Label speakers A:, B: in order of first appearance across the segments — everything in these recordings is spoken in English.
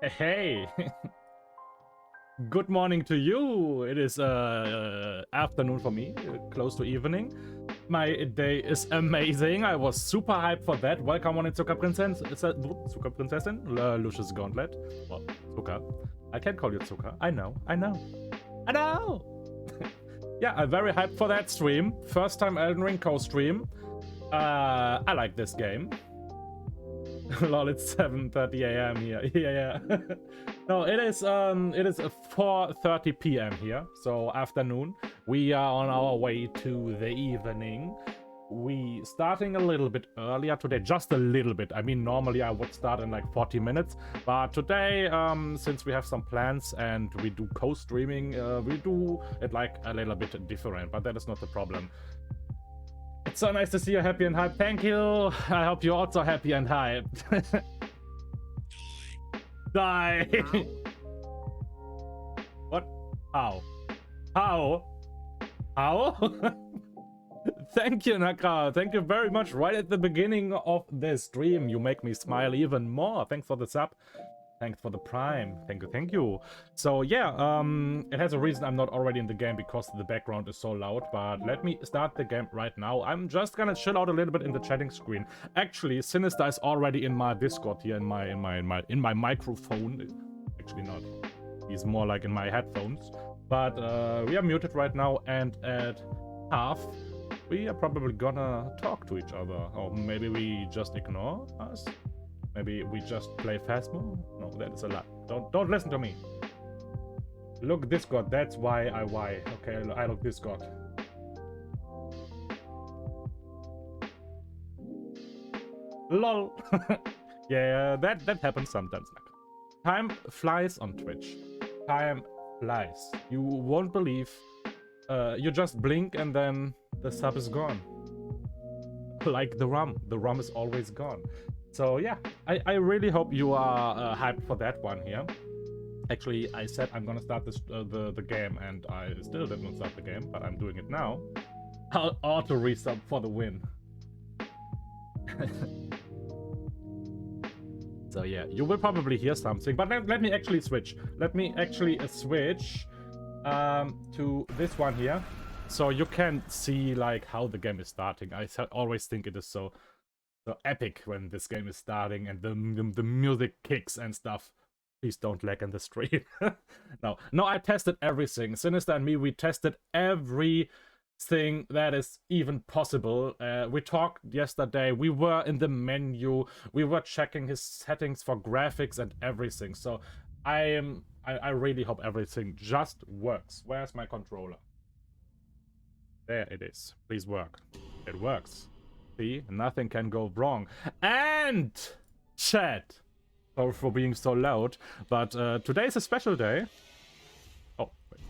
A: Hey, good morning to you. It is afternoon for me, close to evening. My day is amazing. I was super hyped for that. Welcome on in Zuckerprinzessin, Lucius Gauntlet. Well, Zucker. I can call you Zucker. I know. Yeah, I'm very hyped for that stream. First time Elden Ring co-stream. I like this game. Lol, it's 7:30 a.m. here. Yeah. No, it is 4:30 p.m. here, so afternoon. We are on our way to the evening. We starting a little bit earlier today, just a little bit. I mean, normally I would start in like 40 minutes, but today, since we have some plans and we do co-streaming, we do it like a little bit different, but that is not the problem. It's so nice to see you happy and hyped. Thank you. I hope you're also happy and hyped. Die. What? How? Thank you, Naka. Thank you very much. Right at the beginning of this stream, you make me smile even more. Thanks for the sub. Thanks for the prime. Thank you. So yeah, it has a reason I'm not already in the game because the background is so loud, but let me start the game right now. I'm just gonna chill out a little bit in the chatting screen. Actually, Sinister is already in my Discord here in my microphone. Actually not. He's more like in my headphones. But we are muted right now, and at half we are probably gonna talk to each other. Or maybe we just ignore us. Maybe we just play Phasmo? No, that is a lie. Don't listen to me. Look Discord, that's why. Okay, I look Discord. LOL. Yeah, that happens sometimes. Time flies on Twitch. Time flies. You won't believe. You just blink and then the sub is gone. Like the rum. The rum is always gone. So yeah, I really hope you are hyped for that one here. Actually, I said I'm gonna start this the game, and I still did not start the game, but I'm doing it now. I'll auto resub for the win. So yeah, you will probably hear something, but let me actually switch. Let me actually switch to this one here, so you can see like how the game is starting. I always think it is so epic when this game is starting and the music kicks and stuff. Please don't lag in the stream. No, I tested everything. Sinister and me, we tested everything that is even possible. We talked yesterday. We were in the menu. We were checking his settings for graphics and everything. So I really hope everything just works. Where's my controller? There it is. Please work. It works. See, nothing can go wrong. And chat, sorry for being so loud, but today is a special day. Oh, wait.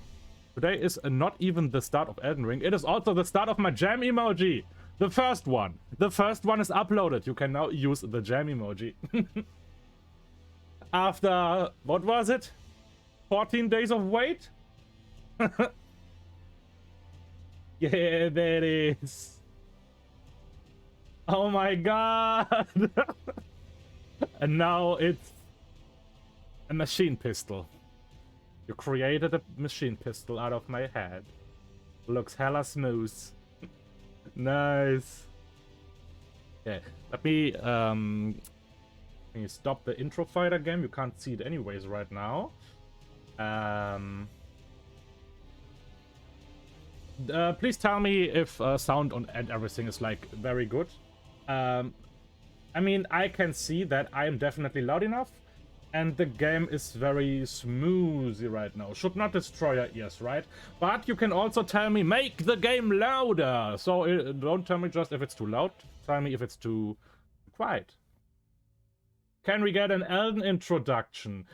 A: Today is not even the start of Elden Ring. It is also the start of my jam emoji. The first one. The first one is uploaded. You can now use the jam emoji. After, what was it? 14 days of wait? Yeah, there it is. Oh my god! And now it's a machine pistol. You created a machine pistol out of my head. Looks hella smooth. Nice. Okay, let me can you stop the intro fighter game? You can't see it anyways right now. Please tell me if sound and everything is like very good. I mean, I can see that I am definitely loud enough, and the game is very smoothie right now. Should not destroy your ears, right? But you can also tell me, make the game louder. So don't tell me just if it's too loud. Tell me if it's too quiet. Can we get an Elden introduction?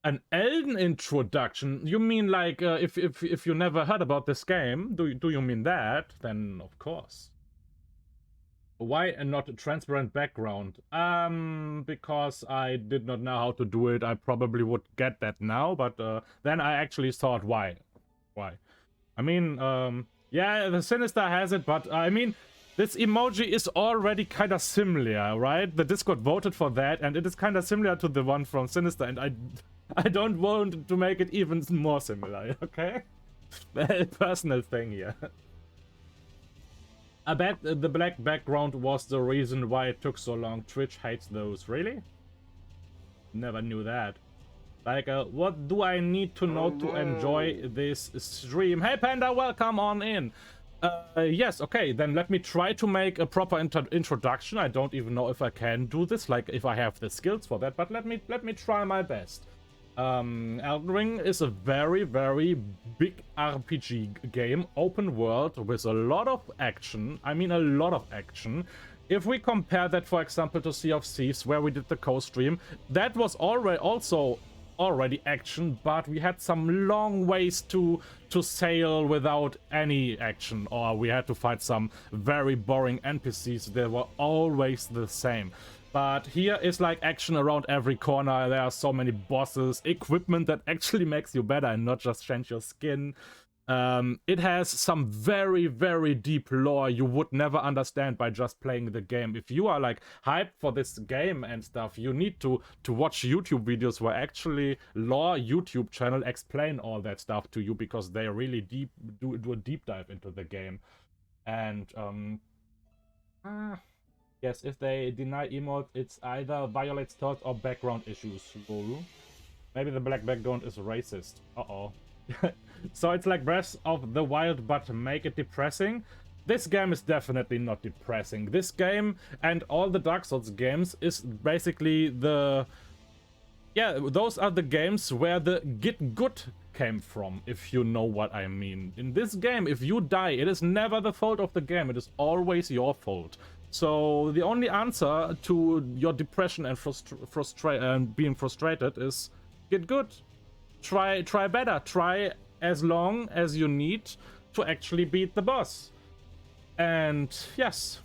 A: An Elden introduction? You mean like if you never heard about this game? Do you mean that? Then of course. Why not a transparent background? Because I did not know how to do it. I probably would get that now, but then I actually thought, why? I mean, yeah, the Sinister has it, but I mean, This emoji is already kind of similar, right? The Discord voted for that, and it is kind of similar to the one from Sinister, and I don't want to make it even more similar, okay? A personal thing here. I bet the black background was the reason why it took so long. Twitch hates those. Really? Never knew that. Like, what do I need to know to enjoy this stream? Hey, Panda, welcome on in. Yes, okay, then let me try to make a proper introduction. I don't even know if I can do this, like, if I have the skills for that, but let me try my best. Elden Ring is a very, very big RPG game, open world, with a lot of action. I mean, a lot of action. If we compare that, for example, to Sea of Thieves, where we did the co-stream, that was already action, but we had some long ways to sail without any action, or we had to fight some very boring NPCs. They were always the same. But here is like action around every corner. There are so many bosses, equipment that actually makes you better and not just change your skin. It has some very, very deep lore you would never understand by just playing the game. If you are like hyped for this game and stuff, you need to watch YouTube videos where actually lore YouTube channel explain all that stuff to you, because they really do a deep dive into the game. And yes, if they deny emote, it's either violates thoughts or background issues. Maybe the black background is racist. Uh-oh. So it's like Breath of the Wild, but make it depressing. This game is definitely not depressing. This game and all the Dark Souls games is basically the... Yeah, those are the games where the get good came from, if you know what I mean. In this game, if you die, it is never the fault of the game. It is always your fault. So the only answer to your depression and being frustrated is get good. Try better. Try as long as you need to actually beat the boss. And yes,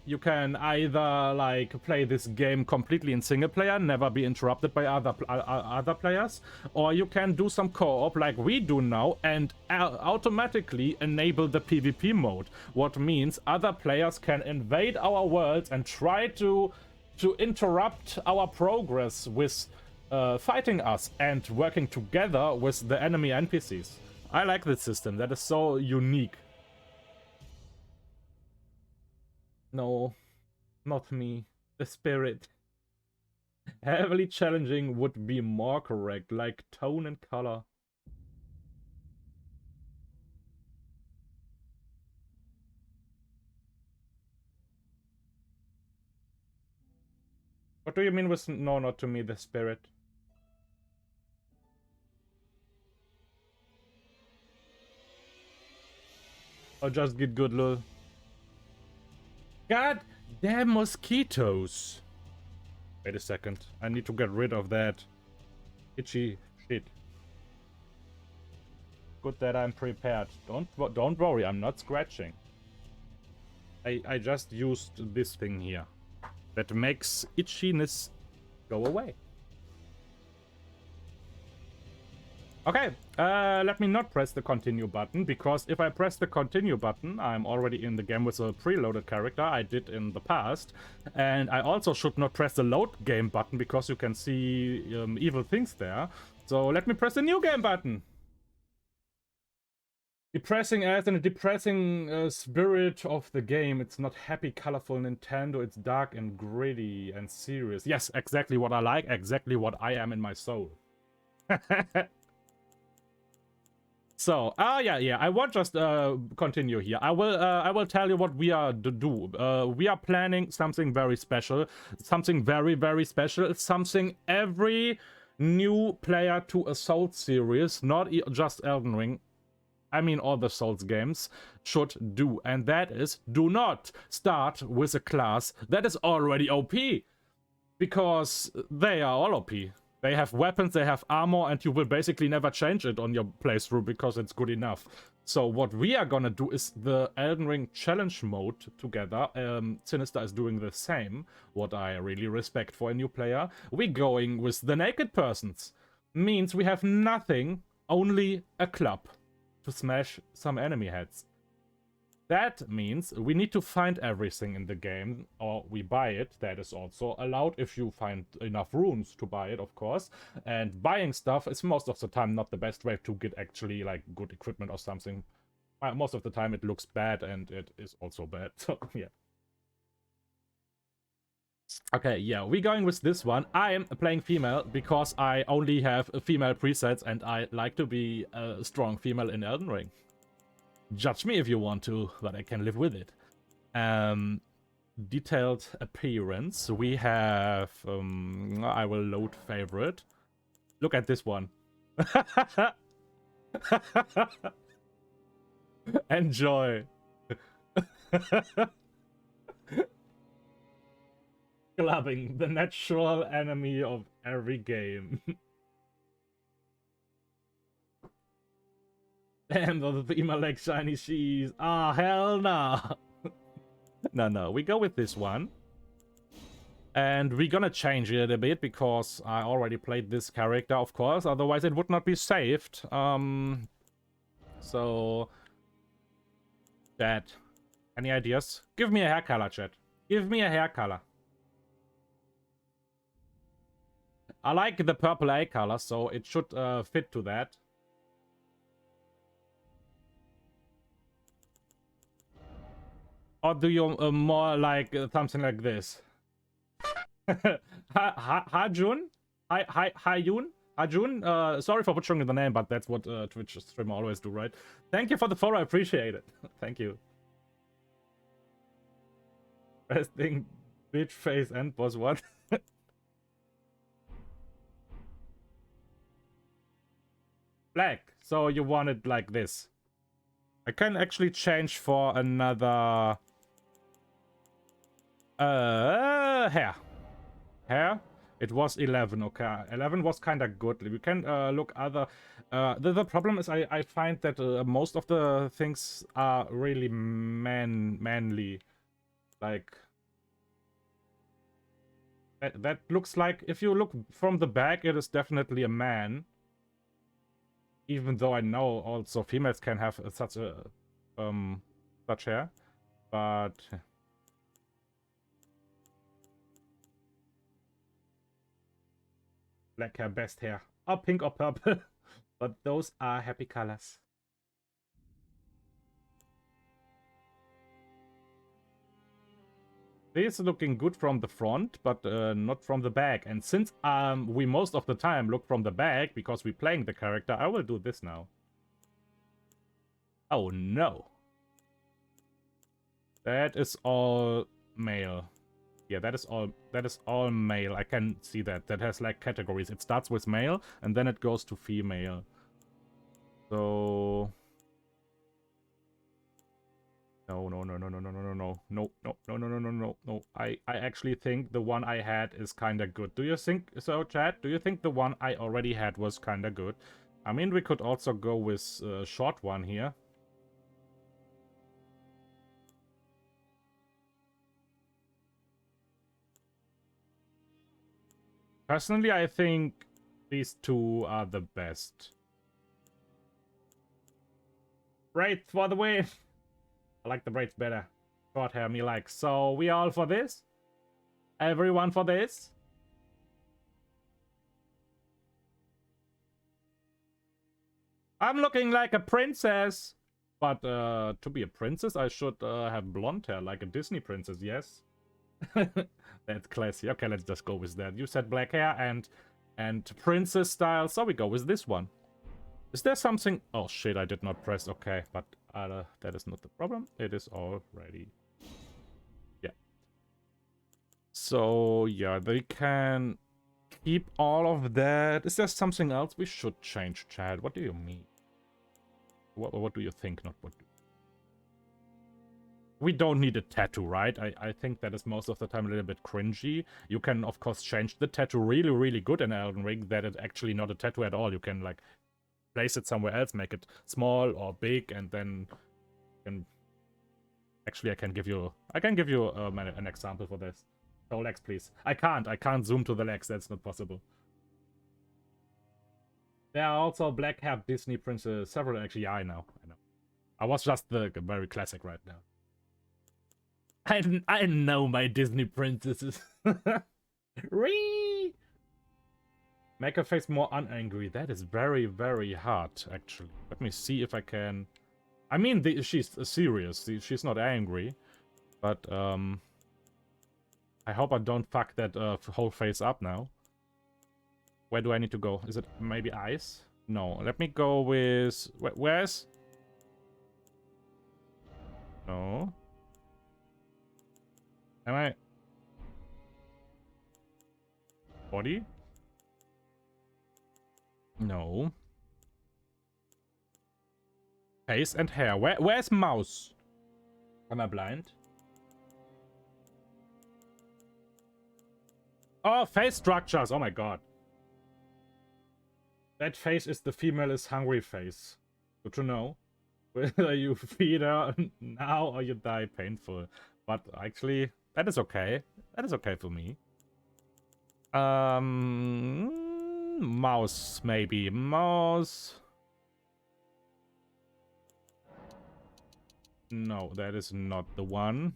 A: you can either like play this game completely in single player, never be interrupted by other players, or you can do some co-op like we do now and automatically enable the PvP mode. What means other players can invade our worlds and try to interrupt our progress with fighting us and working together with the enemy NPCs. I like this system. That is so unique. No, not me. The spirit. Heavily challenging would be more correct, like tone and color. What do you mean with no, not to me, the spirit? Or just get good, lol. God damn mosquitoes. Wait a second. I need to get rid of that itchy shit. Good that I'm prepared. Don't worry, I'm not scratching. I just used this thing here that makes itchiness go away. Okay, let me not press the continue button, because if I press the continue button, I'm already in the game with a preloaded character I did in the past. And I also should not press the load game button, because you can see evil things there. So let me press the new game button. Depressing as in a depressing spirit of the game. It's not happy, colorful Nintendo. It's dark and gritty and serious. Yes, exactly what I like, exactly what I am in my soul. So, yeah, I won't just continue here. I will tell you what we are to do. We are planning something very special, something very, very special, something every new player to a Souls series, not just Elden Ring, I mean all the Souls games, should do. And that is, do not start with a class that is already OP, because they are all OP. They have weapons, they have armor, and you will basically never change it on your playthrough because it's good enough. So what we are gonna do is the Elden Ring challenge mode together. Sinister is doing the same, what I really respect for a new player. We're going with the naked persons. Means we have nothing, only a club to smash some enemy heads. That means we need to find everything in the game, or we buy it. That is also allowed if you find enough rooms to buy it, of course. And buying stuff is most of the time not the best way to get actually like good equipment or something. Most of the time it looks bad and it is also bad. So yeah. Okay, yeah, we're going with this one. I am playing female because I only have female presets and I like to be a strong female in Elden Ring. Judge me if you want to, but I can live with it. Detailed appearance. We have, I will load favorite. Look at this one. Enjoy. Clubbing, the natural enemy of every game. Damn, the female like shiny cheese. Ah, hell no. No, we go with this one. And we're gonna change it a bit because I already played this character, of course. Otherwise, it would not be saved. So... Chat. Any ideas? Give me a hair color, chat. Give me a hair color. I like the purple eye color, so it should fit to that. Or do you more like something like this? Hajun? Hajun? Sorry for butchering the name, but that's what Twitch streamer always do, right? Thank you for the follow, I appreciate it. Thank you. Resting bitch face and boss, what? Black, so you want it like this. I can actually change for another hair. It was 11. Okay, 11 was kind of good. We can look other. The problem is I find that most of the things are really manly. Like that looks like, if you look from the back, it is definitely a man. Even though I know also females can have such hair, but black hair, best hair, or pink or purple, but those are happy colors. This is looking good from the front, but not from the back. And since we most of the time look from the back because we're playing the character, I will do this now. Oh no. That is all male. Yeah, that is all male. I can see that. That has like categories. It starts with male and then it goes to female. So No. I actually think the one I had is kinda good. Do you think so, chat? Do you think the one I already had was kinda good? I mean, we could also go with a short one here. Personally, I think these two are the best. Braids for the win! I like the braids better. Short hair, me like. So, we all for this? Everyone for this? I'm looking like a princess! But to be a princess, I should have blonde hair, like a Disney princess, yes? That's classy. Okay, let's just go with that. You said black hair and princess style, so we go with this one. Is there something... Oh shit, I did not press. Okay, but that is not the problem. It is already... Yeah. So, yeah, they can keep all of that. Is there something else we should change, Chad? What do you mean? What do you think? Not what... We don't need a tattoo, right? I think that is most of the time a little bit cringy. You can, of course, change the tattoo really, really good in Elden Ring, that it's actually not a tattoo at all. You can, like, place it somewhere else, make it small or big, and then can... Actually, I can give you an example for this. Show legs, please. I can't zoom to the legs. That's not possible. There are also black-haired Disney princesses. Several, actually. Yeah, I know. I was just the very classic right now. I know my Disney princesses. Ree! Make her face more unangry. That is very, very hard, actually. Let me see if I can... I mean, she's serious. She's not angry. But, I hope I don't fuck that whole face up now. Where do I need to go? Is it maybe eyes? No. Let me go with... Where's... No. Am I... Body? No. Face and hair. Where's mouse? Am I blind? Oh, face structures. Oh my god. That face is the female is hungry face. Good to know. Whether you feed her now or you die painful. But actually, that is okay. That is okay for me. Mouse, maybe. Mouse. No, that is not the one.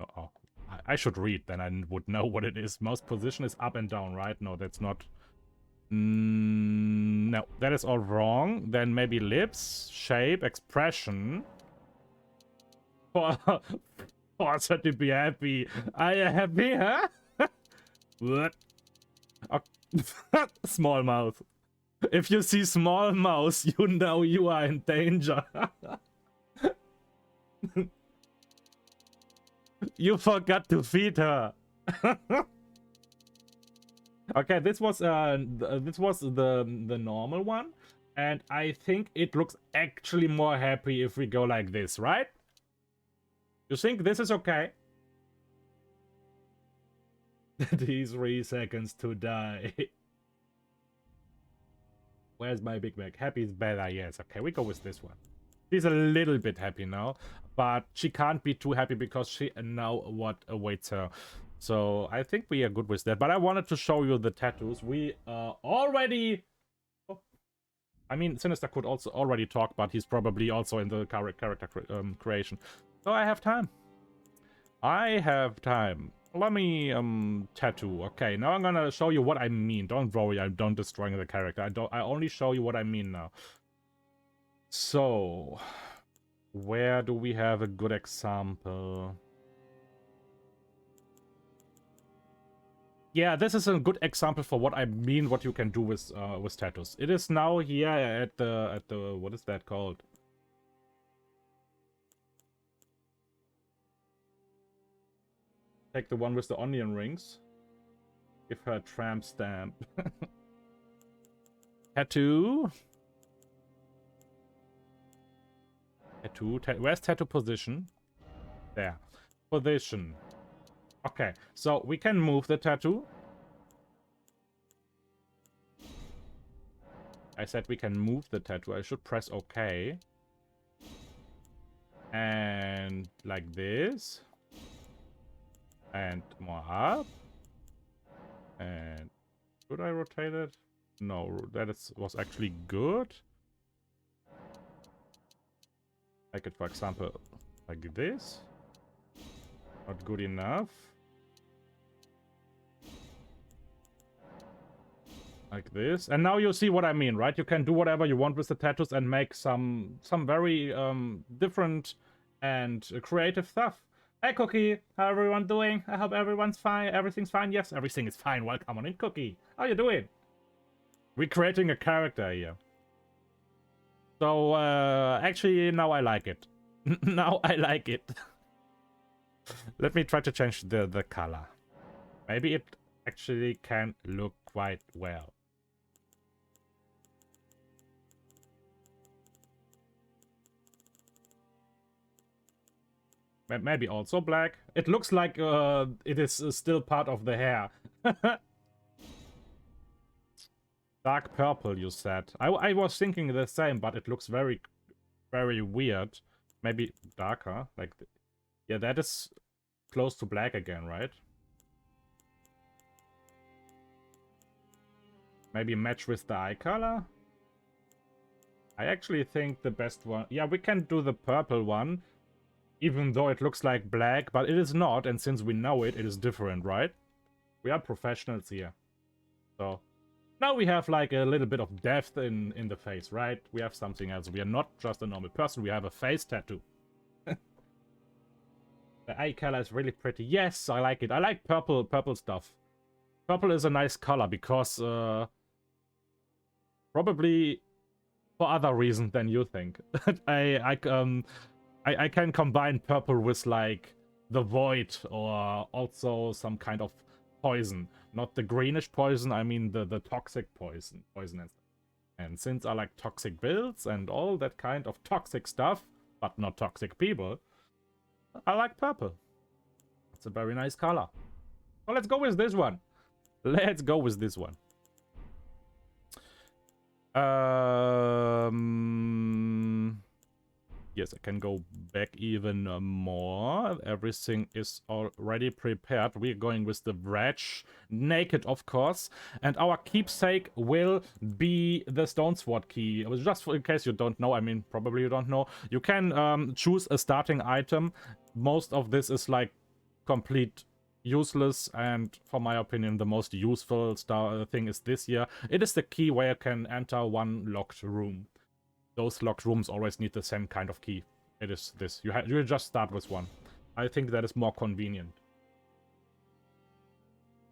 A: Uh-oh. I should read, then I would know what it is. Mouse position is up and down, right? No, that's not... no, that is all wrong. Then maybe lips, shape, expression. Forza to be happy. Are you happy, huh? What? Oh. Small mouth. If you see small mouse, you know you are in danger. You forgot to feed her. Okay, this was the normal one, and I think it looks actually more happy if we go like this, right? You think this is okay? 3 seconds to die. Where's my Big Mac? Happy is better, yes. Okay, we go with this one. She's a little bit happy now, but she can't be too happy because she know what awaits her. So I think we are good with that. But I wanted to show you the tattoos. We already... Oh. I mean, Sinister could also already talk, but he's probably also in the character creation. So I have time. I have time. Let me tattoo. Okay, now I'm gonna show you what I mean. Don't worry, I don't destroy the character. I only show you what I mean now. So, where do we have a good example? Yeah, this is a good example for what I mean, what you can do with tattoos. It is now here at the what is that called? Take the one with the onion rings. Give her a tramp stamp. Tattoo. Tattoo. Where's tattoo position? There. Position. Okay, so we can move the tattoo. I said we can move the tattoo. I should press OK. And like this. And more up. And should I rotate it? No, that was actually good. Like it, for example, like this. Not good enough. Like this. And now you see what I mean, right? You can do whatever you want with the tattoos and make some very different and creative stuff. Hey Cookie, how everyone doing? I hope everyone's fine. Everything's fine. Yes, everything is fine. Welcome on in, Cookie. How you doing? We're creating a character here. So actually now I like it. Now I like it. Let me try to change the color. Maybe it actually can look quite well. Maybe also black. It looks like it is still part of the hair. Dark purple, you said. I was thinking the same, but it looks very, very weird. Maybe darker. Like, yeah, that is close to black again, right? Maybe match with the eye color? I actually think the best one... Yeah, we can do the purple one, even though it looks like black, but it is not, and since we know it, it is different, right? We are professionals here. So, now we have like a little bit of depth in the face, right? We have something else. We are not just a normal person, we have a face tattoo. The eye color is really pretty. Yes, I like it. I like purple stuff. Purple is a nice color because probably for other reasons than you think. I can combine purple with like the void or also some kind of poison. Not the greenish poison, I mean the toxic poison and stuff. And since I like toxic builds and all that kind of toxic stuff, but not toxic people, I like purple. It's a very nice color. So let's go with this one. Let's go with this one. Yes, I can go back even more. Everything is already prepared. We're going with the wretch. Naked, of course. And our keepsake will be the stone sword key. Just in case you don't know, I mean, probably you don't know. You can choose a starting item. Most of this is like complete useless, and for my opinion, the most useful thing is this here. It is the key where you can enter one locked room. Those locked rooms always need the same kind of key. It is this. You just start with one. I think that is more convenient.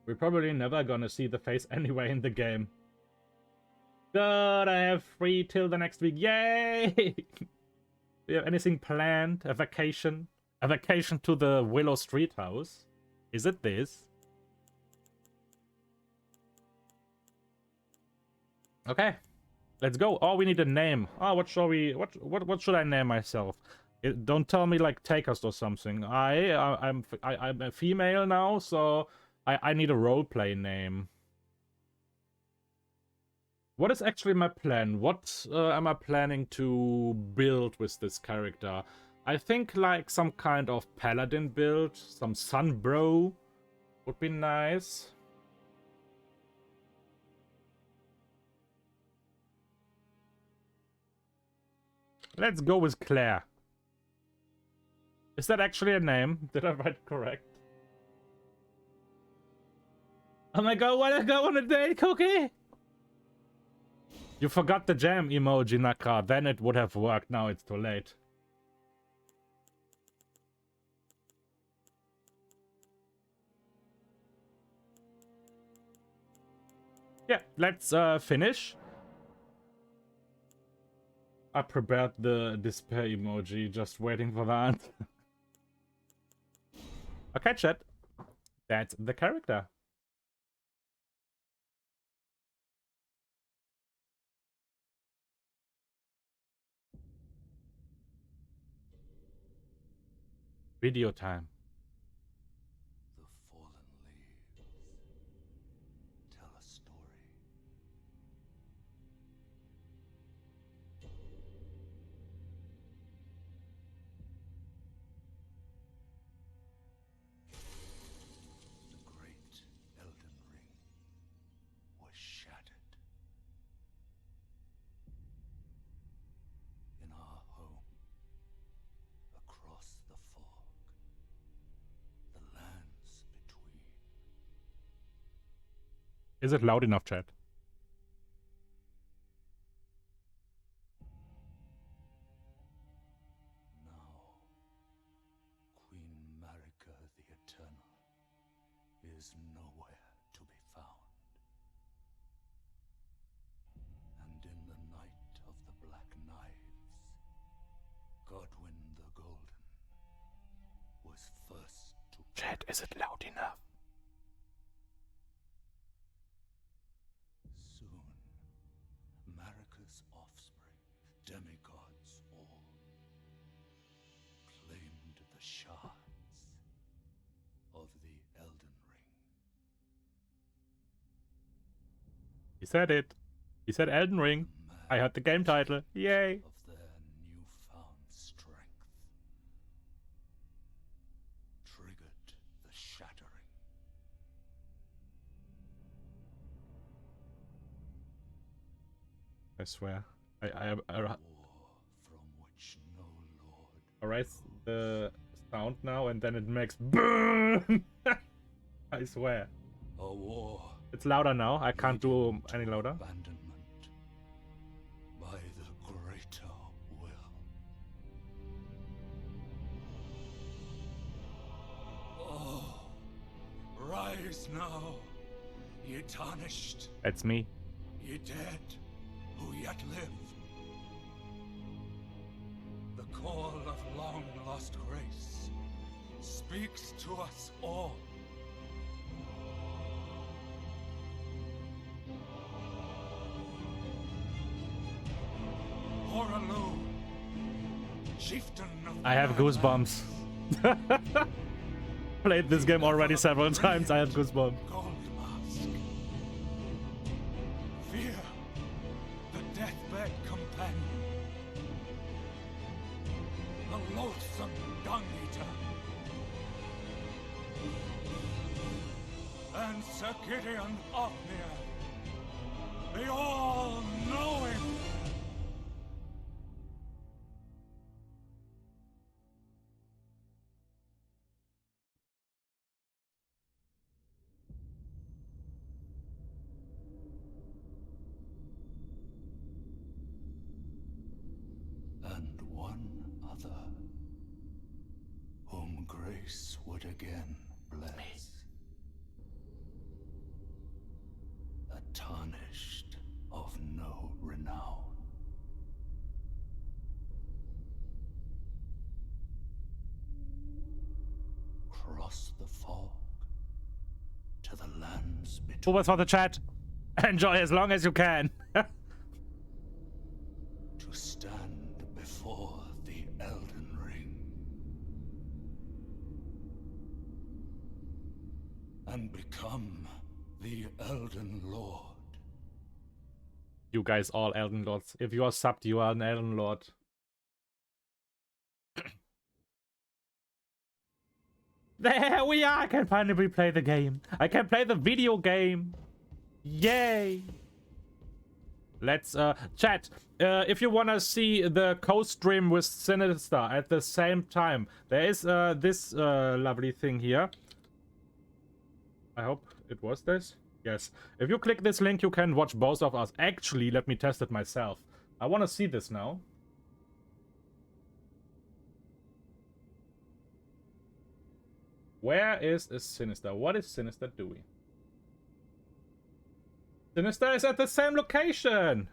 A: We're probably never gonna see the face anyway in the game. Good, I have free till the next week. Yay! Do you have anything planned? A vacation? A vacation to the Willow Street house? Is it this? Okay. Let's go. Oh, we need a name. Oh, what shall we... What should I name myself? Don't tell me like Takerst or something. I'm a female now, so I need a roleplay name. What is actually my plan? What am I planning to build with this character? I think like some kind of paladin build, some sunbro would be nice. Let's go with Claire. Is that actually a name? Did I write correct? Oh my god, wanna go on a date, Cookie? You forgot the jam emoji, Naka. Then it would have worked. Now it's too late. Yeah, let's finish. I prepared the despair emoji, just waiting for that. Okay, chat. That's the character. Video time.
B: The fallen leaves tell a story. The great Elden Ring was shattered. In our home, across the fog, the lands between.
A: Is it loud enough, chat?
B: Now, Queen Marika the Eternal is nowhere to be found. And in the night of the Black Knives, Godwyn the Golden was first to...
A: Chat, is it loud enough?
B: Soon, Marika's offspring, demigods all, claimed the shards of the Elden Ring.
A: He said it. He said Elden Ring. I heard the game title. Yay!
B: Of their newfound strength, triggered the shattering.
A: I swear. I
B: war from which no lord
A: erase the sound now, and then it makes boom. I swear.
B: a war
A: It's louder now. I can't do
B: leading
A: any
B: to
A: louder.
B: abandonment by the greater will. Oh, rise now, ye tarnished,
A: That's me.
B: ye dead who yet live. The call of long lost grace speaks to us all. Horalu, chieftain of
A: I have
B: the
A: goosebumps. Played this game already several times. I have goosebumps.
B: Gold mask. Fear, the deathbed companion. The loathsome dung eater. And Sir Gideon Othniel. The all-knowing. And one other, whom grace would again bless. A tarnished of no renown. Cross the fog to the lands between.
A: Forward for the chat. Enjoy as long as you can.
B: To stand before the Elden Ring and become the Elden Lord.
A: You guys all Elden Lords. If you are subbed, you are an Elden Lord. There we are! I can finally play the game. I can play the video game. Yay! Let's chat. If you wanna see the co-stream with Sinister at the same time, there is this lovely thing here. I hope it was this. Yes. If you click this link, you can watch both of us. Actually, let me test it myself. I wanna see this now. Where is Sinister? What is Sinister doing? Sinister is at the same location!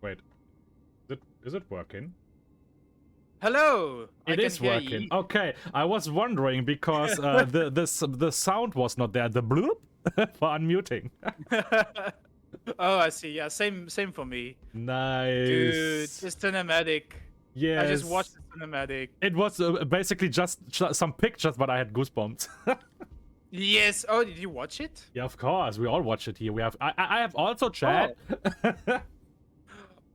A: Wait. Is it working?
C: Hello!
A: It is working. Okay, I was wondering because the sound was not there. The bloop for unmuting.
C: Oh, I see. Yeah, same for me.
A: Nice.
C: Dude, the cinematic.
A: Yes.
C: I just watched the cinematic.
A: It was basically just some pictures, but I had goosebumps.
C: Yes. Oh, did you watch it?
A: Yeah, of course. We all watch it here. We have. I have also chat.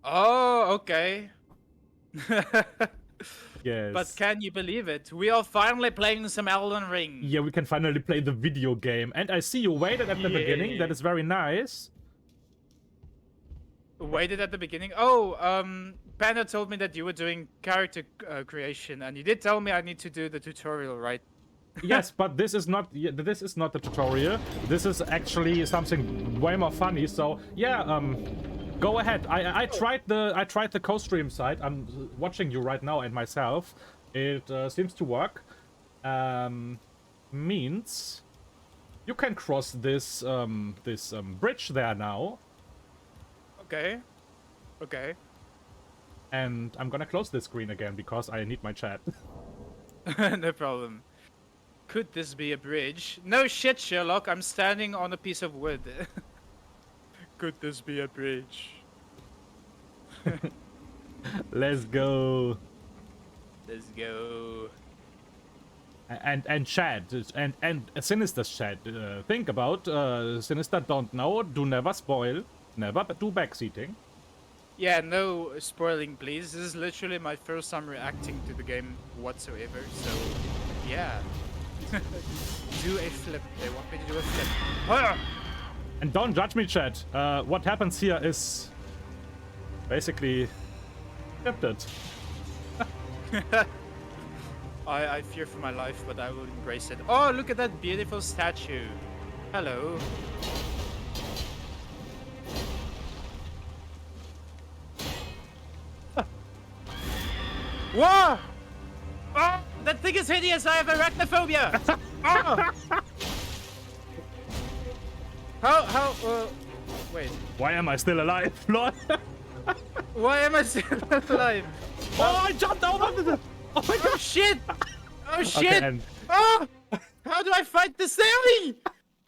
C: Oh, okay.
A: Yes.
C: But can you believe it? We are finally playing some Elden Ring.
A: Yeah, we can finally play the video game. And I see you waited at the beginning. That is very nice.
C: Waited at the beginning. Oh, Panda told me that you were doing character creation, and you did tell me I need to do the tutorial, right?
A: Yes, but this is not the tutorial. This is actually something way more funny. So yeah, go ahead. I tried the co-stream site. I'm watching you right now and myself. It seems to work. Means you can cross this bridge there now.
C: Okay. Okay.
A: And I'm gonna close this screen again because I need my chat.
C: No problem. Could this be a bridge? No shit, Sherlock. I'm standing on a piece of wood. Could this be a bridge?
A: Let's go.
C: Let's go.
A: And chat and Sinister's chat. Think about Sinister. Don't know. Do never spoil. Never do backseating.
C: Yeah, no spoiling, please. This is literally my first time reacting to the game whatsoever. So, yeah. Do a flip. They want me to do a flip. Ah!
A: And don't judge me, chat. What happens here is basically scripted.
C: I fear for my life, but I will embrace it. Oh, look at that beautiful statue. Hello. Whoa! Oh, that thing is hideous. I have arachnophobia. Oh. Wait.
A: Why am I still alive, Lord?
C: Why am I still alive?
A: Oh, I jumped over the... Oh my
C: Oh
A: god!
C: shit! Oh shit!
A: Okay, and
C: Oh! How do I fight this thing?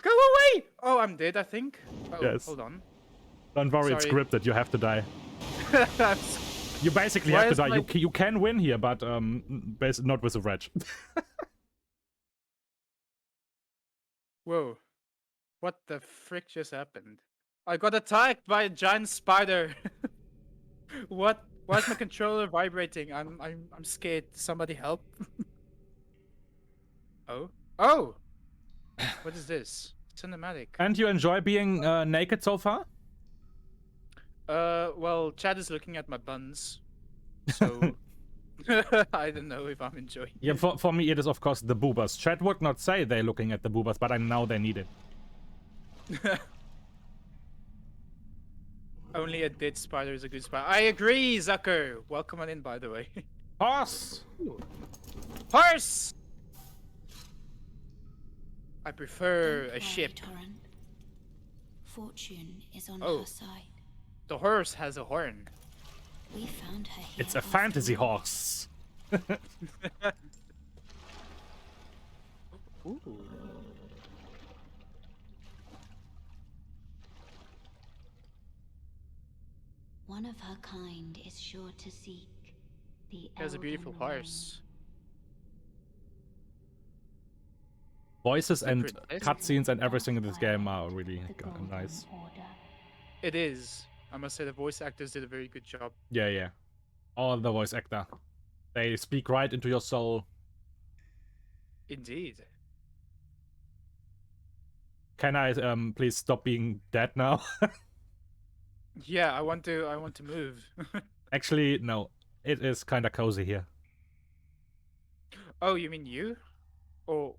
C: Go away! Oh, I'm dead, I think. Oh,
A: Yes.
C: hold on.
A: don't worry, it's
C: Sorry.
A: scripted. You have to die.
C: I'm s-
A: You basically
C: Why
A: have to
C: is
A: die.
C: my-
A: You can win here, but not with a Reg.
C: Whoa. What the frick just happened? I got attacked by a giant spider. What? Why is my controller vibrating? I'm scared. Somebody help. Oh. Oh! What is this? Cinematic.
A: And you enjoy being naked so far?
C: Well, Chad is looking at my buns. So I don't know if I'm enjoying
A: Yeah,
C: it.
A: for me it is of course the boobas. Chat would not say they're looking at the boobas, but I know they need it.
C: Only a dead spider is a good spider. I agree, Zucker. Welcome on in, by the way.
A: Horse!
C: Horse! I prefer
D: Don't
C: a
D: worry,
C: ship.
D: Torrent. Fortune is on
C: Oh.
D: her side.
C: The horse has a horn.
D: We found her here.
A: It's a
D: after
A: fantasy
D: all.
A: horse.
C: Ooh.
D: One of her kind is sure to seek the
C: There's a beautiful
D: Elden Ring.
C: horse.
A: Voices and
C: Secret
A: cutscenes and everything in this game are really
D: The Golden
A: nice.
D: Order.
C: It is. I must say the voice actors did a very good job.
A: Yeah, yeah. All the voice actor. They speak right into your soul.
C: Indeed.
A: Can I please stop being dead now?
C: Yeah, I want to move.
A: Actually, no. It is kind of cozy here.
C: Oh, you mean you? Oh,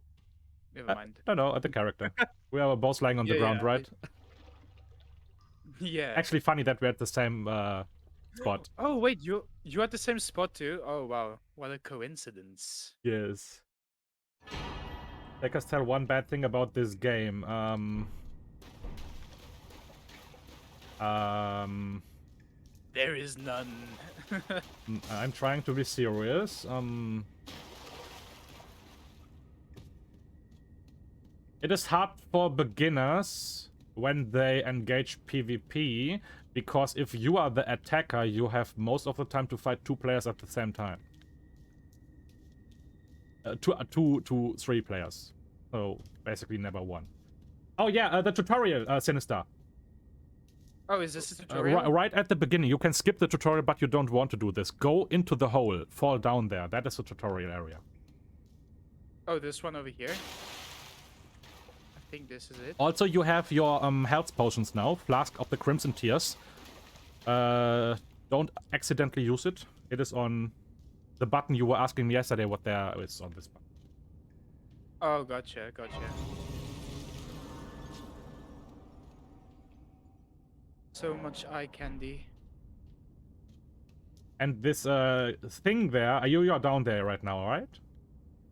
C: never mind.
A: No, the character. We are both lying on the
C: Yeah,
A: ground,
C: yeah,
A: right?
C: Yeah.
A: Actually, funny that we're at the same spot.
C: Oh wait, you at the same spot too? Oh wow, what a coincidence.
A: Yes. Let us tell one bad thing about this game.
C: There is none.
A: I'm trying to be serious. It is hard for beginners when they engage PvP, because if you are the attacker, you have most of the time to fight two players at the same time. Two, three players. So basically never one. Oh yeah, the tutorial, Sinister.
C: Oh, is this a tutorial?
A: Right at the beginning, you can skip the tutorial, but you don't want to do this. Go into the hole, fall down there. That is the tutorial area.
C: Oh, this one over here. I think this is it.
A: Also, you have your health potions now. Flask of the Crimson Tears. Don't accidentally use it. It is on the button you were asking me yesterday what there is on this button.
C: Oh, gotcha. So much eye candy.
A: And this thing there, you're down there right now, right?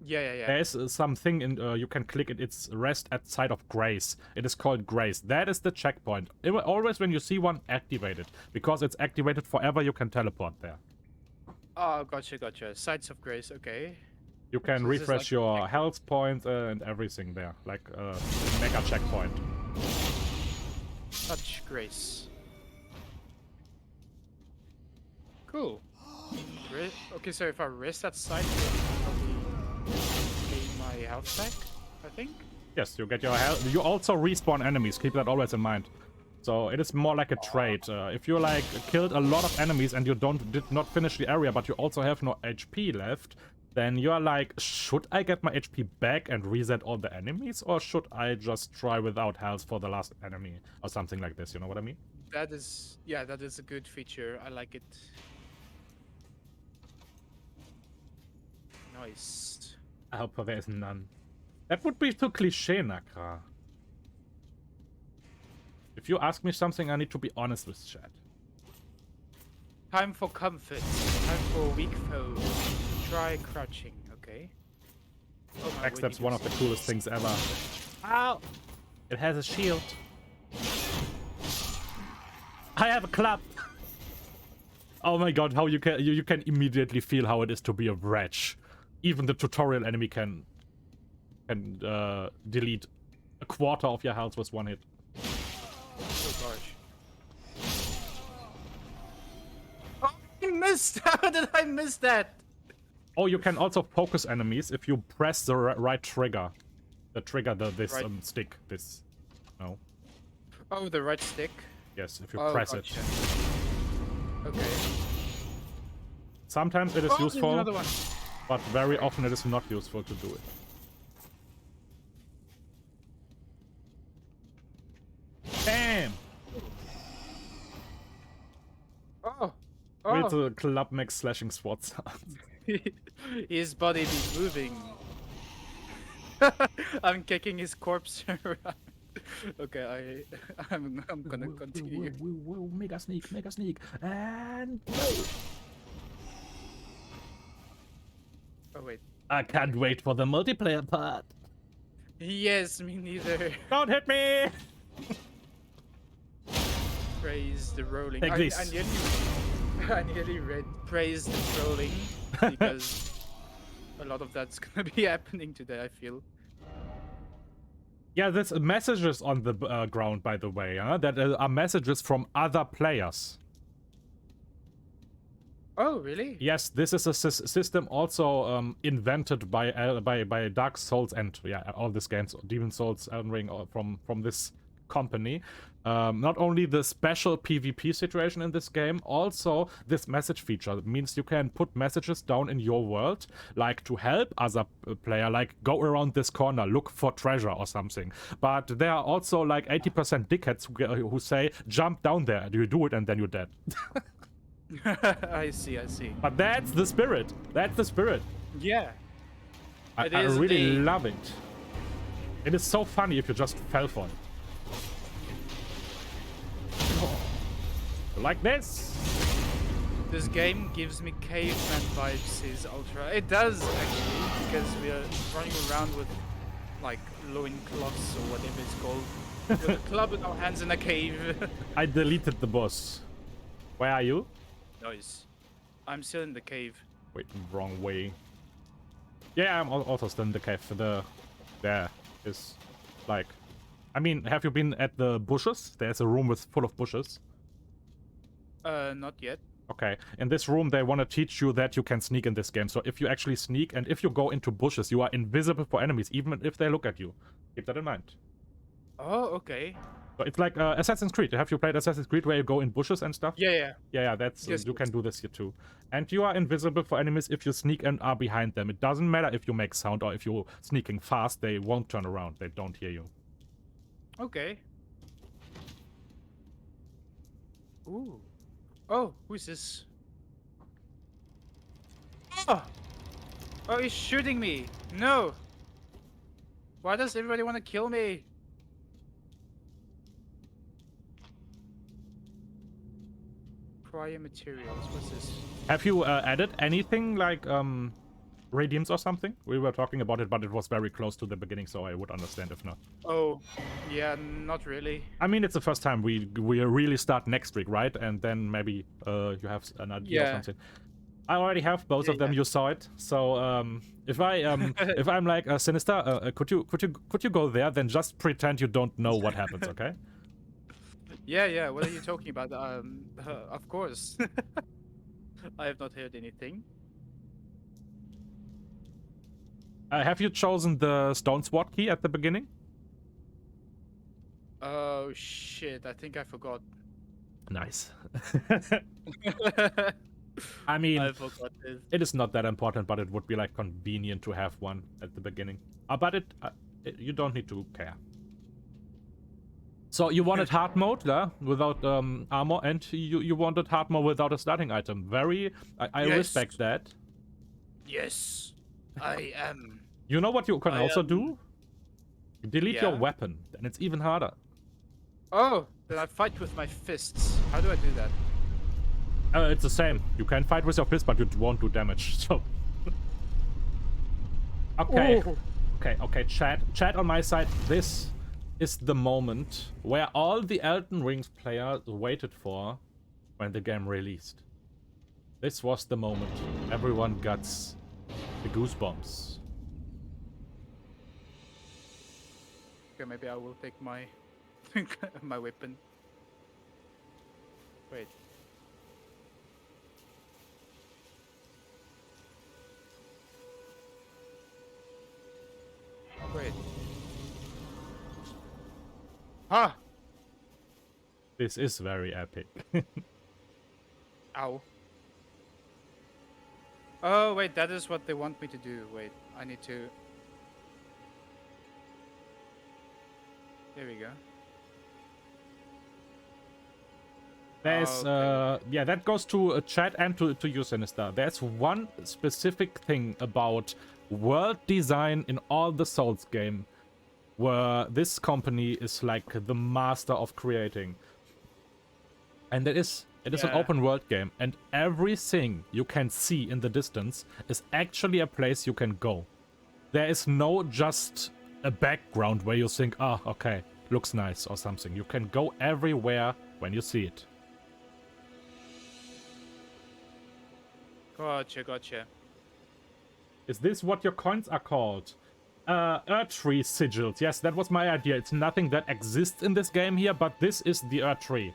C: Yeah.
A: There is something in you can click it. It's rest at site of grace. It is called grace. That is the checkpoint. Always when you see one, activate it, because it's activated forever. You can teleport there.
C: Oh, gotcha. Sights of Grace, okay.
A: You can
C: So this is
A: refresh
C: like
A: your health points and everything there, like mega checkpoint.
C: Touch Grace. Cool. Okay, so if I rest that site, I'll gain my health back, I think.
A: Yes, you get your health. You also respawn enemies. Keep that always in mind. So it is more like a trade. If you like killed a lot of enemies and you did not finish the area, but you also have no HP left, then you are like, should I get my HP back and reset all the enemies, or should I just try without health for the last enemy or something like this? You know what I mean?
C: That is, yeah, that is a good feature. I like it. Nice.
A: I hope there is none. That would be too cliche, Nakra. If you ask me something, I need to be honest with chat.
C: Time for comfort. Time for weak foe. Try crouching. Okay. Oh my,
A: Backstep's one of the coolest things ever. Ow! It has a shield. I have a club. Oh my god, how you can immediately feel how it is to be a wretch. Even the tutorial enemy can delete a quarter of your health with one hit.
C: Oh gosh. Oh, I missed! How did I miss that?
A: Oh, you can also focus enemies if you press the right trigger. The trigger, this
C: Right.
A: stick, this. No.
C: Oh, the right stick.
A: Yes, if you
C: Oh,
A: press
C: gotcha.
A: it.
C: Okay.
A: Sometimes it is
C: Oh, there's
A: useful,
C: another one.
A: but very often it is not useful to do it. Bam!
C: Oh.
A: With
C: Oh.
A: the club max slashing sword sound.
C: His body be moving. I'm kicking his corpse around. Okay, I'm gonna continue.
A: Woo, mega sneak, and
C: Oh wait.
A: I can't wait for the multiplayer part.
C: Yes, me neither.
A: Don't hit me!
C: Praise the rolling.
A: Take
C: I
A: this.
C: I nearly read praise the trolling because a lot of that's gonna be happening today, I feel.
A: Yeah, there's messages on the ground, by the way, that are messages from other players.
C: Oh, really?
A: Yes, this is a system also invented by Dark Souls and yeah, all these games, Demon Souls, Elden Ring, from this company. Not only the special PvP situation in this game, also this message feature means you can put messages down in your world, like to help other player, like go around this corner, look for treasure or something. But there are also like 80% dickheads who say, jump down there, you do it and then you're dead.
C: I see.
A: But that's the spirit. That's the spirit.
C: Yeah.
A: I
C: It is
A: really
C: indeed.
A: love it. It is so funny if you just fell for it. Like this.
C: This game gives me caveman vibes, is Ultra. It does, actually, because we are running around with, like, loincloths or whatever it's called. With a club in our hands in a cave.
A: I deleted the boss. Where are you?
C: Nice. I'm still in the cave.
A: Wait, wrong way. Yeah, I'm also still in the cave. There is, like... I mean, have you been at the bushes? There's a room full of bushes.
C: Not yet.
A: Okay, in this room they want to teach you that you can sneak in this game. So if you actually sneak and if you go into bushes, you are invisible for enemies, even if they look at you. Keep that in mind.
C: Oh, okay.
A: So it's like Assassin's Creed. Have you played Assassin's Creed where you go in bushes and stuff?
C: Yeah.
A: Yeah, that's
C: Yes,
A: you
C: yes.
A: can do this here too. And you are invisible for enemies if you sneak and are behind them. It doesn't matter if you make sound or if you're sneaking fast, they won't turn around. They don't hear you.
C: Okay. Ooh. Oh, who is this? Oh! Oh, he's shooting me! No! Why does everybody want to kill me? Prior materials, what's this?
A: Have you added anything like redeems or something? We were talking about it, but it was very close to the beginning, so I would understand if not.
C: Oh, yeah, not really.
A: I mean, it's the first time we really start next week, right? And then maybe you have an idea or
C: Yeah.
A: something. I already have both of them.
C: Yeah.
A: You saw it. So if I if I'm like Sinister, could you go there? Then just pretend you don't know what happens, okay?
C: Yeah, what are you talking about? Of course. I have not heard anything.
A: Have you chosen the stone sword key at the beginning?
C: Oh shit, I think I forgot.
A: Nice. I mean,
C: I forgot this.
A: it is not that important, but it would be like convenient to have one at the beginning. But you don't need to care. So you wanted hard mode, yeah, without armor, and you wanted hard mode without a starting item. I
C: Yes.
A: respect that.
C: Yes, I am.
A: You know what you can
C: I
A: also
C: am-
A: do? Delete your
C: Yeah.
A: weapon, then it's even harder.
C: Oh, then I fight with my fists. How do I do that?
A: It's the same. You can fight with your fist, but you won't do damage. So. Okay.
C: Ooh.
A: Okay. Chat on my side. This is the moment where all the Elden Ring players waited for when the game released. This was the moment everyone got the goosebumps.
C: Okay, maybe I will take my my weapon. Wait. Wait. Ah!
A: This is very epic.
C: Ow. Oh, wait, that is what they want me to do. Wait, I need to... There we go.
A: There's,
C: Okay.
A: yeah, that goes to chat and to you, Sinister. There's one specific thing about world design in all the Souls game where this company is like the master of creating. And it is an
C: Yeah.
A: open world game, and everything you can see in the distance is actually a place you can go. There is no just a background where you think, ah, okay, looks nice or something. You can go everywhere when you see it.
C: Gotcha.
A: Is this what your coins are called? Earth tree sigils. Yes, that was my idea. It's nothing that exists in this game here, but this is the Earth tree.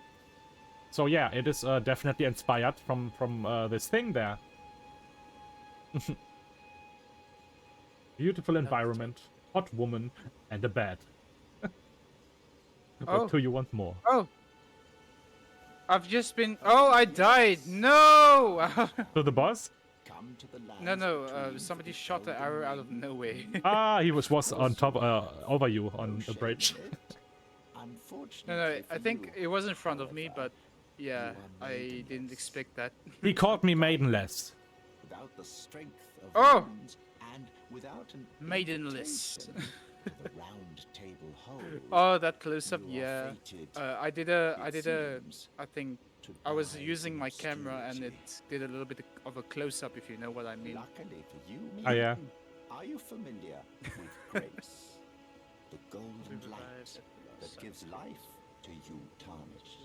A: So yeah, it is definitely inspired from this thing there. Beautiful environment, hot woman, and a bed.
C: Oh.
A: What do you want more?
C: Oh! I've just been... Oh, I died! No!
A: To the boss?
B: Come to the
C: no, somebody shot an arrow out of nowhere.
A: Ah, he was on top, over you on the bridge.
C: No, I think it was in front of me, but yeah, I didn't expect that.
A: He called me maidenless.
B: Without the strength of
C: Oh!
B: wounds and without an
C: Maidenless.
B: invitation to the round table hold,
C: Oh, that close-up,
B: you are
C: yeah.
B: fated,
C: I did
B: it
C: a,
B: seems,
C: I think,
B: to
C: I was
B: die
C: using my
B: in
C: camera and
B: obscurity.
C: it did a little bit of a close-up, if you know what I mean.
B: Luckily for you,
A: Oh, yeah.
B: are you familiar with grace? The golden light that gives life to you tarnished.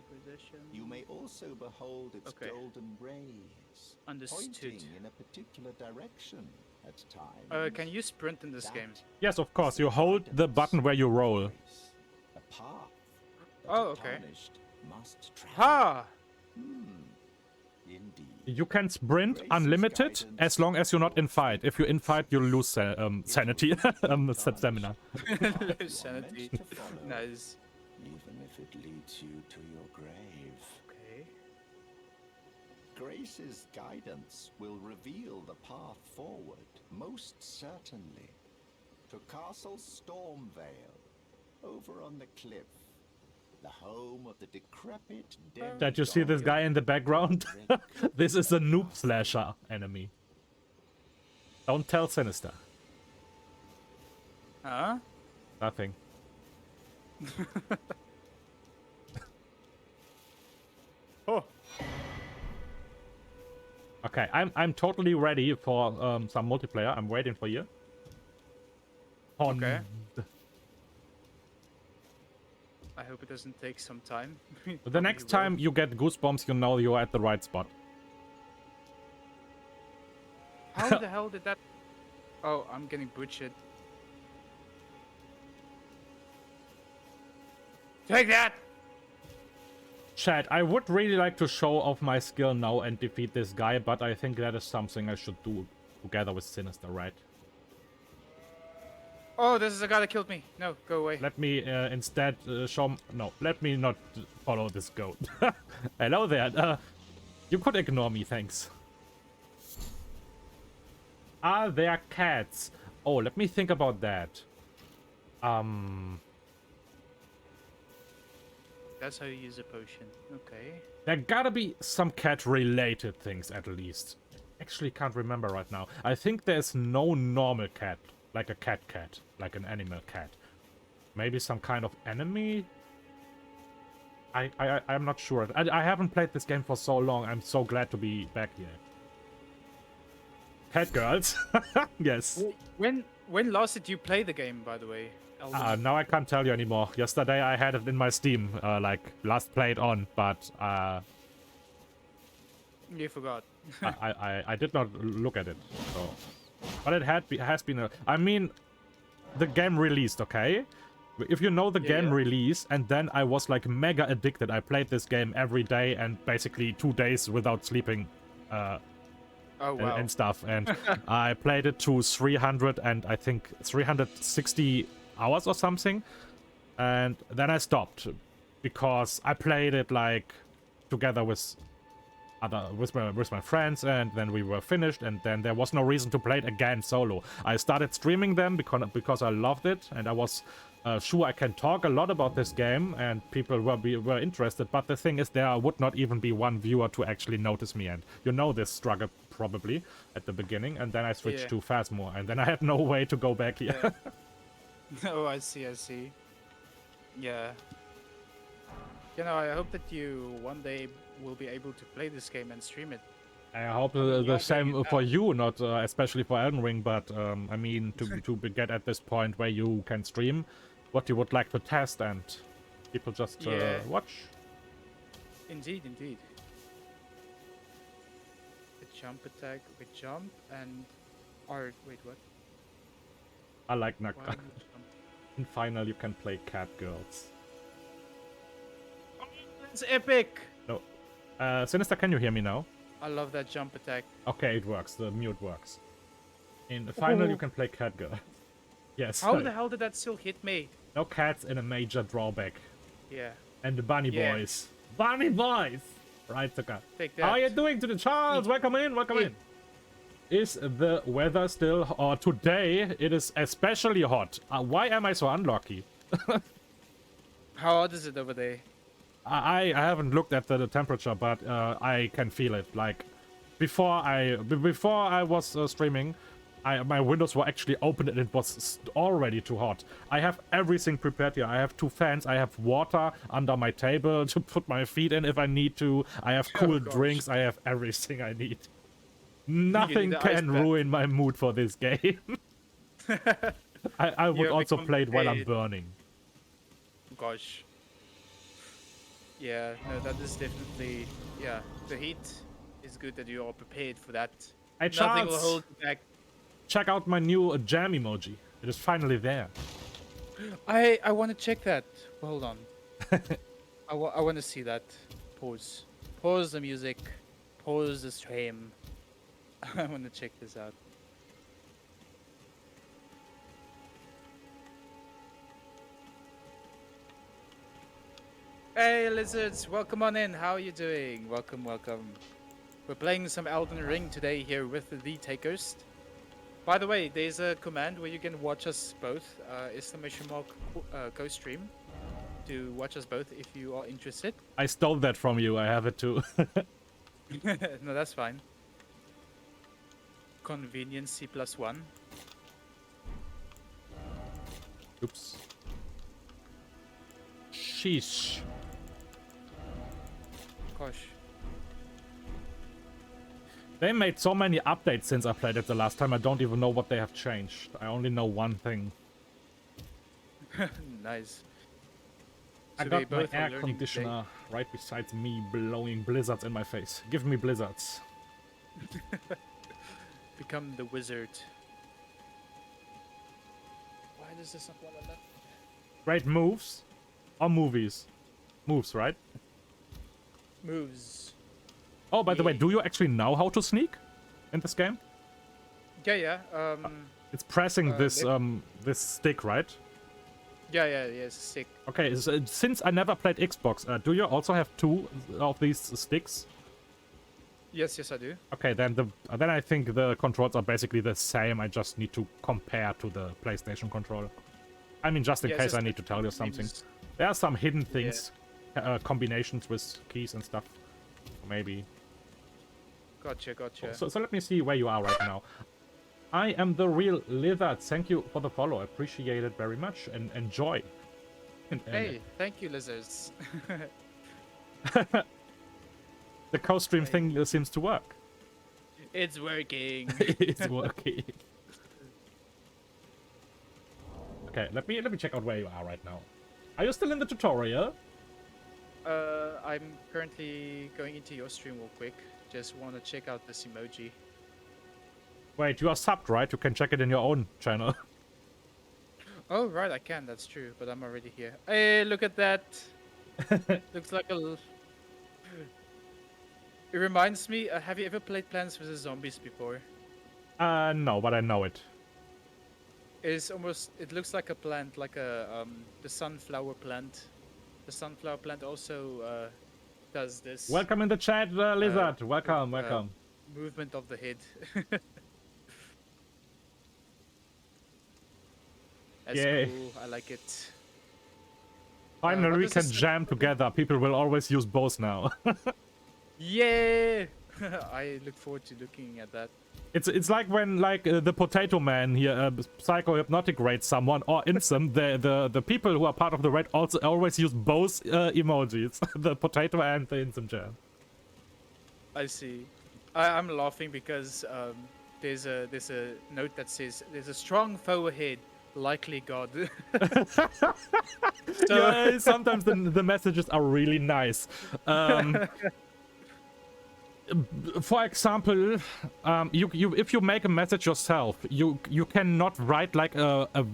B: You may also behold its
C: Okay.
B: golden rays,
C: Understood.
B: pointing in a particular direction at times.
C: Can you sprint in this
B: That
C: game?
A: Yes, of course. You hold the button where you roll.
B: grace, a path that
C: Oh,
B: the
C: okay.
B: tarnished must travel.
C: Ha!
B: Indeed.
A: You can sprint
B: Grace's
A: unlimited
B: guidance
A: as long as you're not in fight. If you're in fight, you lose sanity, stamina.
C: Sanity.
B: meant to follow.
C: Nice.
B: Even if it leads you to your grave.
C: Okay.
B: Grace's guidance will reveal the path forward, most certainly. To Castle Stormvale, over on the cliff. The home of the decrepit
A: Did you see this guy in the background? This is a noob slasher enemy. Don't tell Sinister.
C: Huh?
A: Nothing.
C: Oh.
A: Okay, I'm totally ready for some multiplayer. I'm waiting for you.
C: Okay. I hope it doesn't take some time.
A: The next time you get goosebumps, you know you're at the right spot.
C: How the hell did that... Oh, I'm getting butchered. Take that!
A: Chat, I would really like to show off my skill now and defeat this guy, but I think that is something I should do together with Sinister, right?
C: Oh, this is the guy that killed me. No, go away.
A: Let me instead show... No, let me not follow this goat. Hello there. You could ignore me, thanks. Are there cats? Oh, let me think about that.
C: That's how you use a potion. Okay.
A: There gotta be some cat-related things at least. Actually, can't remember right now. I think there's no normal cat, like a cat, like an animal cat. Maybe some kind of enemy? I'm not sure. I haven't played this game for so long. I'm so glad to be back here. Cat girls? Yes.
C: When last did you play the game, by the way? Elden?
A: Now I can't tell you anymore. Yesterday I had it in my Steam, like last played on, but
C: You forgot.
A: I did not look at it. So, but it has been a. I mean, the game released, okay? If you know the game release, and then I was like mega addicted. I played this game every day and basically 2 days without sleeping.
C: Oh, wow.
A: And stuff, and I played it to 300 and I think 360 hours or something, and then I stopped because I played it like together with my friends, and then we were finished, and then there was no reason to play it again solo. I started streaming them because I loved it, and I was sure I can talk a lot about this game and people were interested, but the thing is there would not even be one viewer to actually notice me, and you know this struggle probably at the beginning, and then I switched to Phasmo, and then I had no way to go back here.
C: Oh, I see. Yeah. You know, I hope that you one day will be able to play this game and stream it.
A: I hope the same for you, not especially for Elden Ring, but I mean to get at this point where you can stream what you would like to test and people just watch.
C: Indeed. A jump attack with jump and wait, what?
A: I like
C: Why
A: Naka.
C: would jump?
A: And finally you can play cat girls.
C: Oh, that's epic!
A: No. Sinister, can you hear me now?
C: I love that jump attack.
A: Okay, it works. The mute works. In the final, you can play cat girl. Yes.
C: How the hell did that still hit me?
A: No cats in a major drawback.
C: Yeah.
A: And the bunny boys. Bunny boys! Right, Tuka.
C: Take that.
A: How are you doing to the Charles? Welcome in, welcome in. Is the weather still, or today it is especially hot? Why am I so unlucky?
C: How hot is it over there?
A: I haven't looked at the temperature, but I can feel it. Like before I was streaming, my windows were actually open and it was already too hot. I have everything prepared here. I have 2 fans. I have water under my table to put my feet in if I need to. I have cool drinks. I have everything I need. Nothing can ruin my mood for this game. I would also play it while I'm burning.
C: Gosh. Yeah, no, that is definitely, the heat is good that you are prepared for that.
A: Hey,
C: Nothing will
A: Charles,
C: hold you back.
A: check out my new jam emoji. It is finally there.
C: I want to check that. Hold on. I want to see that. Pause. Pause the music. Pause the stream. I want to check this out. Hey lizards, welcome on in. How are you doing? Welcome. We're playing some Elden Ring today here with the Takerst. By the way, there's a command where you can watch us both. Exclamation mark co-stream to watch us both if you are interested.
A: I stole that from you. I have it too.
C: No, that's fine. Convenience C+1.
A: Oops. Sheesh.
C: Gosh.
A: They made so many updates since I played it the last time. I don't even know what they have changed. I only know one thing.
C: Nice.
A: I
C: So
A: got
C: they
A: my
C: both are
A: air
C: learning
A: conditioner right beside me, blowing blizzards in my face. Give me blizzards.
C: Become the wizard. Why does this not want to let?
A: Great moves or movies? Moves, right?
C: Moves.
A: Oh, by the way,
C: Yeah.
A: do you actually know how to sneak in this game?
C: Yeah.
A: It's pressing this
C: left.
A: this stick, right?
C: Yeah. It's a stick.
A: Okay, since I never played Xbox, do you also have 2 of these sticks?
C: Yes, yes, I do.
A: Okay, then I think the controls are basically the same. I just need to compare to the PlayStation controller. I mean, just in
C: Yes,
A: case
C: yes,
A: I need to tell you something.
C: means-
A: There are some hidden things, combinations with keys and stuff. Maybe.
C: Gotcha, gotcha.
A: So let me see where you are right now. I am the real Lizard. Thank you for the follow. I appreciate it very much and enjoy.
C: Hey, thank you, lizards.
A: The co-stream thing seems to work.
C: It's working.
A: It's working. Okay, let me check out where you are right now. Are you still in the tutorial?
C: I'm currently going into your stream real quick. Just want to check out this emoji.
A: Wait, you are subbed, right? You can check it in your own channel.
C: Oh, right, I can. That's true. But I'm already here. Hey, look at that. Looks like a... It reminds me, have you ever played Plants vs. Zombies before?
A: No, but I know it.
C: It's almost... It looks like a plant, like a, the sunflower plant. The sunflower plant also, does this.
A: Welcome in the chat, Lizard. Welcome, welcome.
C: Movement of the head. That's
A: Yay.
C: cool. I like it.
A: Finally,
C: what
A: we
C: does
A: can
C: this-
A: jam together. People will always use both now.
C: Yeah! I look forward to looking at that.
A: It's like when the Potato Man here, Psycho Hypnotic rates someone, or Insum, the people who are part of the raid also always use both emojis, the Potato and the Insum jam.
C: I see. I'm laughing because there's a note that says there's a strong foe ahead, likely God.
A: Yeah, sometimes the messages are really nice. For example, if you make a message yourself, you cannot write like a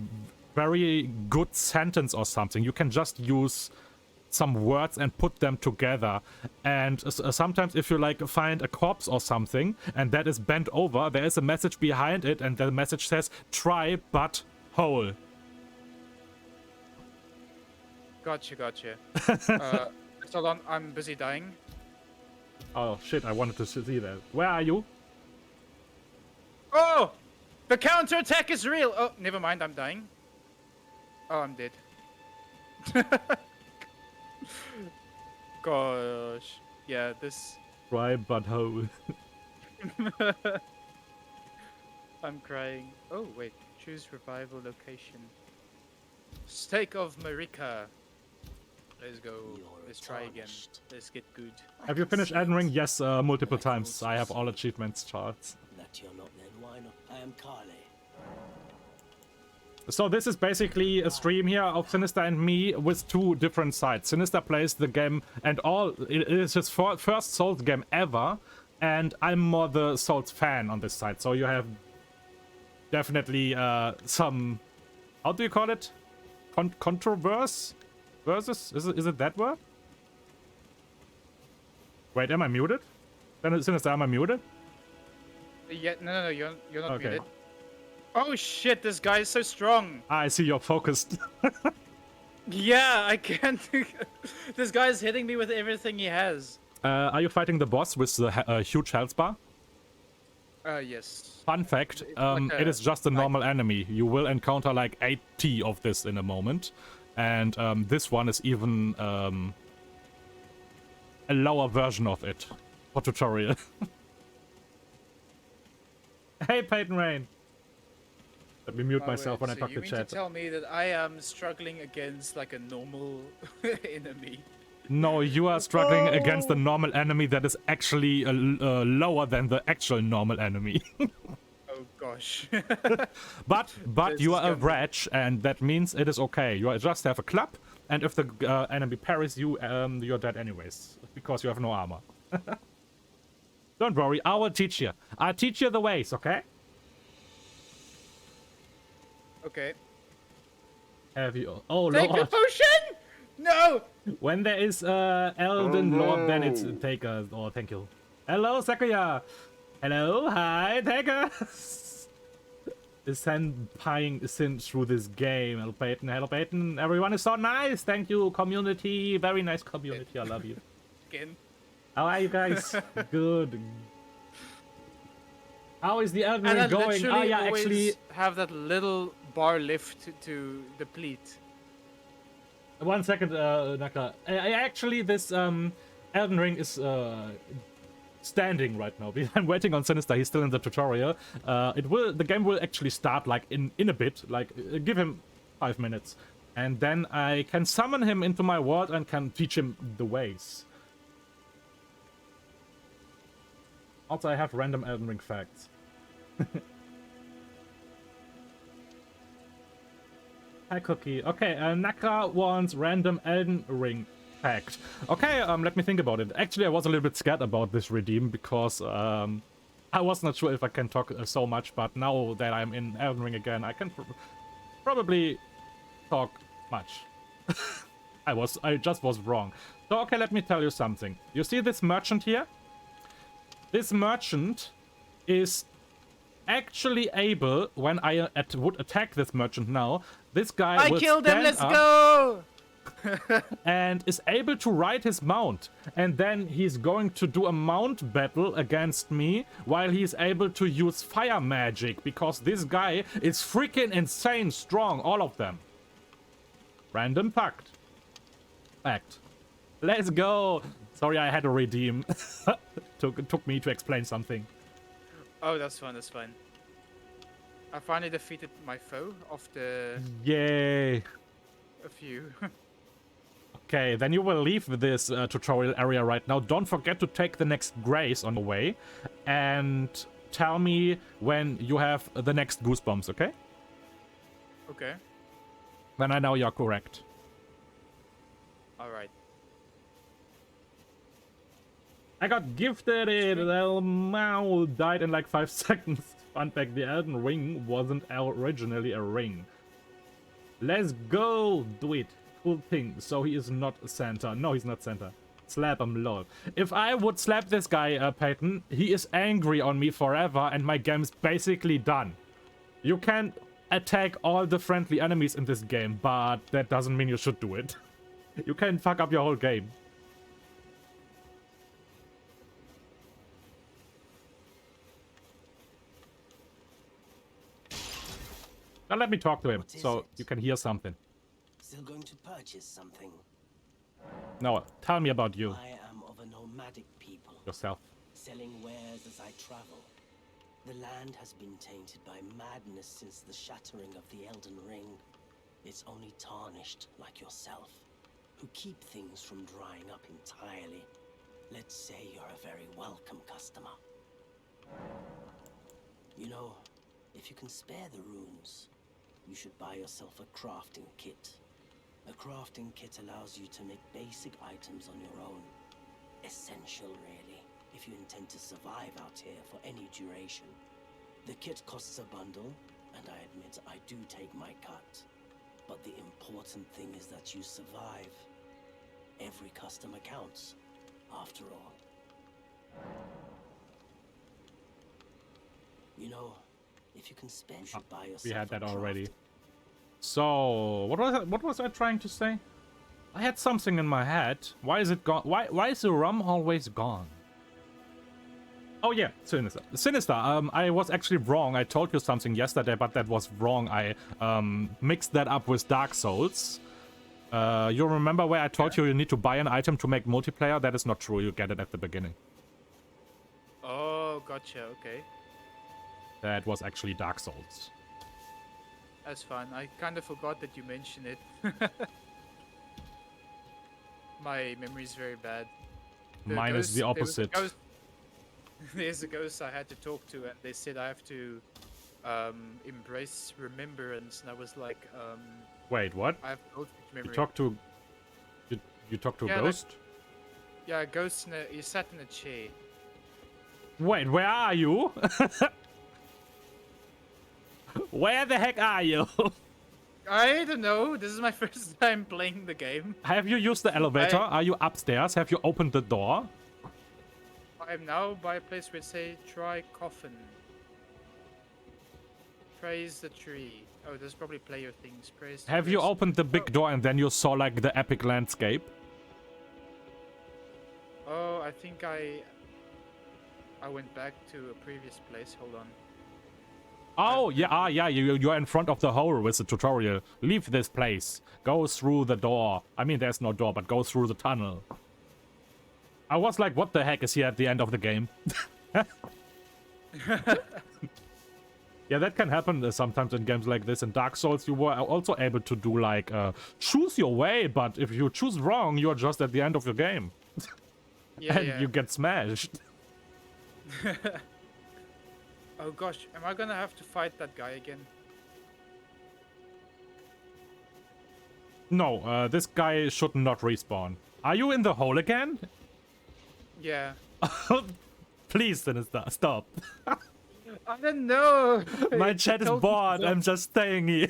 A: very good sentence or something. You can just use some words and put them together. And sometimes if you like find a corpse or something and that is bent over, there is a message behind it, and the message says "try but whole."
C: Gotcha. Hold on, I'm busy dying.
A: Oh shit! I wanted to see that. Where are you?
C: Oh! The counterattack is real! Oh, never mind, I'm dying. Oh, I'm dead. Gosh. Yeah, this...
A: Try but whole.
C: I'm crying. Oh, wait. Choose revival location. Stake of Marika. Let's go. Let's try again. Let's get good.
A: Have you finished Elden Ring? Yes, multiple times. I have all achievements charts.
E: That you're not then, why not? I am Carly.
A: So this is basically a stream here of Sinister and me with two different sides. Sinister plays the game and it is his first Souls game ever, and I'm more the Souls fan on this side. So you have definitely some, how do you call it? Controversy? Versus? Is it that word? Wait, am I muted? Sinister, am I muted?
C: Yeah, no, you're not
A: Okay.
C: muted. Oh shit, this guy is so strong.
A: I see you're focused.
C: Yeah, I can't. This guy is hitting me with everything he has.
A: Are you fighting the boss with the huge health bar?
C: Yes.
A: Fun fact,
C: like
A: it is just a
C: like-
A: normal enemy. You will encounter like 80 of this in a moment. And this one is even a lower version of it for tutorial. Hey, Peyton Rain. Let me mute
C: Oh,
A: myself
C: wait,
A: when I
C: so
A: talk
C: you
A: to
C: mean
A: chat.
C: to tell me that I am struggling against like a normal enemy?
A: No, you are struggling against a normal enemy that is actually lower than the actual normal enemy.
C: Oh gosh.
A: But
C: This
A: you
C: is
A: are a
C: gonna be-
A: wretch, and that means it is okay. You just have a club, and if the enemy parries you, you're dead anyways, because you have no armor. Don't worry, I will teach you. I'll teach you the ways, okay?
C: Okay.
A: Have you? Oh
C: Take the
A: lord!
C: potion! No!
A: When there is Elden Lord, then it's Takerst. Oh, thank you. Hello, Sakuya. Hello, hi, Takerst. Senpying sin through this game. Hello, Peyton. Hello, Peyton. Everyone is so nice. Thank you, community. Very nice community. I love you.
C: Again.
A: How are you guys? Good. How is the Elden
C: And I
A: Ring going? Oh
C: literally
A: yeah,
C: always
A: actually,
C: have that little bar lift to deplete.
A: 1 second, Naka. Actually, this Elden Ring is standing right now. I'm waiting on Sinister. He's still in the tutorial. The game will actually start like in a bit. Like give him 5 minutes, and then I can summon him into my world and can teach him the ways. Also, I have random Elden Ring facts. Hi, Cookie. Okay, Naka wants random Elden Ring fact. Okay, let me think about it. Actually, I was a little bit scared about this redeem because I was not sure if I can talk so much, but now that I'm in Elden Ring again, I can probably talk much. I just was wrong. So, okay, let me tell you something. You see this merchant here? This merchant is actually able, when I would attack this merchant now, this guy
C: I
A: will
C: killed him,
A: stand
C: let's
A: up
C: go!
A: and is able to ride his mount. And then he's going to do a mount battle against me while he's able to use fire magic, because this guy is freaking insane strong, all of them. Random fact. Let's go! Sorry, I had to redeem. Took me to explain something.
C: Oh, that's fine, that's fine. I finally defeated my foe of the...
A: Yay!
C: a few.
A: Okay, then you will leave this tutorial area right now. Don't forget to take the next grace on the way. And tell me when you have the next goosebumps, okay?
C: Okay.
A: Then I know you're correct.
C: Alright.
A: I got gifted it. El Mao died in like 5 seconds. Fun fact, the Elden Ring wasn't originally a ring. Let's go! Do it. Cool thing. So he is not Santa. No, he's not Santa. Slap him, lol. If I would slap this guy, Peyton, he is angry on me forever and my game's basically done. You can attack all the friendly enemies in this game, but that doesn't mean you should do it. You can fuck up your whole game. Now let me talk to him, so you can hear something.
E: Still going to purchase something?
A: No, tell me about you,
E: I am of a nomadic people,
A: yourself.
E: selling wares as I travel. The land has been tainted by madness since the shattering of the Elden Ring. It's only tarnished like yourself, who keep things from drying up entirely. Let's say you're a very welcome customer. You know, if you can spare the runes, you should buy yourself a crafting kit. A crafting kit allows you to make basic items on your own. Essential, really, if you intend to survive out here for any duration. The kit costs a bundle, and I admit I do take my cut. But the important thing is that you survive. Every customer counts, after all. You know, if you can spend, you should buy yourself
A: We had that
E: a
A: already.
E: craft.
A: So, what was I trying to say? I had something in my head. Why is it gone? Why is the rum always gone? Oh yeah, Sinister. Sinister, I was actually wrong. I told you something yesterday, but that was wrong. I mixed that up with Dark Souls. You remember where I told you need to buy an item to make multiplayer? That is not true. You get it at the beginning.
C: Oh, gotcha, okay.
A: That was actually Dark Souls.
C: That's fine. I kind of forgot that you mentioned it. My memory is very bad.
A: Mine is the opposite.
C: There's a ghost I had to talk to, and they said I have to embrace remembrance, and I was like,
A: Wait, what?
C: I have goldfish memory.
A: You talked to... You talked to a
C: Yeah,
A: ghost?
C: Yeah, a ghost. He sat in a chair.
A: Wait, where are you? Where the heck are you?
C: I don't know. This is my first time playing the game.
A: Have you used the elevator? Are you upstairs? Have you opened the door?
C: I'm now by a place where it say try coffin. Praise the tree. Oh, there's probably player things. Praise.
A: Have you opened the big door and then you saw like the epic landscape?
C: Oh, I think I went back to a previous place. Hold on.
A: Oh, yeah, yeah, you're in front of the hole with the tutorial. Leave this place. Go through the door. I mean, there's no door, but go through the tunnel. I was like, what the heck is here at the end of the game? Yeah, that can happen sometimes in games like this. In Dark Souls, you were also able to do like, choose your way, but if you choose wrong, you're just at the end of your game.
C: Yeah,
A: And you get smashed.
C: Oh gosh, am I gonna have to fight that guy again?
A: No, this guy should not respawn. Are you in the hole again?
C: Yeah.
A: Please, Sinister, stop.
C: I don't know.
A: My
C: It
A: chat is
C: told me to
A: bored.
C: go.
A: I'm just staying here.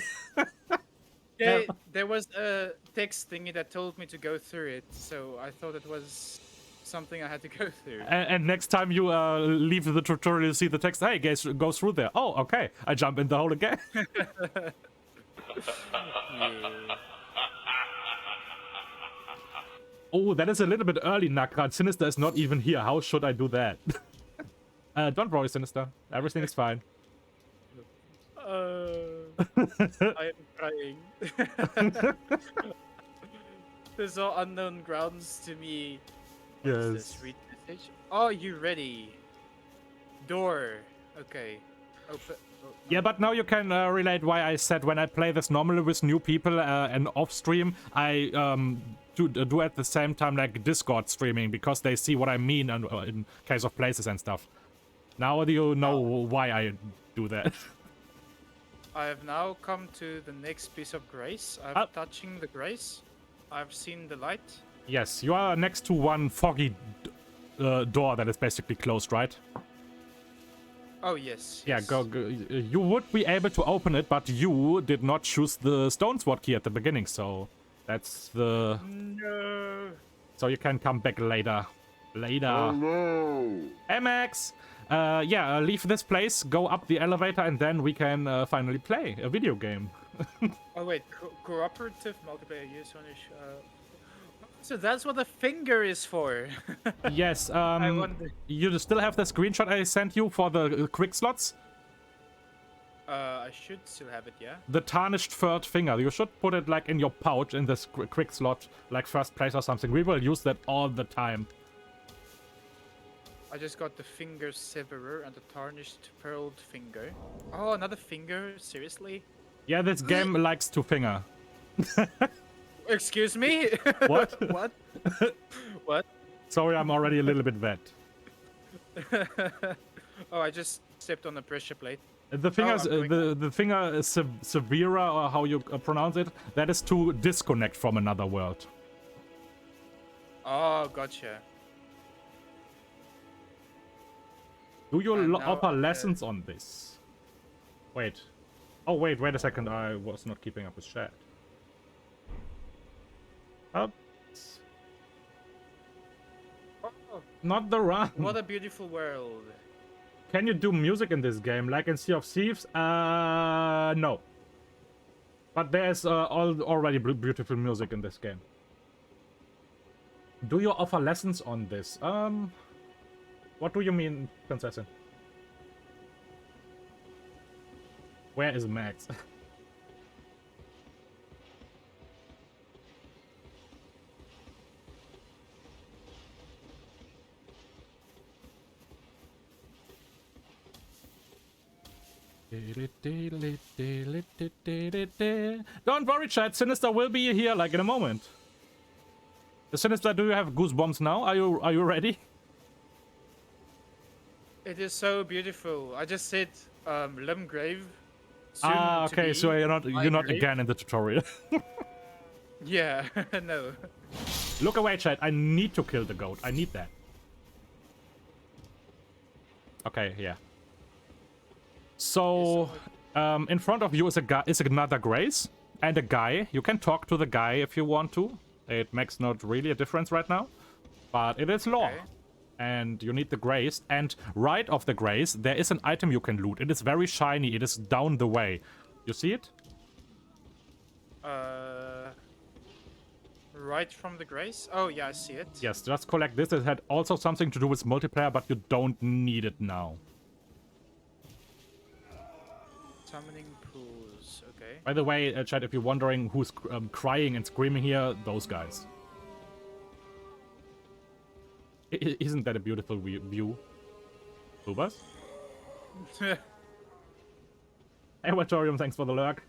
C: Yeah, there was a text thingy that told me to go through it, so I thought it was something I had to go through.
A: And next time you leave the tutorial, you see the text, hey, guys, go through there. Oh, okay. I jump in the hole again. Oh, that is a little bit early, Nakran. Sinister is not even here. How should I do that? Don't worry, Sinister. Everything is fine.
C: I am crying. There's all unknown grounds to me. What's this? Read message. Oh, you ready? Door. Okay. Open. Oh, no.
A: Yeah, but now you can relate why I said when I play this normally with new people and off stream, I do at the same time like Discord streaming because they see what I mean in case of places and stuff. Now do you know why I do that?
C: I have now come to the next piece of grace. I'm touching the grace. I've seen the light.
A: Yes, you are next to one foggy door that is basically closed, right?
C: Oh, yes.
A: Yeah,
C: yes.
A: go. You would be able to open it, but you did not choose the stone sword key at the beginning, so that's the...
C: No.
A: So you can come back later. Later.
B: Oh no!
A: Hey, Max! Yeah, leave this place, go up the elevator, and then we can finally play a video game.
C: Oh, wait. Cooperative multiplayer use on so that's what the finger is for.
A: Yes,
C: I wonder.
A: you still have the screenshot I sent you for the quick slots?
C: I should still have it, yeah?
A: The tarnished third finger. You should put it like in your pouch in this quick slot, like first place or something. We will use that all the time.
C: I just got the finger severer and the tarnished pearled finger. Oh, another finger? Seriously?
A: Yeah, this game likes to finger.
C: Excuse me?
A: What?
C: What? What?
A: Sorry, I'm already a little bit wet.
C: Oh, I just stepped on a pressure plate.
A: The fingers,
C: I'm going
A: the finger is severa, or how you pronounce it. That is to disconnect from another world.
C: Oh, gotcha.
A: Do you
C: And now,
A: offer lessons on this? Wait. Oh, wait a second. I was not keeping up with chat. Oops.
C: Oh,
A: Not the run.
C: what a beautiful world.
A: Can you do music in this game, like in Sea of Thieves? No. But there's already beautiful music in this game. Do you offer lessons on this? What do you mean, Princess? Where is Max? Don't worry, chat. Sinister will be here like in a moment. Sinister, do you have goosebumps now? Are you ready?
C: It is so beautiful. I just said Limgrave.
A: Okay, so you're not
C: grave.
A: again in the tutorial.
C: Yeah, no.
A: Look away, chat. I need to kill the goat. I need that. Okay, yeah. So, in front of you is another grace and a guy. You can talk to the guy if you want to. It makes not really a difference right now, but it is law.
C: Okay.
A: And you need the grace. And right of the grace, there is an item you can loot. It is very shiny. It is down the way. You see it?
C: right from the grace? Oh yeah, I see it.
A: Yes, just collect this. It had also something to do with multiplayer, but you don't need it now.
C: Summoning pools. Okay.
A: By the way, chat, if you're wondering who's crying and screaming here, those guys. Isn't that a beautiful view? Ubers? Hey, Watorium, thanks for the lurk.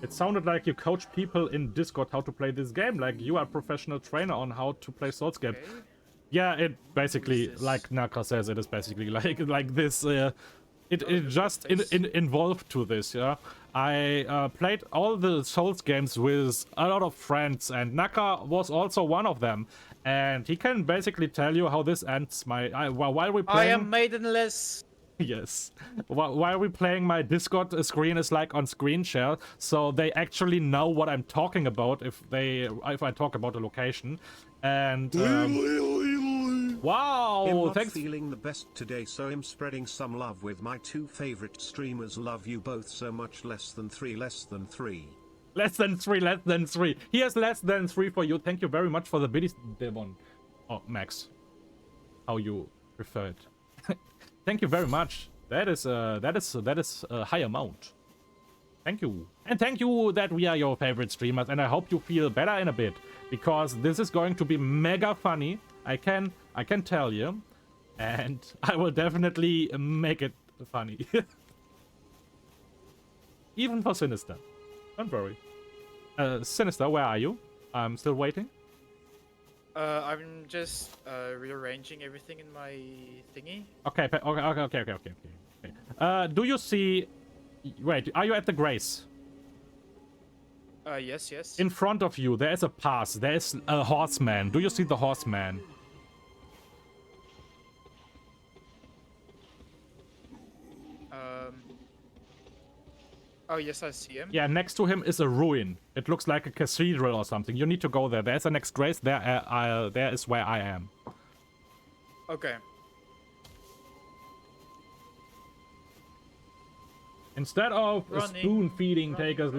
A: It sounded like you coach people in Discord how to play this game, like you are a professional trainer on how to play Souls game.
C: Okay.
A: Yeah, it basically, like Naka says, it is basically like this. It just involved to this. Yeah, I played all the Souls games with a lot of friends, and Naka was also one of them. And he can basically tell you how this ends. While we playing,
C: I am maidenless.
A: Yes. While we're playing, my Discord screen is like on screen share, so they actually know what I'm talking about if I talk about a location. And wow,
F: I'm not
A: thanks.
F: feeling the best today, so I'm spreading some love with my two favorite streamers. Love you both so much. Less than 3, less than 3.
A: Less than 3, less than 3. Here's less than 3 for you. Thank you very much for the biddies, Devon. Oh, Max. How you prefer it. Thank you very much. That is a high amount. Thank you. And thank you that we are your favorite streamers, and I hope you feel better in a bit, because this is going to be mega funny. I can tell you, and I will definitely make it funny. Even for Sinister. Don't worry. Sinister, where are you? I'm still waiting.
C: I'm just rearranging everything in my thingy.
A: Okay. Do you see... Wait, are you at the Grace?
C: Yes.
A: In front of you, there is a pass. There is a horseman. Do you see the horseman?
C: Oh, yes, I see him.
A: Yeah, next to him is a ruin. It looks like a cathedral or something. You need to go there. There's a next Grace. There is where I am.
C: Okay.
A: Instead of
C: Running,
A: spoon-feeding
C: running,
A: Takers,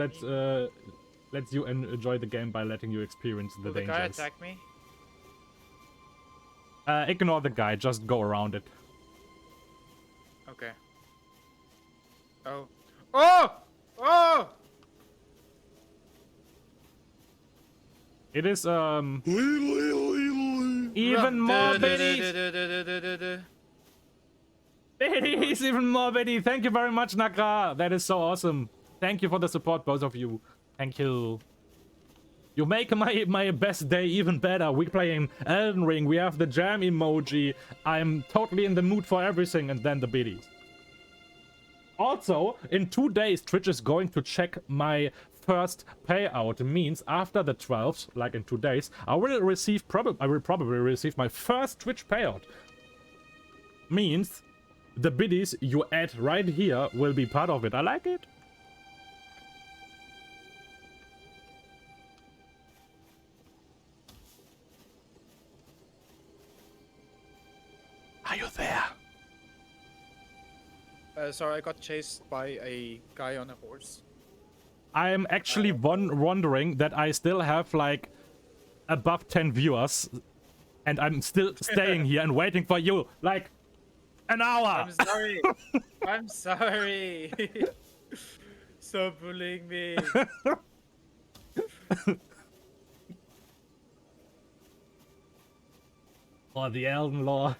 A: let's you enjoy the game by letting you experience the
C: Will the
A: dangers.
C: guy attack me?
A: Ignore the guy. Just go around it.
C: Okay. Oh. Oh! Oh!
A: It is even more biddies. Biddies, even more biddy. Thank you very much, Naka. That is so awesome. Thank you for the support, both of you. Thank you. You make my best day even better. We're playing Elden Ring. We have the jam emoji. I'm totally in the mood for everything, and then the biddies. Also, in 2 days, Twitch is going to check my first payout. It means after the 12th, like in 2 days, I will probably receive my first Twitch payout. Means the biddies you add right here will be part of it. I like it. Are you there?
C: Sorry, I got chased by a guy on a horse.
A: I'm actually wondering that I still have like above 10 viewers, and I'm still staying here and waiting for you like an hour.
C: I'm sorry. I'm sorry. Stop bullying me.
A: For the Elden Law.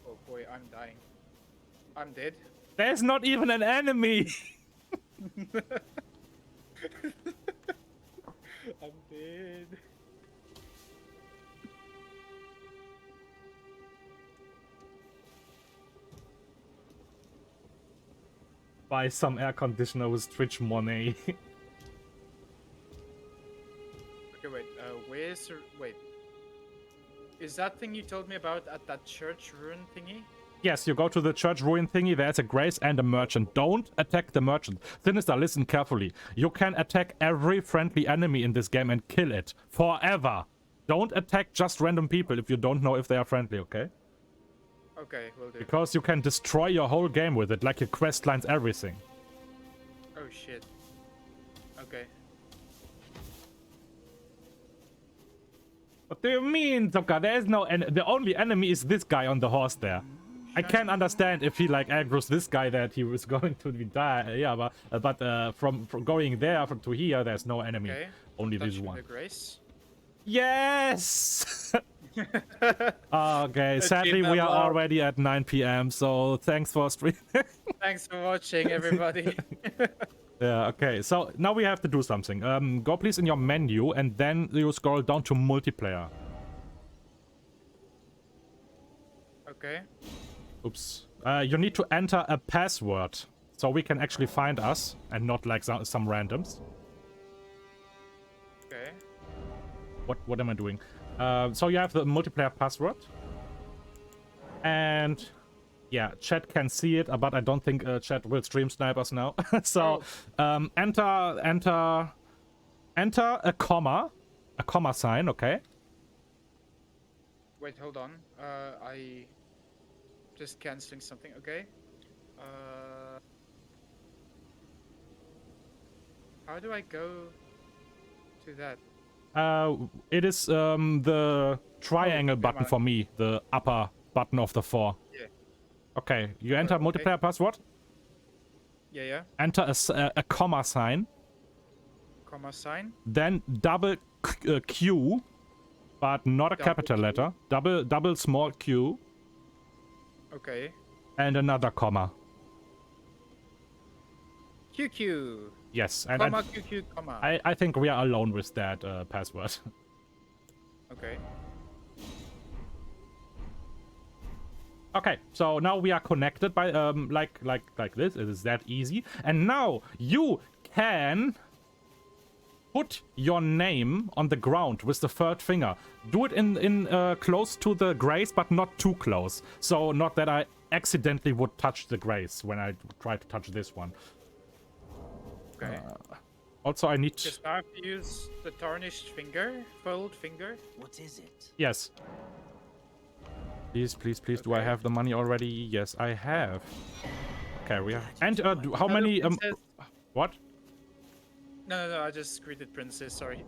C: Oh boy, I'm dying. I'm dead.
A: There's not even an enemy.
C: I'm dead.
A: Buy some air conditioner with Twitch money.
C: Okay, wait. Where's wait? Is that thing you told me about at that church ruin thingy?
A: Yes, you go to the church ruin thingy, there's a grace and a merchant. Don't attack the merchant. Sinister, listen carefully. You can attack every friendly enemy in this game and kill it. Forever. Don't attack just random people if you don't know if they are friendly, okay?
C: Okay, will do.
A: Because you can destroy your whole game with it, like your quest lines, everything.
C: Oh shit. Okay.
A: What do you mean, Zoka? There is no the only enemy is this guy on the horse there. I can understand if he like aggroes this guy that he was going to be die. Yeah, but from going there to here, there's no enemy.
C: Okay.
A: Only this
C: Touching
A: one.
C: the grace.
A: Yes. Okay. Sadly, we are
C: love.
A: already at 9 p.m. So thanks for streaming.
C: Thanks for watching, everybody.
A: Yeah, okay, so now we have to do something. Go please in your menu and then you scroll down to multiplayer.
C: Okay.
A: Oops. You need to enter a password so we can actually find us and not like some randoms.
C: Okay.
A: What am I doing? So you have the multiplayer password. And yeah, chat can see it, but I don't think chat will stream snipe us now. So enter a comma sign, okay?
C: Wait, hold on. I just canceling something. Okay. How do I go to that?
A: It is the triangle button for me, the upper button of the 4.
C: Yeah.
A: Okay, you enter multiplayer password.
C: Yeah.
A: Enter a comma sign.
C: Comma sign.
A: Then double Q, but not a
C: Double
A: capital
C: Q.
A: letter. Double small Q.
C: Okay.
A: And another comma.
C: QQ.
A: Yes, and
C: Comma QQ comma.
A: I think we are alone with that password.
C: Okay.
A: Okay, so now we are connected by like this. It is that easy. And now you can put your name on the ground with the third finger. Do it in close to the grace, but not too close. So not that I accidentally would touch the grace when I try to touch this one.
C: Okay.
A: Also, I need.
C: Just now I have to use the tarnished finger, fold finger.
E: What is it?
A: Yes. Please. Do I have the money already? Yes, I have. Okay, we are. And how many? What?
C: No. I just greeted Princess. Sorry.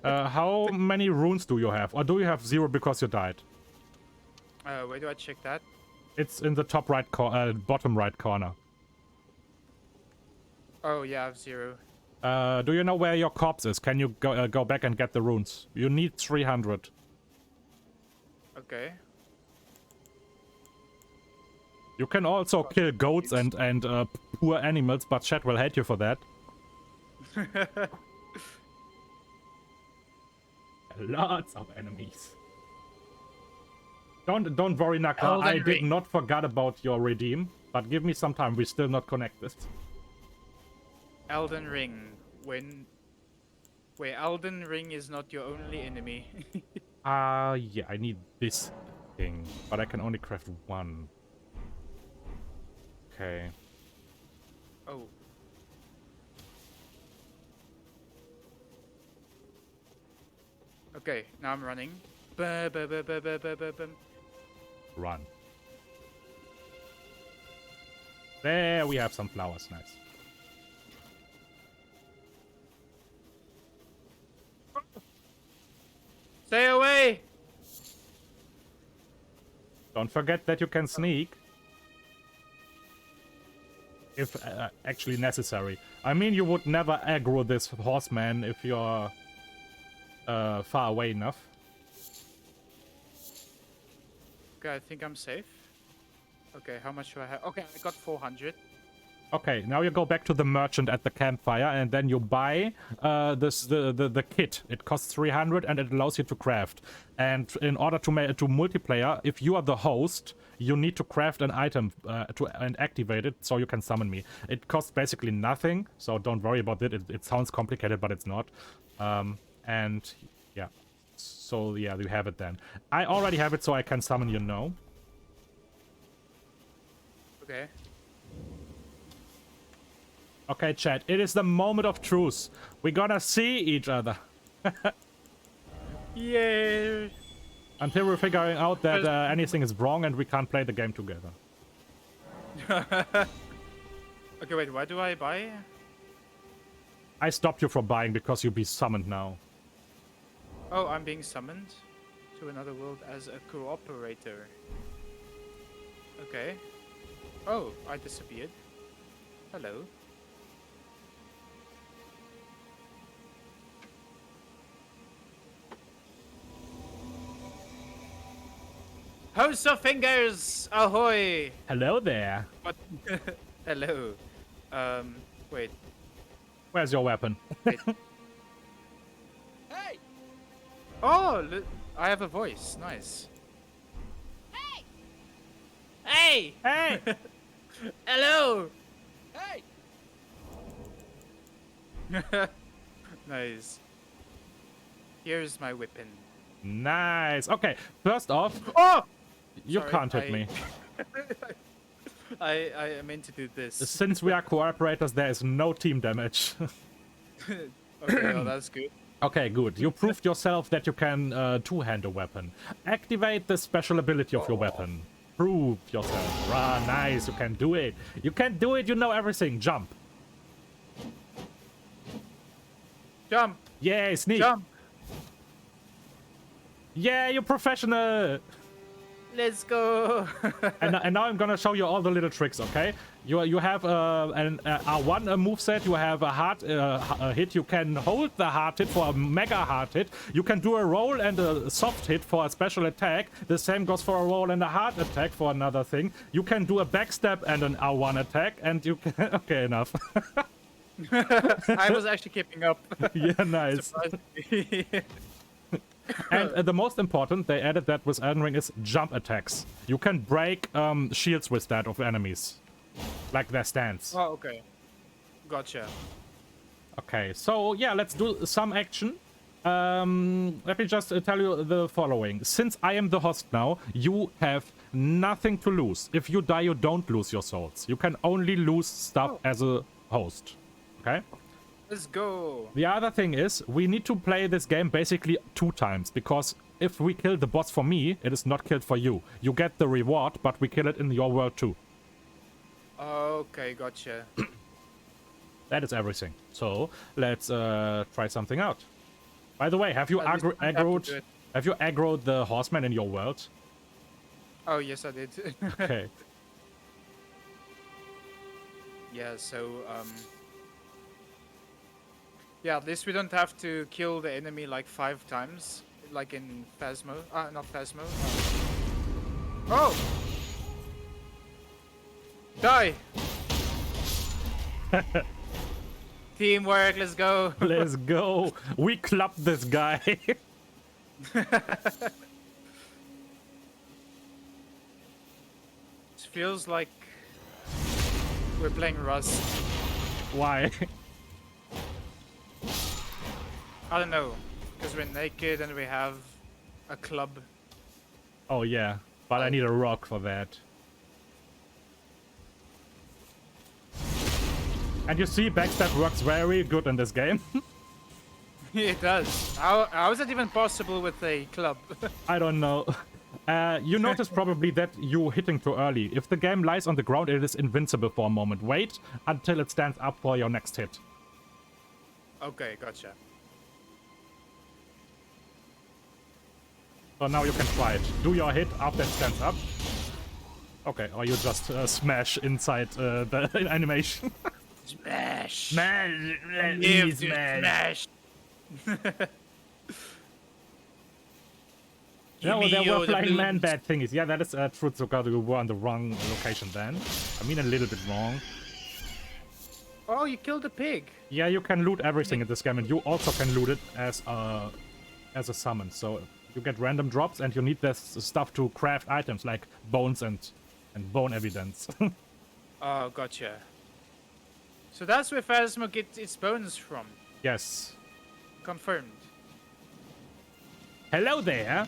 A: How many runes do you have? Or do you have 0 because you died?
C: Where do I check that?
A: It's in the top right bottom right corner.
C: Oh yeah, I have 0.
A: Do you know where your corpse is? Can you go back and get the runes? You need 300.
C: Okay.
A: You can also kill goats and poor animals, but chat will hate you for that. Lots of enemies. Don't worry, Naka.
C: Elden
A: I did
C: Ring.
A: not forget about your redeem, but give me some time. We're still not connected.
C: Elden Ring. Wait, Elden Ring is not your only enemy.
A: Yeah, I need this thing, but I can only craft 1. Okay.
C: Oh. Okay, now I'm running.
A: Run. There we have some flowers. Nice.
C: Stay away!
A: Don't forget that you can sneak. If actually necessary. I mean, you would never aggro this horseman if you're far away enough.
C: Okay, I think I'm safe. Okay, how much do I have? Okay, I got 400.
A: Okay, now you go back to the merchant at the campfire and then you buy the kit. It costs 300 and it allows you to craft. And in order to multiplayer, if you are the host, you need to craft an item and activate it so you can summon me. It costs basically nothing, so don't worry about it. It sounds complicated, but it's not. And yeah, so yeah, you have it then. I already have it, so I can summon you now.
C: Okay.
A: Okay, chat, it is the moment of truth. We're gonna see each other.
C: Yeah.
A: Until we're figuring out that anything is wrong and we can't play the game together.
C: Okay, wait, why do I buy?
A: I stopped you from buying because you'll be summoned now.
C: Oh, I'm being summoned to another world as a cooperator. Okay. Oh, I disappeared. Hello. House of Fingers! Ahoy!
A: Hello there.
C: What? Hello. Wait.
A: Where's your weapon?
C: Wait. Hey! Oh, I have a voice. Nice. Hey! Hey!
A: Hey!
C: Hello! Hey! Nice. Here's my weapon.
A: Nice. Okay, first off,
C: Oh!
A: you
C: Sorry,
A: can't hit me.
C: I meant to do this.
A: Since we are cooperators, there is no team damage.
C: Okay, well, that's good.
A: Okay, good. You proved yourself that you can two-hand a weapon. Activate the special ability of your weapon. Prove yourself. Ah, nice. You can do it. You can do it. You know everything. Jump.
C: Jump!
A: Yay, sneak.
C: Jump!
A: Yeah, you're professional.
C: Let's go!
A: And now I'm gonna show you all the little tricks, okay? You have an R1 moveset, you have a hard hit, you can hold the hard hit for a mega hard hit, you can do a roll and a soft hit for a special attack, the same goes for a roll and a hard attack for another thing, you can do a backstab and an R1 attack, and you can... Okay, enough.
C: I was actually keeping up.
A: Yeah, nice. And the most important, they added that with Elden Ring, is jump attacks. You can break shields with that of enemies. Like their stance.
C: Oh, okay. Gotcha.
A: Okay, so yeah, let's do some action. Let me just tell you the following. Since I am the host now, you have nothing to lose. If you die, you don't lose your souls. You can only lose stuff as a host. Okay?
C: Let's go.
A: The other thing is, we need to play this game basically 2 times, because if we kill the boss for me, it is not killed for you. You get the reward, but we kill it in your world too.
C: Okay, gotcha.
A: That is everything. So, let's try something out. By the way, have you aggroed the horseman in your world?
C: Oh, yes, I did.
A: Okay.
C: Yeah, so, yeah, at least we don't have to kill the enemy like 5 times, like in Phasmo. Not Phasmo. Oh! Die! Teamwork, let's go!
A: Let's go! We clubbed this guy!
C: It feels like we're playing Rust.
A: Why?
C: I don't know, because we're naked and we have a club.
A: Oh yeah, but I need a rock for that. And you see, backstab works very good in this game.
C: It does. How is it even possible with a club?
A: I don't know. You notice probably that you're hitting too early. If the game lies on the ground, it is invincible for a moment. Wait until it stands up for your next hit.
C: Okay, gotcha.
A: So now you can try it. Do your hit after it stands up. Okay, or you just smash inside the animation.
C: Smash!
A: Smash!
C: Smash!
A: No, they
C: Gimme
A: were
C: the
A: flying man
C: balloons.
A: bad thingies. Yeah, that is true, Zucker. You were on the wrong location then. I mean, a little bit wrong.
C: Oh, you killed a pig.
A: Yeah, you can loot everything in this game, and you also can loot it as a summon. So you get random drops, and you need this stuff to craft items like bones and bone evidence.
C: Oh, gotcha. So that's where Phasmo gets its bones from.
A: Yes.
C: Confirmed.
A: Hello there.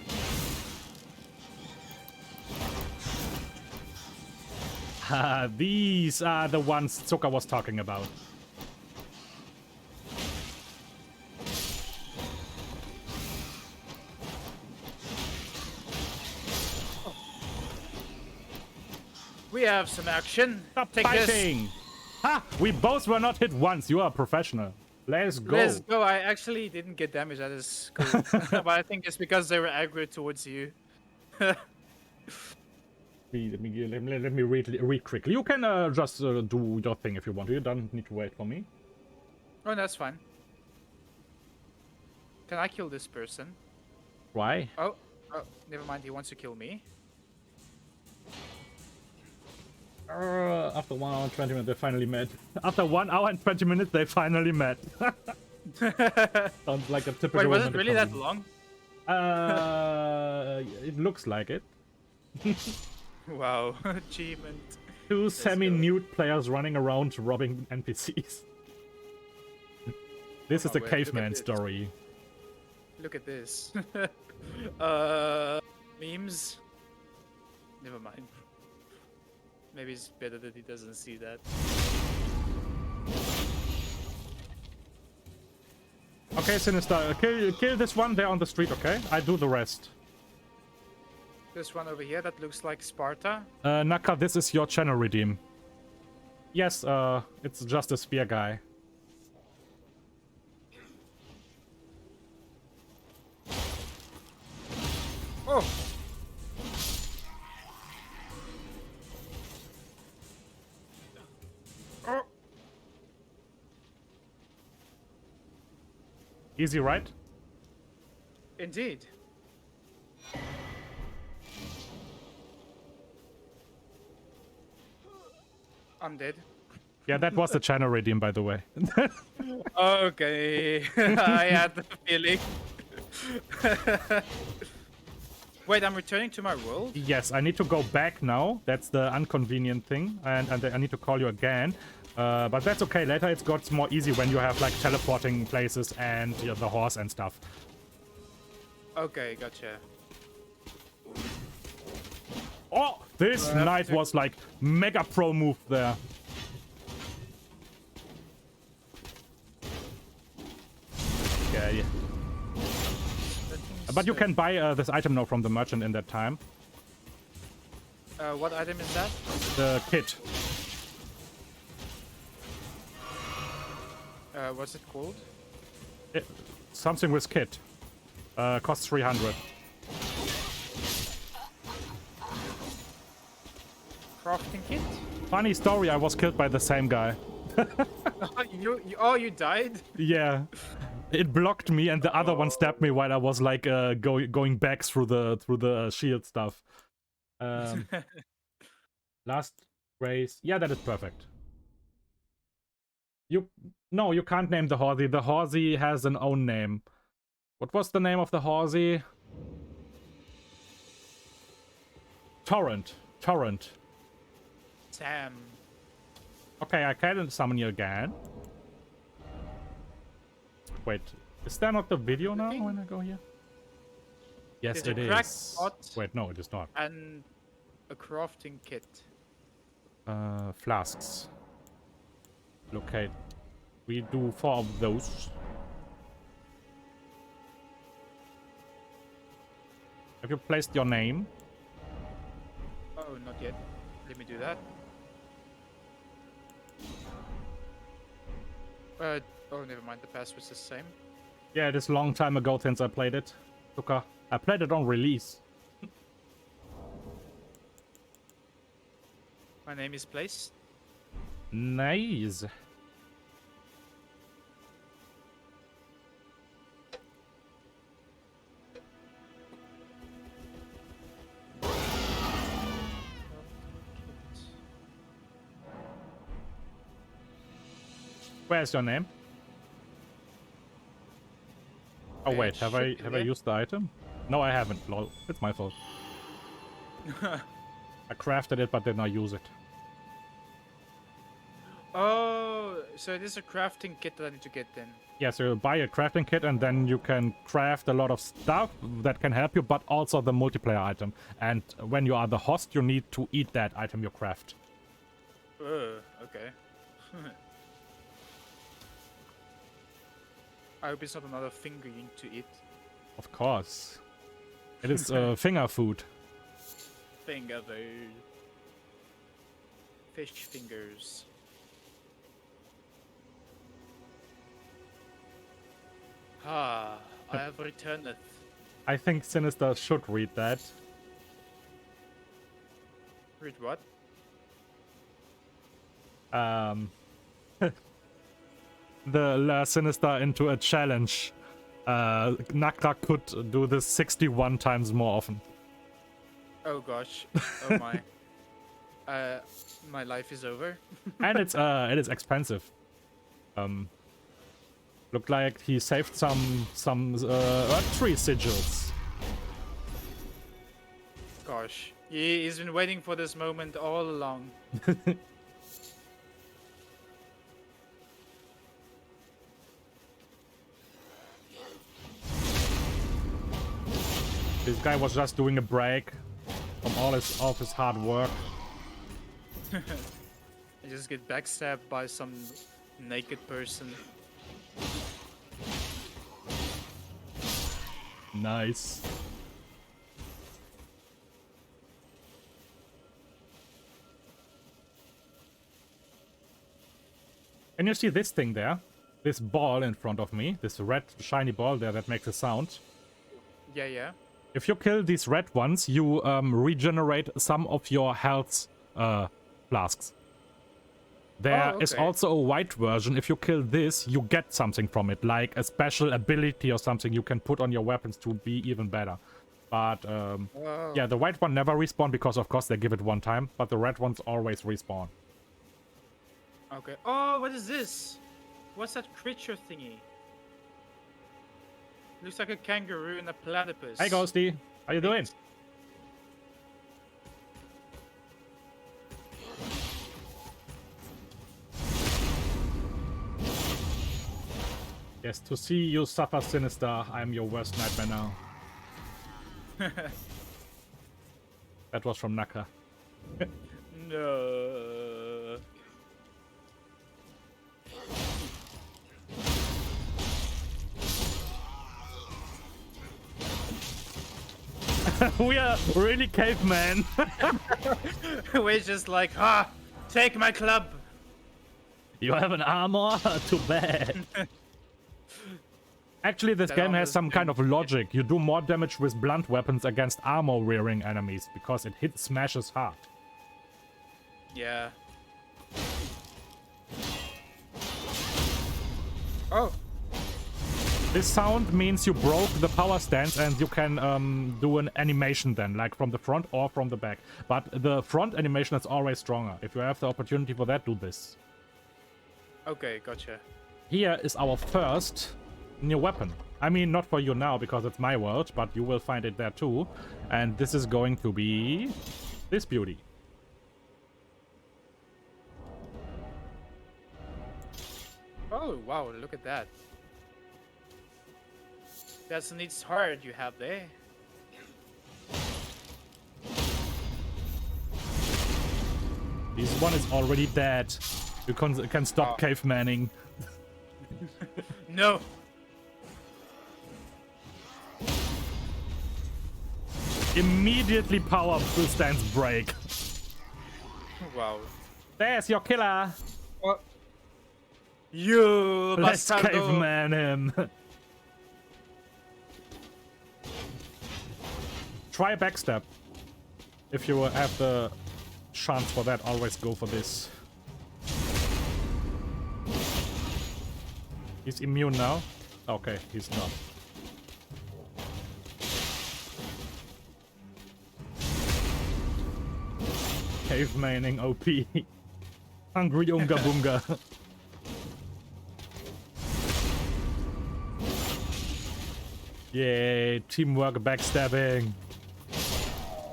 A: These are the ones Zucker was talking about.
C: have some action.
A: Stop
C: Take this.
A: fighting! Ha! We both were not hit once. You are a professional. Let's go.
C: Let's go. I actually didn't get damage. That is cool. But I think it's because they were aggro towards you.
A: Let me read quickly. You can just do your thing if you want to. You don't need to wait for me.
C: Oh, that's fine. Can I kill this person?
A: Why?
C: Oh, never mind. He wants to kill me.
A: After 1 hour and 20 minutes, they finally met. After 1 hour and 20 minutes, they finally met. Sounds like a typical.
C: Wait, was it
A: romantic
C: really that
A: comedy.
C: long?
A: It looks like it.
C: Wow, achievement.
A: Two semi-nude players running around robbing NPCs. This is
C: Oh,
A: a
C: wait,
A: caveman
C: look at this.
A: story.
C: Look at this. Memes. Never mind. Maybe it's better that he doesn't see that.
A: Okay, Sinister, kill this one there on the street, okay? I do the rest.
C: This one over here that looks like Sparta.
A: Naka, this is your channel redeem. Yes, it's just a spear guy.
C: Oh! Oh!
A: Easy, right?
C: Indeed. I'm dead.
A: Yeah, that was the channel redeem, by the way.
C: Okay, I had the feeling. Wait, I'm returning to my world?
A: Yes, I need to go back now. That's the inconvenient thing. And I need to call you again. But that's okay. Later it got more easy when you have like teleporting places and the horse and stuff.
C: Okay, gotcha.
A: Oh, this knight was like mega pro move there. Okay. But you can buy this item now from the merchant in that time.
C: What item is that?
A: The kit.
C: What's it called?
A: Something with kit. Costs 300.
C: Crafting kit?
A: Funny story, I was killed by the same guy.
C: you died?
A: Yeah. It blocked me and the other one stabbed me while I was like going back through the shield stuff. Last race. Yeah, that is perfect. No, you can't name the horsey. The horsey has an own name. What was the name of the horsey? Torrent.
C: Sam.
A: Okay, I can summon you again. Wait, is that not the video now when I go here? Yes,
C: There's
A: it
C: a crack
A: is.
C: pot.
A: Wait, no, it is not.
C: And a crafting kit.
A: Flasks. Locate. We do 4 of those. Have you placed your name?
C: Oh, not yet. Let me do that. Oh, never mind. The password's the same.
A: Yeah, it is a long time ago since I played it. Tuka. I played it on release.
C: My name is placed.
A: Nice. Where's your name? Oh wait, have I used the item? No, I haven't. Lol, it's my fault. I crafted it but did not use it.
C: Oh, so it is a crafting kit that I need to get then.
A: Yeah, so you buy a crafting kit and then you can craft a lot of stuff that can help you, but also the multiplayer item. And when you are the host, you need to eat that item you craft.
C: Okay. I hope it's not another finger you need to eat.
A: Of course. It is finger food.
C: Finger food. fish fingers. Ah, I have returned it.
A: I think Sinister should read that.
C: Read what?
A: The Sinister into a challenge. Nakra could do this 61 times more often.
C: Oh gosh. Oh my. My life is over.
A: And it is expensive. Looked like he saved some Earth Tree sigils.
C: Gosh. He's been waiting for this moment all along.
A: This guy was just doing a break from all his hard work.
C: I just get backstabbed by some naked person.
A: Nice. And you see this thing there? This ball in front of me, this red shiny ball there that makes a sound.
C: Yeah, yeah.
A: If you kill these red ones, you regenerate some of your health flasks. There is
C: okay.
A: also a white version. If you kill this, you get something from it, like a special ability or something you can put on your weapons to be even better. But yeah, the white one never respawn because of course they give it one time, but the red ones always respawn.
C: Okay. Oh, what is this? What's that creature thingy? Looks like a kangaroo and a platypus.
A: Hey Ghosty, how you doing? Yes, to see you suffer, Sinister, I'm your worst nightmare now. That was from Naka.
C: No.
A: We are really cavemen.
C: We're just like, take my club.
A: You have an armor? Too bad. Actually, this
C: That
A: game
C: armor
A: has
C: is
A: some kind of
C: pretty-
A: logic. You do more damage with blunt weapons against armor-wearing enemies because it smashes hard.
C: Yeah. Oh.
A: This sound means you broke the power stance and you can do an animation then, like from the front or from the back. But the front animation is always stronger. If you have the opportunity for that, do this.
C: Okay, gotcha.
A: Here is our first new weapon. I mean, not for you now because it's my world, but you will find it there too. And this is going to be this beauty.
C: Oh, wow, look at that. That's a neat sword you have there.
A: This one is already dead. You can stop cavemaning.
C: No.
A: Immediately power stance break.
C: Wow.
A: There's your killer.
C: What? You
A: Let's
C: bastardo.
A: caveman him. Try a backstab. If you have the chance for that, always go for this. He's immune now? Okay, he's not. Cavemaning OP. Hungry Unga Bunga. Yay, teamwork backstabbing.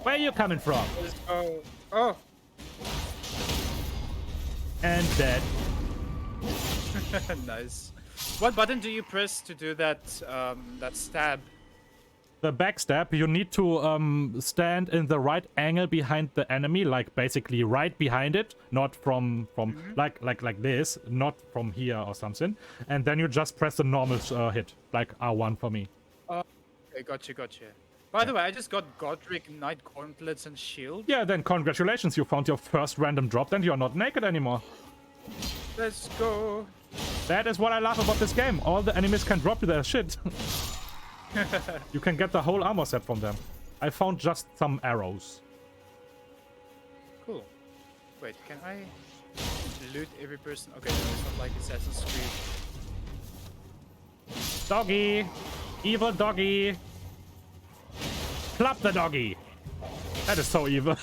A: Where are you coming from?
C: Oh. Oh.
A: And dead.
C: Nice. What button do you press to do that that stab?
A: The backstab, you need to stand in the right angle behind the enemy, like basically right behind it, not from like this, not from here or something. And then you just press the normal hit, like R1 for me.
C: Okay, gotcha. By the way, I just got Godric Knight Gauntlets and Shield.
A: Yeah, then congratulations, you found your first random drop, and you're not naked anymore.
C: Let's go.
A: That is what I love about this game. All the enemies can drop their shit. You can get the whole armor set from them. I found just some arrows.
C: Cool. Wait, can I loot every person? Okay, no, it's not like Assassin's Creed.
A: Doggy! Evil doggy! Clap the doggy! That is so evil.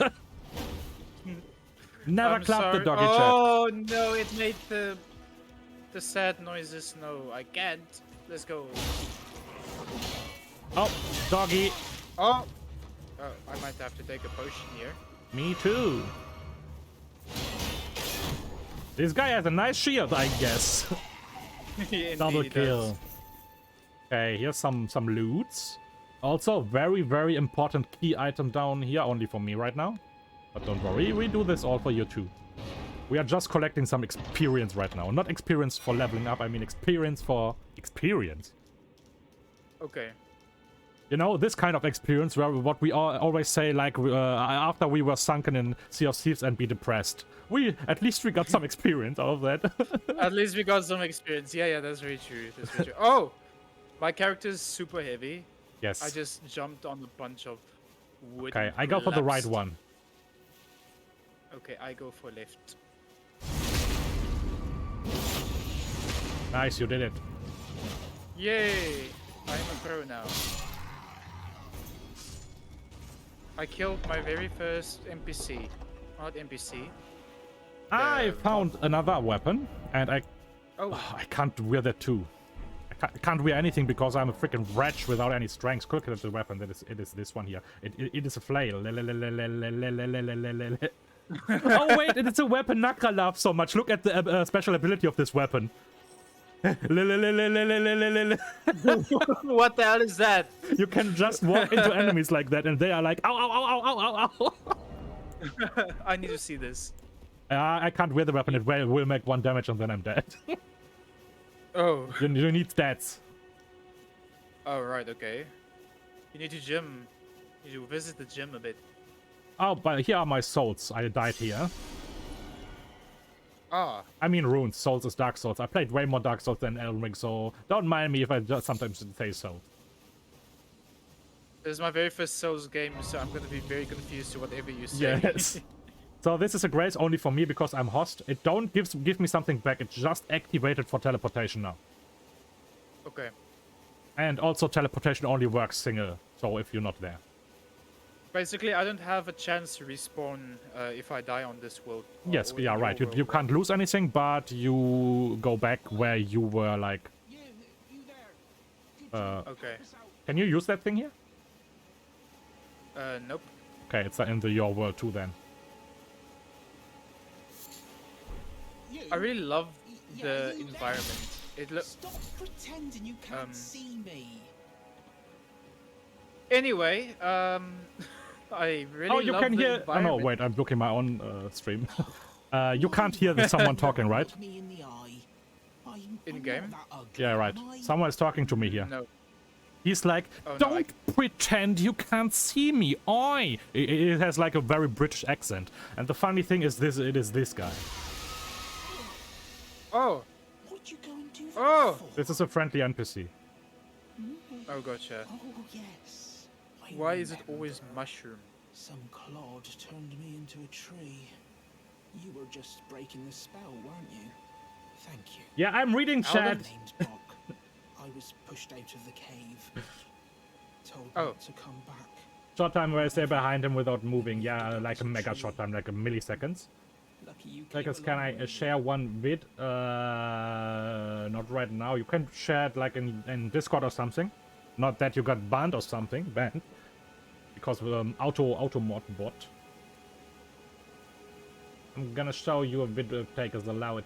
A: Never
C: I'm
A: clap the
C: sorry.
A: doggy, chat.
C: Oh no, it made the sad noises. No, I can't. Let's go.
A: Oh, doggy.
C: Oh! Oh, I might have to take a potion here.
A: Me too. This guy has a nice shield, I guess.
C: Indeed,
A: Double
C: he
A: kill.
C: does.
A: Okay, here's some loots. Also, very important key item down here, only for me right now. But don't worry, we do this all for you too. We are just collecting some experience right now. Not experience for leveling up, I mean experience for experience.
C: Okay.
A: You know, this kind of experience where what we always say, like, after we were sunken in Sea of Thieves and be depressed. At least we got some experience out of that.
C: At least we got some experience. Yeah, that's very true. That's very true. Oh! My character is super heavy.
A: Yes.
C: I just jumped on a bunch of wood.
A: Okay, I go for the right one.
C: Okay, I go for left.
A: Nice, you did it.
C: Yay! I'm a pro now. I killed my very first NPC. Not NPC.
A: I found another weapon, and I can't wear that too. I can't wear anything because I'm a freaking wretch without any strength. Look at the weapon. It is this one here. It is a flail. Oh wait, it is a weapon Nakra loves so much. Look at the special ability of this weapon.
C: What the hell is that?
A: You can just walk into enemies like that, and they are like, ow, ow, ow, ow, ow, ow, ow.
C: I need to see this.
A: I can't wear the weapon. It will make 1 damage, and then I'm dead.
C: Oh.
A: You need stats.
C: Oh, right, okay. You need to gym. You need to visit the gym a bit.
A: Oh, but here are my souls. I died here.
C: Ah.
A: I mean runes. Souls is Dark Souls. I played way more Dark Souls than Elden Ring, so don't mind me if I just sometimes say so.
C: This is my very first Souls game, so I'm gonna be very confused to whatever you say.
A: Yes. So this is a grace only for me because I'm host. It don't give me something back. It's just activated for teleportation now.
C: Okay.
A: And also teleportation only works single, so if you're not there.
C: Basically, I don't have a chance to respawn if I die on this world.
A: Yes,
C: or
A: yeah,
C: in
A: right.
C: your
A: You
C: world.
A: can't lose anything, but you go back where you were, like...
C: Okay.
A: Can you use that thing here?
C: Nope.
A: Okay, it's in your world too then.
C: I really love the environment. It looks.
E: Stop pretending you can't see me.
C: Anyway, I really
A: Oh, you
C: love
A: can
C: the
A: hear... Oh, no,
C: environment.
A: wait, I'm looking my own stream. You can't hear someone talking, right?
E: Look me in the eye. I'm
C: In-game?
E: not that ugly,
A: Yeah, right.
E: am I?
A: Someone is talking to me here.
C: No.
A: He's like,
C: Oh, no,
A: don't pretend you can't see me, oi! It has like a very British accent. And the funny thing is it is this guy.
C: Oh.
E: What'd you go and do that
C: Oh.
E: for?
A: This is a friendly NPC.
C: Oh, gotcha.
E: Oh, yes. I
C: Why is it
E: remember.
C: always mushroom?
E: Some clod turned me into a tree. You were just breaking the spell, weren't you? Thank you.
A: Yeah, I'm reading
C: Elden-
A: chat.
E: My name's Brock. I was pushed out of the cave. Told
C: Oh.
E: not to come back.
A: Short time where I stay behind him without moving. Yeah, like a mega short time, like a milliseconds.
E: Lucky you came
A: Takerst, can I
E: along.
A: share one vid? Not right now. You can share it like in Discord or something. Not that you got banned or something. Banned. Because auto mod bot. I'm gonna show you a video if Takerst allow it.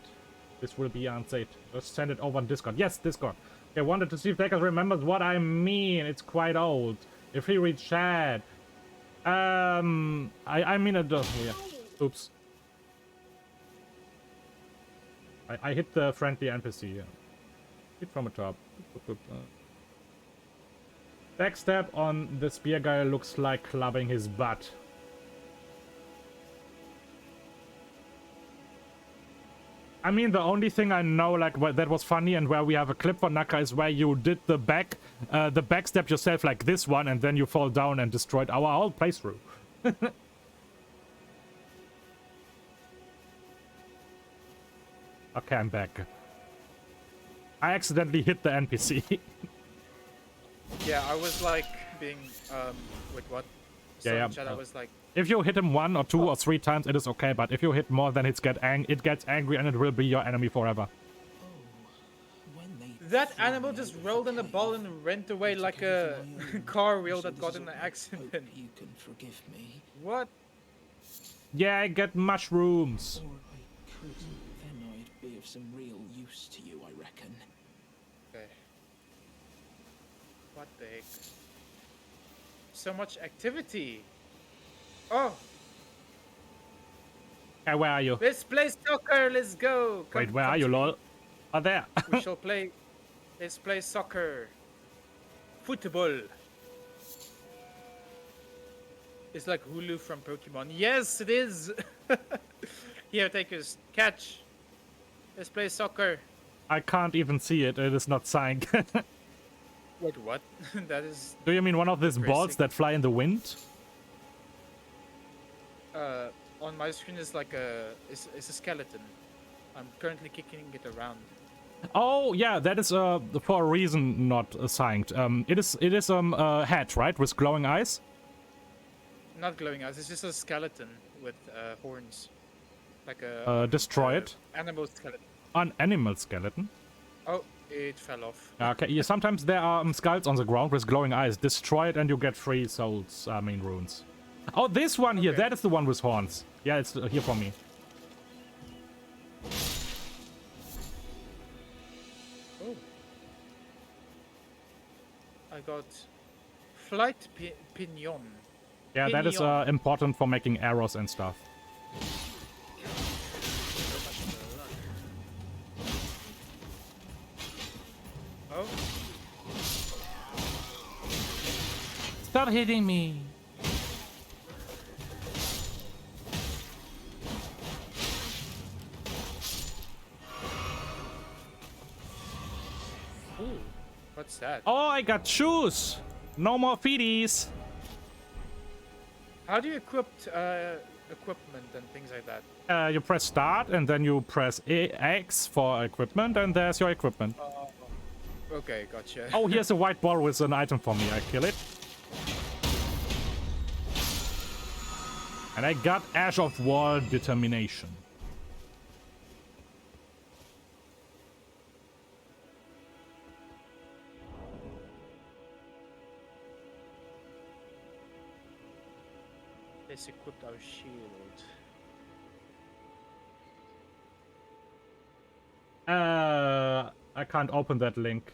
A: This will be unsafe. Just send it over on Discord. Yes, Discord. I wanted to see if Takerst remembers what I mean. It's quite old. If he reads chat. I mean it does. Yeah. Oops. I hit the friendly NPC. Yeah. Hit from the top. Backstab on the spear guy looks like clubbing his butt. I mean, the only thing I know, like, that was funny and where we have a clip for Naka is where you did the backstab yourself like this one, and then you fall down and destroyed our whole playthrough. Okay, I'm back. I accidentally hit the NPC.
C: Yeah, I was like being wait, what? So
A: Yeah,
C: in chat, I was like,
A: If you hit him 1 or 2 or 3 times, it is okay, but if you hit more, then it gets angry and it will be your enemy forever.
C: that animal just rolled in the ball and went away like a car wheel that got in an accident.
E: You can forgive me,
C: What?
A: Yeah, I get mushrooms.
E: or I could. Then I'd be of some real use to you, I reckon.
C: Okay. What the heck? So much activity. Oh,
A: Hey, where are you?
C: let's play soccer. Let's go.
A: Wait, where are you, lol? Oh, there.
C: We shall play. Let's play soccer. Football. It's like Hulu from Pokemon. Yes, it is. Here, Takerst. Catch. Let's play soccer.
A: I can't even see it. It is not signed.
C: Wait, what? That is.
A: Do you mean one of these balls that fly in the wind?
C: On my screen is like it's a skeleton. I'm currently kicking it around.
A: Oh, yeah, that is for a reason not signed. It is a hat, right, with glowing eyes?
C: Not glowing eyes. It's just a skeleton with horns, like a
A: Destroy it.
C: animal skeleton.
A: An animal skeleton.
C: Oh, it fell off.
A: Okay, yeah, sometimes there are skulls on the ground with glowing eyes. Destroy it and you get 3 souls, I mean runes. Oh, this one here,
C: Okay.
A: that is the one with horns. Yeah, it's here for me.
C: Oh. I got flight pinion.
A: Yeah, that is
C: Pinion.
A: important for making arrows and stuff.
C: Oh,
A: Stop hitting me.
C: ooh, what's that?
A: Oh, I got shoes. No more feeties.
C: How do you equip equipment and things like that?
A: You press start and then you press X for equipment and there's your equipment.
C: Okay, gotcha.
A: Oh, here's a white ball with an item for me. I kill it. And I got Ash of War Determination.
C: Let's equip our shield.
A: I can't open that link.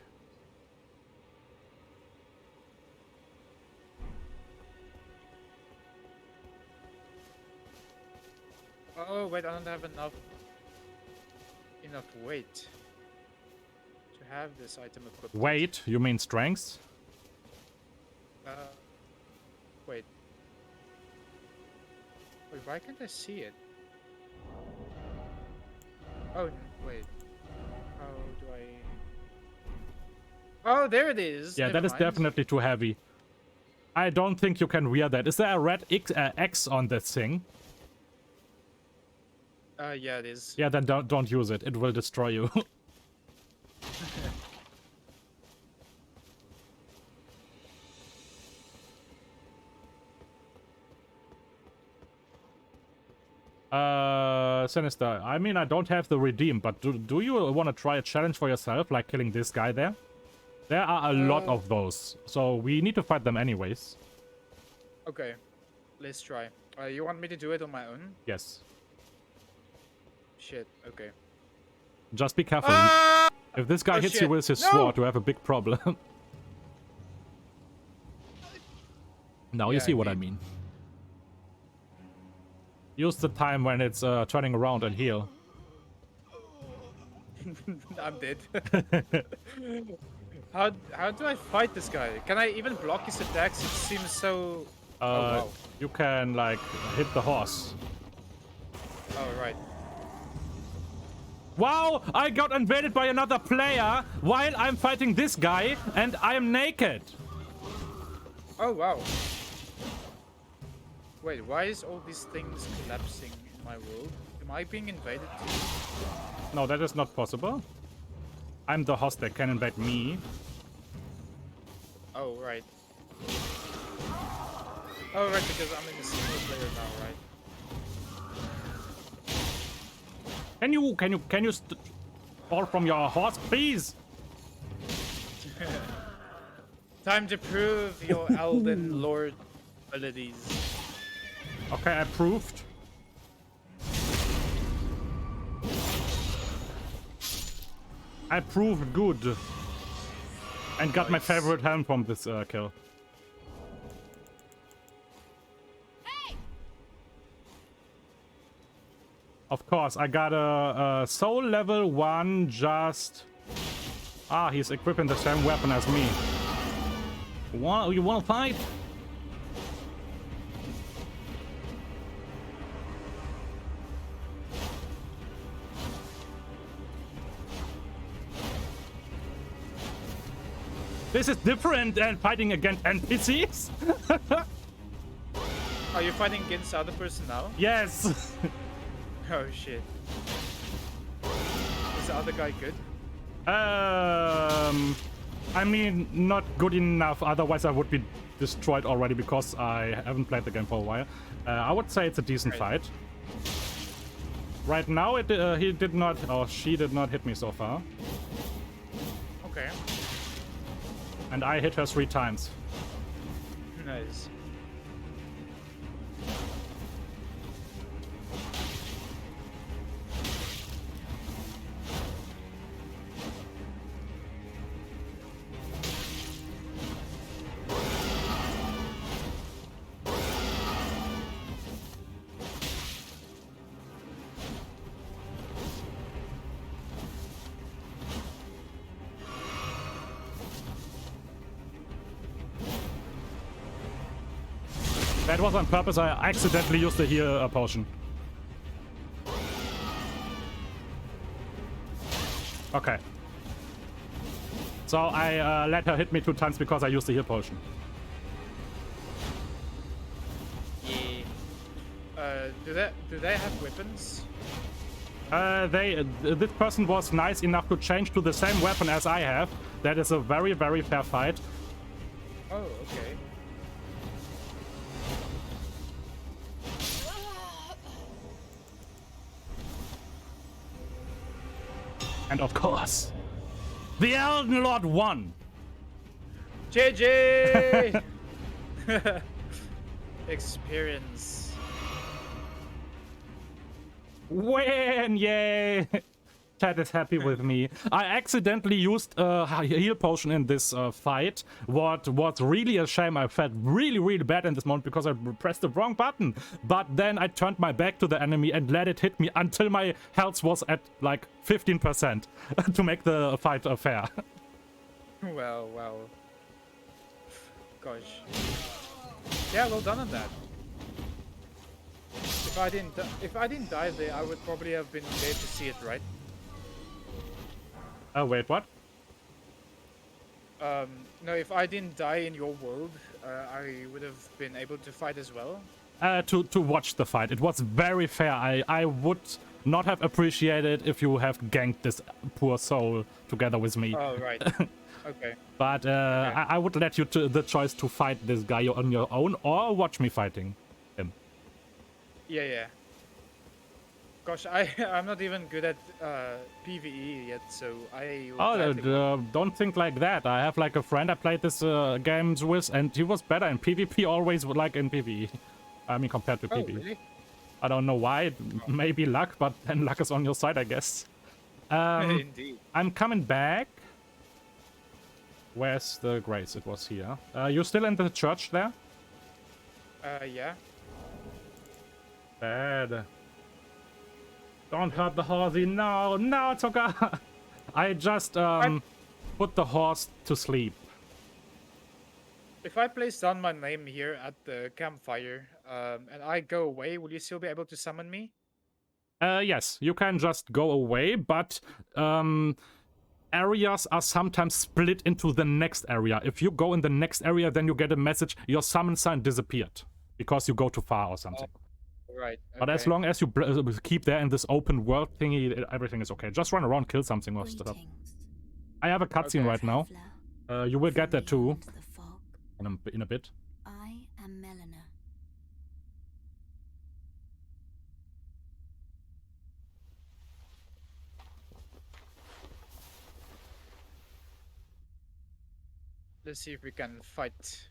C: Oh wait, I don't have enough weight to have this item equipped.
A: Wait, you mean strength?
C: Wait. Wait, why can't I see it? Oh, wait. How do I... Oh, there it is!
A: Yeah,
C: Never
A: that is
C: mind.
A: definitely too heavy. I don't think you can wear that. Is there a red X on that thing?
C: Yeah, it is.
A: Yeah, then don't use it. It will destroy you. Sinister. I mean, I don't have the redeem, but do you want to try a challenge for yourself, like killing this guy there? There are a lot of those, so we need to fight them anyways.
C: Okay, let's try. You want me to do it on my own?
A: Yes.
C: Shit, okay.
A: Just be careful. If this guy
C: Oh,
A: hits
C: shit.
A: you with his
C: No!
A: sword, you have a big problem. Now you
C: Yeah,
A: see what I
C: indeed.
A: mean. Use the time when it's turning around and heal.
C: I'm dead. How do I fight this guy? Can I even block his attacks? It seems so. Oh wow.
A: You can like hit the horse.
C: Oh right.
A: Wow! I got invaded by another player while I'm fighting this guy, and I am naked.
C: Oh wow. Wait, why is all these things collapsing in my world? Am I being invaded too?
A: No, that is not possible. I'm the host that can invade me.
C: Oh right. Oh right, because I'm in a single player now, right?
A: Can you fall from your horse, please?
C: Time to prove your Elden Lord abilities.
A: Okay, I proved. I proved good. And got my
C: Nice.
A: favorite helm from this kill. Of course, I got a soul level 1 just... Ah, he's equipping the same weapon as me. You wanna fight? This is different than fighting against NPCs?
C: Are you fighting against the other person now?
A: Yes!
C: Oh shit. Is the other guy good?
A: I mean, not good enough, otherwise I would be destroyed already because I haven't played the game for a while. I would say it's a decent fight. Right now, he did not, or she did not hit me so far.
C: Okay.
A: And I hit her 3 times.
C: Nice.
A: That was on purpose, I accidentally used the heal potion. Okay. So I let her hit me 2 times because I used the heal potion.
C: Yeah. Do they have weapons?
A: This person was nice enough to change to the same weapon as I have. That is a very, very fair fight.
C: Oh, okay.
A: And of course, the Elden Lord won.
C: JJ! Experience.
A: Win! Yay! Chad is happy with me. I accidentally used a heal potion in this fight. What was really a shame. I felt really, really bad in this moment because I pressed the wrong button. But then I turned my back to the enemy and let it hit me until my health was at like 15% to make the fight fair.
C: Well. Gosh. Yeah, well done on that. If I didn't die there, I would probably have been there to see it, right?
A: Oh, wait, what?
C: No, if I didn't die in your world, I would have been able to fight as well.
A: To watch the fight. It was very fair. I would not have appreciated if you have ganked this poor soul together with me.
C: Oh, right. Okay.
A: But I would let you the choice to fight this guy on your own or watch me fighting him.
C: Yeah. Gosh, I'm not even good at PvE yet, so I...
A: Don't think like that. I have like a friend I played this games with, and he was better in PvP always like in PvE. I mean, compared to PvE.
C: Really?
A: I don't know why. Maybe luck, but then luck is on your side, I guess.
C: Indeed.
A: I'm coming back. Where's the grace? It was here. You still in the church there?
C: Yeah.
A: Bad. Don't hurt the horsey. No, Toka. I just put the horse to sleep.
C: If I place down my name here at the campfire, and I go away, will you still be able to summon me?
A: Yes, you can just go away, but areas are sometimes split into the next area. If you go in the next area, then you get a message, your summon sign disappeared because you go too far or something.
C: Right.
A: But as long as you keep there in this open world thingy, everything is okay. Just run around, kill something or stuff. I have a cutscene right now. You will get that too in a bit.
D: I am Melina.
C: Let's see if we can fight.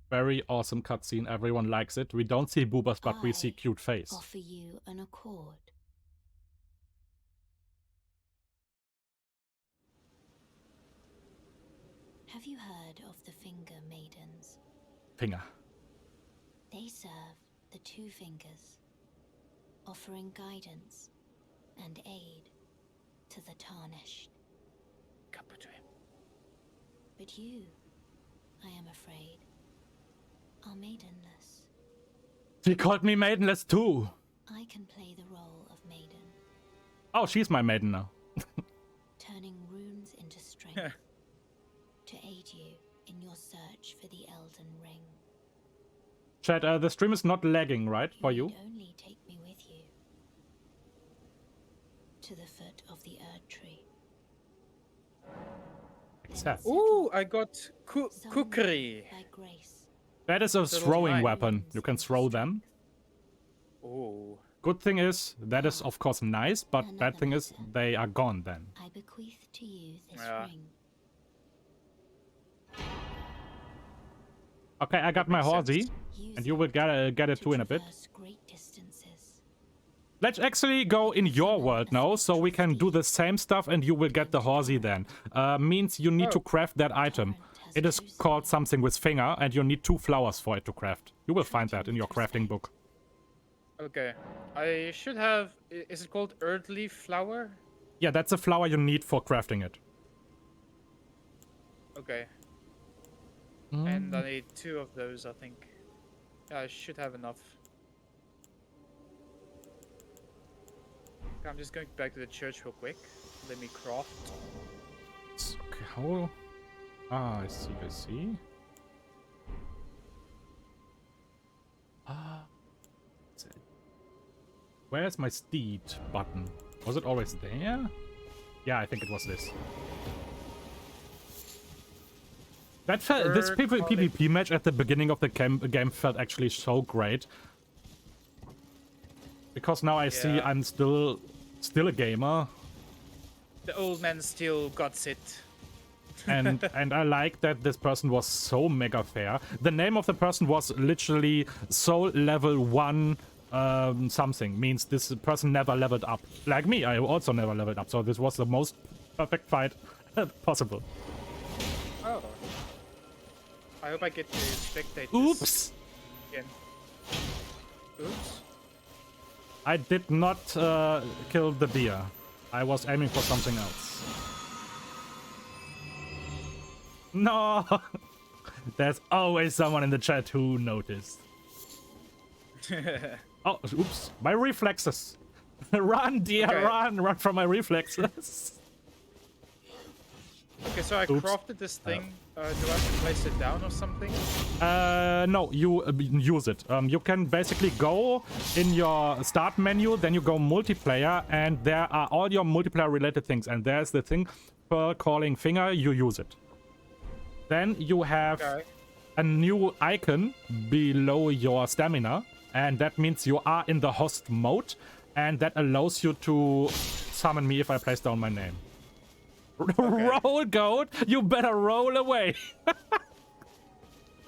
A: Very awesome cutscene. Everyone likes it. We don't see boobas, but we see cute face.
D: Offer you an accord. Have you heard of the Finger Maidens?
A: Finger.
D: They serve the Two Fingers, offering guidance and aid to the tarnished.
C: Come to him.
D: But you, I am afraid, are maidenless.
A: She called me maidenless too.
D: I can play the role of maiden,
A: Oh, she's my maiden now.
D: turning runes into strength to aid you in your search for the Elden Ring.
A: Chat, the stream is not lagging, right, for you?
D: need only take me with you to the foot of the Erd Tree.
A: Accept.
C: Ooh, I got
D: Summon
C: cookery.
D: by grace.
A: That is a
C: was
A: throwing
C: mine.
A: weapon. You can throw them.
C: Ooh.
A: Good thing is, that is of course nice, but
D: Another
A: bad thing is,
D: matter.
A: they are gone then.
D: I bequeath to you this
C: Yeah.
D: ring.
A: Okay, I got my
C: makes
A: horsey,
C: sense.
D: Use
A: and you will get it too in a bit.
D: traverse great distances.
A: Let's actually go in your world now, so we can do the same stuff and you will get the horsey then. Means you need to craft that item. It is called something with finger, and you need 2 flowers for it to craft. You will find that in your crafting book.
C: Okay. I should have. Is it called earthly flower?
A: Yeah, that's a flower you need for crafting it.
C: Okay. And I need 2 of those, I think. Yeah, I should have enough. Okay, I'm just going back to the church real quick. Let me craft.
A: Okay, how... Ah, I see, I see. Ah... Where's my steed button? Was it always there? Yeah, I think it was this. That felt, this PvP match at the beginning of the game felt actually so great. Because now I see I'm still a gamer.
C: The old man still got it.
A: and I like that this person was so mega fair. The name of the person was literally soul level 1 something. Means this person never leveled up. Like me, I also never leveled up. So this was the most perfect fight possible.
C: Oh. I hope I get to spectate
A: Oops!
C: this again. Oops.
A: I did not kill the deer. I was aiming for something else. No! There's always someone in the chat who noticed. Oh, oops. My reflexes. Run, deer,
C: Okay.
A: run from my reflexes.
C: Okay, so I
A: Oops.
C: crafted this thing. Do I have to place it down or something?
A: No, you use it. You can basically go in your start menu, then you go multiplayer, and there are all your multiplayer related things. And there's the thing for calling finger, you use it. Then you have a new icon below your stamina, and that means you are in the host mode, and that allows you to summon me if I place down my name. Roll, goat! You better roll away!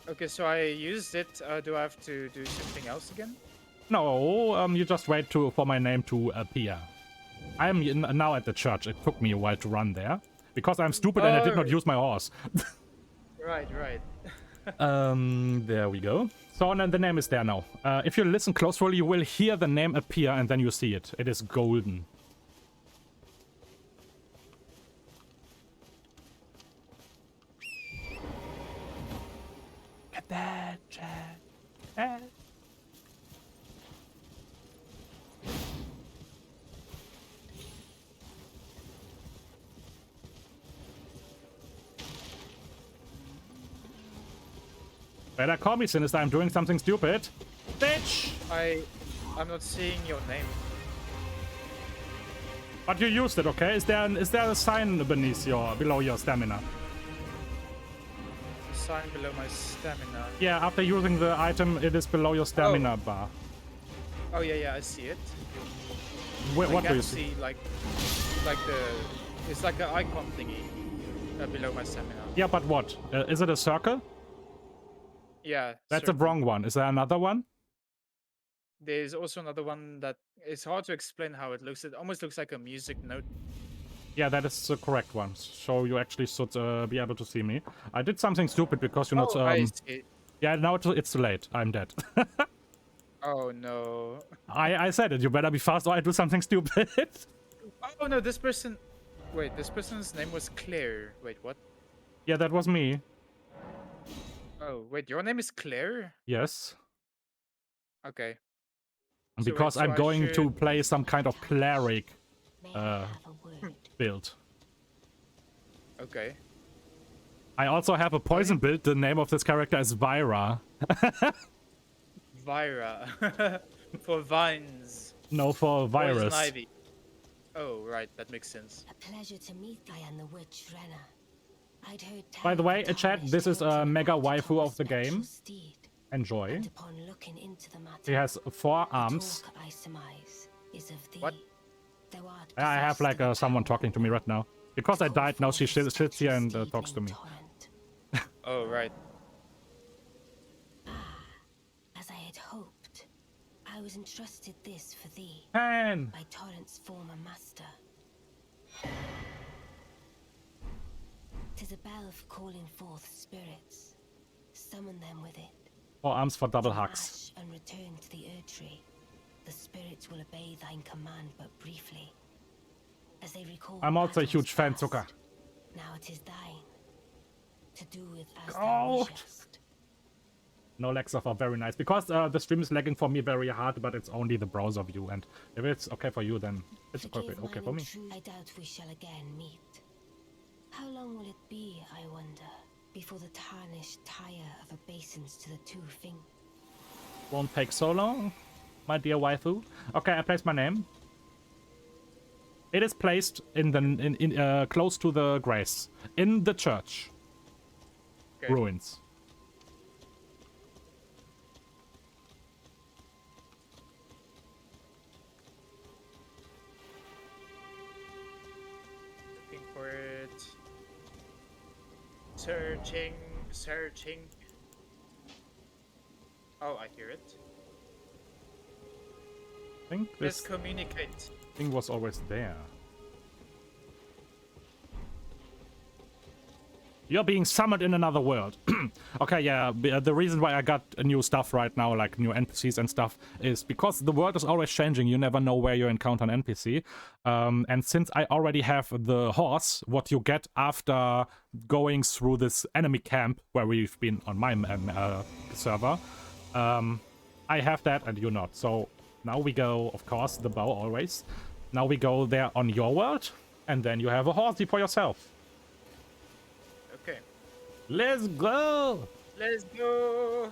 C: Okay, so I used it. Do I have to do something else again?
A: No, you just wait for my name to appear. I am now at the church. It took me a while to run there. Because I'm stupid and I did not use my horse.
C: Right.
A: There we go. So then the name is there now. If you listen closely, you will hear the name appear and then you see it. It is golden. Better call me, Sinister. I'm doing something stupid. Bitch!
C: I'm not seeing your name.
A: But you used it, okay? Is there a sign below your stamina?
C: The sign below my stamina.
A: Yeah, after using the item, it is below your stamina bar.
C: Oh yeah, I see it.
A: What do
C: I
A: you
C: see? It's like an icon thingy below my stamina.
A: Yeah, but what? Is it a circle?
C: Yeah.
A: That's
C: circle.
A: the wrong one. Is there another one?
C: There's also another one that it's hard to explain how it looks. It almost looks like a music note.
A: Yeah, that is the correct one. So you actually should be able to see me. I did something stupid because you're not...
C: I see.
A: Yeah, now it's too late. I'm dead.
C: Oh no.
A: I said it. You better be fast or I do something stupid.
C: Oh no, this person... Wait, this person's name was Claire. Wait, what?
A: Yeah, that was me.
C: Oh, wait, your name is Claire?
A: Yes.
C: Okay.
A: Because
C: so
A: I'm
C: I
A: going to
C: should-
A: play some kind of cleric
D: May I have a word?
A: build.
C: Okay.
A: I also have a poison build. The name of this character is Vyra.
C: Vyra. For vines.
A: No, for
C: Poison
A: virus.
C: ivy. Oh, right, that makes sense.
D: A pleasure to meet thee and the witch Renna. I'd heard
A: By the
D: tell
A: way,
D: of the
A: chat,
D: tarnished
A: this is a
D: tales
A: mega
D: of the
A: waifu of the
D: spectral
A: game.
D: steed,
A: Enjoy.
D: and upon looking into the matter,
A: He has 4
D: the
A: arms.
D: talk I surmise is of thee.
C: What?
D: Thou art
A: I have
D: possessed
A: like
D: of a
A: someone
D: power
A: talking to me right now. Because I
D: to
A: died, now
D: call
A: she
D: forth the
A: sits here and
D: spectral steed
A: talks to
D: in
A: me.
D: torrent.
C: Oh, right.
D: As I had hoped, I was entrusted this for thee
A: Pan!
D: by Torrent's former master. 'Tis a bell for calling forth spirits. Summon them with it.
A: 4 arms for double
D: From
A: hugs.
D: ash and return to the Erdtree. The spirits will obey thine command but briefly. As they recall
A: I'm also a
D: battles
A: huge fan,
D: past,
A: Zucker.
D: Now it is thine. To do with as
A: Goat.
D: thou wishest.
A: No lag are very nice. Because the stream is lagging for me very hard, but it's only the browser view. And if it's okay for you, then it's
D: Forgive
A: okay
D: mine
A: for me.
D: intrusion. I doubt we shall again meet. How long will it be, I wonder, before the tarnished tire of obeisance to the two fingers?
A: Won't take so long, my dear waifu. Okay, I placed my name. It is placed in the close to the grace in the church
C: Okay.
A: ruins.
C: Looking for it. Searching. Oh, I hear it.
A: I think
C: Let's
A: this
C: communicate.
A: thing was always there. You're being summoned in another world. Okay, yeah, the reason why I got new stuff right now, like new NPCs and stuff, is because the world is always changing. You never know where you encounter an NPC. And since I already have the horse, what you get after going through this enemy camp, where we've been on my server, I have that and you not. So now we go, of course, the bow always. Now we go there on your world, and then you have a horsey for yourself.
C: Okay.
A: Let's go!
C: Let's go.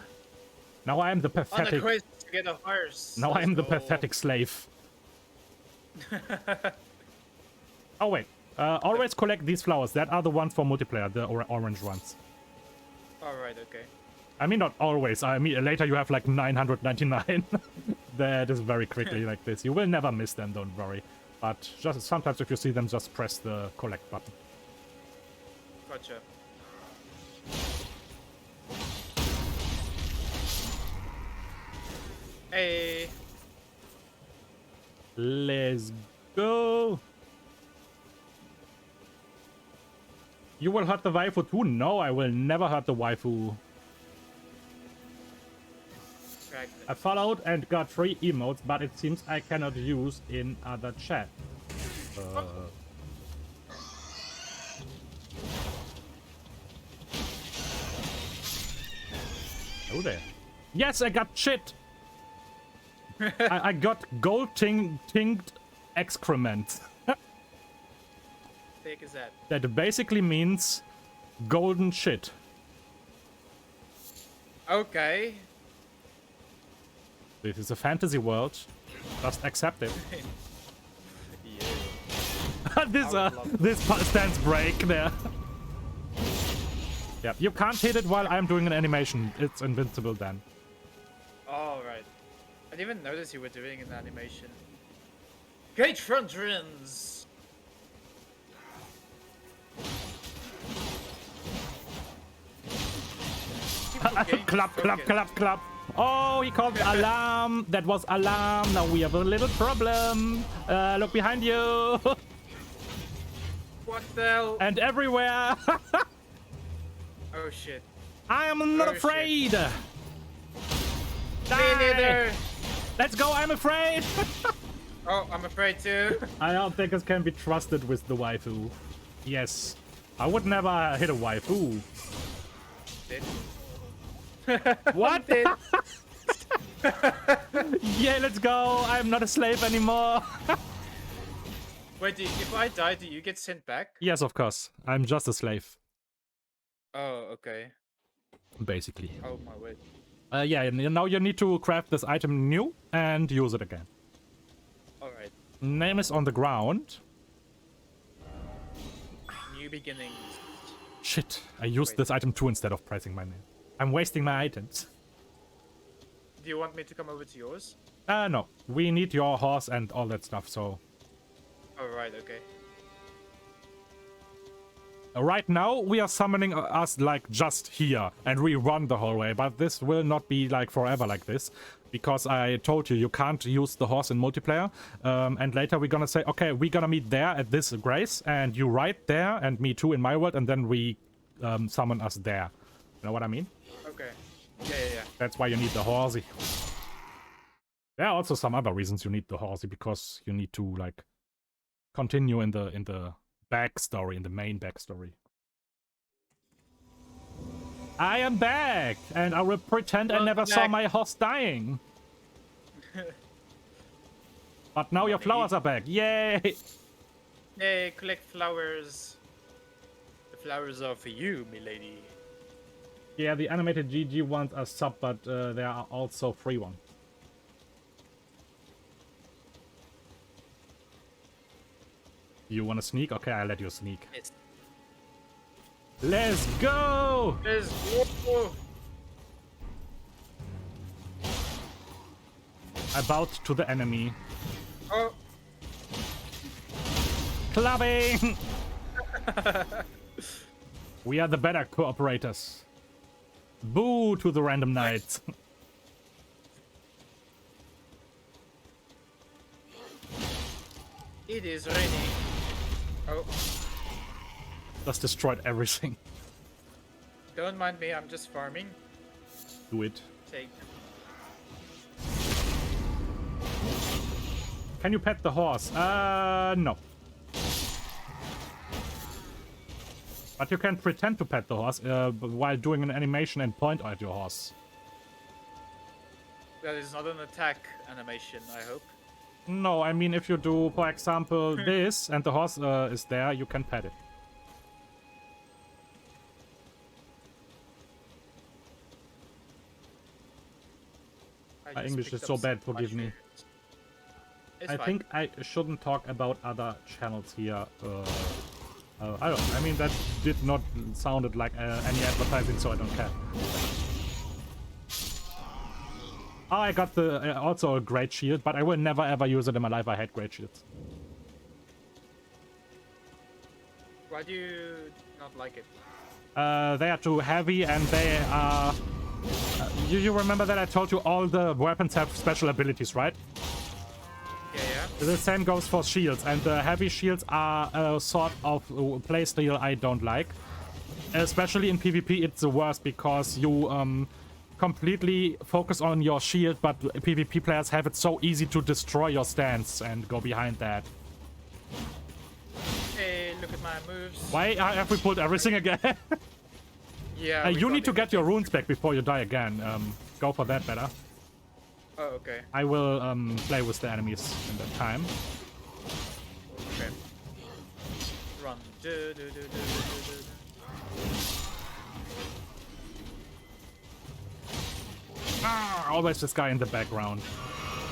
A: Now I am the
C: On a
A: pathetic.
C: quest to get a horse.
A: Now I am the
C: Let's go.
A: pathetic slave. Oh wait, always collect these flowers. That are the ones for multiplayer, the orange ones.
C: Alright, okay.
A: I mean, not always. I mean, later you have like 999. That is very quickly like this. You will never miss them, don't worry. But just sometimes if you see them, just press the collect button.
C: Gotcha. Hey.
A: Let's go. You will hurt the waifu too? No, I will never hurt the waifu. I followed and got 3 emotes, but it seems I cannot use in other chat. Oh there. Yes, I got shit! I got gold tinged excrement.
C: Thick is that?
A: That basically means golden shit.
C: Okay.
A: This is a fantasy world. Just accept it.
C: Yeah.
A: This stance break there. Yeah, you can't hit it while I'm doing an animation. It's invincible then.
C: Oh, right. I didn't even notice you were doing an animation. Gate front runs!
A: Clap, clap, clap, clap. Oh, he called alarm. That was alarm. Now we have a little problem. Look behind you.
C: What the hell?
A: And everywhere.
C: Oh shit.
A: I am not
C: Oh,
A: afraid.
C: Me
A: Die.
C: neither!
A: Let's go, I'm afraid.
C: Oh, I'm afraid too.
A: I don't think it can be trusted with the waifu. Yes. I would never hit a waifu.
C: Did.
A: What? Yeah, let's go. I'm not a slave anymore.
C: Wait, if I die, do you get sent back?
A: Yes, of course. I'm just a slave,
C: Oh, okay.
A: basically.
C: Oh my word.
A: Yeah, and now you need to craft this item new and use it again.
C: Alright.
A: Name is on the ground.
C: New beginnings.
A: Shit, I used this item too instead of pressing my name. I'm wasting my items.
C: Do you want me to come over to yours?
A: No. We need your horse and all that stuff, so...
C: Alright, okay.
A: Right now, we are summoning us, like, just here, and we run the whole way, but this will not be, like, forever like this, because I told you can't use the horse in multiplayer, and later we're gonna say, okay, we're gonna meet there at this grace, and you ride there, and me too in my world, and then we summon us there. You know what I mean?
C: Okay. Yeah.
A: That's why you need the horsey. There are also some other reasons you need the horsey, because you need to, like, continue in the backstory, in the main backstory. I am back, and I will pretend I never saw my horse dying. But now your flowers are back. Yay!
C: Yay, collect flowers. The flowers are for you, milady.
A: Yeah, the animated GG ones are sub, but there are also free ones. You wanna sneak? Okay, I'll let you sneak.
C: Yes.
A: Let's go!
C: Let's go!
A: About to the enemy.
C: Oh!
A: Clubbing! We are the better cooperators. Boo to the random knights.
C: It is raining. Oh,
A: Just destroyed everything.
C: don't mind me, I'm just farming.
A: Do it.
C: Take.
A: Can you pet the horse? No. But you can pretend to pet the horse while doing an animation and point at your horse.
C: That is not an attack animation, I hope.
A: No, I mean if you do, for example, this and the horse is there, you can pet it. My
C: just
A: English
C: picked
A: is
C: up
A: so bad,
C: some
A: forgive me.
C: mushrooms. It's
A: I
C: fine.
A: think I shouldn't talk about other channels here. I don't. I mean that did not sounded like any advertising, so I don't care. Oh, I got the also a great shield, but I will never ever use it in my life. I hate great shields.
C: Why do you not like it?
A: They are too heavy, and they are. You remember that I told you all the weapons have special abilities, right?
C: Yeah.
A: The same goes for shields, and the heavy shields are a sort of playstyle I don't like. Especially in PvP, it's the worst because you completely focus on your shield, but PvP players have it so easy to destroy your stance and go behind that.
C: Hey, look at my moves.
A: Why have we pulled everything again?
C: Yeah. we
A: You
C: got
A: need to
C: it.
A: get your runes back before you die again. Go for that better.
C: Oh, okay.
A: I will play with the enemies in that time.
C: Okay. Run. Do, do, do, do, do, do, do.
A: Ah, always this guy in the background.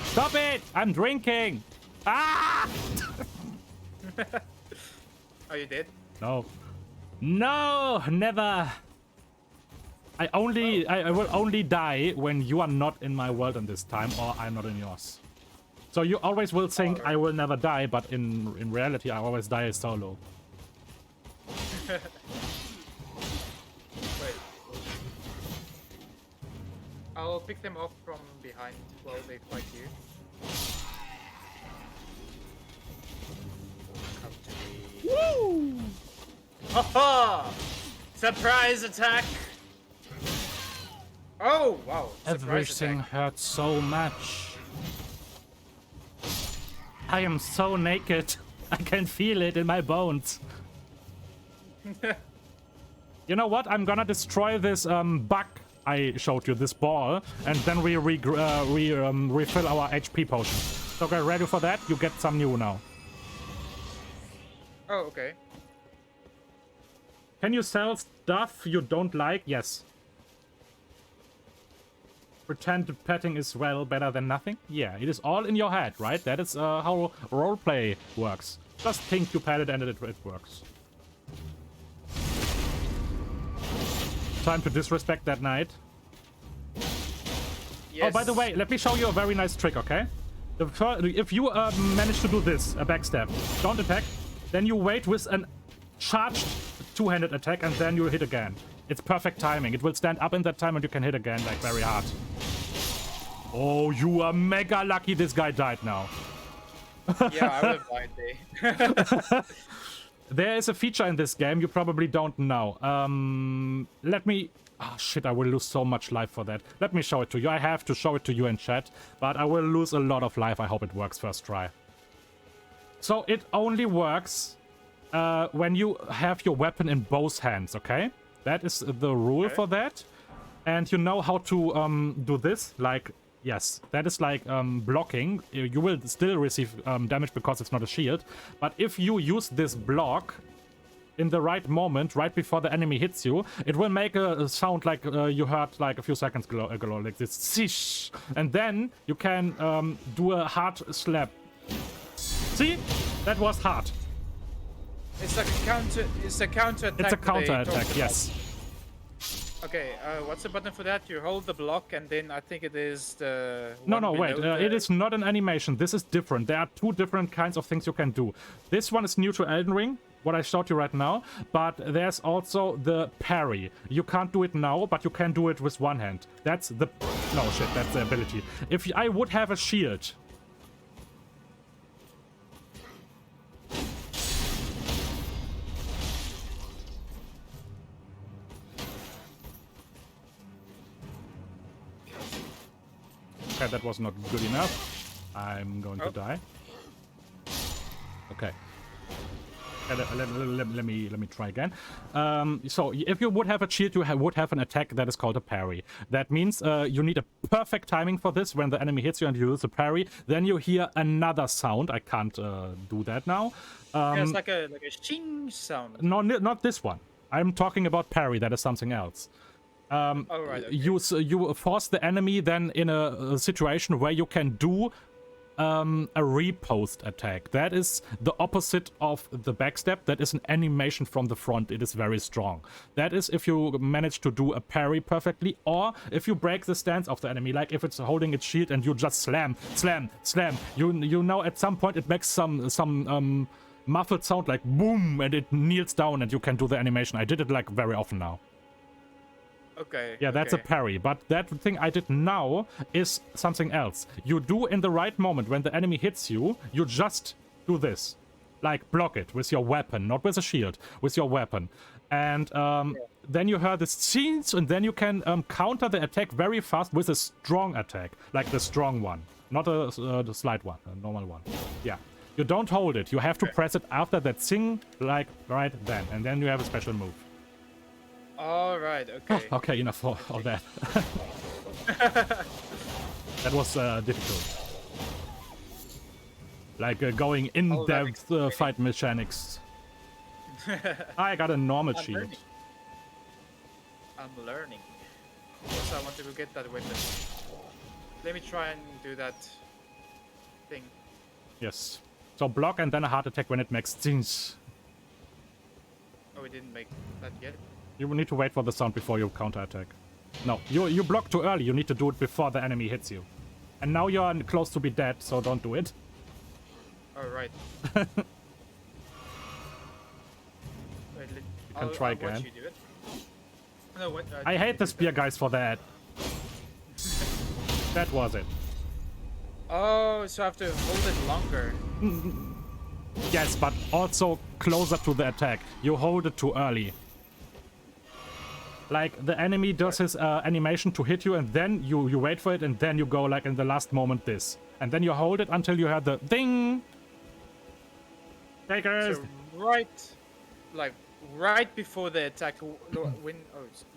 A: Stop it! I'm drinking! Ah!
C: Oh, you did?
A: No. No! Never! I will only die when you are not in my world in this time, or I'm not in yours. So you always will think I will never die, but in reality I always die solo.
C: Wait. I'll pick them off from behind while they fight you. Come to me.
A: Woo!
C: Haha! Surprise attack! Oh, wow. Surprise
A: Everything
C: attack.
A: hurts so much. I am so naked. I can feel it in my bones. You know what? I'm gonna destroy this bug I showed you, this ball, and then we refill our HP potion. So get ready for that. You get some new now.
C: Oh, okay.
A: Can you sell stuff you don't like? Yes. Pretend petting is, well, better than nothing? Yeah, it is all in your head, right? That is how roleplay works. Just think you pet it and it works. Time to disrespect that knight.
C: Yes.
A: Oh, by the way, let me show you a very nice trick, okay? If you manage to do this, a backstab, don't attack, then you wait with an charged two-handed attack and then you hit again. It's perfect timing. It will stand up in that time and you can hit again, like, very hard. Oh, you are mega lucky this guy died now.
C: Yeah, I would have died there.
A: There is a feature in this game you probably don't know. Let me... Oh, shit, I will lose so much life for that. Let me show it to you. I have to show it to you in chat, but I will lose a lot of life. I hope it works first try. So it only works when you have your weapon in both hands, okay? That is the rule for that. And you know how to do this, like... Yes, that is like blocking. You will still receive damage because it's not a shield. But if you use this block in the right moment, right before the enemy hits you, it will make a sound like you heard like a few seconds ago, like this. Zish! And then you can do a hard slap. See? That was hard.
C: It's like a counter. It's a counter attack.
A: It's a counter attack, yes.
C: Okay, what's the button for that? You hold the block and then I think it is the...
A: No, wait,
C: below
A: it is not an animation. This is different. There are two different kinds of things you can do. This one is new to Elden Ring, what I showed you right now, but there's also the parry. You can't do it now, but you can do it with one hand. That's the... No, shit, that's the ability. If I would have a shield... Okay, that was not good enough. I'm going to die. Okay. Let me try again. So if you would have a shield, you would have an attack that is called a parry. That means you need a perfect timing for this. When the enemy hits you and you use a parry, then you hear another sound. I can't do that now.
C: Yeah, it's like a shing sound.
A: No, not this one. I'm talking about parry. That is something else.
C: Oh, right, okay.
A: You force the enemy then in a situation where you can do a riposte attack. That is the opposite of the backstab. That is an animation from the front. It is very strong. That is if you manage to do a parry perfectly, or if you break the stance of the enemy, like if it's holding its shield and you just slam. You know at some point it makes some muffled sound like boom, and it kneels down and you can do the animation. I did it like very often now.
C: Okay.
A: Yeah, that's a parry, but that thing I did now is something else. You do in the right moment when the enemy hits you, you just do this. Like block it with your weapon, not with a shield, with your weapon. And then you hear the scenes, and then you can counter the attack very fast with a strong attack, like the strong one, not the slight one, a normal one. Yeah. You don't hold it, you have to press it after that thing, like right then, and then you have a special move.
C: All right. Okay.
A: Oh, okay, enough of that. That was difficult. Like going in-depth fight mechanics. I got a normal shield.
C: I'm learning. Also, I want to go get that weapon. Let me try and do that thing.
A: Yes. So block and then a heart attack when it makes zings.
C: Oh, we didn't make that yet.
A: You will need to wait for the sound before you counterattack. No, you block too early. You need to do it before the enemy hits you. And now you're close to be dead, so don't do it.
C: Oh, right. Wait,
A: You can try
C: I'll watch
A: again.
C: you do it. No, what?
A: I hate the spear guys for that. That was it.
C: Oh, so I have to hold it longer.
A: Yes, but also closer to the attack. You hold it too early. Like, the enemy does his animation to hit you, and then you wait for it, and then you go, like, in the last moment, this. And then you hold it until you have the ding! Takerst!
C: So right before the attack, when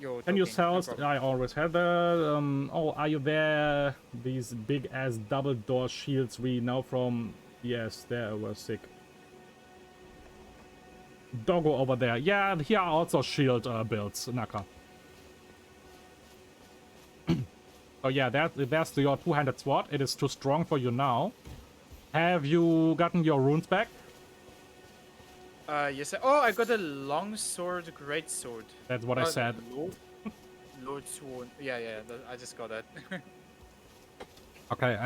C: you're
A: Can you
C: talking,
A: sell?
C: no problem.
A: I always had the. Oh, are you there? These big ass double door shields we know from. Yes, they were sick. Doggo over there. Yeah, here are also shield builds, Naka. Oh yeah, there's your two-handed sword. It is too strong for you now. Have you gotten your runes back?
C: Yes. Oh, I got a long sword, great sword.
A: That's what I said.
C: Lord sword. Yeah. I just got that.
A: Okay.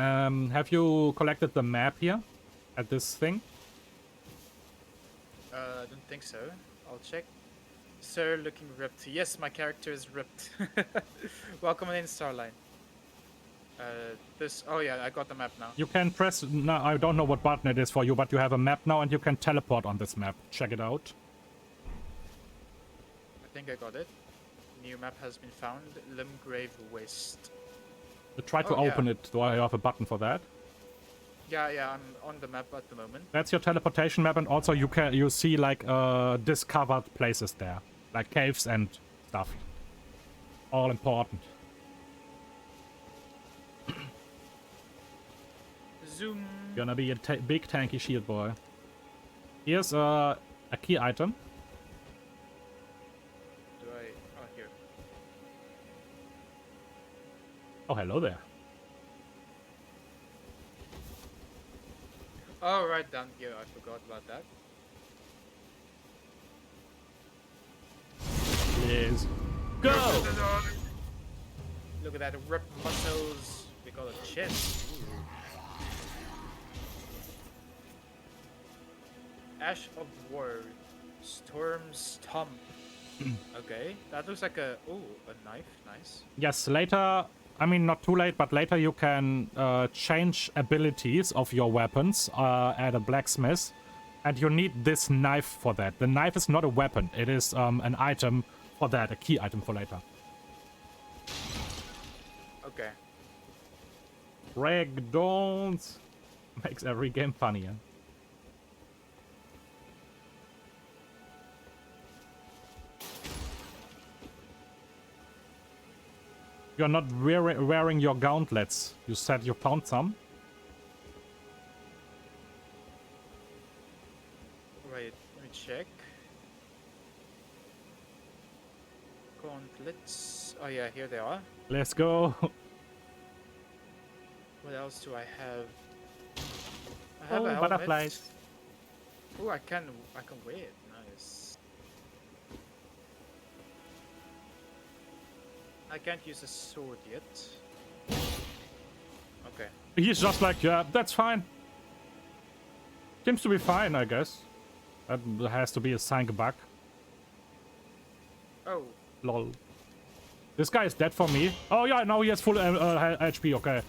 A: Have you collected the map here at this thing?
C: I don't think so. I'll check. Sir, looking ripped. Yes, my character is ripped. Welcome in, Starline. Oh yeah, I got the map now.
A: You can press. No, I don't know what button it is for you, but you have a map now, and you can teleport on this map. Check it out.
C: I think I got it. New map has been found. Limgrave Waste.
A: Try to open it. Do I have a button for that?
C: Yeah, I'm on the map at the moment.
A: That's your teleportation map, and also you see like discovered places there, like caves and stuff. All important.
C: Zoom.
A: Gonna be a big tanky shield boy. Here's a key item.
C: Do I? Oh, here.
A: Oh, hello there.
C: Oh, right down here. I forgot about that.
A: Yes. Go!
C: Look at that ripped muscles. We got a chest. Ooh. Ash of War. Storm Stomp. Okay, that looks like a knife. Nice.
A: Yes, later. I mean, not too late, but later you can change abilities of your weapons at a blacksmith, and you need this knife for that. The knife is not a weapon; it is an item for that, a key item for later.
C: Okay.
A: Ragdolls makes every game funnier. You're not wearing your gauntlets. You said you found some.
C: Wait, let me check. Gauntlets. Oh yeah, here they are.
A: Let's go.
C: What else do I have? I have a helmet.
A: Butterflies.
C: Oh, I can wear it. Nice. I can't use a sword yet. Okay.
A: He's just like, yeah, that's fine. Seems to be fine, I guess. That has to be a sank bug.
C: Oh.
A: Lol. This guy is dead for me. Oh yeah, now he has full HP, okay.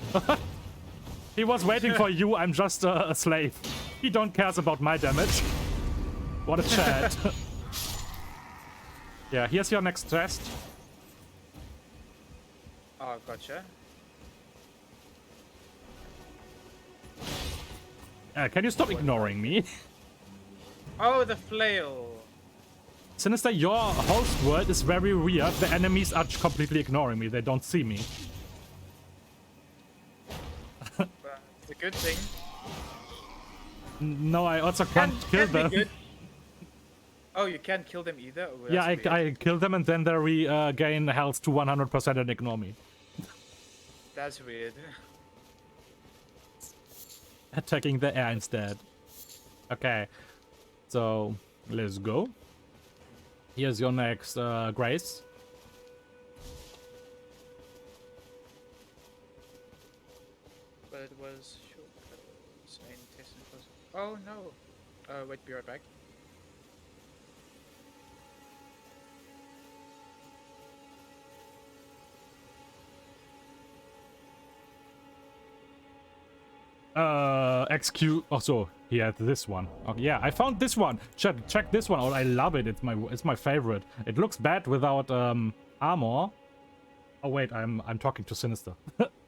A: He was waiting for you, I'm just a slave. He don't cares about my damage. What a chat. Yeah, here's your next chest.
C: Oh, gotcha.
A: Can you stop ignoring me?
C: Oh, the flail.
A: Sinister, your host world is very weird. The enemies are completely ignoring me. They don't see me.
C: It's a good thing.
A: No, I also can't kill
C: Can be
A: them.
C: good. Oh, you can't kill them either? Oh,
A: Yeah,
C: that's weird.
A: I kill them and then they regain health to 100% and ignore me.
C: That's weird.
A: Attacking the air instead. Okay, so let's go. Here's your next Grace.
C: But it was shortcut. So in test it was. Oh no! Wait, be right back.
A: XQ. Oh, so he had this one. Oh, yeah, I found this one. Check this one out. I love it. It's my favorite. It looks bad without armor. Oh wait, I'm talking to Sinister.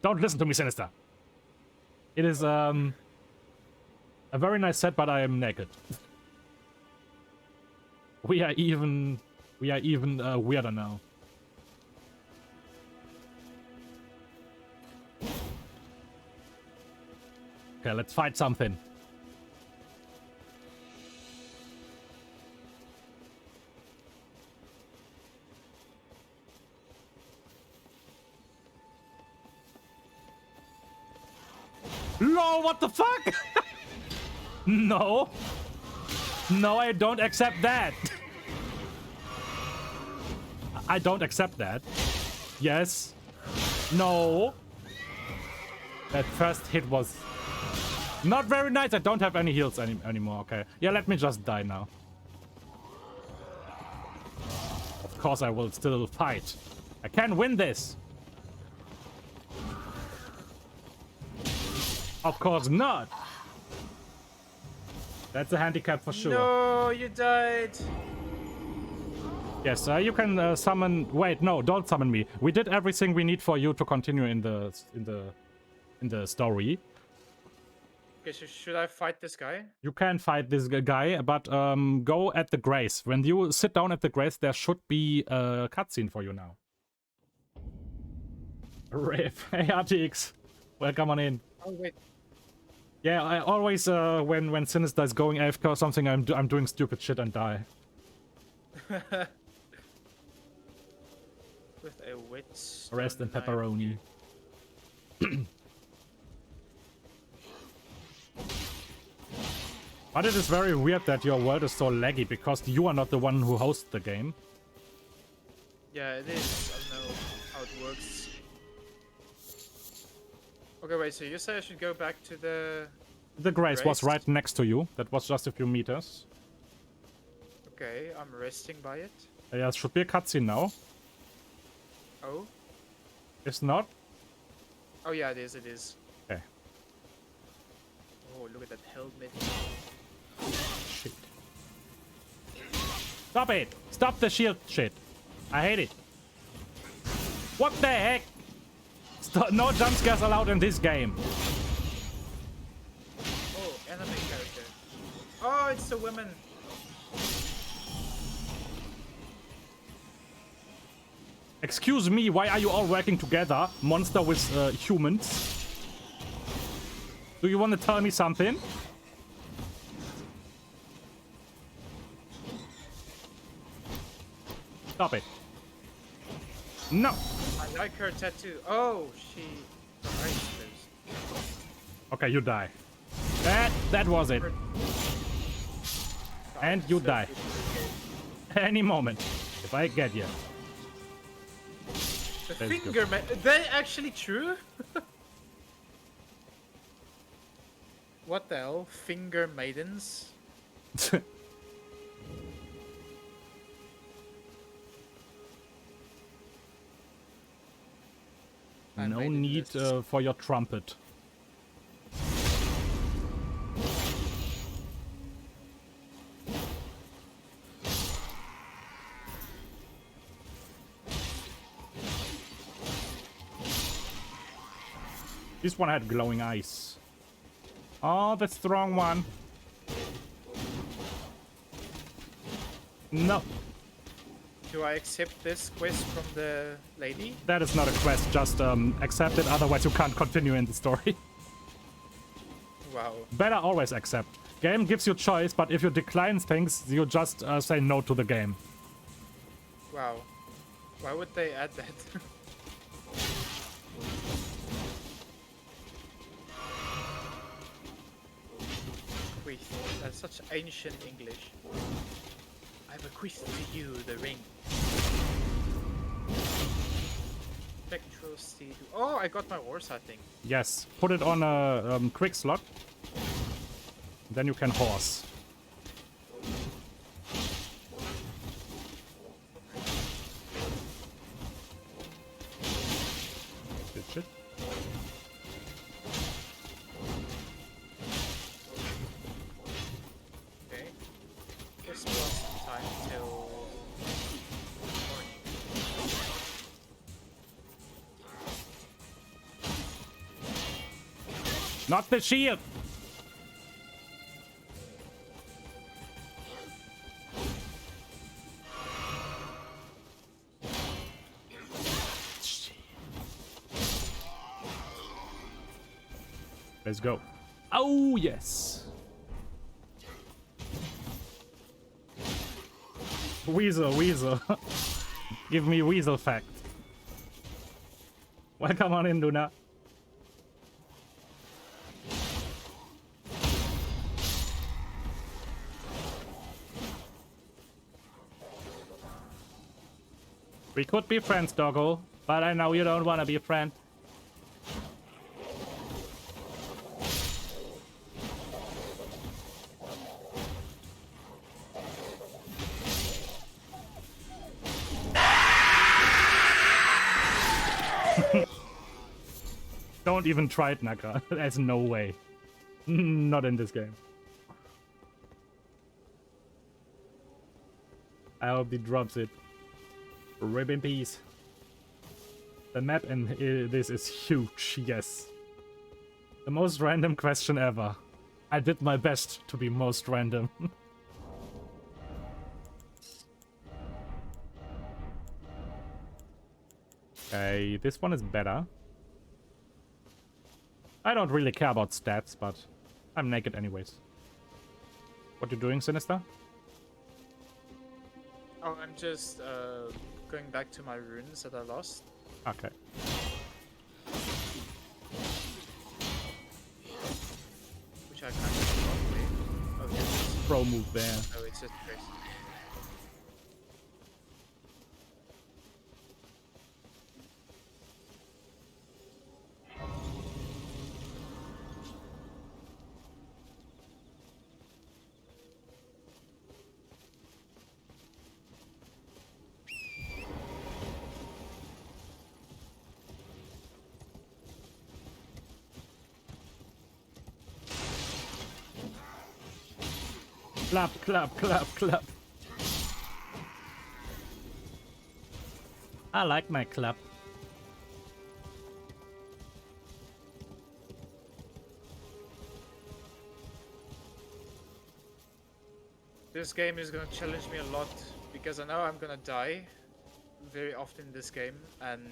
A: Don't listen to me, Sinister. It is a very nice set, but I am naked. We are even weirder now. Okay, let's fight something. No, what the fuck? No. No, I don't accept that. I don't accept that. Yes. No. That first hit was not very nice. I don't have any heals anymore. Okay. Yeah, let me just die now. Of course I will still fight. I can win this. Of course not. That's a handicap for sure.
C: No, you died.
A: Yes, you can summon. Wait, no, don't summon me. We did everything we need for you to continue in the story.
C: Okay, so should I fight this guy?
A: You can fight this guy, but go at the grace. When you sit down at the grace, there should be a cutscene for you now. Rip. Hey, RTX. Welcome on in.
C: Oh wait.
A: Yeah, I always when Sinister is going AFK or something, I'm doing stupid shit and die.
C: With a witch.
A: Rest and pepperoni. But it is very weird that your world is so laggy because you are not the one who hosts the game.
C: Yeah, it is. I don't know how it works. Okay, wait, so you say I should go back to the...
A: The grace was
C: Grace?
A: right next to you. That was just a few meters.
C: Okay, I'm resting by it.
A: Yeah, it should be a cutscene now.
C: Oh?
A: It's not?
C: Oh yeah, it is, it is.
A: Okay.
C: Oh, look at that helmet.
A: Shit. Stop it! Stop the shield shit. I hate it. What the heck? No jump scares allowed in this game.
C: Oh, anime character. Oh, it's the women.
A: Excuse me, why are you all working together? Monster with humans. Do you want to tell me something? Stop it. No.
C: I like her tattoo. Oh, she...
A: Okay, you die. That was it. And you die. Any moment. If I get you.
C: The
A: Let's
C: finger
A: go.
C: ma- they actually true? What the hell? Finger maidens? I
A: No
C: made it
A: need
C: this.
A: for your trumpet. This one had glowing eyes. Oh, the strong one. No,
C: Do I accept this quest from the lady?
A: that is not a quest. Just accept it, otherwise you can't continue in the story.
C: Wow.
A: Better always accept. Game gives you choice, but if you decline things, you just say no to the game.
C: Wow. Why would they add that? Bequeath. That's such ancient English. I bequeath to you the ring. Spectral steed. Oh, I got my horse, I think.
A: Yes, put it on a quick slot. Then you can horse. Good shit.
C: Okay. Just lost some time till morning.
A: Not the shield! Let's go. Oh, yes. Weasel, Weasel. Give me Weasel fact. Welcome on in, Luna. We could be friends, doggo, but I know you don't want to be a friend. Don't even try it, Naka. There's no way. Not in this game. I hope he drops it. Rip in peace. The map and this is huge, yes. The most random question ever. I did my best to be most random. Okay, this one is better. I don't really care about stats, but I'm naked anyways. What you doing, Sinister?
C: Oh, I'm just going back to my runes that I lost.
A: Okay.
C: Which I kind of forgot. Oh, yes.
A: Pro move there.
C: Oh, it's just Takerst.
A: Clap, clap, clap, clap. I like my clap.
C: This game is gonna challenge me a lot because I know I'm gonna die very often in this game and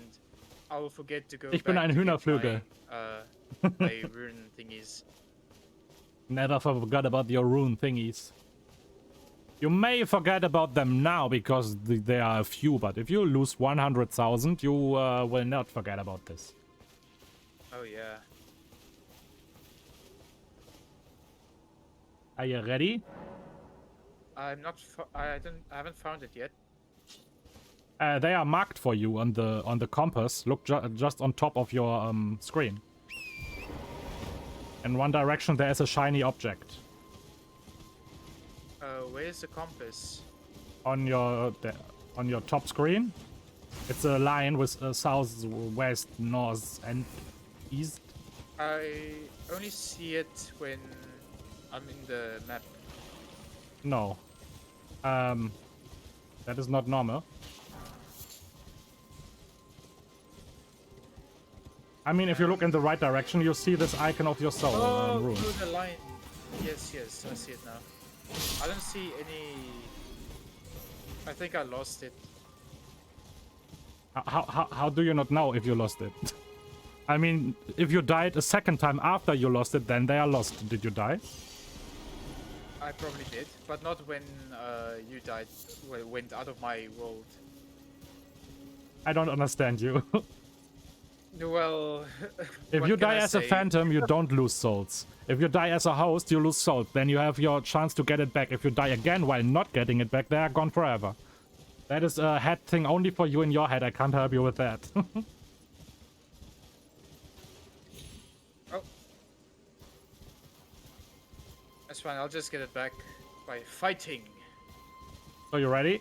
C: I will forget to go
A: Ich bin
C: back
A: ein
C: to get
A: Hühnerflügel.
C: my rune thingies.
A: Never forgot about your rune thingies. You may forget about them now because there are a few, but if you lose 100,000, you will not forget about this.
C: Oh yeah.
A: Are you ready?
C: I'm not. I haven't found it yet.
A: They are marked for you on the compass. Look just on top of your screen. In one direction, there is a shiny object.
C: Where's the compass?
A: On your top screen. It's a line with south, west, north, and east.
C: I only see it when I'm in the map.
A: No. That is not normal. I mean, if you look in the right direction, you see this icon of your soul rune.
C: Through the line. Yes, yes, I see it now. I don't see any. I think I lost it.
A: How do you not know if you lost it? I mean, if you died a second time after you lost it, then they are lost. Did you die?
C: I probably did, but not when you died, went out of my world.
A: I don't understand you.
C: Well,
A: If
C: what
A: you
C: can
A: die
C: I
A: as a
C: say?
A: phantom, you don't lose souls. If you die as a host, you lose souls. Then you have your chance to get it back. If you die again while not getting it back, they are gone forever. That is a head thing only for you in your head. I can't help you with that.
C: Oh. That's fine, I'll just get it back by fighting.
A: So you ready?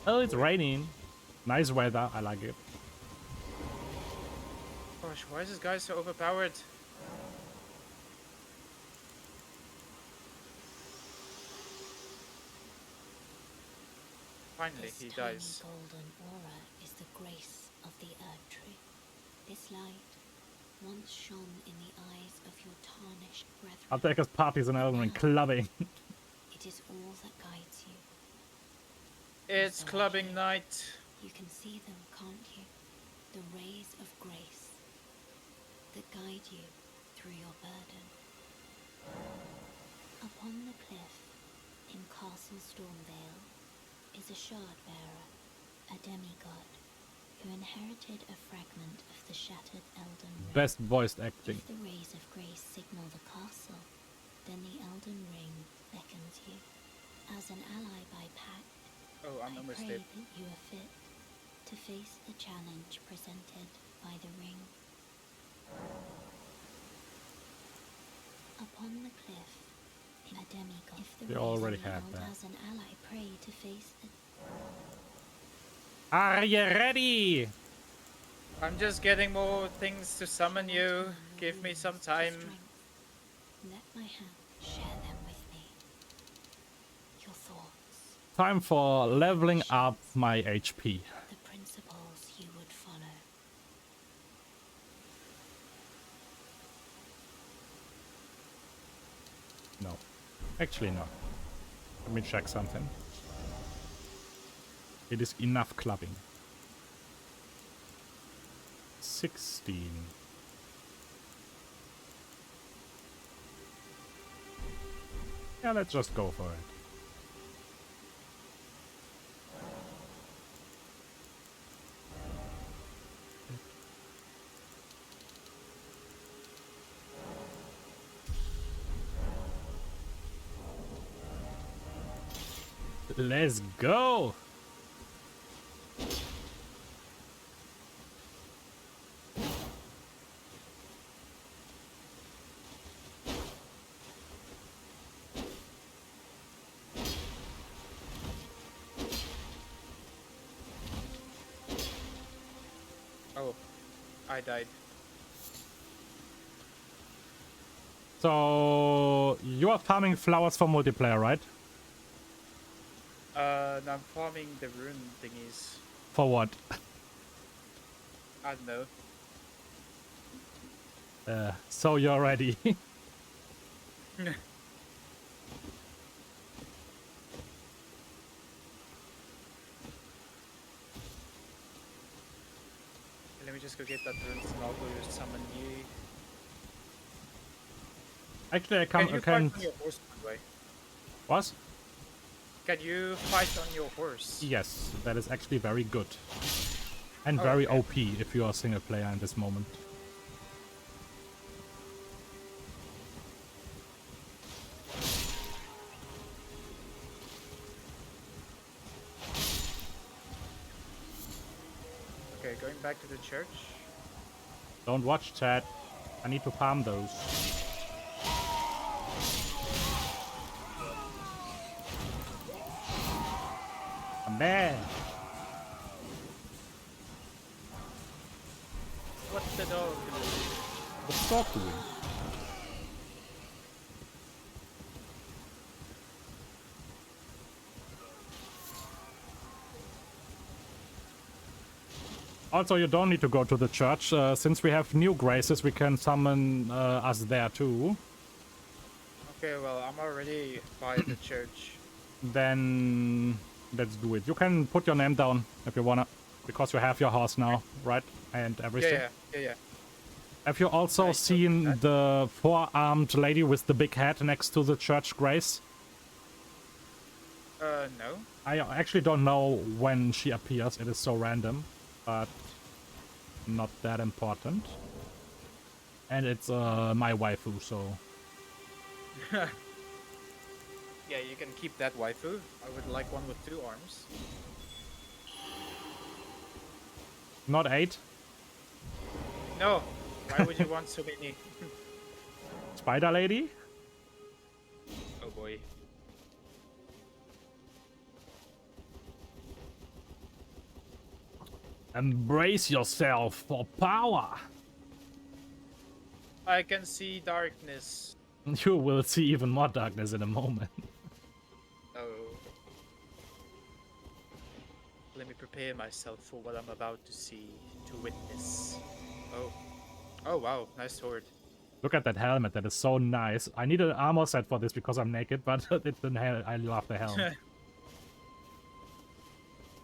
A: Oh, it's raining. Nice weather. I like it.
C: Gosh, why is this guy so overpowered? Finally,
D: This
C: he
D: tiny
C: dies.
D: golden aura is the grace of the Earth Tree. This light once shone in the eyes of your tarnished
A: I'll
D: brethren.
A: take us parties in Elden Ring clubbing.
D: It is all that guides you.
C: It's
D: So I
C: clubbing
D: hear.
C: night.
D: You can see them, can't you? The rays of grace that guide you through your burden. Upon the cliff in Castle Stormvale is a shard bearer, a demigod, who inherited a fragment of the shattered Elden Ring.
A: Best voiced acting.
D: If the rays of grace signal the castle, then the Elden Ring beckons you. As an ally by pact,
C: Oh, I'm
D: I
C: almost
D: pray
C: dead.
D: that you are fit to face the challenge presented by the ring. Upon the cliff, in a demigod, if the
A: We
D: rays
A: already
D: are
A: had
D: held
A: that.
D: as an ally, pray to face the
A: Are you ready?
C: I'm just getting more things to summon you. Give me some time.
D: Let my hand share them with me. Your thoughts,
A: Time for leveling up my HP.
D: the principles you would follow.
A: No. Actually, no. Let me check something. It is enough clubbing. 16. Yeah, let's just go for it. Let's go!
C: Oh, I died.
A: So, you are farming flowers for multiplayer, right?
C: No, I'm farming the rune thingies.
A: For what?
C: I don't know.
A: So you're ready.
C: Let me just go get that runes and I'll go summon you.
A: Actually, I
C: Can
A: can't.
C: you fight on your horse, by the way?
A: What?
C: Can you fight on your horse?
A: Yes, that is actually very good. And
C: Oh,
A: very
C: okay.
A: OP if you are a single player in this moment.
C: Okay, going back to the church.
A: Don't watch chat. I need to farm those. I'm there.
C: What's the dog?
A: What's the dog doing? Also, you don't need to go to the church. Since we have new graces, we can summon us there too.
C: Okay, well, I'm already by the church.
A: Then let's do it. You can put your name down if you wanna, because you have your horse now, right? And everything.
C: Yeah.
A: Have you also
C: I
A: seen
C: don't-
A: the four-armed lady with the big head next to the church grace?
C: No.
A: I actually don't know when she appears. It is so random, but not that important. And it's my waifu, so
C: Yeah, you can keep that waifu. I would like one with 2 arms.
A: not 8.
C: No. Why would you want so many?
A: Spider lady?
C: Oh boy.
A: Embrace yourself for power.
C: I can see darkness.
A: You will see even more darkness in a moment.
C: Oh. Let me prepare myself for what I'm about to see, to witness. Oh. Oh wow, nice sword.
A: Look at that helmet. That is so nice. I need an armor set for this because I'm naked, but it's an I love the helmet.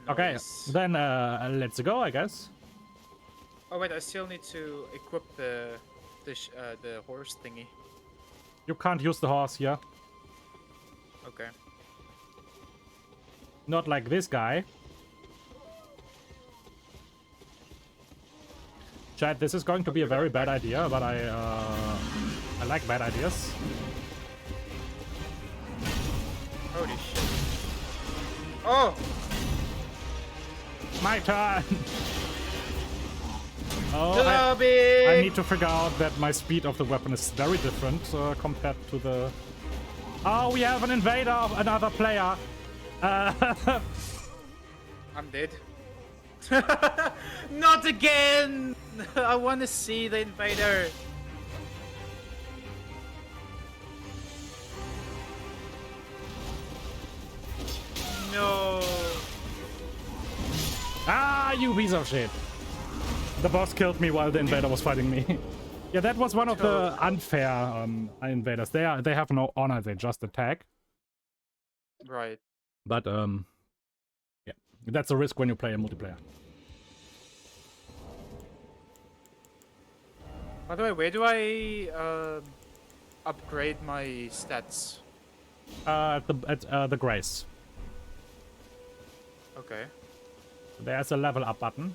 A: Okay,
C: Nice.
A: then let's go, I guess.
C: Oh wait, I still need to equip the horse thingy.
A: You can't use the horse here.
C: Okay.
A: Not like this guy. Chat, this is going to be a very bad idea, but I like bad ideas.
C: Holy shit. Oh!
A: My turn! Oh,
C: Lobby!
A: I need to figure out that my speed of the weapon is very different compared to the... Oh, we have an invader of another player!
C: I'm dead. Not again! I want to see the invader. No.
A: Ah, you piece of shit! The boss killed me while the invader was fighting me. Yeah, that was one of the unfair invaders. They have no honor, they just attack.
C: Right.
A: But yeah, that's a risk when you play a multiplayer.
C: By the way, where do I upgrade my stats?
A: At the Grace.
C: Okay.
A: There's a level up button.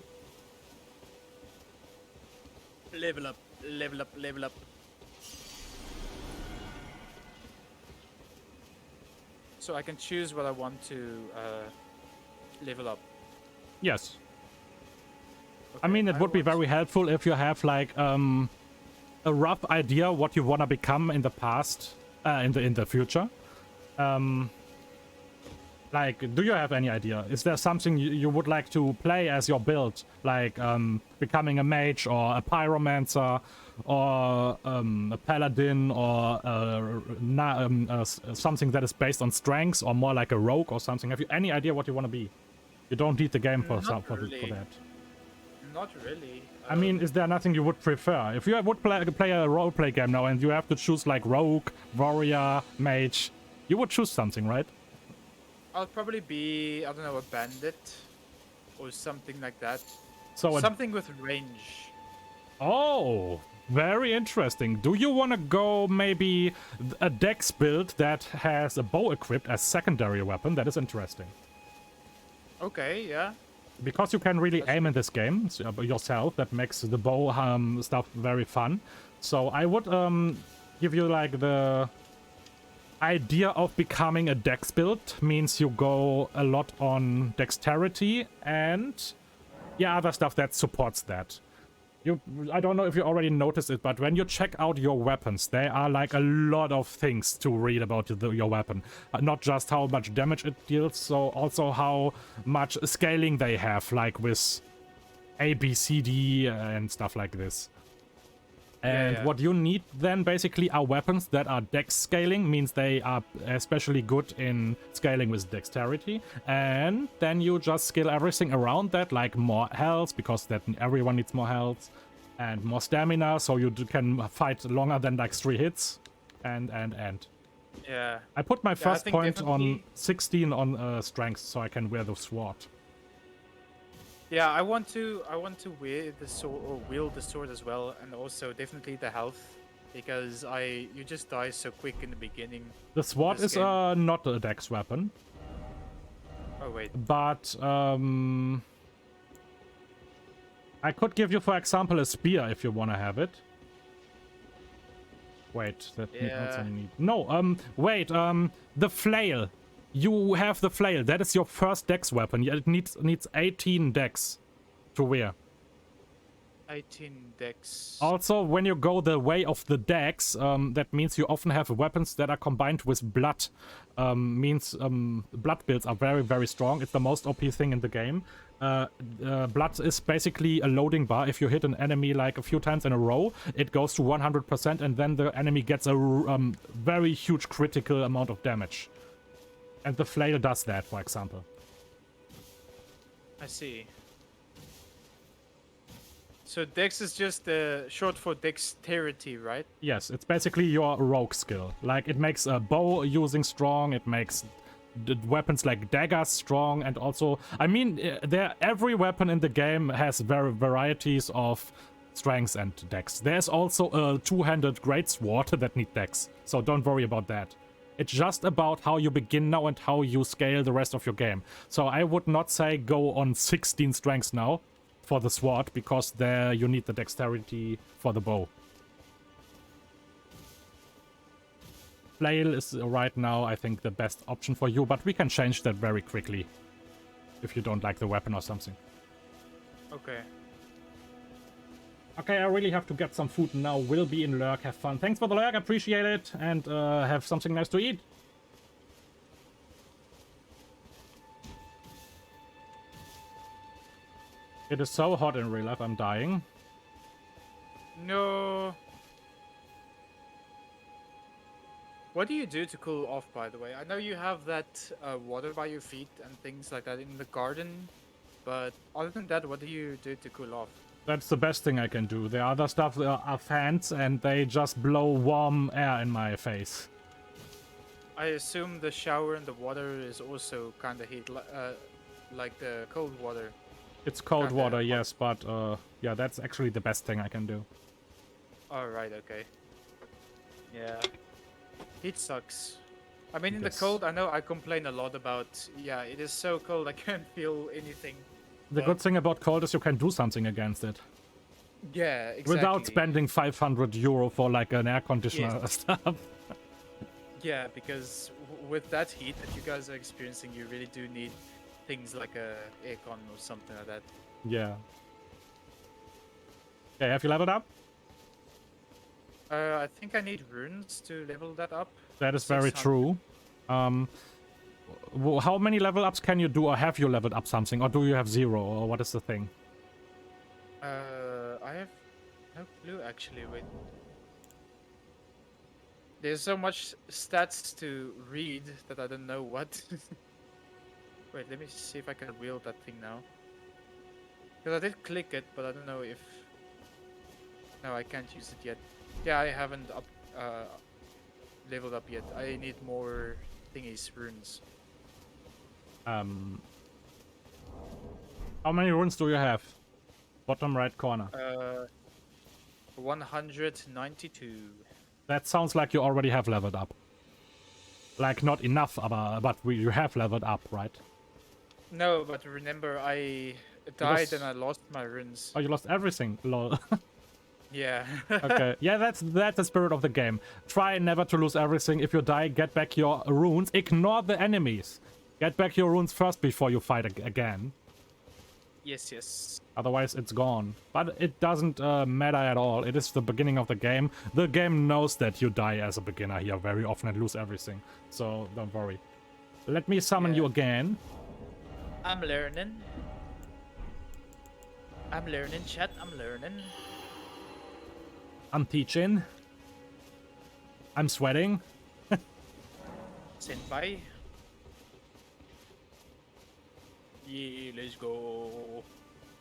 C: Level up, level up, level up. So I can choose what I want to level up.
A: Yes. I
C: Okay,
A: mean, it would be
C: want-
A: very helpful if you have like a rough idea what you wanna become in the past, in the future. Like, do you have any idea? Is there something you would like to play as your build? Like, becoming a mage or a pyromancer or a paladin or something that is based on strengths or more like a rogue or something? Have you any idea what you want to be? You don't need the game for for that.
C: Not really.
A: I mean, is there nothing you would prefer? If you would play a roleplay game now and you have to choose like rogue, warrior, mage, you would choose something, right?
C: I'll probably be, I don't know, a bandit or something like that.
A: So
C: Something with range.
A: Oh, very interesting. Do you want to go maybe a dex build that has a bow equipped as secondary weapon? That is interesting.
C: Okay, yeah.
A: Because you can really aim in this game yourself, that makes the bow stuff very fun. So I would give you like the idea of becoming a dex build. Means you go a lot on dexterity and yeah, other stuff that supports that. I don't know if you already noticed it, but when you check out your weapons, there are like a lot of things to read about your weapon. Not just how much damage it deals, so also how much scaling they have, like with A, B, C, D and stuff like this. And what you need then basically are weapons that are dex scaling, means they are especially good in scaling with dexterity. And then you just scale everything around that, like more health, because that everyone needs more health, and more stamina, so you can fight longer than like 3 hits, and.
C: Yeah.
A: I put my first
C: think
A: point on
C: definitely-
A: 16 on strength, so I can wear the sword.
C: Yeah, I want to wield the sword as well, and also definitely the health, because you just die so quick in the beginning.
A: The sword
C: This
A: is
C: game.
A: not a dex weapon,
C: Oh wait.
A: but I could give you, for example, a spear if you want to have it. Wait, that also
C: Yeah.
A: need. No, wait, the flail. You have the flail. That is your first dex weapon. Yeah, it needs 18 dex to wear.
C: 18 dex.
A: Also, when you go the way of the dex, that means you often have weapons that are combined with blood. Means blood builds are very, very strong. It's the most OP thing in the game. Blood is basically a loading bar. If you hit an enemy like a few times in a row, it goes to 100%, and then the enemy gets a very huge critical amount of damage. And the flail does that, for example.
C: I see. So dex is just short for dexterity, right?
A: Yes, it's basically your rogue skill. Like, it makes a bow using strong, it makes weapons like daggers strong, and also, I mean, every weapon in the game has varieties of strengths and dex. There's also a two-handed greatsword that need dex, so don't worry about that. It's just about how you begin now and how you scale the rest of your game. So I would not say go on 16 strengths now for the sword, because there you need the dexterity for the bow. Flail is right now, I think, the best option for you, but we can change that very quickly if you don't like the weapon or something.
C: Okay.
A: Okay, I really have to get some food now. Will be in lurk. Have fun. Thanks for the lurk. Appreciate it. And have something nice to eat. It is so hot in real life. I'm dying.
C: No. What do you do to cool off, by the way? I know you have that water by your feet and things like that in the garden, but other than that, what do you do to cool off?
A: That's the best thing I can do. The other stuff are fans, and they just blow warm air in my face.
C: I assume the shower and the water is also kind of heat, like the cold water.
A: It's cold
C: Kinda
A: water,
C: hot.
A: yes, but yeah, that's actually the best thing I can do.
C: Alright, okay. Yeah. Heat sucks. I mean, in
A: Yes.
C: the cold, I know I complain a lot about, yeah, it is so cold, I can't feel anything.
A: The
C: But-
A: good thing about cold is you can do something against it.
C: Yeah, exactly.
A: Without spending 500 euro for like an air conditioner or stuff.
C: Yeah, because with that heat that you guys are experiencing, you really do need things like a aircon or something like that.
A: Yeah. Okay, have you leveled up?
C: I think I need runes to level that up.
A: That is very
C: 600.
A: true. How many level ups can you do, or have you leveled up something, or do you have 0, or what is the thing?
C: I have no clue actually. Wait. There's so much stats to read that I don't know what. Wait, let me see if I can wield that thing now. Because I did click it, but I don't know if... No, I can't use it yet. Yeah, I haven't leveled up yet. I need more thingies, runes.
A: How many runes do you have? Bottom right corner.
C: 192.
A: That sounds like you already have leveled up. Like, not enough, but you have leveled up, right?
C: No, but remember, I died
A: lost-
C: and I lost my runes.
A: Oh, you lost everything, lol.
C: Yeah.
A: Okay, yeah, that's the spirit of the game. Try never to lose everything. If you die, get back your runes. Ignore the enemies. Get back your runes first before you fight again.
C: Yes, yes.
A: Otherwise, it's gone. But it doesn't matter at all. It is the beginning of the game. The game knows that you die as a beginner here very often and lose everything. So don't worry. Let me summon you
C: Yeah.
A: again.
C: I'm learning. I'm learning, chat. I'm learning.
A: I'm teaching. I'm sweating.
C: Senpai. Yeah, let's go.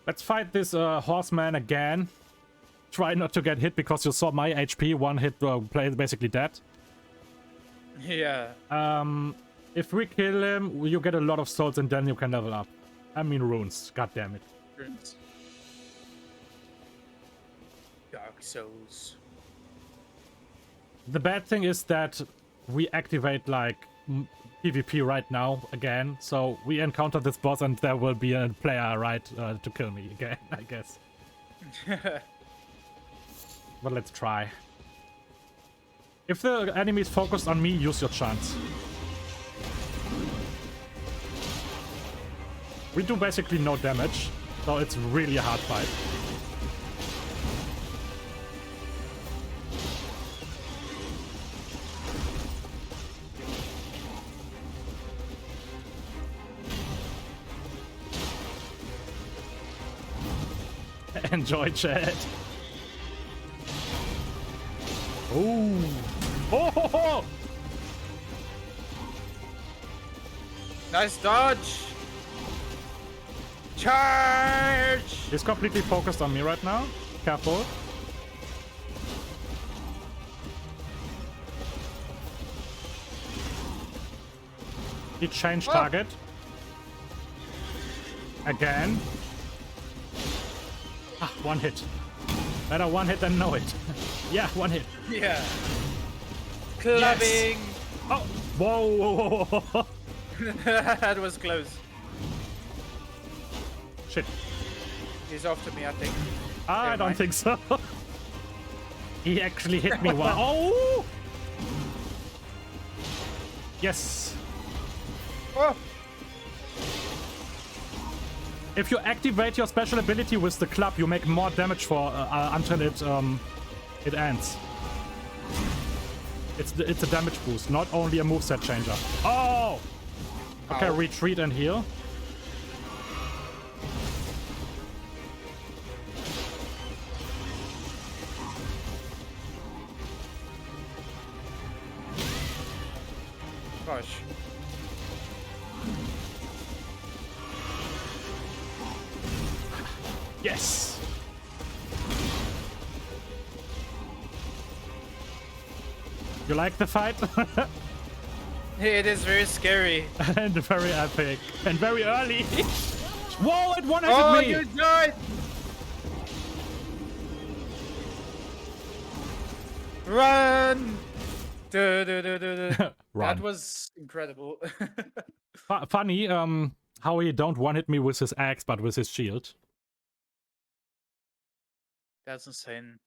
A: Let's fight this horseman again. Try not to get hit because you saw my HP. One hit play basically dead.
C: Yeah.
A: If we kill him, you get a lot of souls and then you can level up. I mean runes. God damn it.
C: runes. Dark Souls.
A: The bad thing is that we activate like PvP right now again, so we encounter this boss and there will be a player right to kill me again, I guess. But let's try. If the enemy is focused on me, use your chance. We do basically no damage, so it's really a hard fight. Enjoy, chat. Ooh. Oh, ho, ho.
C: Nice dodge. Charge.
A: He's completely focused on me right now. Careful. He changed target. Again. Ah, one hit. Better one hit than no hit. Yeah, one hit.
C: Yeah. Clubbing.
A: Yes. Oh, whoa, whoa, whoa, whoa.
C: That was close.
A: Shit.
C: He's after me, I think.
A: I
C: Never
A: don't
C: mind.
A: think so. He actually hit me one. Oh! Yes.
C: Oh.
A: If you activate your special ability with the club, you make more damage for until it ends. It's a damage boost, not only a moveset changer. Oh! Okay,
C: Ow.
A: retreat and heal.
C: Gosh.
A: Yes! You like the fight?
C: It is very scary.
A: And very epic. And very early. Whoa, it one-hitted
C: Oh,
A: me!
C: you died! Run! That
A: Run.
C: was incredible.
A: Funny, how he don't one-hit me with his axe, but with his shield.
C: That's insane.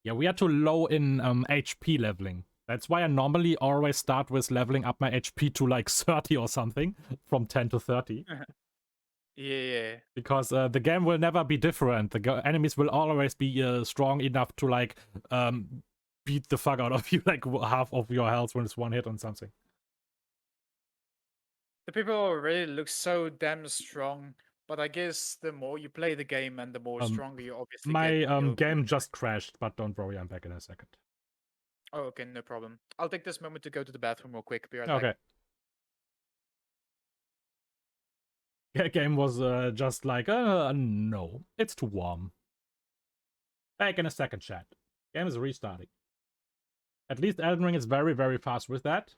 A: Yeah, we are too low in HP leveling. That's why I normally always start with leveling up my HP to like 30 or something, from 10 to 30.
C: Yeah.
A: Because the game will never be different. The enemies will always be strong enough to like beat the fuck out of you, like half of your health when it's one hit on something.
C: The people already look so damn strong, but I guess the more you play the game and the more stronger you obviously
A: My
C: get. you'll-
A: game just crashed, but don't worry, I'm back in a second.
C: Oh, okay, no problem. I'll take this moment to go to the bathroom real quick. Be right
A: Okay.
C: back.
A: The game was just like, no, it's too warm. Back in a second, chat. Game is restarting. At least Elden Ring is very, very fast with that.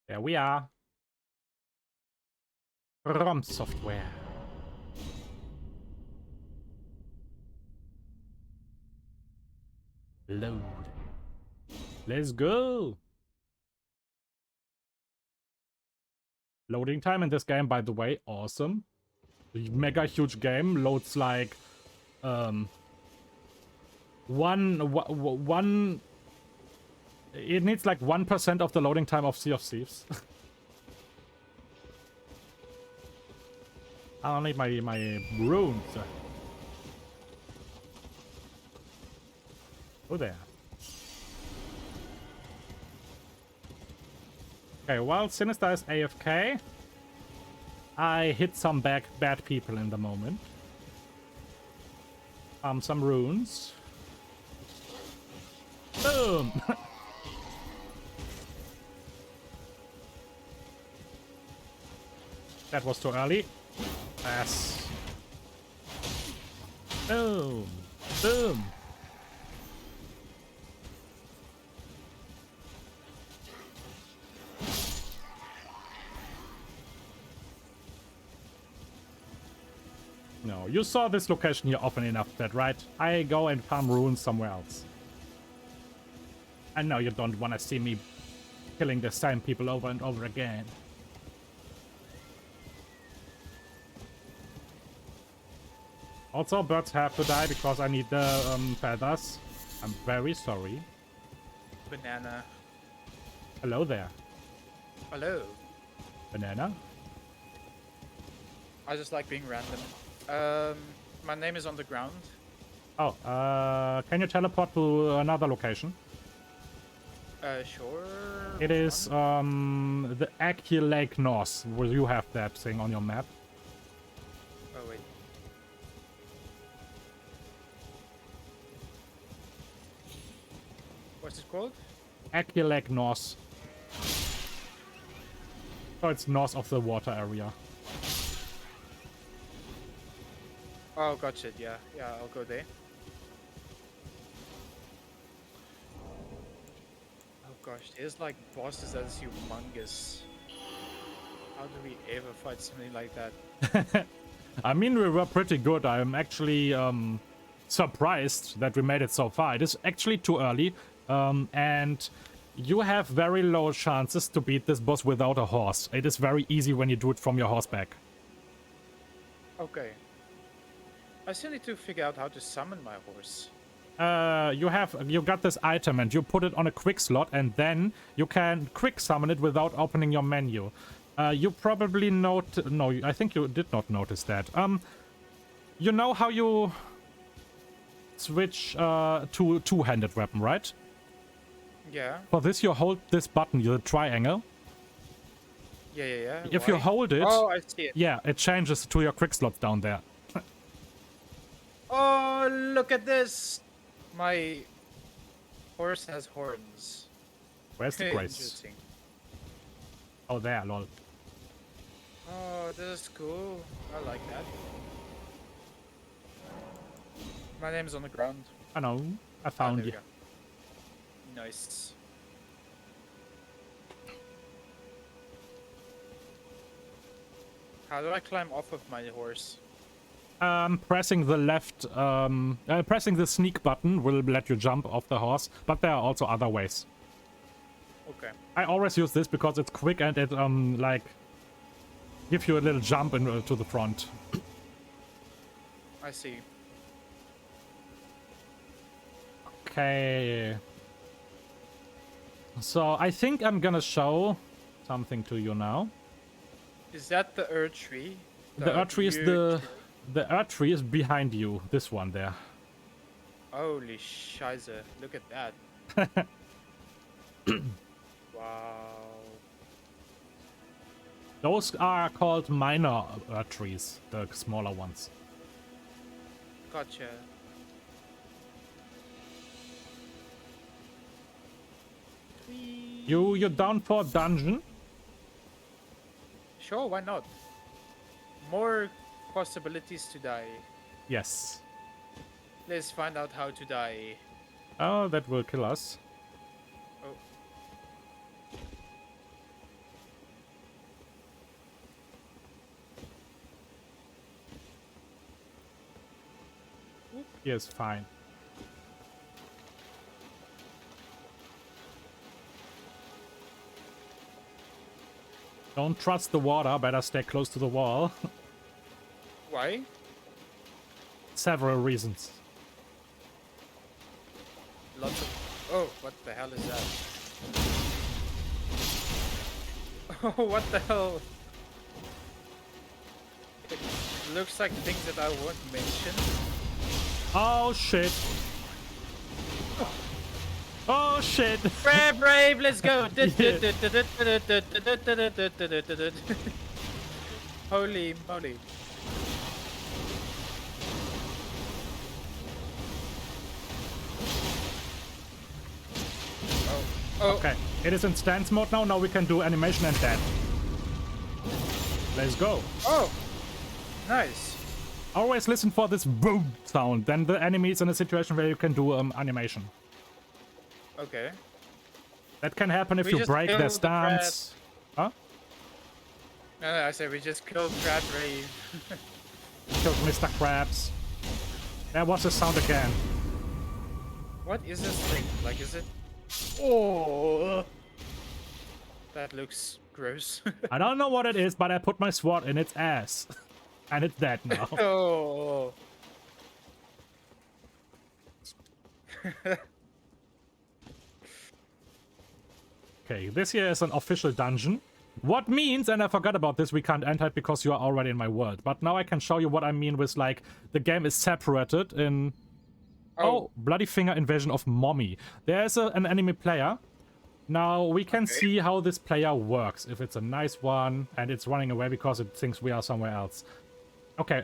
A: There we are. ROM software. Load. Let's go. Loading time in this game, by the way, awesome. The mega huge game loads like one. It needs like 1% of the loading time of Sea of Thieves. I don't need my runes. Oh there. Okay, while Sinister is AFK, I hit some bad people in the moment. Some runes. Boom! That was too early. Yes. Boom. Boom. No, you saw this location here often enough, that right? I go and farm runes somewhere else. I know you don't want to see me killing the same people over and over again. Also, birds have to die because I need the feathers. I'm very sorry.
C: Banana.
A: Hello there.
C: Hello.
A: Banana?
C: I just like being random. My name is on the ground.
A: Oh, can you teleport to another location?
C: Sure.
A: It is the Aki Lake North, where you have that thing on your map.
C: Oh, wait. What's it called?
A: Aki Lake North. So it's north of the water area.
C: Oh, gotcha. Yeah, yeah, I'll go there. Oh gosh, there's like bosses that is humongous. How do we ever fight something like that?
A: I mean, we were pretty good. I'm actually surprised that we made it so far. It is actually too early, and you have very low chances to beat this boss without a horse. It is very easy when you do it from your horseback.
C: Okay. I still need to figure out how to summon my horse.
A: You got this item and you put it on a quick slot, and then you can quick summon it without opening your menu. You probably no, I think you did not notice that. You know how you switch to two-handed weapon, right?
C: Yeah.
A: For this, you hold this button, the triangle.
C: Yeah.
A: If you hold it,
C: oh, I see it.
A: yeah, it changes to your quick slots down there.
C: Oh, look at this! My horse has horns.
A: Where's the grace?
C: Interesting.
A: Oh, there, lol.
C: Oh, this is cool. I like that. My name is on the ground.
A: I know. I
C: Ah,
A: found
C: there
A: you.
C: we go. Nice. How do I climb off of my horse?
A: Pressing the left, pressing the sneak button will let you jump off the horse, but there are also other ways.
C: Okay.
A: I always use this because it's quick and it, like, give you a little jump to the front.
C: I see.
A: Okay. So I think I'm gonna show something to you now.
C: Is that the Earth Tree?
A: The Earth Tree is the Earth Tree is behind you. This one there.
C: Holy shize, look at that. Wow.
A: Those are called minor Earth Trees, the smaller ones.
C: Gotcha.
A: You're down for a dungeon?
C: Sure, why not? More possibilities to die.
A: Yes.
C: Let's find out how to die.
A: Oh, that will kill us.
C: Oh.
A: Yes, fine. Don't trust the water, better stay close to the wall.
C: Why?
A: Several reasons.
C: Lots of... Oh, what the hell is that? Oh, what the hell? It looks like things that I won't mention.
A: Oh shit. Oh shit.
C: Brave, brave, let's go! Holy moly. Oh.
A: Okay, it is in stance mode now. Now we can do animation and dead. Let's go.
C: Oh! Nice.
A: Always listen for this boom sound. Then the enemy is in a situation where you can do animation.
C: Okay.
A: That can happen if
C: We
A: you
C: just
A: break their
C: killed the
A: stance. Huh?
C: No, I said we just killed Crab Rave.
A: Killed Mr. Krabs. There was a sound again.
C: What is this thing? Like, is it? Oh, that looks gross.
A: I don't know what it is, but I put my sword in its ass. And it's dead now.
C: Oh.
A: Okay, this here is an official dungeon. What means, and I forgot about this, we can't enter it because you are already in my world. But now I can show you what I mean with, like, the game is separated in... Oh, Bloody Finger Invasion of Mommy. There's an enemy player. Now, we can see how this player works. If it's a nice one, and it's running away because it thinks we are somewhere else. Okay,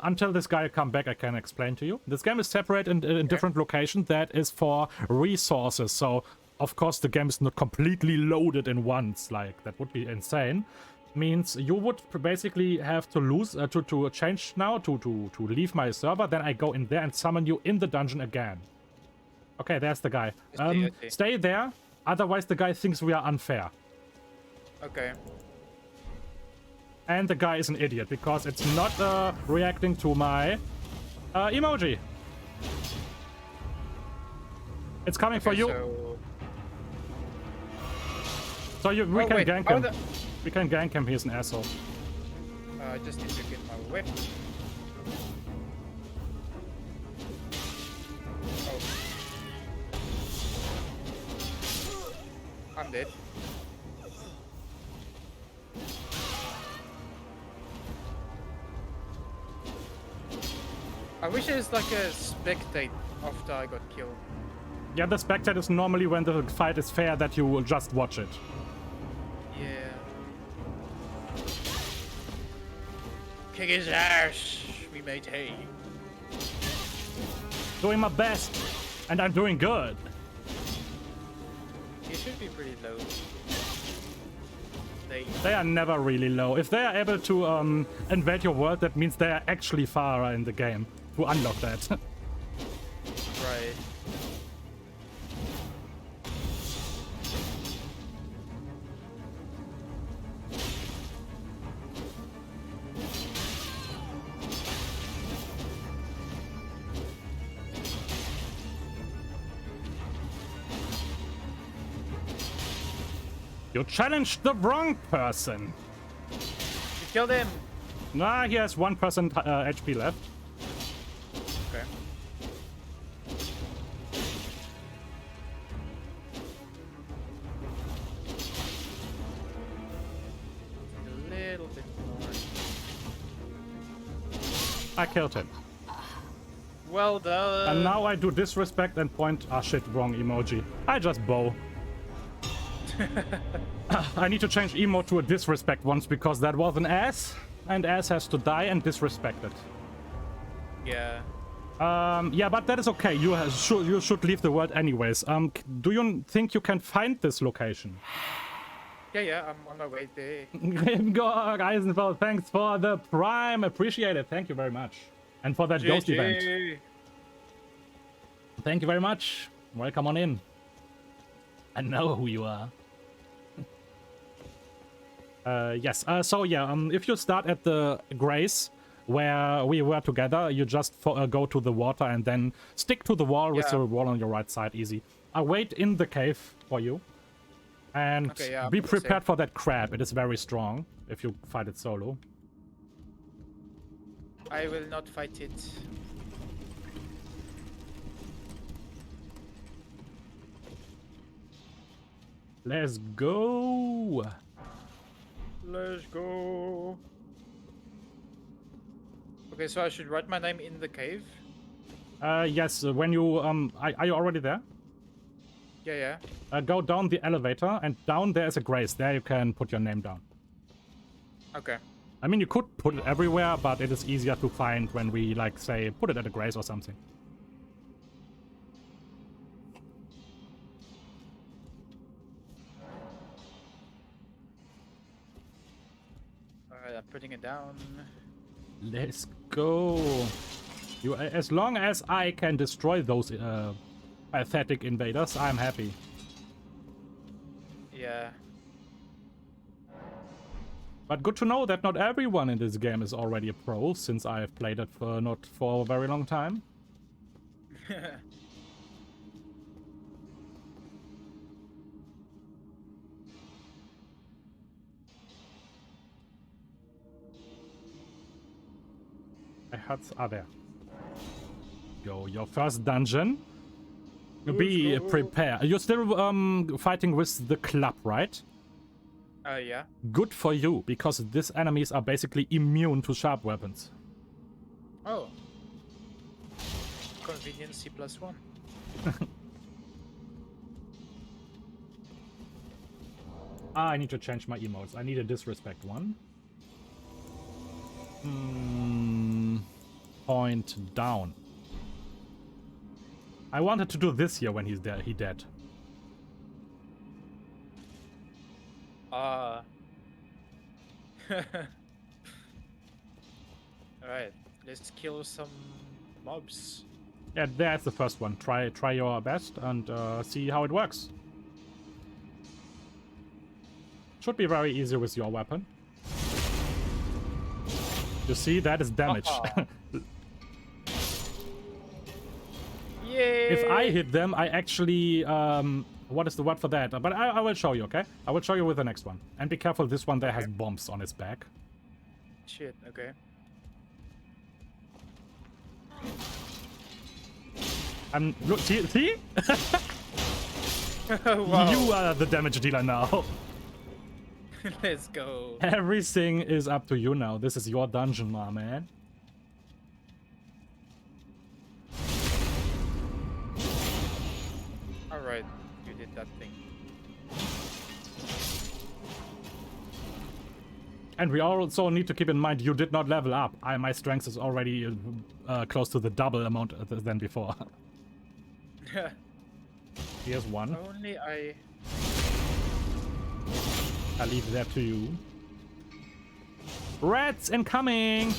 A: until this guy come back, I can explain to you. This game is separated in different locations. That is for resources. So, of course, the game is not completely loaded in once. Like, that would be insane. Means you would basically have to lose, to change now, to leave my server. Then I go in there and summon you in the dungeon again. Okay, there's the guy.
C: I see.
A: Stay there. Otherwise, the guy thinks we are unfair.
C: Okay.
A: And the guy is an idiot because it's not reacting to my emoji. It's coming for you. So we can gank him. We can gank him. He's an asshole.
C: I just need to get my whip. Oh. I'm dead. I wish there's like a spectate after I got killed.
A: Yeah, the spectate is normally when the fight is fair that you will just watch it.
C: Yeah. Kick his ass, we made hay.
A: Doing my best, and I'm doing good.
C: He should be pretty low.
A: They are never really low. If they are able to invade your world, that means they are actually far in the game to unlock that.
C: Right.
A: You challenged the wrong person.
C: You killed him.
A: Nah, he has 1% HP left.
C: Okay. A little bit more.
A: I killed him.
C: Well done.
A: And now I do disrespect and point. Ah, shit, wrong emoji. I just bow. I need to change emo to a disrespect once because that was an ass. And ass has to die and disrespected.
C: Yeah.
A: Yeah, but that is okay. You should leave the world anyways. Do you think you can find this location?
C: Yeah, I'm on my way there.
A: Grimgor Eisenfeld, thanks for the prime. Appreciate it. Thank you very much. And for that ghost event. Thank you very much. Welcome on in. I know who you are. Yes. So yeah, if you start at the Grace where we were together, you just go to the water and then stick to the wall with the wall on your right side. Easy. I'll wait in the cave for you. And be prepared for that crab. It is very strong if you fight it solo.
C: I will not fight it.
A: Let's go.
C: Let's go. Okay, so I should write my name in the cave?
A: Yes, when you, are you already there?
C: Yeah.
A: Go down the elevator, and down there is a Grace. There you can put your name down.
C: Okay.
A: I mean, you could put it everywhere, but it is easier to find when we, like, say, put it at a Grace or something.
C: Alright, I'm putting it down.
A: Let's go. As long as I can destroy those pathetic invaders, I'm happy.
C: Yeah.
A: But good to know that not everyone in this game is already a pro, since I have played it for not for a very long time. My huts are there. Go, your first dungeon. Be prepared. You're still fighting with the club, right?
C: Yeah.
A: Good for you, because these enemies are basically immune to sharp weapons.
C: Oh. Convenience C+1.
A: I need to change my emotes. I need a disrespect one. Point down. I wanted to do this here when he's there. He dead.
C: Alright, let's kill some mobs.
A: Yeah, that's the first one. Try your best and see how it works. Should be very easy with your weapon. You see, that is damage.
C: Yay!
A: If I hit them, I actually... what is the word for that? But I will show you, okay? I will show you with the next one. And be careful, this one there has bombs on its back.
C: Shit, okay.
A: Look, see?
C: Wow.
A: You are the damage dealer now.
C: Let's go.
A: Everything is up to you now. This is your dungeon, my man.
C: Alright, you did that thing.
A: And we also need to keep in mind you did not level up. My strength is already close to the double amount than before. Here's one.
C: Only I
A: leave that to you. Rats incoming!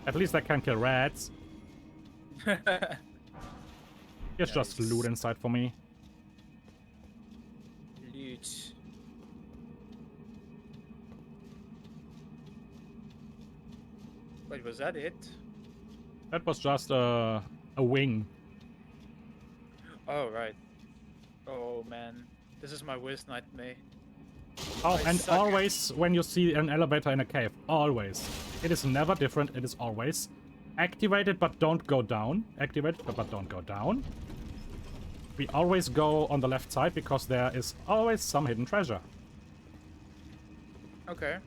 A: At least I can kill rats. It's just loot inside for me.
C: loot. Wait, was that it?
A: That was just a wing.
C: Oh, right. Oh, man. This is my worst nightmare.
A: Oh,
C: I
A: and
C: suck.
A: always when you see an elevator in a cave, always. It is never different, it is always activated but don't go down. Activated but don't go down. We always go on the left side because there is always some hidden treasure.
C: Okay.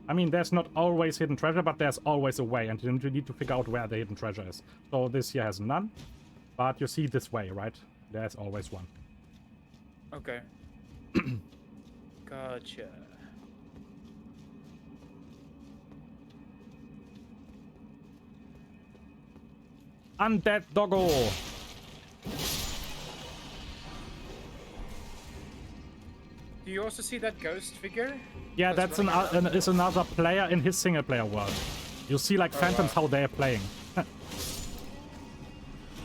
A: I mean, there's not always hidden treasure, but there's always a way, and you need to figure out where the hidden treasure is. So this here has none, but you see this way, right? There's always one.
C: Okay. Gotcha.
A: Undead doggo!
C: Do you also see that ghost figure?
A: Yeah, that's is another player in his single player world. You see like phantoms how they're playing.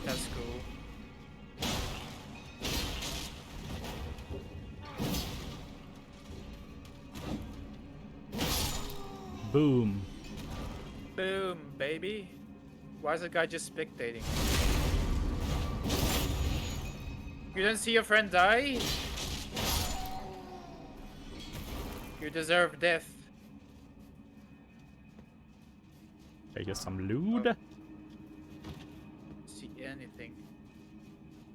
C: That's cool.
A: Boom.
C: Boom, baby. Why is the guy just spectating? You didn't see your friend die? You deserve death.
A: Okay, here's some loot.
C: See anything?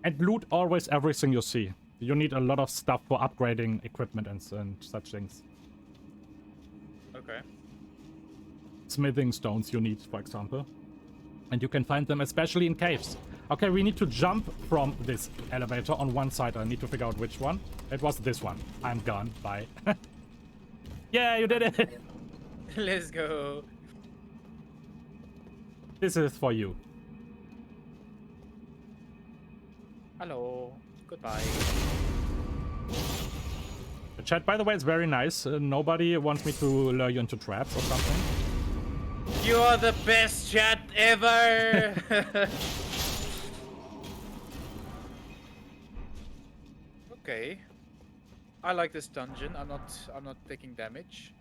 A: And loot always everything you see. You need a lot of stuff for upgrading equipment and such things.
C: Okay.
A: Smithing stones you need, for example. And you can find them especially in caves. Okay, we need to jump from this elevator on one side. I need to figure out which one. It was this one. I'm gone. Bye. Yeah, you did it!
C: Let's go.
A: This is for you.
C: Hello. Goodbye.
A: The chat, by the way, is very nice. Nobody wants me to lure you into traps or something.
C: You are the best chat ever. Okay. I like this dungeon. I'm not taking damage.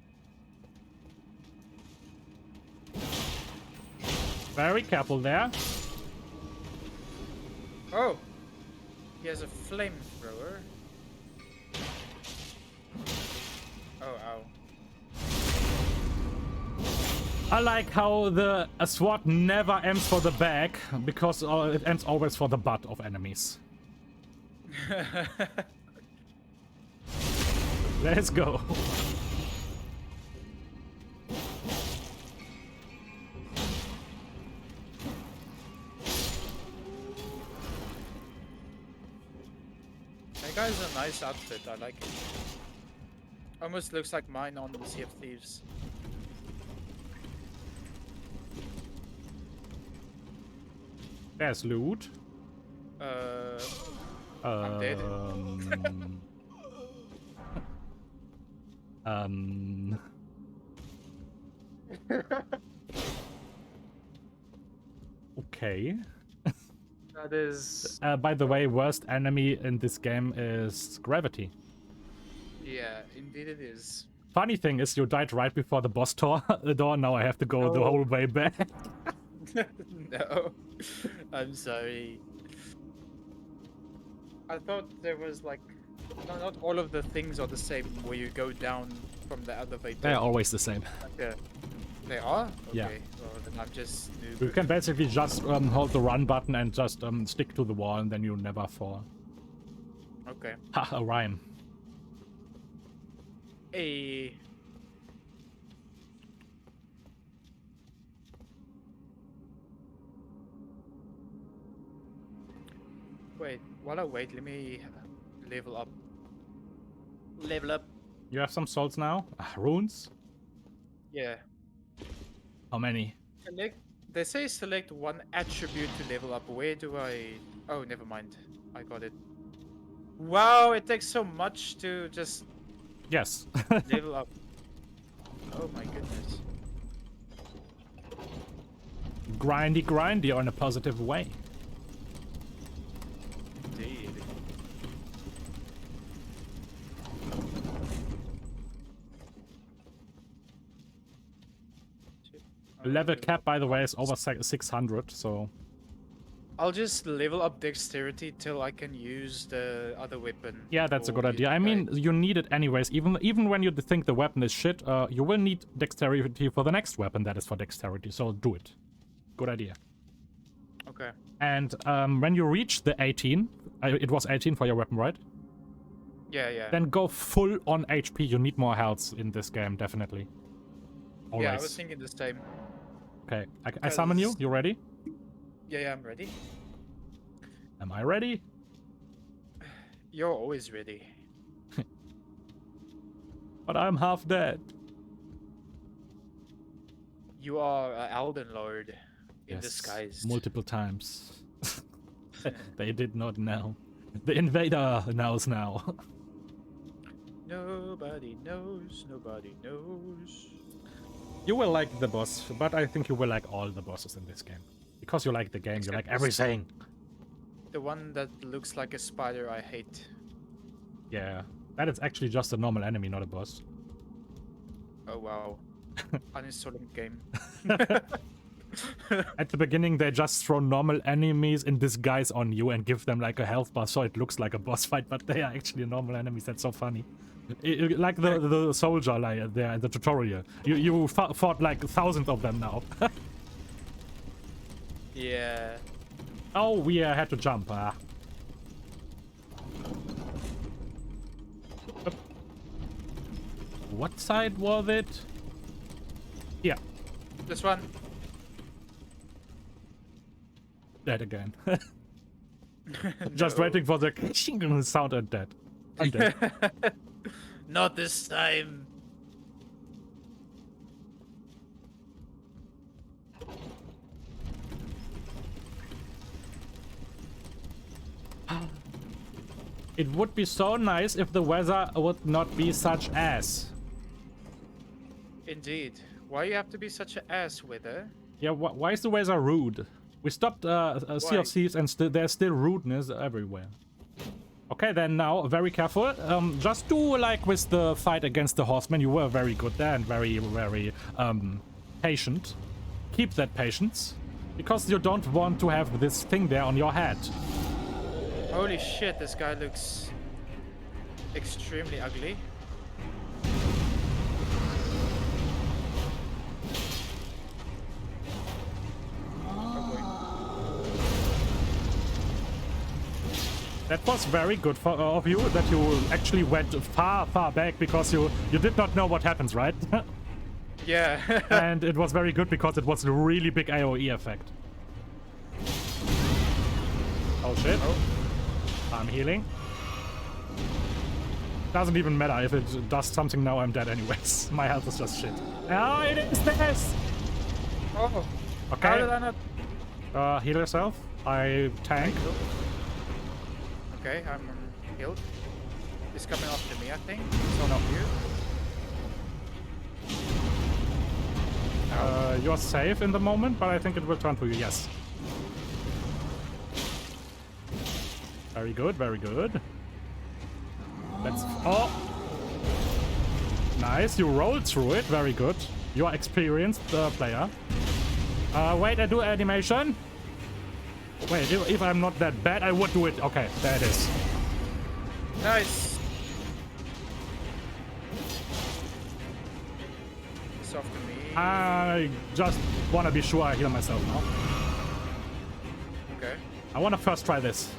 A: Very careful there.
C: Oh. He has a flamethrower. Oh, ow.
A: I like how a sword never aims for the back, because it aims always for the butt of enemies. Let's go.
C: That guy's a nice outfit. I like it. Almost looks like mine on the Sea of Thieves.
A: There's loot.
C: I'm dead.
A: Okay.
C: That is...
A: By the way, worst enemy in this game is gravity.
C: Yeah, indeed it is.
A: Funny thing is, you died right before the boss door. Now I have to go the
C: No.
A: whole way back.
C: No. I'm sorry. I thought there was like... No, not all of the things are the same where you go down from the elevator.
A: They're always the same.
C: Okay. They are? Okay.
A: Yeah.
C: Well, then I'm just noob.
A: You can basically just hold the run button and just stick to the wall, and then you never fall.
C: Okay.
A: Ha, a rhyme.
C: Hey. Wait, while I wait, let me level up. Level up.
A: You have some souls now? Runes?
C: Yeah.
A: How many?
C: Select. They say select one attribute to level up. Where do I? Oh, never mind. I got it. Wow, it takes so much to just
A: Yes.
C: level up. Oh my goodness.
A: Grindy, grindy, or in a positive way.
C: Indeed.
A: Level cap, by the way, is over 600, so...
C: I'll just level up dexterity till I can use the other weapon.
A: Yeah, that's a
C: or
A: good
C: the
A: idea. I mean,
C: guy.
A: you need it anyways. Even when you think the weapon is shit, you will need dexterity for the next weapon that is for dexterity, so do it. Good idea.
C: Okay.
A: And when you reach the 18, it was 18 for your weapon, right?
C: Yeah, yeah.
A: Then go full on HP. You need more health in this game, definitely. Always.
C: Yeah, I was thinking the same.
A: Okay, I summon you.
C: Because-
A: You ready?
C: Yeah, yeah, I'm ready.
A: Am I ready?
C: You're always ready.
A: But I'm half dead.
C: You are an Elden Lord in
A: Yes,
C: disguise.
A: multiple times. They did not know. The invader knows now.
C: Nobody knows. Nobody knows.
A: You will like the boss, but I think you will like all the bosses in this game. Because you like the game, you
C: Except
A: like
C: this-
A: everything.
C: The one that looks like a spider, I hate.
A: Yeah, that is actually just a normal enemy, not a boss.
C: Oh wow. Uninstalling game.
A: At the beginning, they just throw normal enemies in disguise on you and give them like a health bar, so it looks like a boss fight, but they are actually normal enemies. That's so funny. Like the soldier, like there in the tutorial. You fought like thousands of them now.
C: Yeah.
A: Oh, we had to jump. What side was it? Yeah,
C: This one.
A: dead again. Just
C: No.
A: waiting for the sound and dead. I'm dead.
C: Not this time.
A: It would be so nice if the weather would not be such ass.
C: Indeed. Why you have to be such an ass with her?
A: Yeah, why is the weather rude? We stopped Sea
C: Why?
A: of Thieves and there's still rudeness everywhere. Okay, then now, very careful. Just do like with the fight against the horseman. You were very good there and very, very patient. Keep that patience. Because you don't want to have this thing there on your head.
C: Holy shit, this guy looks extremely ugly.
A: That was very good of you that you actually went far, far back because you did not know what happens, right?
C: Yeah.
A: And it was very good because it was a really big AoE effect. Oh shit.
C: Oh.
A: I'm healing. Doesn't even matter if it does something now, I'm dead anyways. My health is just shit. Oh, it is this!
C: Oh.
A: Okay.
C: How did I not?
A: Heal yourself. I tank.
C: Okay, I'm healed. He's coming after me, I think. It's not you.
A: You're safe in the moment, but I think it will turn to you. Yes. Very good, very good. Let's... Oh! Nice, you rolled through it. Very good. You are experienced player. Wait, I do animation. Wait, if I'm not that bad, I would do it. Okay, there it is.
C: Nice. It's after me.
A: I just want to be sure I heal myself now.
C: Okay.
A: I want to first try this.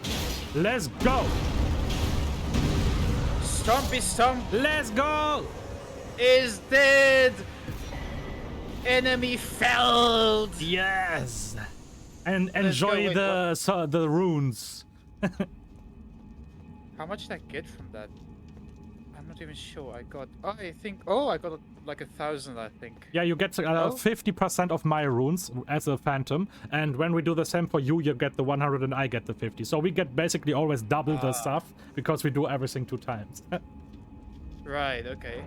A: Let's go!
C: Stompy Stomp
A: Let's go!
C: is dead! Enemy felled!
A: Yes! And
C: Let's go,
A: enjoy
C: wait,
A: the runes.
C: How much did I get from that? I'm not even sure. I got... Oh, I think... Oh, I got like 1,000, I think.
A: Yeah, you get 50% of my runes as a phantom, and when we do the same for you, you get the 100 and I get the 50. So we get basically always double the stuff because we do everything 2 times.
C: Right, okay.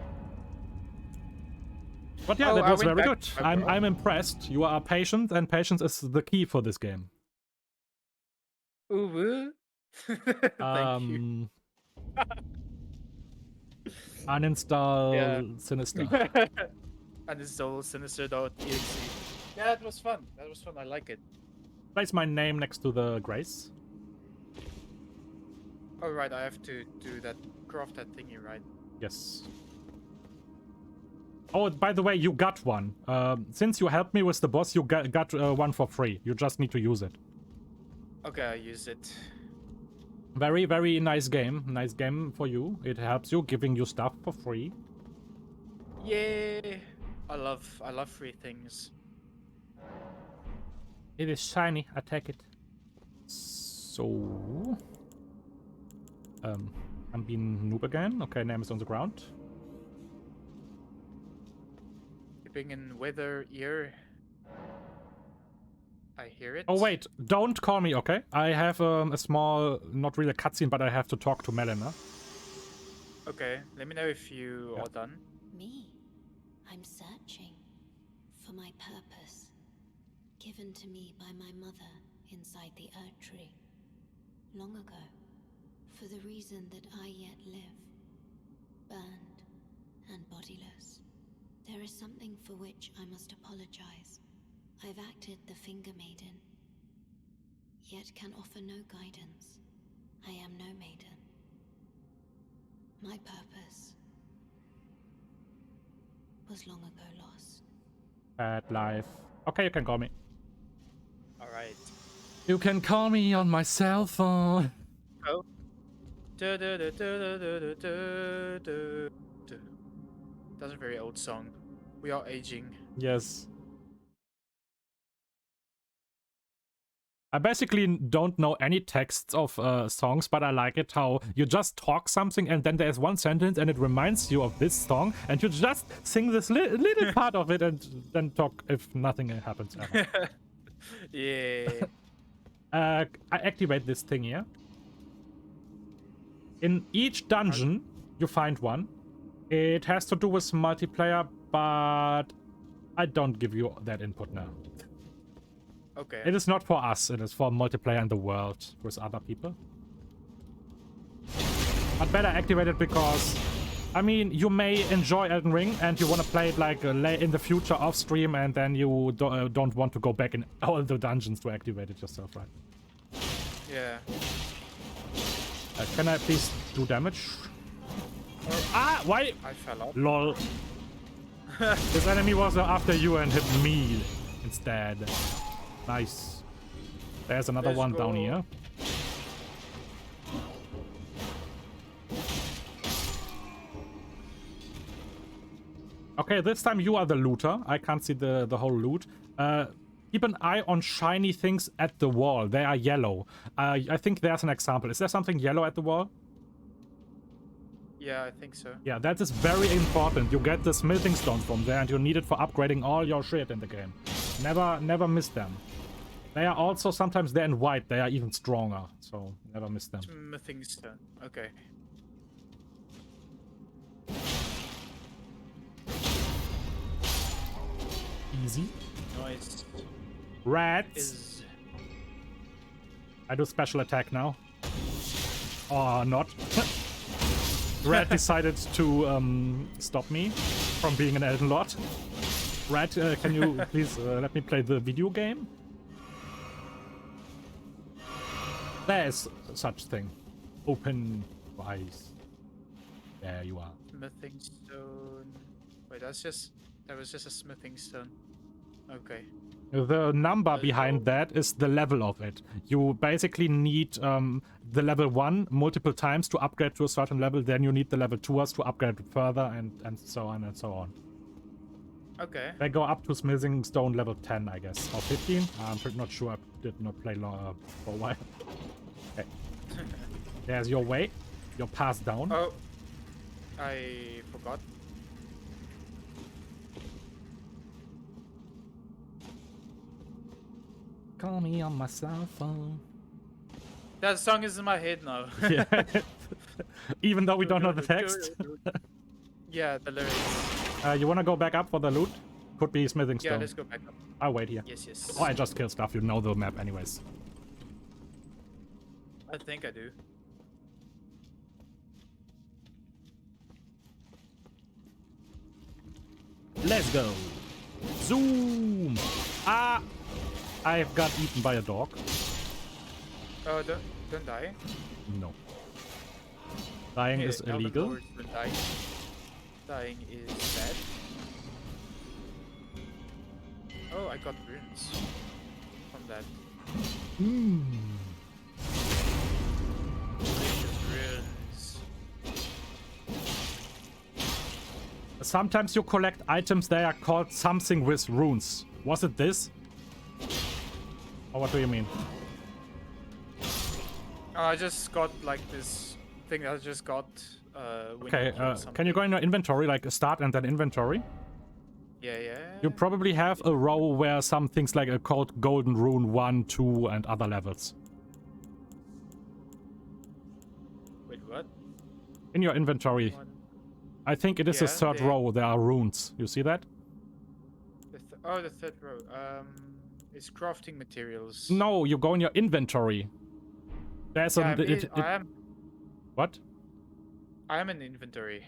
A: But yeah,
C: Oh,
A: that
C: I
A: was
C: went
A: very
C: back
A: good.
C: to my bro.
A: I'm impressed. You are patient, and patience is the key for this game.
C: Ooh, thank you.
A: Uninstall Sinister.
C: And it's all sinister.exe. Yeah, it was fun. That was fun. I like it.
A: Place my name next to the grace.
C: Oh, right. I have to do that, craft that thingy, right?
A: Yes. Oh, by the way, you got one. Since you helped me with the boss, you got one for free. You just need to use it.
C: Okay, I use it.
A: Very, very nice game. Nice game for you. It helps you, giving you stuff for free.
C: Yay! I love free things.
A: It is shiny. I take it. So... I'm being noob again. Okay, name is on the ground.
C: Keeping in weather ear. I hear it.
A: Oh wait, don't call me, okay? I have a small, not really a cutscene, but I have to talk to Melina.
C: Okay, let me know if you are done.
D: Me? I'm searching for my purpose, given to me by my mother inside the Earth Tree, long ago, for the reason that I yet live, burned and bodiless. There is something for which I must apologize. I've acted the Finger Maiden, yet can offer no guidance. I am no maiden. My purpose was long ago lost.
A: Bad life. Okay, you can call me.
C: Alright.
A: You can call me on my cell phone.
C: Oh. That's a very old song. We are aging.
A: Yes. I basically don't know any texts of songs, but I like it how you just talk something and then there's one sentence and it reminds you of this song and you just sing this little part of it and then talk if nothing happens ever.
C: Yeah.
A: I activate this thing here. In each dungeon, you find one. It has to do with multiplayer, but I don't give you that input now.
C: Okay.
A: It is not for us, it is for multiplayer in the world with other people. But better activate it because, I mean, you may enjoy Elden Ring and you want to play it like in the future off stream, and then you don't want to go back in all the dungeons to activate it yourself, right?
C: Yeah.
A: Can I please do damage? Ah, why?
C: I fell off.
A: Lol. This enemy was after you and hit me instead. Nice. There's another
C: Let's
A: one down
C: go.
A: here. Okay, this time you are the looter. I can't see the whole loot. Keep an eye on shiny things at the wall. They are yellow. I think there's an example. Is there something yellow at the wall?
C: Yeah, I think so.
A: Yeah, that is very important. You get the smithing stones from there and you need it for upgrading all your shit in the game. Never miss them. They are also sometimes they're in white. They are even stronger. So never miss them.
C: Smithing stone. Okay.
A: Easy.
C: Nice.
A: Rats.
C: Is
A: I do special attack now. Or not. Rat decided to stop me from being an Elden Lord. Rat, can you please let me play the video game? There is such thing. Open eyes. There you are.
C: smithing stone. Wait, that was just a smithing stone. Okay.
A: The number
C: Let's
A: behind
C: go.
A: that is the level of it. You basically need the level 1 multiple times to upgrade to a certain level, then you need the level 2s to upgrade further, and so on and so on.
C: Okay.
A: They go up to smithing stone level 10, I guess, or 15. I'm pretty not sure. I did not play for a while. Okay. There's your way. Your path down.
C: Oh, I forgot.
A: Call me on my cell phone.
C: That song is in my head now.
A: Yeah. Even though we don't know the text.
C: Yeah, the lyrics.
A: You wanna go back up for the loot? Could be smithing stone.
C: Yeah, let's go back up.
A: I'll wait here.
C: Yes, yes.
A: Oh, I just kill stuff. You know the map anyways.
C: I think I do.
A: Let's go. Zoom. Ah! I've got eaten by a dog.
C: Oh, don't die.
A: No. Dying is
C: Elden
A: illegal.
C: Lords don't die. Dying is bad. Oh, I got runes from that. Delicious runes.
A: Sometimes you collect items that are called something with runes. Was it this? Or what do you mean?
C: Oh, I just got like this thing I just got. When
A: Okay,
C: you killed
A: can you go
C: something.
A: in your inventory, like start and then inventory?
C: Yeah, yeah.
A: You probably have a row where some things like are called Golden Rune 1, 2 and other levels.
C: Wait, what?
A: In your inventory.
C: One.
A: I think it is the
C: Yeah,
A: third
C: there.
A: row, there are runes. You see that?
C: Oh, the third row. It's crafting materials.
A: No, you go in your inventory. There's
C: Yeah,
A: a... What?
C: I am in inventory.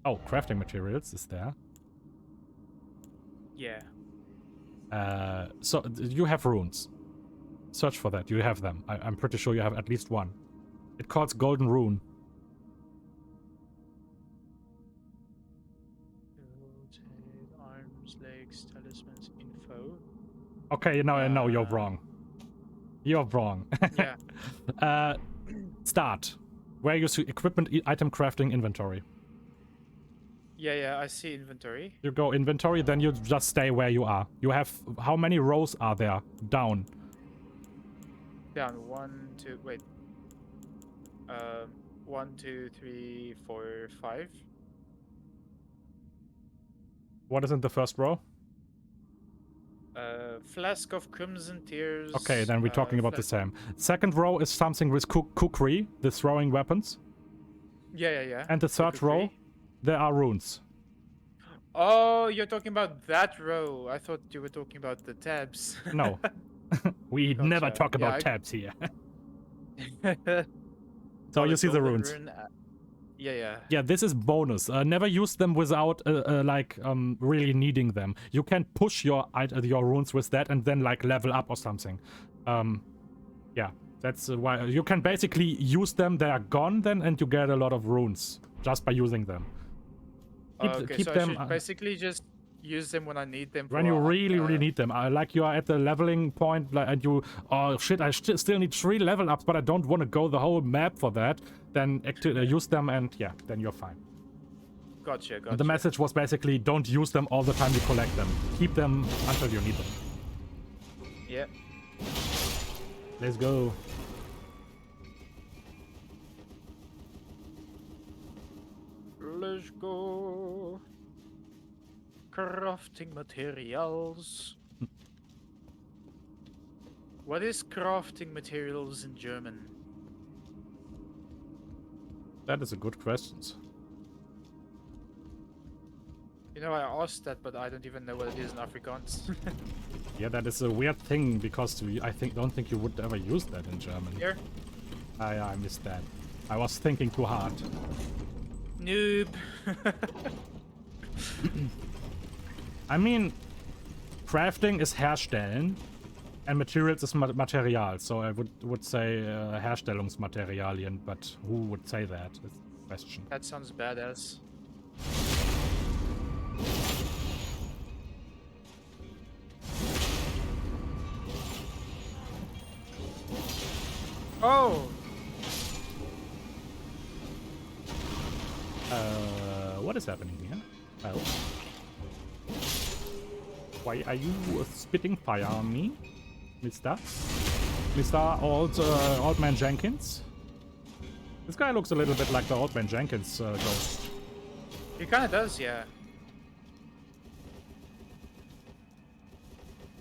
A: Oh, crafting materials is there.
C: Yeah.
A: So you have runes. Search for that. You have them. I'm pretty sure you have at least one. It calls Golden Rune.
C: Arms, legs, talismans, info.
A: Okay, now I know you're wrong. You're wrong.
C: Yeah.
A: Start. Where you see equipment, item crafting, inventory.
C: Yeah, yeah, I see inventory.
A: You go inventory, then you just stay where you are. You have... How many rows are there? Down.
C: Down 1, 2, wait. 1, 2, 3, 4, 5.
A: What is in the first row?
C: Flask of Crimson Tears.
A: Okay, then we're talking about the same. Second row is something with cookery, the throwing weapons.
C: Yeah.
A: And the third row, there are runes.
C: Oh, you're talking about that row. I thought you were talking about the tabs.
A: No. We
C: Gotcha.
A: never talk about
C: Yeah,
A: tabs here.
C: So
A: So you see the runes.
C: Yeah.
A: Yeah, this is bonus. Never use them without really needing them. You can push your runes with that and then like level up or something. Yeah, that's why you can basically use them. They are gone then, and you get a lot of runes just by using them.
C: Okay, so I should basically just use them when I need them.
A: When you really need them. Like you are at the leveling point, and you, oh shit, I still need 3 level ups, but I don't want to go the whole map for that. Then use them, and yeah, then you're fine.
C: Gotcha.
A: And the message was basically, don't use them all the time you collect them. Keep them until you need them.
C: Yeah.
A: Let's go.
C: Let's go. Crafting materials. What is crafting materials in German?
A: That is a good question.
C: You know, I asked that, but I don't even know what it is in Afrikaans.
A: Yeah, that is a weird thing because I don't think you would ever use that in German.
C: Here?
A: I missed that. I was thinking too hard.
C: Noob.
A: I mean, crafting is herstellen, and materials is Material. So I would say Herstellungsmaterialien, but who would say that? Is the question.
C: That sounds badass. Oh!
A: What is happening here? Well, why are you spitting fire on me, Mr. Old Man Jenkins? This guy looks a little bit like the Old Man Jenkins ghost.
C: He kinda does, yeah.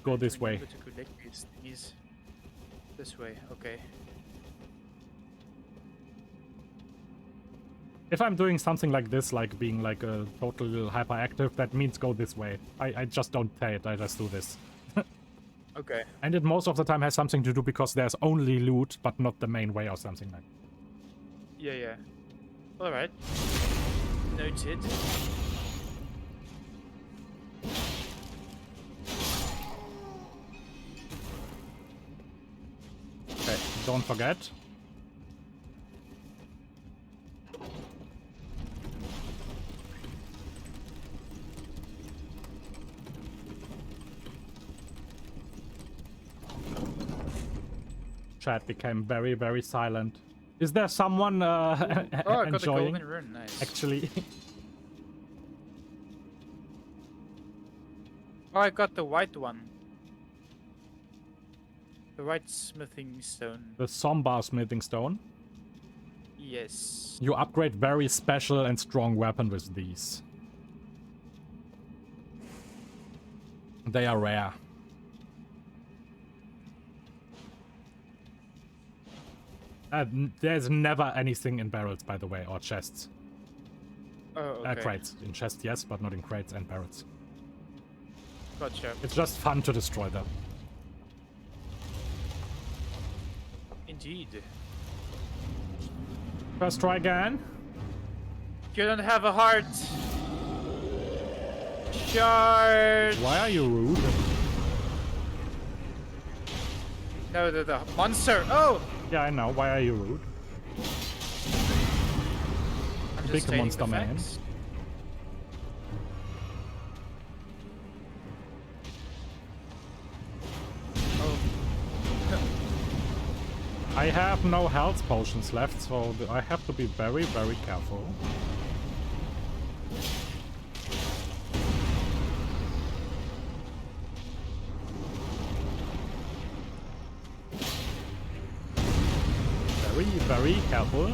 A: Go this way.
C: To collect these thingies. This way, okay.
A: If I'm doing something like this, like being like a total hyperactive, that means go this way. I just don't say it, I just do this.
C: Okay.
A: And it most of the time has something to do because there's only loot, but not the main way or something like that.
C: Yeah. Alright. Noted.
A: Okay, don't forget. Chat became very, very silent. Is there someone
C: I got the
A: enjoying?
C: golden rune, nice.
A: Actually,
C: Oh, I got the white one. The white smithing stone.
A: the Sombar smithing stone.
C: Yes.
A: You upgrade very special and strong weapon with these. They are rare. There's never anything in barrels, by the way, or chests.
C: Oh, okay.
A: Crates. In chests, yes, but not in crates and barrels.
C: Gotcha.
A: It's just fun to destroy them.
C: Indeed.
A: First try again.
C: You don't have a heart. Charge.
A: Why are you rude?
C: No, the monster. Oh!
A: Yeah, I know. Why are you rude?
C: I'm just
A: Big
C: stating
A: monster
C: the
A: man.
C: facts. Oh.
A: I have no health potions left, so I have to be very, very careful. Very, very careful.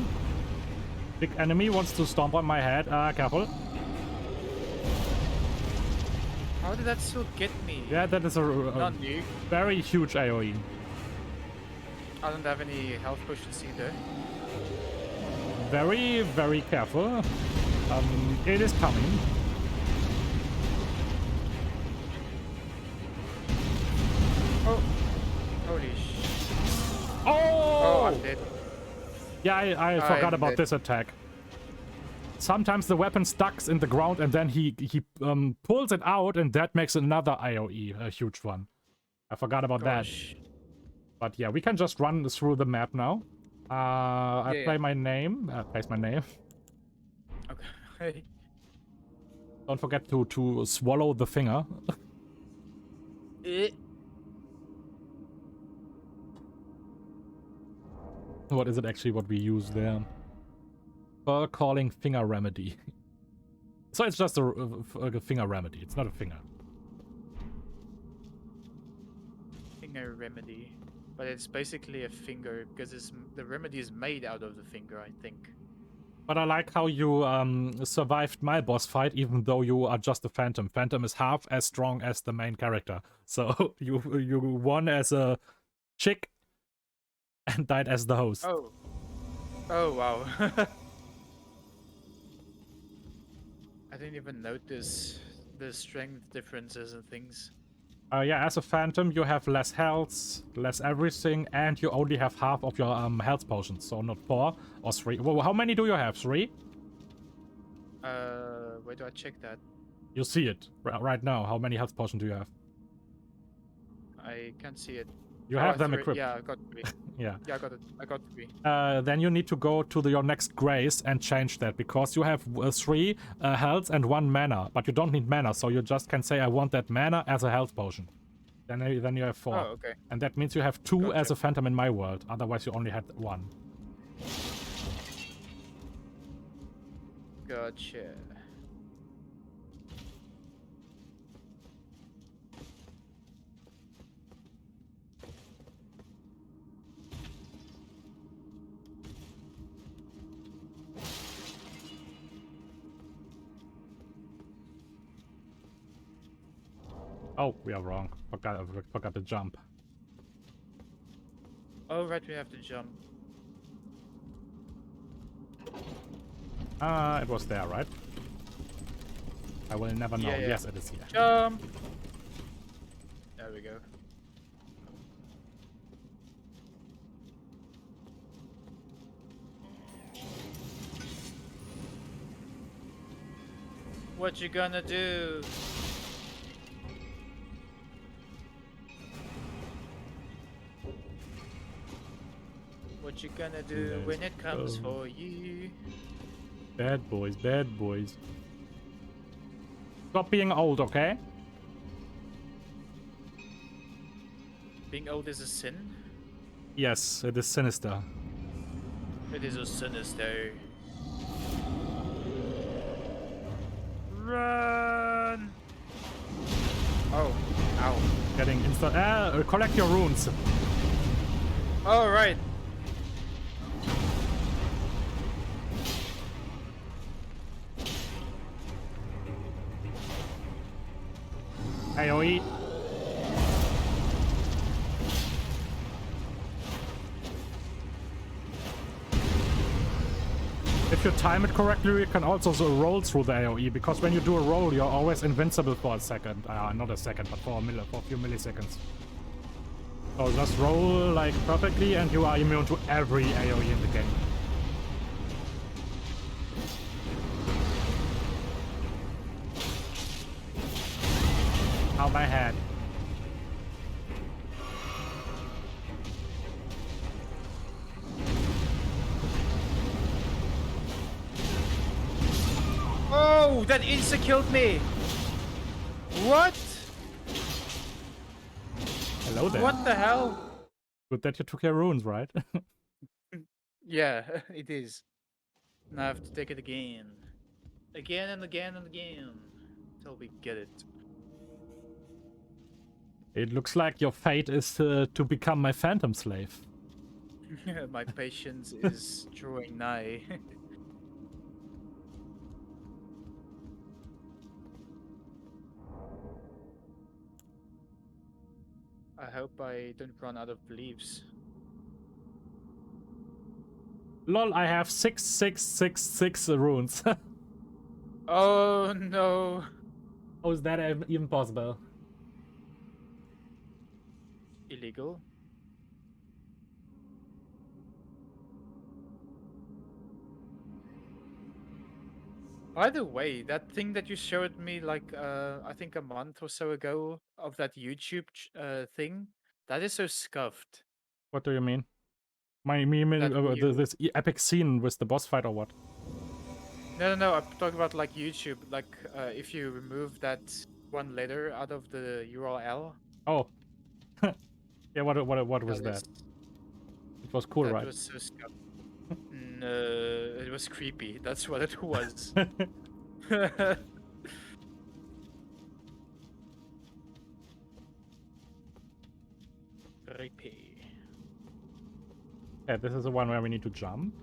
A: Big enemy wants to stomp on my head. Careful.
C: How did that still get me?
A: Yeah, that is a
C: Not new.
A: very huge AoE.
C: I don't have any health potions either.
A: Very, very careful. It is coming.
C: Oh, holy sh!
A: Oh!
C: Oh, I'm dead.
A: Yeah, I forgot
C: I'm
A: about
C: dead.
A: this attack. Sometimes the weapon stucks in the ground and then he pulls it out and that makes another AoE, a huge one. I forgot about
C: Gosh.
A: that. But yeah, we can just run through the map now. I
C: Yeah,
A: play my name. Place my name.
C: Okay.
A: Don't forget to swallow the finger. What is it actually what we use there? Fur calling finger remedy. So it's just a finger remedy. It's not a finger.
C: Finger remedy, but it's basically a finger because the remedy is made out of the finger, I think.
A: But I like how you survived my boss fight, even though you are just a phantom. Phantom is half as strong as the main character. So you won as a chick and died as the host.
C: Oh. Oh wow. I didn't even notice the strength differences and things.
A: Yeah, as a phantom, you have less health, less everything, and you only have half of your health potions. So not 4 or 3. Well, how many do you have? 3?
C: Where do I check that?
A: You see it right now. How many health potions do you have?
C: I can't see it.
A: You have them
C: 3.
A: equipped.
C: Yeah, I got 3.
A: Yeah.
C: Yeah, I got it. I got 3.
A: Then you need to go to your next grace and change that, because you have 3 health and 1 mana, but you don't need mana, so you just can say I want that mana as a health potion. Then you have 4.
C: Oh, okay.
A: And that means you have 2
C: Gotcha.
A: as a phantom in my world, otherwise you only had 1.
C: Gotcha.
A: Oh, we are wrong. Forgot to jump.
C: Oh, right, we have to jump.
A: It was there, right? I will never know.
C: Yeah, yeah.
A: Yes, it is here.
C: Jump! There we go. What you gonna do? What you gonna do
A: Let's
C: when it comes
A: go.
C: for you?
A: Bad boys, bad boys. Stop being old, okay?
C: Being old is a sin?
A: Yes, it is sinister.
C: It is a sinister. Run! Oh, ow.
A: Getting instant. Collect your runes.
C: Oh, right.
A: AoE. If you time it correctly, you can also roll through the AoE, because when you do a roll, you're always invincible for a second. Not a second, but for a few milliseconds. So just roll like perfectly and you are immune to every AoE in the game. Out my head.
C: Oh, that insta-killed me! What?
A: Hello there.
C: What the hell?
A: Good that you took your runes, right?
C: Yeah, it is. Now I have to take it again. Again and again and again. Until we get it.
A: It looks like your fate is to become my phantom slave.
C: My patience is drawing nigh. I hope I don't run out of leaves.
A: Lol, I have 6,666 runes.
C: Oh no.
A: How is that even possible?
C: Illegal. By the way, that thing that you showed me like I think a month or so ago of that YouTube thing, that is so scuffed.
A: What do you mean? My meme,
C: That
A: this epic scene with the boss fight or what?
C: No, I'm talking about like YouTube. Like if you remove that one letter out of the URL,
A: Oh. Yeah, what was
C: that
A: that?
C: is
A: It was cool,
C: that
A: right?
C: was so scuffed. No, it was creepy. That's what it was. Creepy.
A: Yeah, this is the one where we need to jump.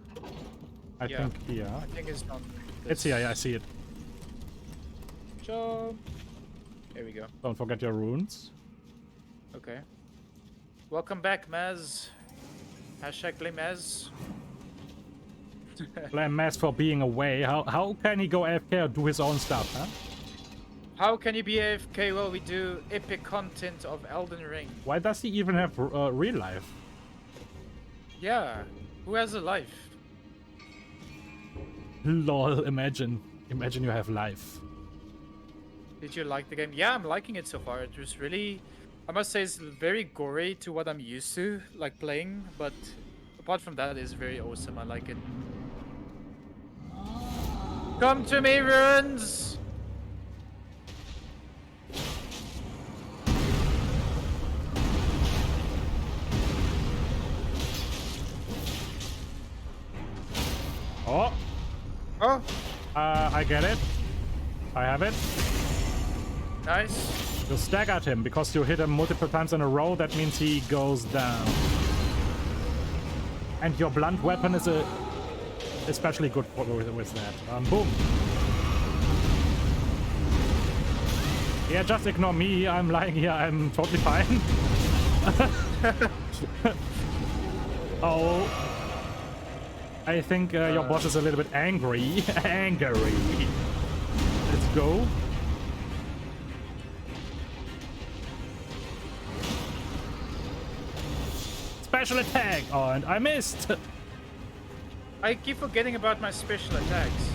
A: I
C: Yeah.
A: think here.
C: I think it's on.
A: It's here, yeah, I see it.
C: Jump. Here we go.
A: Don't forget your runes.
C: Okay. Welcome back, Maz. Hashtag blame Maz.
A: Blame Mass for being away. How can he go AFK or do his own stuff, huh?
C: How can you be AFK while we do epic content of Elden Ring?
A: Why does he even have real life?
C: Yeah. Who has a life?
A: Lol, imagine you have life.
C: Did you like the game? Yeah, I'm liking it so far. It was really, I must say, it's very gory to what I'm used to, like playing. But apart from that, it's very awesome. I like it. Come to me, runes!
A: Oh,
C: Oh,
A: I get it. I have it.
C: nice.
A: You staggered him because you hit him multiple times in a row. That means he goes down. And your blunt weapon is especially good with that. Boom. Yeah, just ignore me. I'm lying here. I'm totally fine. Oh. I think your boss is a little bit angry. Angry. Let's go. Special attack! Oh, and I missed!
C: I keep forgetting about my special attacks.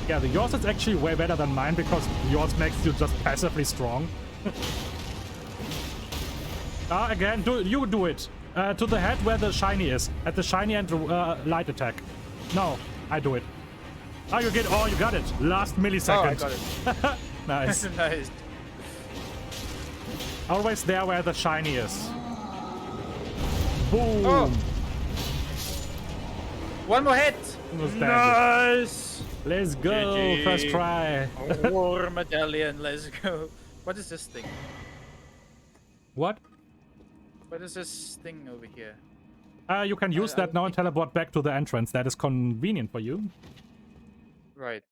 A: Yeah, yours is actually way better than mine because yours makes you just passively strong. Again, you do it. To the head where the shiny is. At the shiny and light attack. No, I do it. Oh, you got it. Last millisecond.
C: Oh, I got it.
A: Nice.
C: Nice.
A: Always there where the shiny is. Boom.
C: Oh. One more hit.
A: Almost dead.
C: Nice.
A: Let's go.
C: GG.
A: First try.
C: War medallion. Let's go. What is this thing?
A: What?
C: What is this thing over here?
A: You can use that now and teleport back to the entrance. That is convenient for you.
C: Right.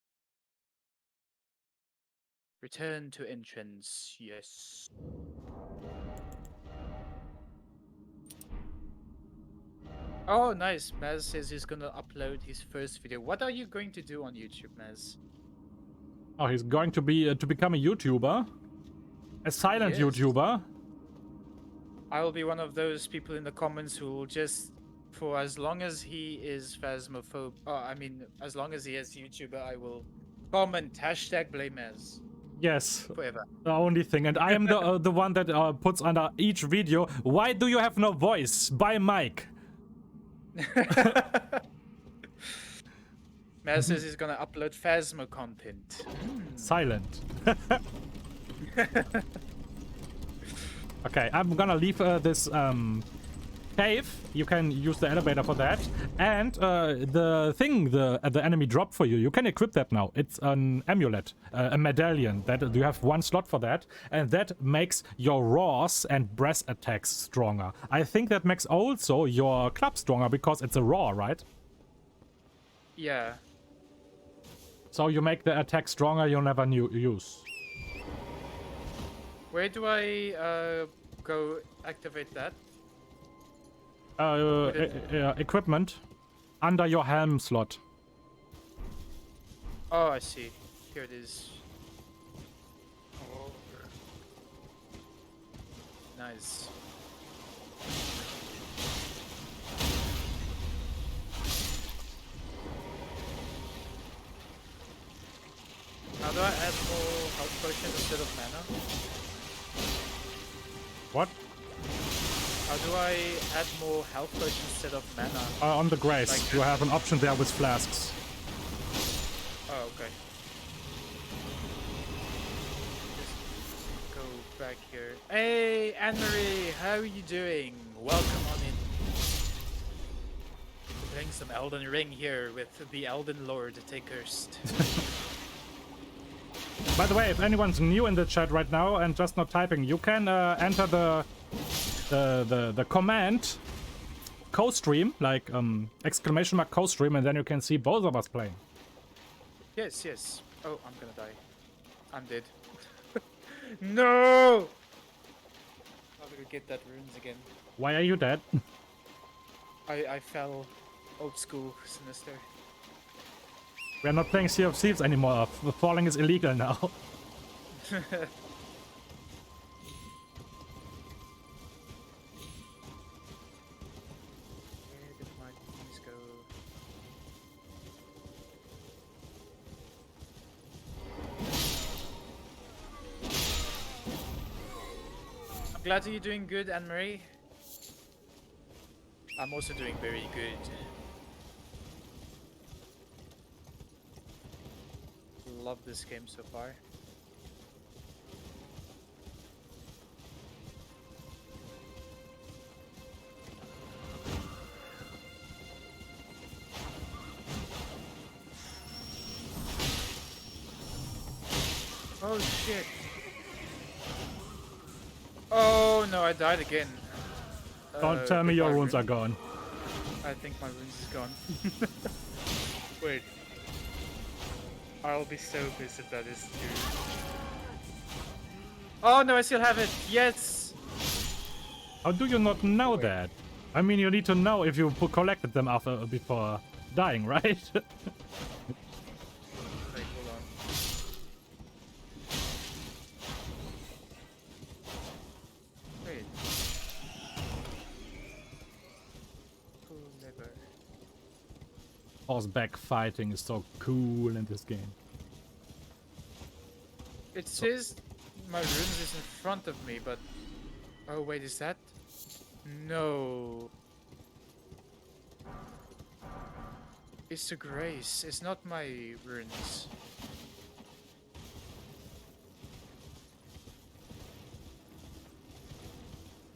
C: Return to entrance. Yes. Oh, nice. Maz says he's gonna upload his first video. What are you going to do on YouTube, Maz?
A: Oh, he's going to be to become a YouTuber. A silent
C: Yes.
A: YouTuber.
C: I will be one of those people in the comments who will just, for as long as he is phasmophobe, as long as he is YouTuber, I will comment hashtag blame Maz
A: Yes,
C: forever.
A: the only thing. And I am the one that puts under each video, why do you have no voice? By mic.
C: Maz says he's gonna upload Phasmo content.
A: Silent. Okay, I'm gonna leave this cave. You can use the elevator for that. And the thing the enemy dropped for you, you can equip that now. It's an amulet, a medallion. That you have one slot for that. And that makes your roars and breath attacks stronger. I think that makes also your club stronger because it's a roar, right?
C: Yeah.
A: So you make the attack stronger you never use.
C: Where do I go activate that.
A: Equipment under your helm slot.
C: Oh, I see. Here it is. Oh. Nice. How do I add more health potions instead of mana?
A: What?
C: How do I add more health potions instead of mana?
A: On the grace,
C: Like-
A: you have an option there with flasks.
C: Oh, okay. Just go back here. Hey, Anne-Marie, how are you doing? Welcome on in. Playing some Elden Ring here with the Elden Lord Takerst.
A: By the way, if anyone's new in the chat right now and just not typing, you can enter the command co-stream, like exclamation mark co-stream, and then you can see both of us playing.
C: Yes, yes. Oh, I'm gonna die. I'm dead. No! I'm gonna get that runes again.
A: Why are you dead?
C: I fell old school sinister.
A: We're not playing Sea of Thieves anymore. Falling is illegal now.
C: Where did my things go? I'm glad that you're doing good, Anne-Marie. I'm also doing very good. Love this game so far. Oh shit. Oh no, I died again.
A: Don't tell me your
C: goodbye,
A: runes are
C: rune.
A: gone.
C: I think my runes is gone. Wait. I'll be so pissed if that is true. Oh no, I still have it. Yes.
A: How do you not know
C: Wait.
A: that? I mean, you need to know if you collected them before dying, right?
C: Wait, hold on. Wait. Pull lever.
A: Horseback fighting is so cool in this game.
C: It says my runes is in front of me, but oh wait, is that? No. It's the grace. It's not my runes.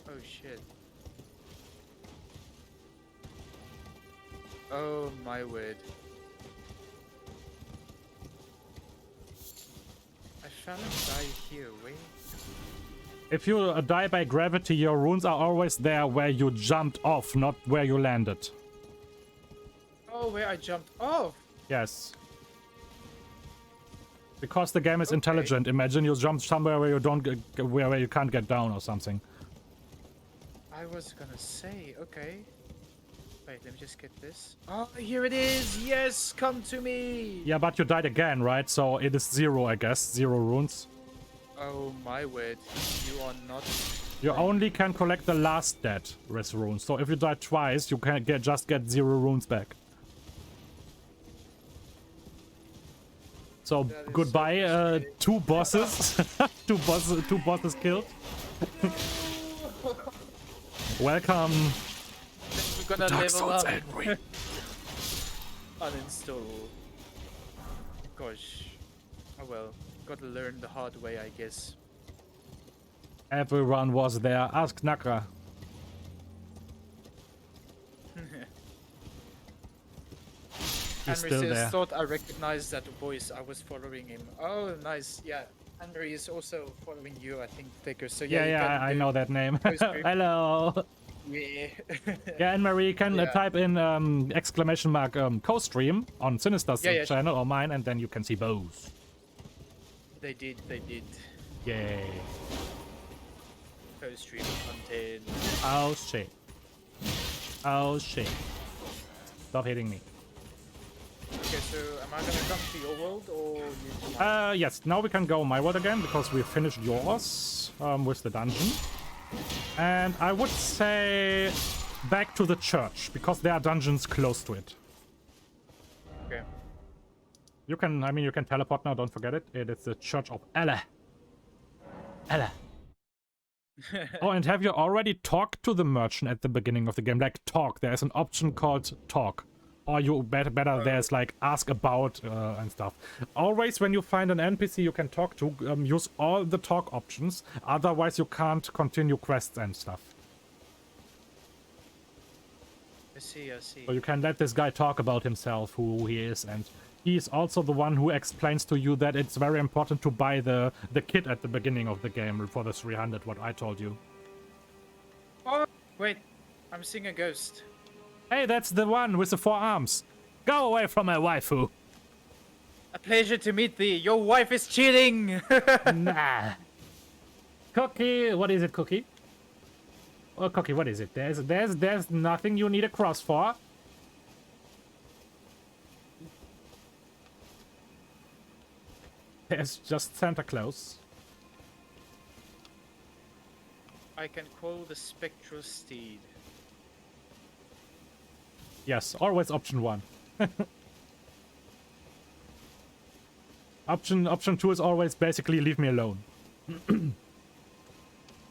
C: Oh shit. Oh my word. I fell and died here, wait.
A: If you die by gravity, your runes are always there where you jumped off, not where you landed.
C: Oh, where I jumped off!
A: Yes. Because the game is
C: Okay.
A: intelligent. Imagine you jump somewhere where you don't where you can't get down or something.
C: I was gonna say, okay. Wait, let me just get this. Oh, here it is! Yes, come to me!
A: Yeah, but you died again, right? So it is 0, I guess. 0 runes.
C: Oh my word, you are not...
A: You only can collect the last dead with runes. So if you die twice, you can just get 0 runes back. So
C: That is
A: goodbye,
C: so frustrating.
A: 2 bosses. two bosses killed. Welcome.
C: We're gonna
A: Dark
C: level
A: Souls
C: up.
A: Elden Ring.
C: Uninstall. Gosh. Oh well, gotta learn the hard way, I guess.
A: Everyone was there. Ask Nakra. He's
C: Henry
A: still
C: says,
A: there.
C: thought I recognized that voice. I was following him. Oh, nice. Yeah. Henry is also following you, I think, Taker. So yeah,
A: Yeah,
C: you can
A: I
C: do-
A: know that name.
C: voice group.
A: Hello.
C: Yeah.
A: Yeah, and Marie, you can
C: Yeah.
A: type in exclamation mark co-stream on Sinister's
C: Yeah,
A: channel or mine, and then you can see both.
C: They did.
A: Yay.
C: co-stream content.
A: Oh shit. Oh shit. Stop hitting me.
C: Okay, so am I gonna come to your world or you to mine?
A: Yes, now we can go my world again because we finished yours with the dungeon. And I would say back to the church because there are dungeons close to it.
C: Okay.
A: You can, I mean, you can teleport now, don't forget it. It is the Church of Ella. Ella. Oh, and have you already talked to the merchant at the beginning of the game? Like, talk. There's an option called talk. Or you better there's like ask about and stuff. Always when you find an NPC you can talk to, use all the talk options. Otherwise you can't continue quests and stuff.
C: I see, I see.
A: So you can let this guy talk about himself, who he is, and he's also the one who explains to you that it's very important to buy the kit at the beginning of the game for the 300, what I told you.
C: Oh, wait. I'm seeing a ghost.
A: Hey, that's the one with the 4 arms. Go away from my waifu.
C: A pleasure to meet thee. Your wife is cheating.
A: Nah. Cookie, what is it, Cookie? Oh, Cookie, what is it? There's nothing you need a cross for. There's just Santa Claus.
C: I can call the spectral steed.
A: Yes, always option 1. Option 2 is always basically leave me alone.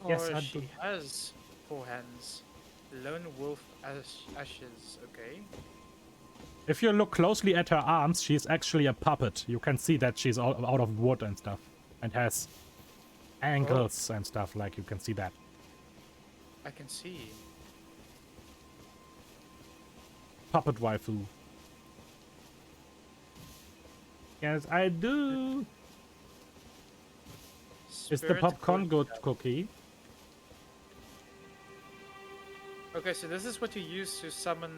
A: Yes,
C: Or
A: I
C: she
A: do.
C: has 4 hands. Lone wolf ashes. Okay.
A: If you look closely at her arms, she's actually a puppet. You can see that she's all out of wood and stuff. And has ankles and stuff, like you can see that.
C: I can see.
A: Puppet waifu. Yes, I do. Is the
C: Spirit
A: popcorn good,
C: Court.
A: Cookie?
C: Okay, so this is what you use to summon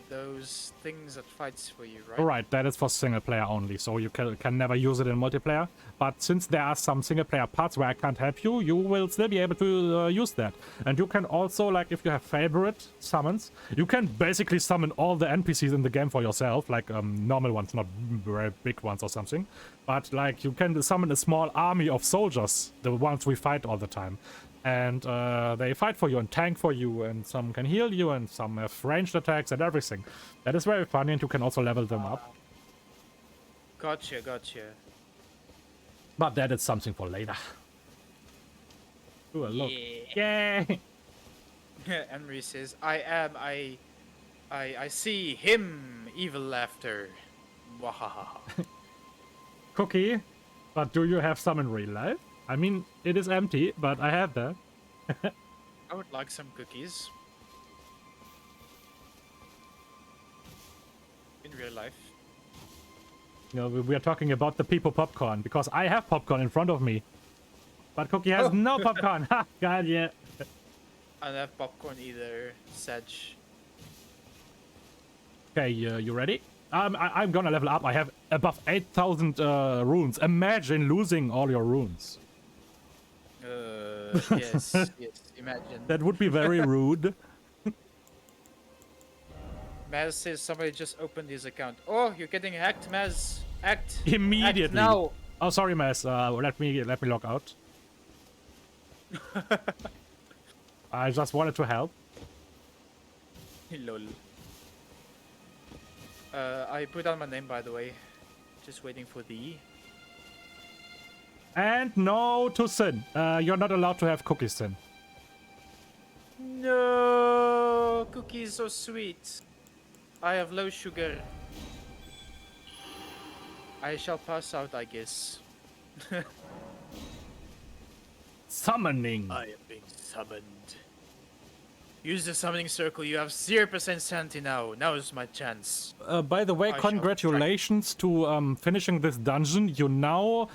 C: those things that fights for you, right?
A: Alright, that is for single player only, so you can never use it in multiplayer. But since there are some single player parts where I can't help you, you will still be able to use that. And you can also, like, if you have favorite summons, you can basically summon all the NPCs in the game for yourself, like normal ones, not very big ones or something. But, like, you can summon a small army of soldiers, the ones we fight all the time. And they fight for you and tank for you, and some can heal you, and some have ranged attacks and everything. That is very funny, and you can also level them up.
C: Gotcha, gotcha.
A: But that is something for later. Ooh, look.
C: Yeah.
A: Yay!
C: Emery says, I see him, evil laughter. Wahaha.
A: Cookie, but do you have some in real life? I mean, it is empty, but I have that.
C: I would like some cookies. In real life.
A: You know, we are talking about the people popcorn, because I have popcorn in front of me. But Cookie has no popcorn. Ha! God, yeah.
C: I don't have popcorn either, Sedge.
A: Okay, you ready? I'm gonna level up. I have above 8,000 runes. Imagine losing all your runes.
C: Yes, yes, imagine.
A: That would be very rude.
C: Maz says somebody just opened his account. Oh, you're getting hacked, Maz. Act.
A: Immediately.
C: Act now.
A: Oh, sorry, Mess. Let me log out. I just wanted to help.
C: Lol. I put down my name, by the way. Just waiting for the...
A: And no to sin. You're not allowed to have cookies, sin.
C: No, cookies so sweet. I have low sugar. I shall pass out, I guess.
A: Summoning.
C: I am being summoned. Use the summoning circle. You have 0% sanity now. Now is my chance.
A: By the way,
C: I shall
A: congratulations to finishing this dungeon. You now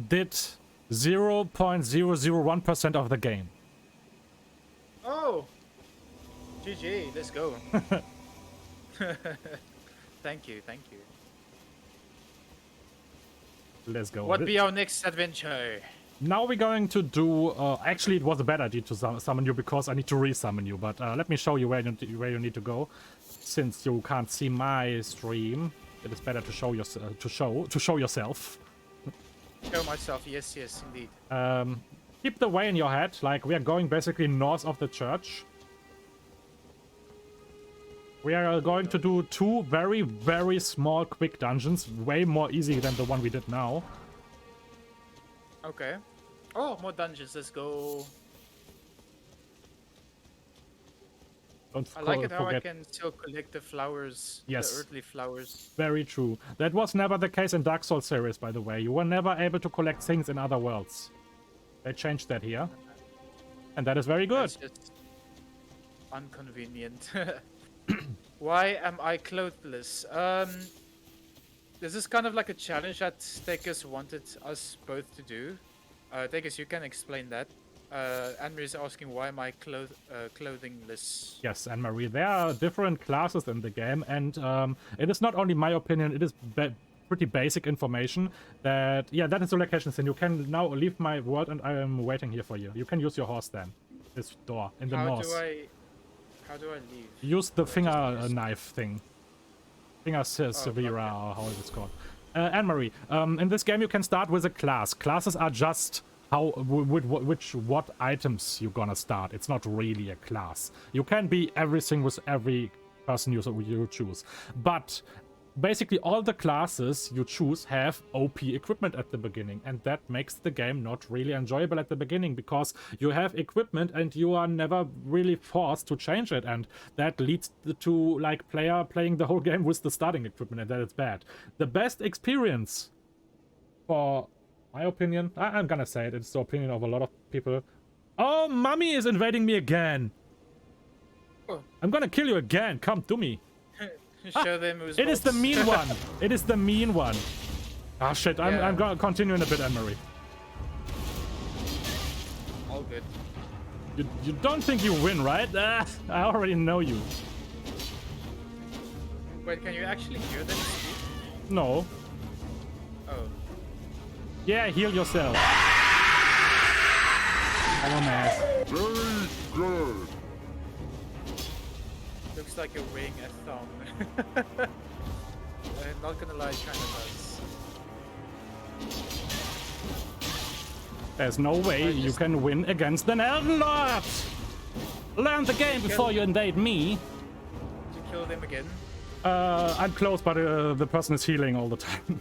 A: did 0.001% of the game.
C: Oh! GG, let's go. Thank you, thank you.
A: Let's go.
C: What be our next adventure?
A: Now we're going to do... actually, it was a bad idea to summon you because I need to re-summon you. But let me show you where you need to go. Since you can't see my stream, it is better to show yourself.
C: Show myself, yes, yes, indeed.
A: Keep the way in your head. Like, we are going basically north of the church. We are going to do 2 very, very small, quick dungeons. Way more easy than the one we did now.
C: Okay. Oh, more dungeons, let's go. I like it how I can still collect the flowers,
A: yes.
C: the earthly flowers.
A: Very true. That was never the case in Dark Souls series, by the way. You were never able to collect things in other worlds. They changed that here. And that is very good.
C: That's just inconvenient. Why am I clothless? This is kind of like a challenge that Takerst wanted us both to do. Takerst, you can explain that. Anne-Marie is asking why am I clothingless?
A: Yes, Anne-Marie, there are different classes in the game, and it is not only my opinion, it is pretty basic information that, yeah, that is the location, and you can now leave my world, and I am waiting here for you. You can use your horse then. This door in the north.
C: How do I leave?
A: Use the finger knife thing. Finger Severa, or how is it called. Anne-Marie, in this game you can start with a class. Classes are just what items you're gonna start. It's not really a class. You can be everything with every person you choose. But basically all the classes you choose have OP equipment at the beginning, and that makes the game not really enjoyable at the beginning because you have equipment and you are never really forced to change it, and that leads to like player playing the whole game with the starting equipment, and that is bad. The best experience, for my opinion, I'm gonna say it's the opinion of a lot of people. Oh, Mummy is invading me again.
C: Oh.
A: I'm gonna kill you again. Come to me.
C: Show them who's
A: It is the mean one. It is the mean one. Ah, shit. I'm gonna continue in a bit, Anne-Marie.
C: All good.
A: You don't think you win, right? I already know you.
C: Wait, can you actually hear them speak?
A: No.
C: Oh.
A: Yeah, heal yourself. Oh, man.
G: Very good.
C: Looks like you're wearing a thong. I'm not gonna lie, it kind of does.
A: There's no way you can win against an Elden Lord! Learn the game before you invade me!
C: Did you kill them again?
A: I'm close, but the person is healing all the time.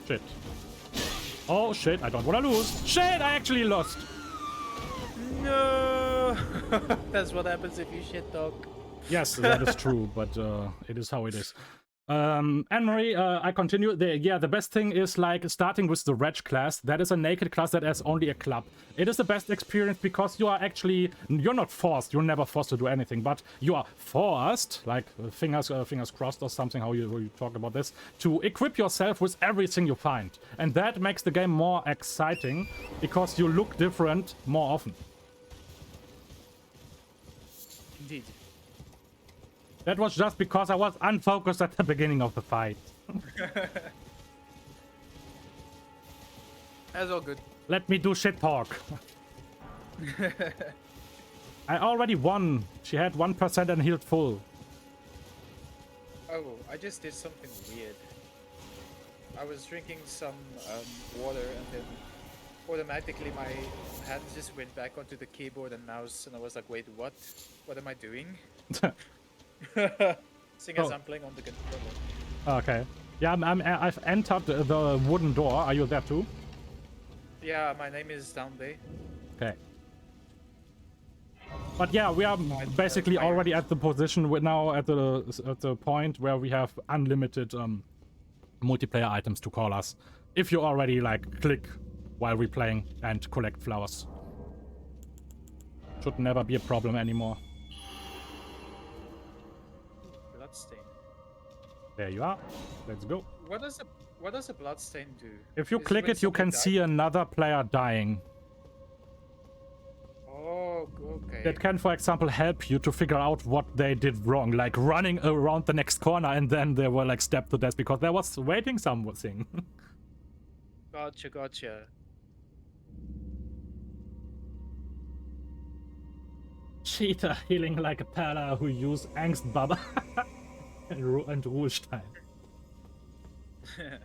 A: Shit. Oh shit, I don't want to lose. Shit, I actually lost.
C: No! That's what happens if you shit talk.
A: Yes, that is true, but it is how it is. Anne-Marie, I continue. The best thing is like starting with the Wretch class. That is a naked class that has only a club. It is the best experience because you are actually, you're not forced. You're never forced to do anything, but you are forced, like fingers crossed or something, how you talk about this, to equip yourself with everything you find. And that makes the game more exciting because you look different more often.
C: Indeed.
A: That was just because I was unfocused at the beginning of the fight.
C: That's all good.
A: Let me do shit talk. I already won. She had 1% and healed full.
C: Oh, I just did something weird. I was drinking some water and then automatically my hand just went back onto the keyboard and mouse and I was like, wait, what? What am I doing? Seeing as I'm playing on the controller.
A: Okay. Yeah, I've entered the wooden door. Are you there too?
C: Yeah, my name is down there.
A: Okay. But yeah, we are basically already at the position. We're now at the point where we have unlimited multiplayer items to call us. If you already like click while we're playing and collect flowers. Should never be a problem anymore.
C: Bloodstain.
A: There you are. Let's go.
C: What does a bloodstain do?
A: If you
C: Is
A: click
C: when
A: it, you can
C: somebody
A: see another player dying.
C: Oh, Okay.
A: that can, for example, help you to figure out what they did wrong, like running around the next corner and then they were like stabbed to death because there was waiting something.
C: Gotcha, gotcha.
A: Cheetah healing like a pala who used Angst Baba and Ruhestein.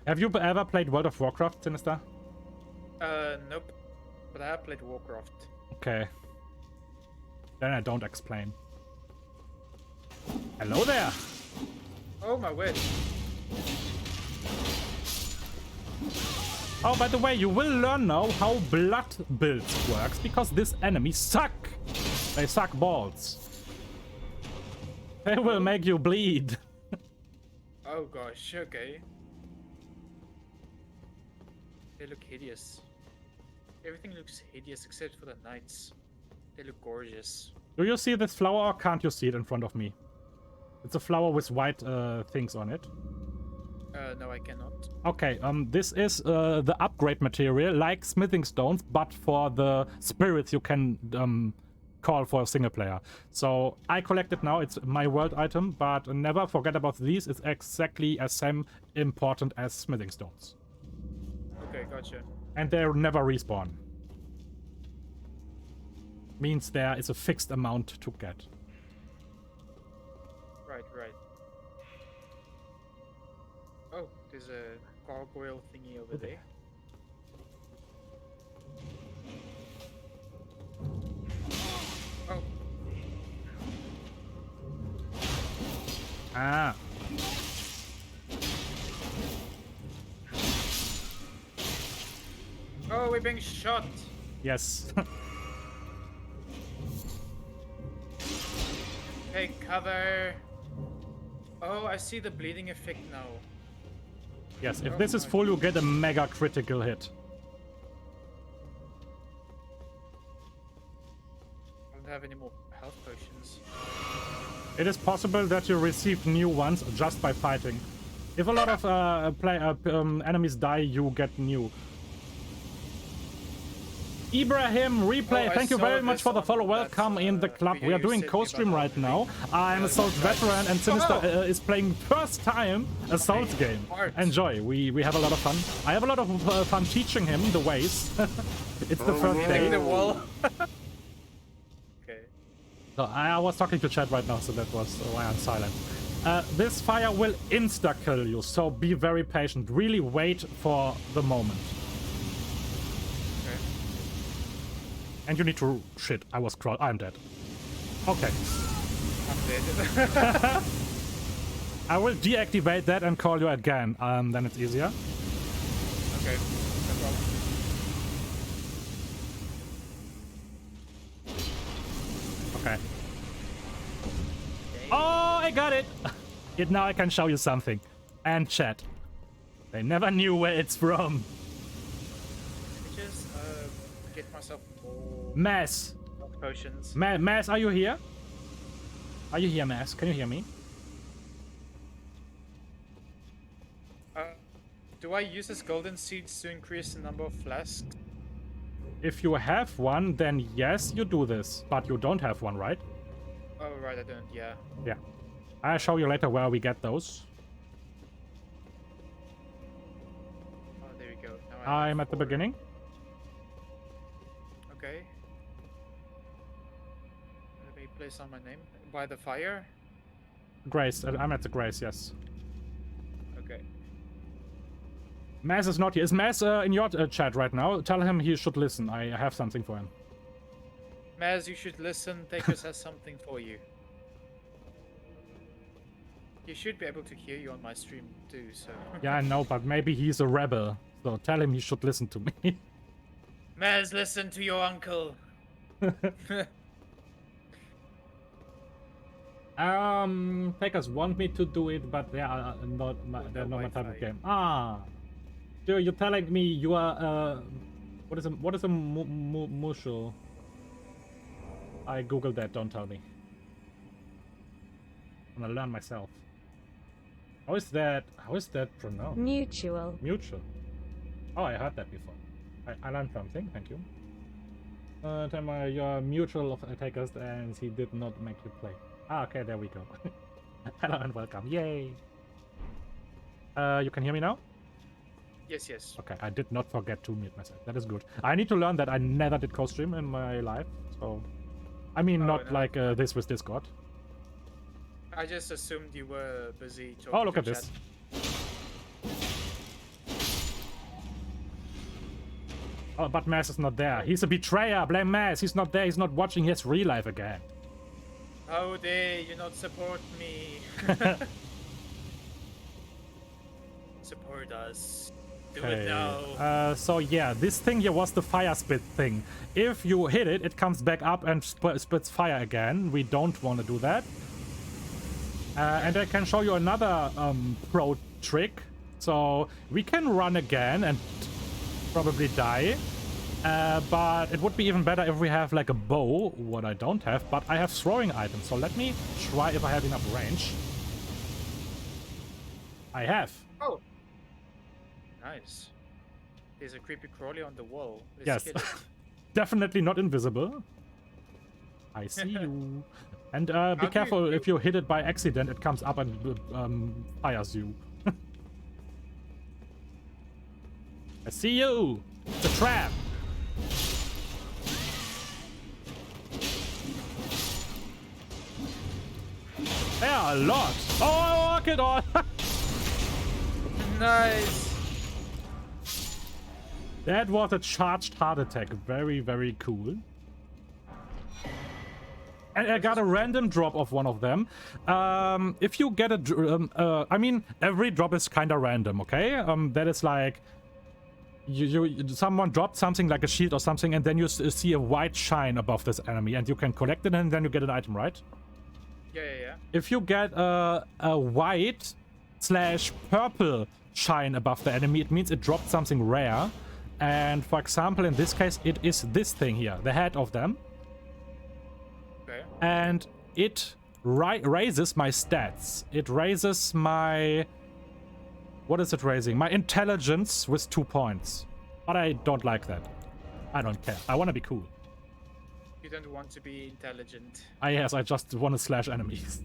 A: Have you ever played World of Warcraft, Sinister?
C: Nope. But I have played Warcraft.
A: Okay. Then I don't explain. Hello there!
C: Oh my word.
A: Oh, by the way, you will learn now how blood builds works, because this enemy suck! They suck balls. They will make you bleed.
C: Oh gosh, okay. They look hideous. Everything looks hideous except for the knights. They look gorgeous.
A: Do you see this flower or can't you see it in front of me? It's a flower with white things on it.
C: No, I cannot.
A: Okay, this is the upgrade material, like smithing stones, but for the spirits you can call for a single player. So I collect it now, it's my world item, but never forget about these. It's exactly as same important as smithing stones.
C: Okay, gotcha.
A: And they never respawn. Means there is a fixed amount to get.
C: Right, right. Oh, there's a gargoyle thingy over there. Oh.
A: Ah.
C: Oh, we're being shot.
A: Yes.
C: Take cover. Oh, I see the bleeding effect now.
A: Yes, if
C: Oh
A: this is
C: my
A: full, you get a mega critical hit.
C: I don't have any more health potions.
A: It is possible that you receive new ones just by fighting. If a lot of enemies die, you get new. Ibrahim replay,
C: Oh,
A: thank you
C: I saw
A: very much
C: this
A: for the
C: on
A: follow.
C: that,
A: Welcome in the club.
C: video
A: We are
C: you
A: doing
C: sent me
A: co-stream
C: about
A: right
C: Elden
A: now.
C: Ring.
A: I'm Assault veteran and Sinister
C: Oh!
A: is playing first time Assault game.
C: Art.
A: Enjoy. We have a lot of fun. I have a lot of fun teaching him the ways. It's the first
C: Hitting the
A: day.
C: wall. Okay.
A: So I was talking to chat right now, so that was why I'm silent. This fire will insta-kill you, so be very patient. Really wait for the moment.
C: Okay.
A: And you need to... Shit, I was crawl. I'm dead. Okay.
C: I'm dead.
A: I will deactivate that and call you again. Then it's easier.
C: Okay. No problem.
A: Okay. Oh, I got it! Now I can show you something. And chat. They never knew where it's from.
C: Just get myself more
A: Mass.
C: health potions.
A: Mass, are you here? Are you here, Mass? Can you hear me?
C: Do I use this golden seeds to increase the number of flasks?
A: If you have one, then yes, you do this. But you don't have one, right?
C: Oh, right, I don't, yeah.
A: Yeah. I'll show you later where we get those.
C: Oh, there we go. Now I have
A: I'm at the
C: 4.
A: beginning.
C: Okay. Let me place on my name. By the fire?
A: Grace. I'm at the Grace, yes.
C: Okay.
A: Maz is not here. Is Maz in your chat right now? Tell him he should listen. I have something for him.
C: Maz, you should listen. Takerst has something for you. He should be able to hear you on my stream too, so...
A: Yeah, I know, but maybe he's a rebel. So tell him he should listen to me.
C: Maz, listen to your uncle.
A: Takers want me to do it, but they are not my, they're not my type of game. Ah, so you're telling me you are what is a mushel? I googled that. Don't tell me. I'm gonna learn myself. How is that pronounced?
H: Mutual.
A: Mutual. Oh, I heard that before. I learned something. Thank you. Tell my your mutual of Takerst and he did not make you play. Ah, okay, there we go. Hello and welcome. Yay! You can hear me now?
C: Yes, yes.
A: Okay, I did not forget to mute myself. That is good. I need to learn that. I never did co-stream in my life, so... I mean,
C: Oh,
A: not
C: no.
A: like this with Discord.
C: I just assumed you were busy talking.
A: Oh, look
C: to
A: at this. Oh, but Maz is not there. He's a betrayer. Blame Maz. He's not there. He's not watching his real life again.
C: How dare you not support me? Support us. Do it now.
A: So yeah, this thing here was the fire spit thing. If you hit it, it comes back up and spits fire again. We don't want to do that. And I can show you another pro trick. So we can run again and probably die. But it would be even better if we have like a bow, what I don't have, but I have throwing items. So let me try if I have enough range. I have.
C: Oh. Nice. There's a creepy crawly on the wall. Let's
A: Yes.
C: kill it.
A: Definitely not invisible. I see you. And be careful, if you hit it by accident, it comes up and fires you. I see you! It's a trap! There are a lot! Oh, look at all!
C: Nice.
A: That was a charged heart attack. Very, very cool. And I got a random drop of one of them. If you get a... I mean, every drop is kind of random, okay? That is like... someone dropped something like a shield or something, and then you see a white shine above this enemy, and you can collect it, and then you get an item, right?
C: Yeah.
A: If you get a white/purple shine above the enemy, it means it dropped something rare. And for example, in this case, it is this thing here, the head of them.
C: Okay.
A: And it raises my stats. It raises my... What is it raising? My intelligence with 2 points. But I don't like that. I don't care. I want to be cool.
C: You don't want to be intelligent.
A: Yes, I just want to slash enemies.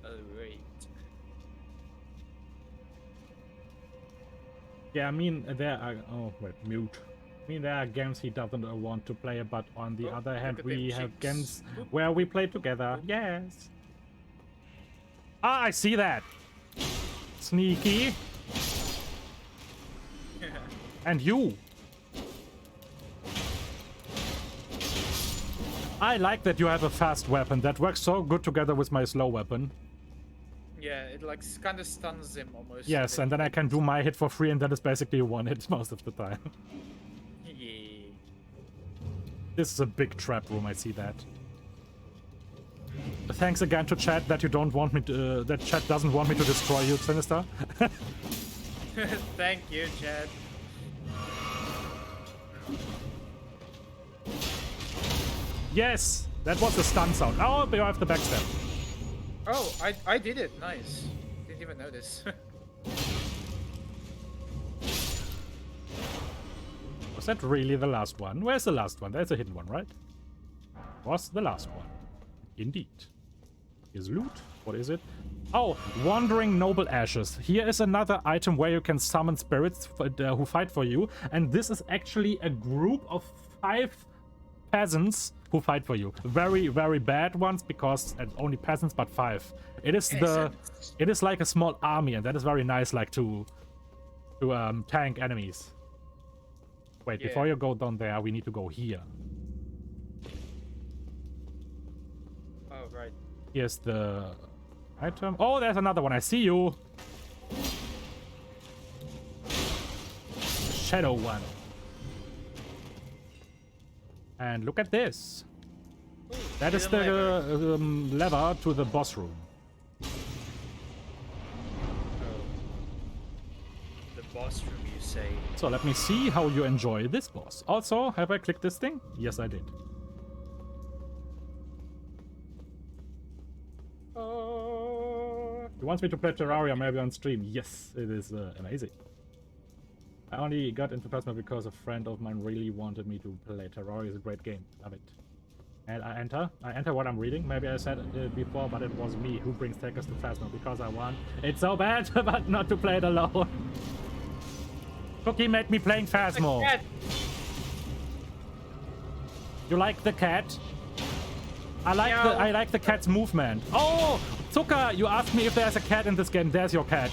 C: Alright.
A: Yeah, I mean, there are... Oh, wait, mute. I mean, there are games he doesn't want to play, but on the other hand,
C: at
A: we
C: them
A: have
C: cheeks.
A: games where we play together. Yes. Ah, I see that. Sneaky. And you. I like that you have a fast weapon. That works so good together with my slow weapon.
C: Yeah, it like kind of stuns him almost.
A: Yes, and then I can do my hit for free, and that is basically one hit most of the time.
C: Yeah.
A: This is a big trap room, I see that. Thanks again to chat that you don't want me to, that chat doesn't want me to destroy you, Sinister.
C: Thank you, Chad.
A: Yes! That was the stun sound. Oh, you have the backstab.
C: Oh, I did it. Nice. Didn't even notice.
A: Was that really the last one? Where's the last one? There's a hidden one, right? Was the last one. Indeed. Here's loot. What is it? Oh, Wandering Noble Ashes. Here is another item where you can summon spirits who fight for you. And this is actually a group of 5 peasants who fight for you. Very, very bad ones because only peasants, but 5. It is it is like a small army, and that is very nice, like to tank enemies. Wait,
C: Yeah.
A: before you go down there, we need to go here.
C: Oh, right.
A: Here's the item. Oh, there's another one. I see you. Shadow one. And look at this. That is the lever to the boss room.
C: The boss room, you say?
A: So let me see how you enjoy this boss. Also, have I clicked this thing? Yes, I did. He wants me to play Terraria maybe on stream. Yes, it is amazing. I only got into Plasma because a friend of mine really wanted me to play. Terraria is a great game. Love it. And I enter what I'm reading. Maybe I said it before, but it was me who brings Takerst to Phasma because I want it so bad, but not to play it alone. Cookie made me playing Phasmo. You like the cat? I like the cat's movement. Oh, Zucker, you asked me if there's a cat in this game. There's your cat.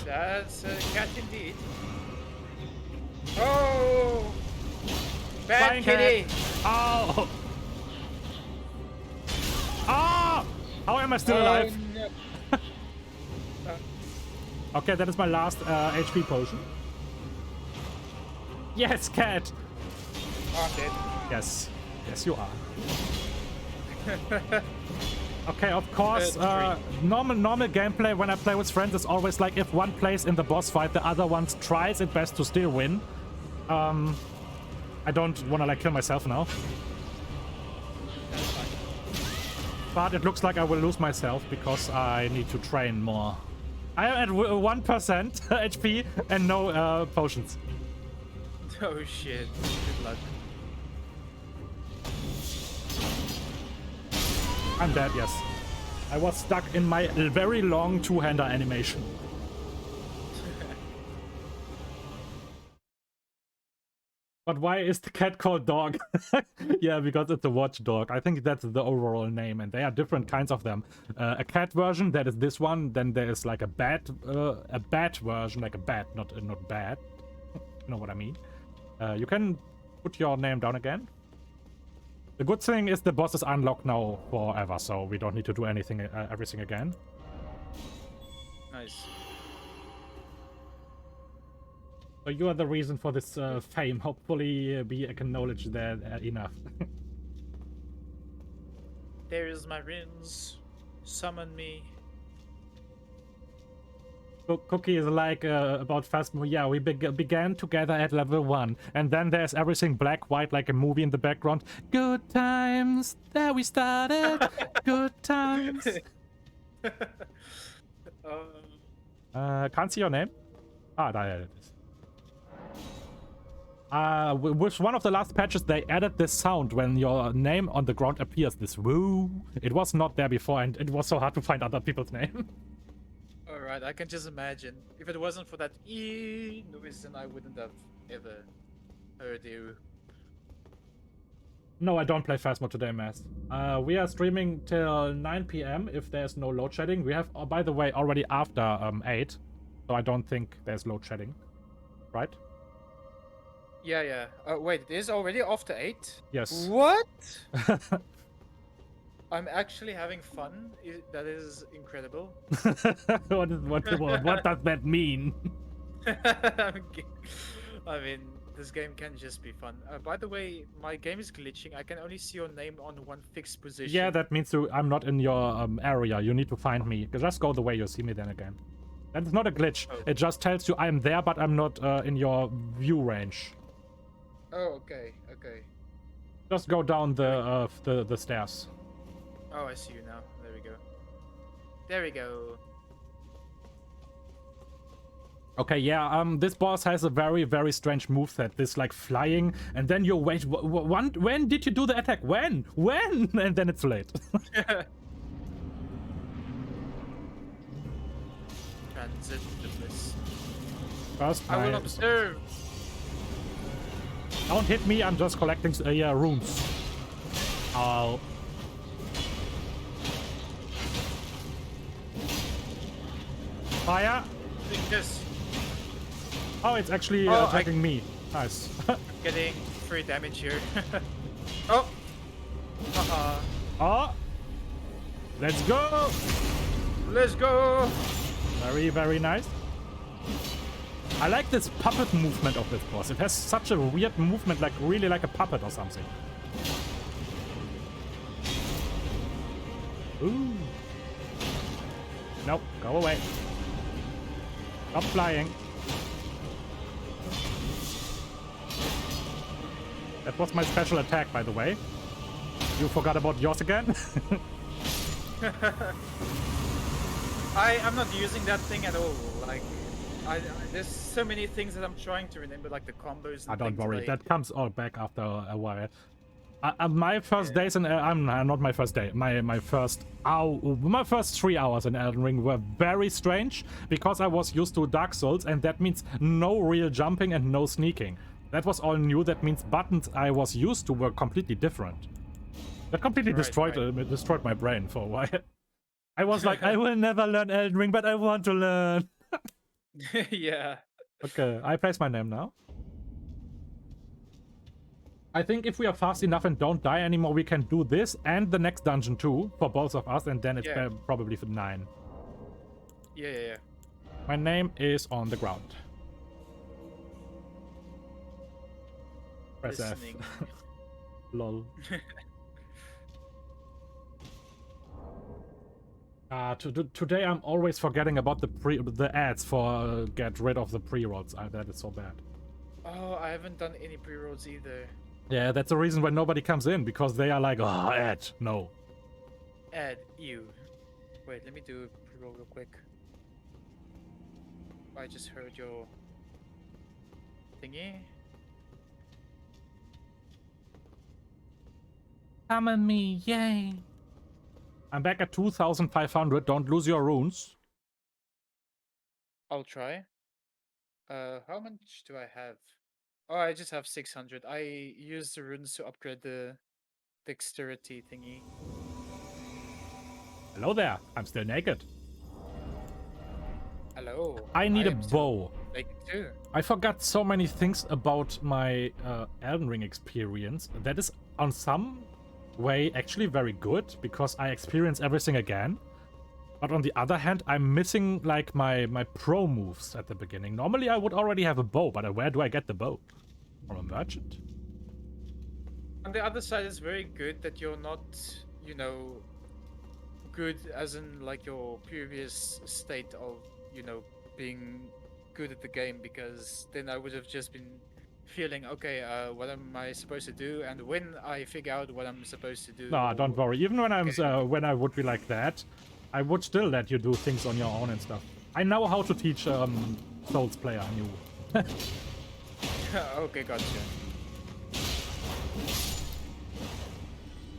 C: That's a cat indeed. Oh! Bad
A: Flying
C: kitty!
A: cat. Oh! Ah! How am I still alive?
C: No.
A: Okay, that is my last HP potion. Yes, cat!
C: Oh, I'm dead.
A: Yes. Yes, you are. Okay, of course, normal gameplay when I play with friends is always like if one plays in the boss fight, the other one tries its best to still win. I don't want to like kill myself now. But it looks like I will lose myself because I need to train more. I am at 1% HP and no potions.
C: Oh shit. Good luck.
A: I'm dead, yes. I was stuck in my very long two-hander animation. But why is the cat called dog? Yeah, because it's a watchdog. I think that's the overall name, and there are different kinds of them. A cat version, that is this one. Then there is like a bat version, like a bat, not bad. You know what I mean? You can put your name down again. The good thing is the boss is unlocked now forever, so we don't need to do anything, everything again.
C: Nice.
A: So you are the reason for this fame. Hopefully we acknowledge that enough.
C: There is my runes. Summon me.
A: Cookie is like about Phasmo. Yeah, we began together at level 1, and then there's everything black, white, like a movie in the background. Good times, there we started. Good times. Can't see your name. Ah, there it is. With one of the last patches, they added this sound when your name on the ground appears. This woo. It was not there before, and it was so hard to find other people's name.
C: Alright, I can just imagine. If it wasn't for that E noise, then I wouldn't have ever heard you.
A: No, I don't play Phasmo today, Mass. We are streaming till 9 PM if there's no load shedding. We have, by the way, already after 8, so I don't think there's load shedding, right?
C: Yeah. Wait, it is already after 8?
A: Yes.
C: What? I'm actually having fun. That is incredible.
A: What does that mean?
C: I mean, this game can just be fun. By the way, my game is glitching. I can only see your name on one fixed position.
A: Yeah, that means I'm not in your area. You need to find me. Just go the way you see me then again. That is not a glitch.
C: Oh.
A: It just tells you I'm there, but I'm not in your view range.
C: Oh, okay.
A: Just go down the stairs.
C: Oh, I see you now. There we go.
A: Okay, yeah, this boss has a very, very strange moveset. This, like, flying, and then you wait, when did you do the attack? When? And then it's late.
C: Transit to bliss.
A: First,
C: I will observe.
A: Don't hit me, I'm just collecting runes. Oh. Fire.
C: Yes.
A: Oh, it's actually attacking me. Nice.
C: Getting 3 damage here. Oh.
A: Oh. Let's go.
C: Let's go.
A: Very, very nice. I like this puppet movement of this boss. It has such a weird movement, like really like a puppet or something. Ooh. No, go away. Stop flying. That was my special attack, by the way. You forgot about yours again?
C: I'm not using that thing at all. Like, There's so many things that I'm trying to remember, like the combos. And
A: Don't
C: things
A: worry,
C: I-
A: that comes all back after a while. My first days in I'm not my first day. My first 3 hours in Elden Ring were very strange because I was used to Dark Souls, and that means no real jumping and no sneaking. That was all new. That means buttons I was used to were completely different. That completely destroyed my brain for a while. I was like, I will never learn Elden Ring, but I want to learn.
C: Yeah.
A: Okay, I place my name now. I think if we are fast enough and don't die anymore, we can do this and the next dungeon too for both of us, and then it's probably for 9.
C: Yeah.
A: My name is on the ground. Press F.
C: Listening.
A: Lol. Today I'm always forgetting about the ads for get rid of the pre-rolls. That is so bad.
C: Oh, I haven't done any pre-rolls either.
A: Yeah, that's the reason why nobody comes in, because they are like, oh, ad, no.
C: Ad, you. Wait, let me do a pre-roll real quick. I just heard your thingy.
A: Come on me, yay. I'm back at 2,500. Don't lose your runes.
C: I'll try. How much do I have? Oh, I just have 600. I used the runes to upgrade the dexterity thingy.
A: Hello there. I'm still naked.
C: Hello.
A: I need a
C: am still
A: bow.
C: naked too.
A: I forgot so many things about my Elden Ring experience. That is on some way actually very good, because I experience everything again. But on the other hand, I'm missing like my pro moves at the beginning. Normally I would already have a bow, but where do I get the bow? From a merchant?
C: On the other side, it's very good that you're not, you know, good as in like your previous state of, you know, being good at the game, because then I would have just been feeling, okay, what am I supposed to do? And when I figure out what I'm supposed to do...
A: No, don't worry. Even when when I would be like that, I would still let you do things on your own and stuff. I know how to teach Souls player new.
C: Okay, gotcha.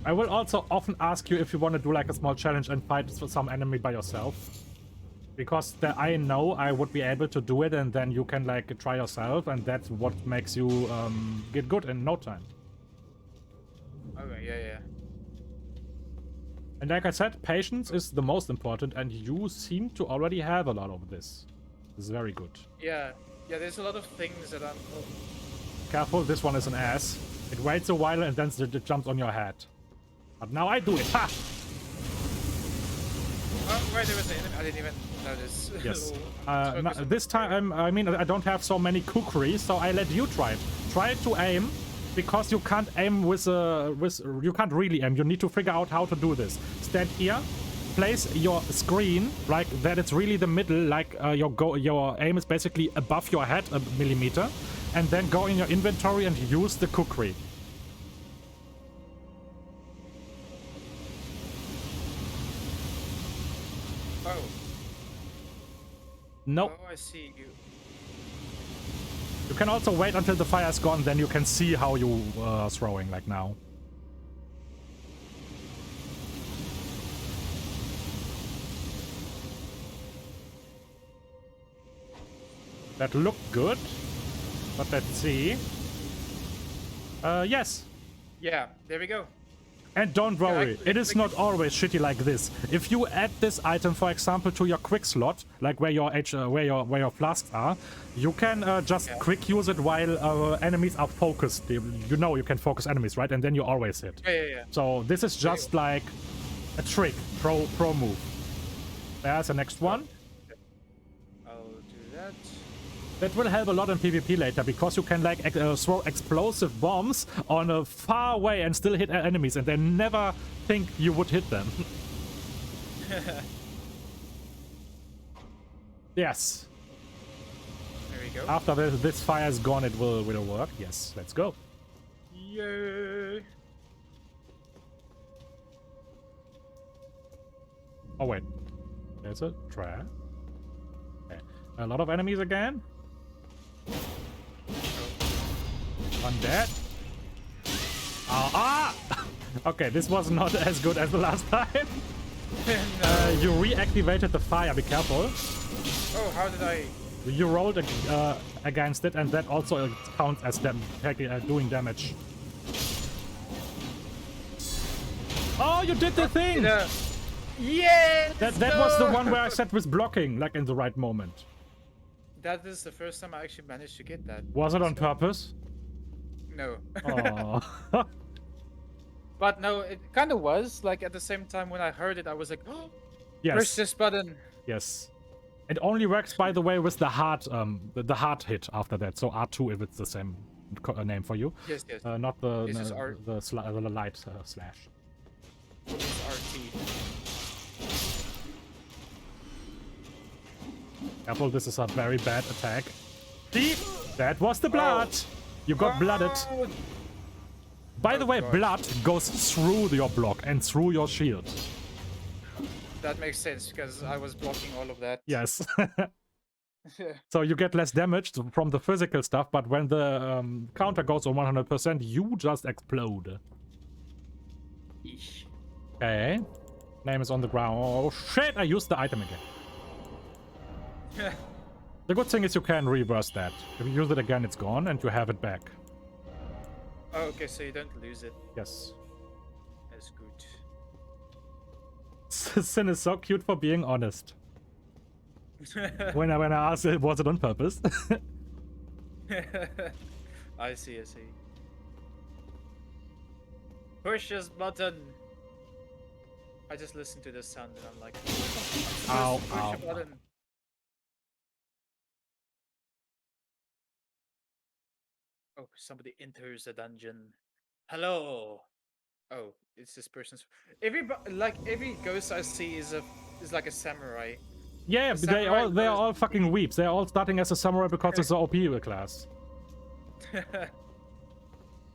A: I will also often ask you if you want to do like a small challenge and fight some enemy by yourself. Because I know I would be able to do it, and then you can like try yourself, and that's what makes you get good in no time.
C: Okay, yeah.
A: And like I said, patience is the most important, and you seem to already have a lot of this. This is very good.
C: Yeah, there's a lot of things that I'm... Oh.
A: Careful, this one is an ass. It waits a while and then it jumps on your head. But now I do it. Ha!
C: Oh, wait, there was an enemy. I didn't even notice.
A: Yes. This time, I mean, I don't have so many kukri, so I let you try it. Try to aim, because you can't aim you can't really aim. You need to figure out how to do this. Stand here, place your screen like that. It's really the middle, like your aim is basically above your head a millimeter, and then go in your inventory and use the kukri.
C: Oh.
A: No.
C: Oh, I see you.
A: You can also wait until the fire's gone, then you can see how you throwing, like now. That looked good, but let's see. Yes.
C: Yeah, there we go.
A: And don't worry, it is not always shitty like this. If you add this item, for example, to your quick slot, like where your where your flasks are, you can just quick use it while enemies are focused. You know you can focus enemies, right? And then you always hit.
C: Yeah.
A: So this is just like a trick, pro move. There's the next one.
C: I'll do that.
A: That will help a lot in PvP later, because you can like throw explosive bombs on a far away and still hit enemies, and they never think you would hit them. Yes.
C: There we go.
A: After this fire is gone, it will work. Yes, let's go.
C: Yay.
A: Oh wait, there's a trap. Okay. A lot of enemies again. One dead. Ah! Okay, this was not as good as the last time. You reactivated the fire, be careful.
C: Oh, how did I...
A: You rolled against it, and that also counts as them doing damage. Oh, you did the thing!
C: Yeah!
A: That was the one where I said was blocking, like in the right moment.
C: That is the first time I actually managed to get that.
A: Was it on purpose?
C: No.
A: Oh.
C: But no, it kind of was. Like at the same time when I heard it, I was like, oh,
A: Yes.
C: push this button.
A: Yes. It only works, by the way, with the hard hit after that. So R2 if it's the same name for you.
C: Yes, yes.
A: Not the
C: This is
A: the light slash.
C: It's RT.
A: Careful, this is a very bad attack. See? That was the blood. You got blooded.
C: Oh,
A: By the way,
C: God.
A: blood goes through your block and through your shield.
C: that makes sense because I was blocking all of that.
A: Yes. So you get less damage from the physical stuff, but when the counter goes on 100%, you just explode.
C: Eesh.
A: Okay. Name is on the ground. Oh shit, I used the item again. The good thing is you can reverse that. If you use it again, it's gone and you have it back.
C: Oh, okay, so you don't lose it.
A: Yes.
C: That's good.
A: Sin is so cute for being honest. When I asked it, was it on purpose?
C: I see, I see. Push this button. I just listened to this sound and I'm like,
A: Ow,
C: push
A: ow,
C: the button. Oh, somebody enters the dungeon. Hello. Oh, it's this person's. Every ghost I see is like a samurai.
A: Yeah,
C: The
A: they're
C: samurai
A: all fucking weeps. They're all starting as a samurai because it's the OP class.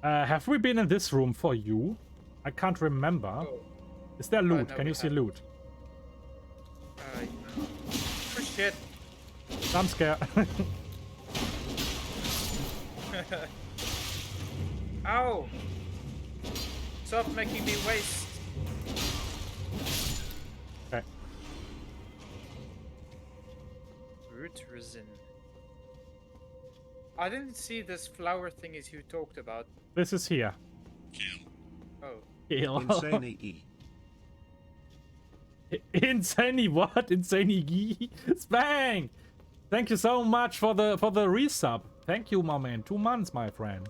A: Have we been in this room for you? I can't remember.
C: Oh.
A: Is there loot?
C: no,
A: Can
C: we
A: you see
C: haven't.
A: loot?
C: Oh shit.
A: I'm scared.
C: Ow! Stop making me waste.
A: Okay.
C: Root resin. I didn't see this flower thingies you talked about.
A: This is here.
C: Oh.
A: Kill.
F: Insane E.
A: Insane what? Insane Spang! Thank you so much for the resub. Thank you, my man. 2 months, my friend.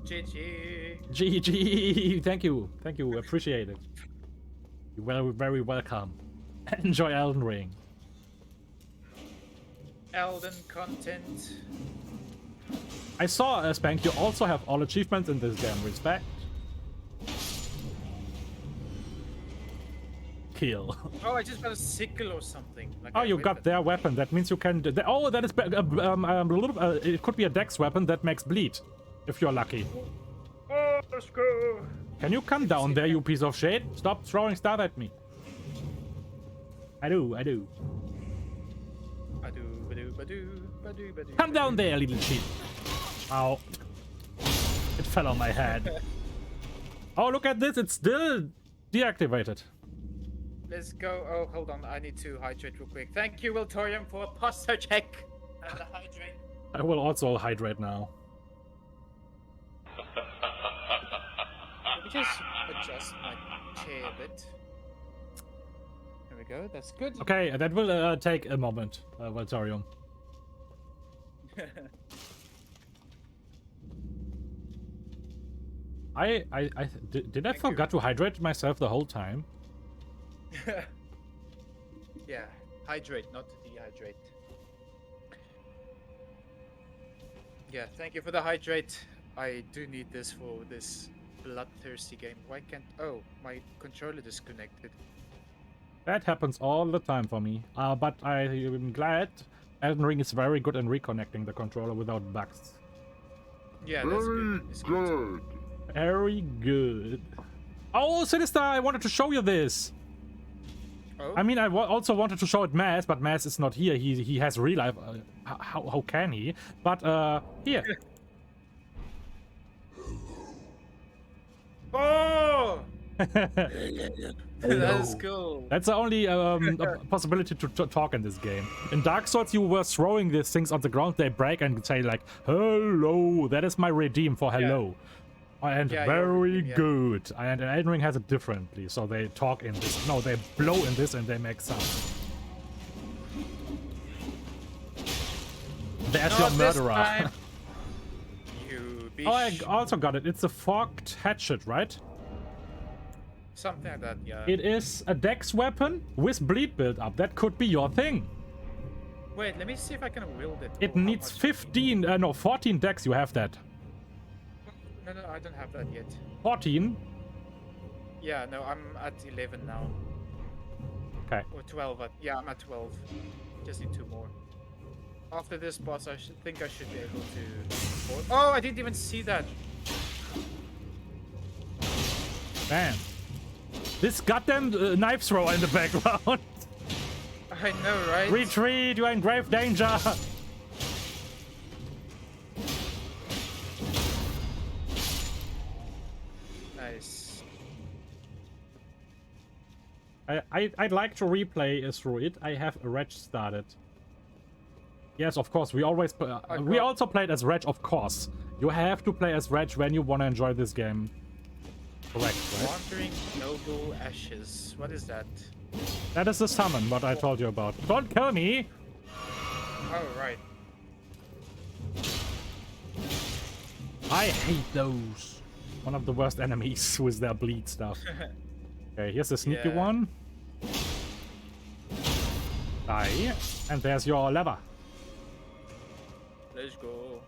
C: GG.
A: GG. Thank you. Thank you. Appreciate it. You're very, very welcome. Enjoy Elden Ring.
C: Elden content.
A: I saw, Spank, you also have all achievements in this game. Respect. Kill.
C: Oh, I just got a sickle or something. Like
A: Oh,
C: a
A: you got
C: weapon.
A: their weapon. That means you can... Oh, that is... it could be a dex weapon that makes bleed. If you're lucky.
C: Oh, let's go.
A: Can you come down there, you piece of shit? Stop throwing stuff at me. I do.
C: Badu, badu, badu, badu, badu.
A: Come down there, little shit. Ow. It fell on my head. Oh, look at this. It's still deactivated.
C: Let's go. Oh, hold on. I need to hydrate real quick. Thank you, Wiltorium, for a posture check. And the hydrate.
A: I will also hydrate now.
C: Let me just adjust my chair a bit. There we go. That's good.
A: Okay, that will take a moment, Valtorium. Did I forget to hydrate myself the whole time?
C: Yeah, hydrate, not dehydrate. Yeah, thank you for the hydrate. I do need this for this bloodthirsty game. Why can't... Oh, my controller disconnected.
A: That happens all the time for me. But I'm glad Elden Ring is very good in reconnecting the controller without bugs.
C: Yeah, that's
G: Very
C: good. It's good.
G: good.
A: Very good. Oh, Sinister, I wanted to show you this.
C: Oh?
A: I mean, I also wanted to show it Maz, but Maz is not here. He has real life. How can he? But here.
C: Oh! That's cool.
A: That's the only possibility to talk in this game. In Dark Souls, you were throwing these things on the ground, they break and say like, hello. That is my redeem for hello. And
C: Yeah,
A: very
C: yeah.
A: good. And Elden Ring has it differently. So they talk in this. No, they blow in this and they make sound. There's your
C: Not this
A: murderer.
C: time. You
A: Oh, I
C: bitch.
A: also got it. It's a forked hatchet, right?
C: Something like that, yeah.
A: It is a dex weapon with bleed build up. That could be your thing.
C: Wait, let me see if I can wield it.
A: It
C: or how
A: needs
C: much-
A: 15, no, 14 dex. You have that.
C: No, I don't have that yet.
A: 14?
C: Yeah, no, I'm at 11 now.
A: Okay.
C: Or 12. Yeah, I'm at 12. Just need 2 more. After this boss, I think I should be able to... Oh, I didn't even see that.
A: Man. This goddamn knife thrower in the background.
C: I know, right?
A: Retreat, you're in grave danger.
C: Nice.
A: I'd like to replay through it. I have a Reg started. Yes, of course. We always we also played as Reg, of course. You have to play as Reg when you want to enjoy this game. Correct, right?
C: Wandering Noble Ashes. What is that?
A: That is the summon, what I told you about. Don't kill me!
C: Oh, right.
A: I hate those. One of the worst enemies with their bleed stuff. Okay, here's the sneaky
C: Yeah.
A: one. Die. And there's your lever.
C: Let's go.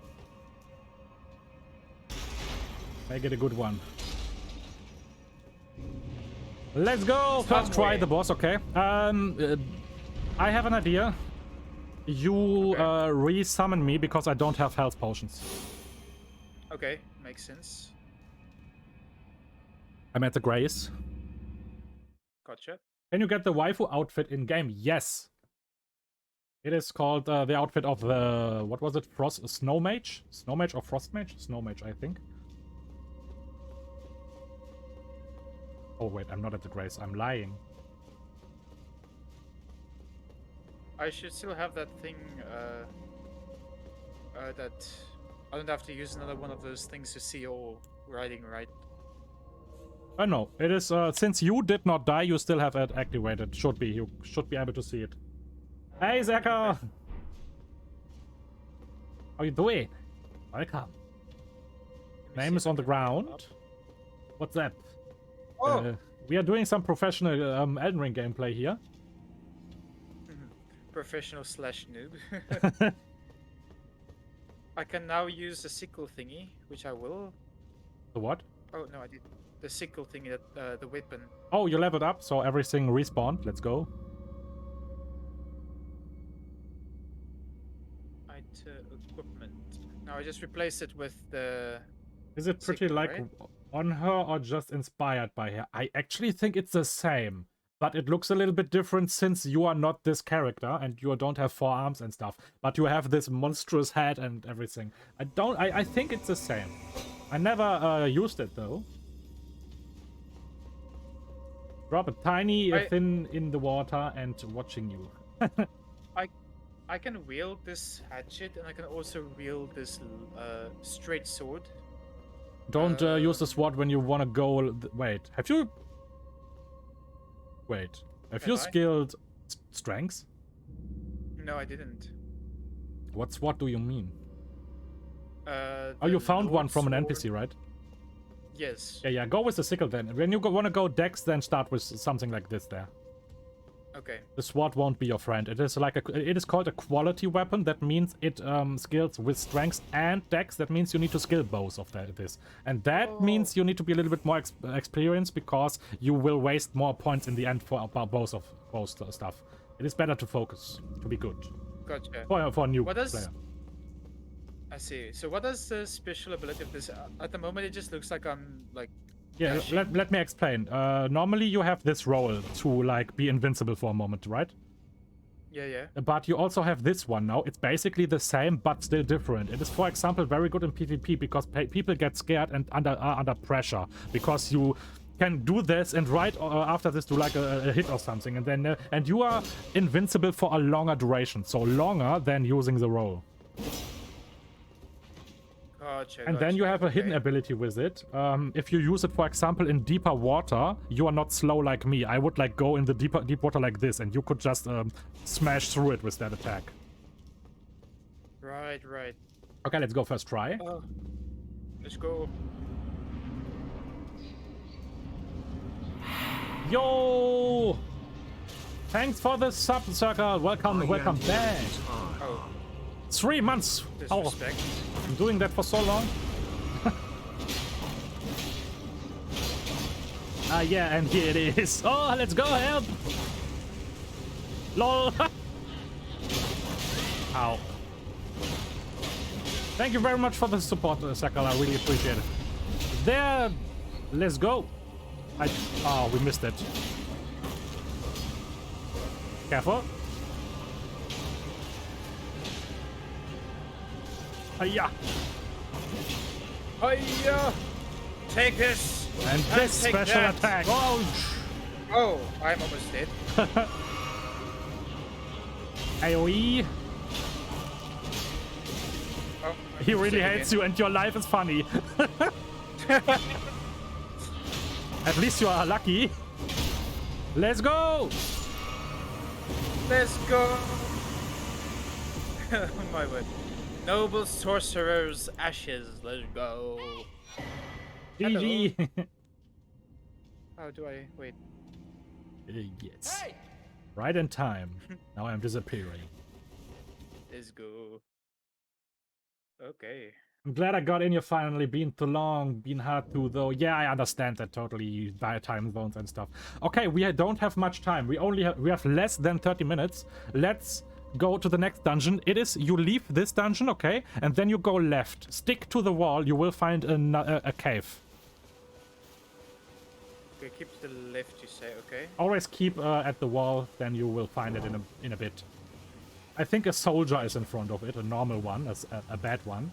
A: Make it a good one. Let's go! First try the boss, okay. I have an idea. You re-summon me because I don't have health potions.
C: Okay, makes sense.
A: I'm at the Grace.
C: Gotcha.
A: Can you get the waifu outfit in game? Yes. It is called the outfit of the... What was it? Snow Mage? Snow Mage or Frost Mage? Snow Mage, I think. Oh wait, I'm not at the Grace. I'm lying.
C: I should still have that thing, that I don't have to use another one of those things to see your writing, right?
A: No, it is, since you did not die, you still have it activated. Should be, you should be able to see it. Hey, Zeka! How you doing? Welcome. Name is on the ground. What's that?
C: Oh!
A: We are doing some professional Elden Ring gameplay here.
C: Professional / noob. I can now use the sickle thingy, which I will.
A: The what?
C: Oh, no, I did. The sickle thingy, that, the weapon.
A: Oh, you leveled up, so everything respawned. Let's go.
C: Equipment. Now I just replaced it with the...
A: Is it pretty
C: sickle,
A: like
C: right?
A: on her or just inspired by her? I actually think it's the same. But it looks a little bit different since you are not this character and you don't have 4 arms and stuff. But you have this monstrous head and everything. I think it's the same. I never used it though. Drop a tiny thin in the water and watching you.
C: I can wield this hatchet and I can also wield this straight sword.
A: Don't use the sword when you want to go... Wait, have you... Wait, have you skilled strengths?
C: No, I didn't.
A: What sword do you mean?
C: Oh,
A: Oh, you found one from an NPC, right?
C: Yes.
A: Yeah, go with the sickle then. When you want to go dex, then start with something like this there.
C: Okay.
A: The sword won't be your friend. It is like it is called a quality weapon. That means it skills with strength and dex. That means you need to skill both of this. And that means you need to be a little bit more experienced because you will waste more points in the end for both stuff. It is better to focus, to be good.
C: Gotcha.
A: For a new
C: What does...
A: player.
C: I see. So what does the special ability of this... At the moment it just looks like I'm like
A: Yeah,
C: dashing?
A: let me explain. Normally you have this roll to like be invincible for a moment, right?
C: Yeah, yeah.
A: But you also have this one now. It's basically the same, but still different. It is, for example, very good in PvP because people get scared and are under pressure because you can do this and right after this do like a hit or something, and then and you are invincible for a longer duration, so longer than using the roll.
C: Gotcha.
A: And then you have a hidden
C: okay.
A: ability with it. If you use it, for example, in deeper water, you are not slow like me. I would like go in the deep water like this, and you could just smash through it with that attack.
C: Right, right.
A: Okay, let's go first try.
C: Oh, let's go.
A: Yo! Thanks for the sub circle. Welcome, welcome back.
C: Oh,
A: 3 months. Oh,
C: disrespect.
A: I'm doing that for so long. Yeah, and here it is. Oh, let's go, help! LOL! Ow. Thank you very much for the support, Sakal. I really appreciate it. There, let's go. Oh, we missed it. Careful. Hiya!
C: Hiya! Take this!
A: And this
C: take
A: special
C: that.
A: attack. Oh,
C: Oh, I'm almost dead.
A: AoE.
C: Oh,
A: He really hates you and your life is funny. At least you are lucky. Let's go!
C: Let's go! Oh my word. Noble sorcerer's ashes. Let's go.
A: GG.
C: How do I wait?
A: Yes. Right in time. Now I'm disappearing.
C: Let's go. Okay.
A: I'm glad I got in here finally. Been too long, been hard to though. Yeah, I understand that totally by time zones and stuff. Okay, we don't have much time. We have less than 30 minutes. Let's go to the next dungeon. It is, you leave this dungeon, okay, and then you go left. Stick to the wall. You will find a cave.
C: Okay, keep to the left, you say, okay?
A: Always keep at the wall. Then you will find it in a bit. I think a soldier is in front of it, a normal one, a bad one.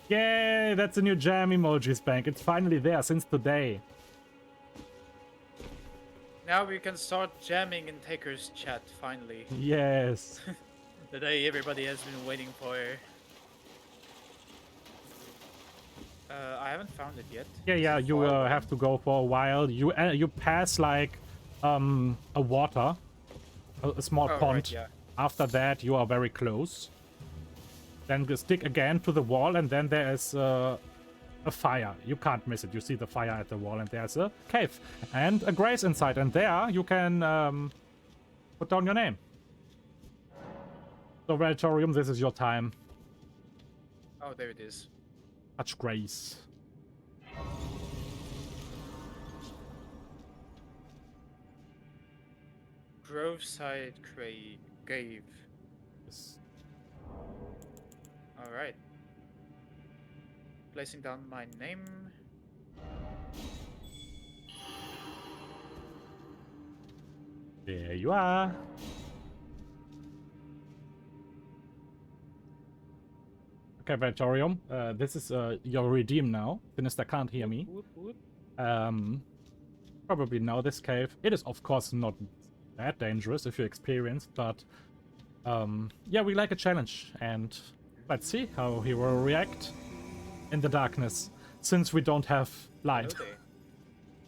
A: Yay, that's a new jam emojis bank. It's finally there since today.
C: Now we can start jamming in Takerst chat, finally.
A: Yes.
C: The day everybody has been waiting for. I haven't found it yet.
A: Yeah, you have to go for a while. You pass like a water, a small
C: Oh,
A: pond.
C: right, yeah.
A: After that, you are very close. Then you stick again to the wall, and then there is a fire. You can't miss it. You see the fire at the wall, and there's a cave and a grace inside. And there you can put down your name. So, Relatorium, this is your time.
C: Oh, there it is.
A: Touch grace.
C: Groveside Cave.
A: Yes.
C: Alright. Placing down my name.
A: There you are. Okay, Relatorium, this is your redeem now. Sinister can't hear me.
C: Whoop, whoop.
A: Probably know this cave. It is, of course, not that dangerous if you're experienced, but yeah, we like a challenge, and let's see how he will react in the darkness, since we don't have light.
C: Hello there.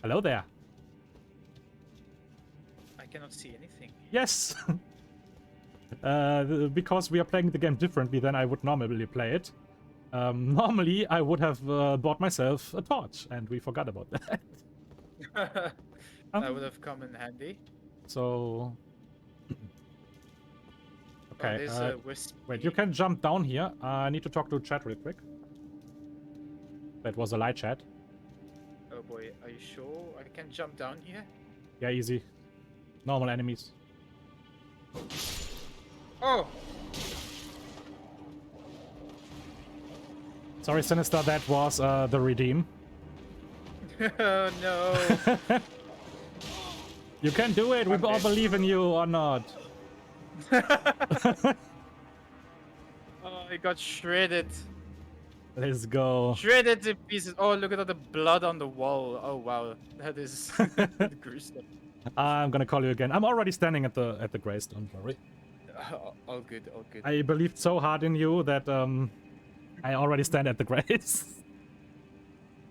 A: Hello there.
C: I cannot see anything.
A: Yes. Because we are playing the game differently than I would normally play it. Normally, I would have bought myself a torch, and we forgot about that.
C: That would have come in handy.
A: So... okay,
C: there's a wisp.
A: wait, you can jump down here. I need to talk to chat real quick. That was a light chat.
C: Oh boy, are you sure I can jump down here?
A: Yeah, easy. Normal enemies.
C: Oh!
A: Sorry, Sinister, that was the redeem.
C: Oh no!
A: You can do it. We all believe in you, or not?
C: Oh, I got shredded.
A: Let's go.
C: Shredded to pieces. Oh, look at all the blood on the wall. Oh wow, that is gruesome.
A: I'm gonna call you again. I'm already standing at the grace. Don't worry.
C: All good, all good.
A: I believed so hard in you that I already stand at the grace.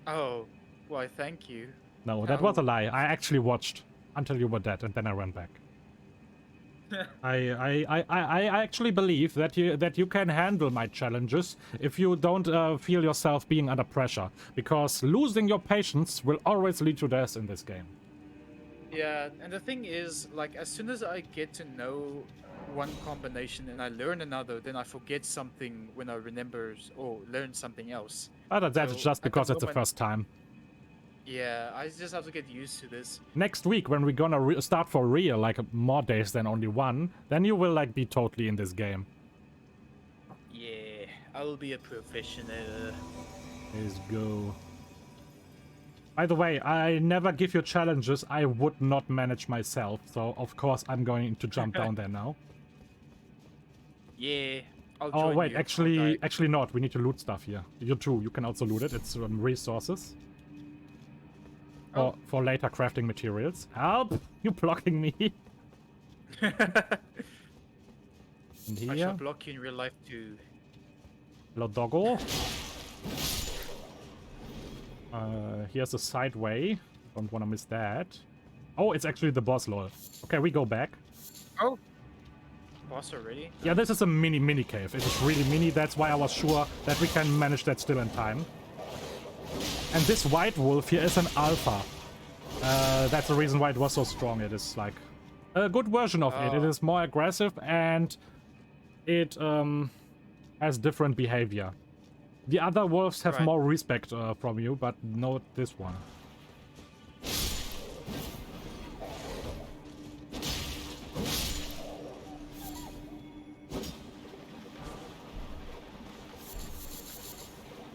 C: Oh, why? Thank you.
A: No, that was a lie. I actually watched until you were dead, and then I ran back. I actually believe that you can handle my challenges if you don't feel yourself being under pressure, because losing your patience will always lead to death in this game.
C: Yeah, and the thing is, like, as soon as I get to know one combination and I learn another, then I forget something when I remember or learn something else.
A: But that's
C: So,
A: just
C: at the
A: because it's the
C: moment-
A: first time.
C: Yeah, I just have to get used to this.
A: Next week, when we're gonna start for real, like more days than only one, then you will like be totally in this game.
C: Yeah, I will be a professional.
A: Let's go. By the way, I never give you challenges I would not manage myself, so of course I'm going to jump down there now.
C: Yeah, I'll
A: Oh
C: join
A: wait,
C: you.
A: actually not. We need to loot stuff here. You too. You can also loot it. It's resources.
C: Oh.
A: For later crafting materials. Help! You blocking me. And
C: I shall
A: here,
C: block you in real life too.
A: hello doggo. Here's a side way. Don't want to miss that. Oh, it's actually the boss, lol. Okay, we go back.
C: Oh, boss already?
A: Yeah, this is a mini cave. It is really mini. That's why I was sure that we can manage that still in time. And this white wolf here is an alpha. That's the reason why it was so strong. It is like a good version of it. It is more aggressive and it has different behavior. The other wolves have
C: Right.
A: more respect from you, but not this one.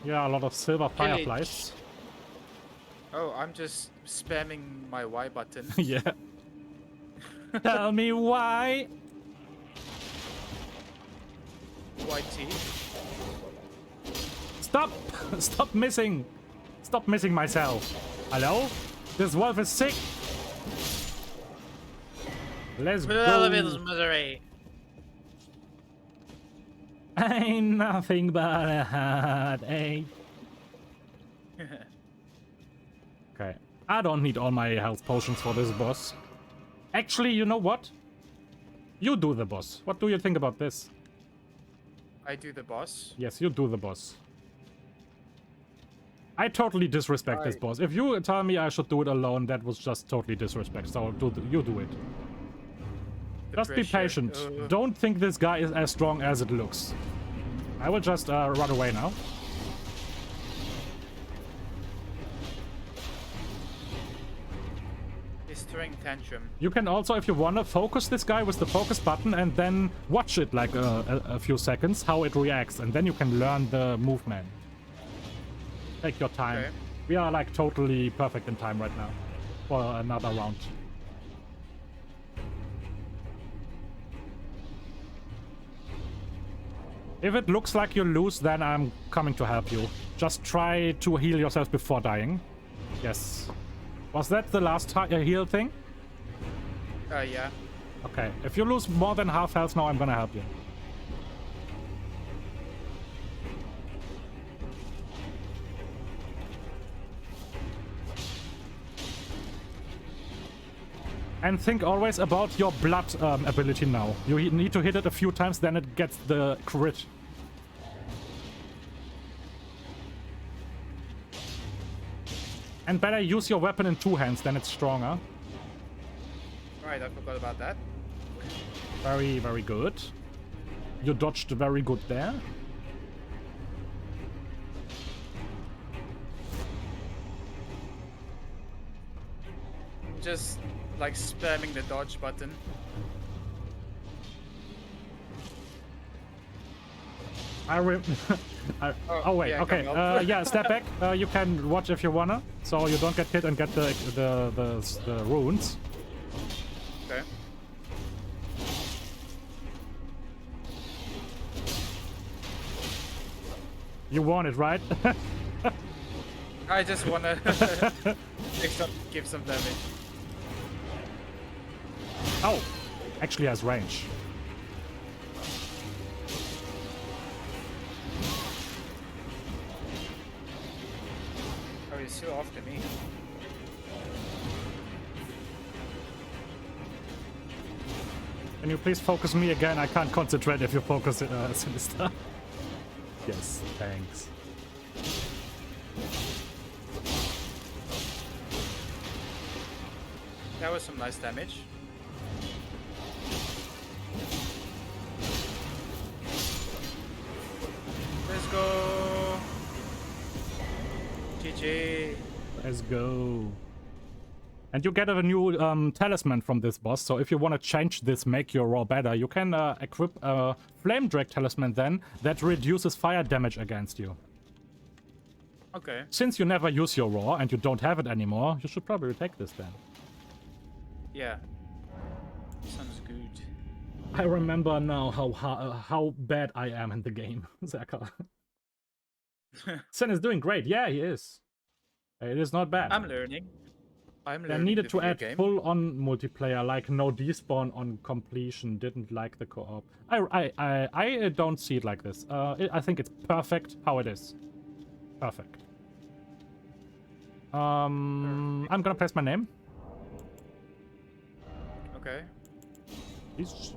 A: Yeah, a lot of silver fireflies.
C: Oh, I'm just spamming my Y button.
A: Yeah. Tell me why.
C: YT.
A: Stop! Stop missing! Stop missing myself. Hello? This wolf is sick. Let's
C: With all of
A: go.
C: its misery.
A: Ain't nothing but a heartache. Okay. I don't need all my health potions for this boss. Actually, you know what? You do the boss. What do you think about this?
C: I do the boss.
A: Yes, you do the boss. I totally disrespect this boss. If you tell me I should do it alone, that was just totally disrespect. So you do it. Just be
C: pressure.
A: patient. Don't think this guy is as strong as it looks. I will just run away now.
C: He's throwing tantrum.
A: You can also, if you wanna, focus this guy with the focus button and then watch it like a few seconds, how it reacts, and then you can learn the movement. Take your time.
C: Okay.
A: We are like totally perfect in time right now for another round. If it looks like you lose, then I'm coming to help you. Just try to heal yourself before dying. Yes. Was that the last heal thing?
C: Yeah.
A: Okay. If you lose more than half health now, I'm gonna help you. And think always about your blood ability now. You need to hit it a few times, then it gets the crit. And better use your weapon in two hands, then it's stronger.
C: Alright, I forgot about that.
A: Very, very good. You dodged very good there.
C: Just like spamming the dodge button.
A: Oh wait,
C: yeah,
A: okay.
C: come up.
A: Yeah, step back. You can watch if you wanna, so you don't get hit and get the runes.
C: Okay.
A: You want it, right?
C: I just wanna give some damage.
A: Oh, actually has range.
C: Oh, he's still after me.
A: Can you please focus me again? I can't concentrate if you focus it, Sinister. Yes, thanks.
C: That was some nice damage. Let's go. GG.
A: Let's go. And you get a new talisman from this boss, so if you want to change this, make your raw better, you can equip a Flame Drake talisman then that reduces fire damage against you.
C: Okay.
A: Since you never use your raw and you don't have it anymore, you should probably take this then.
C: Yeah. Sounds good.
A: I remember now how bad I am in the game, Zaka. Sen is doing great. Yeah, he is. It is not bad.
C: I'm learning.
A: They needed to add
C: game.
A: full-on multiplayer, like no despawn on completion. Didn't like the co-op. I don't see it like this. I think it's perfect how it is. Perfect. I'm gonna place my name.
C: Okay.
A: Please.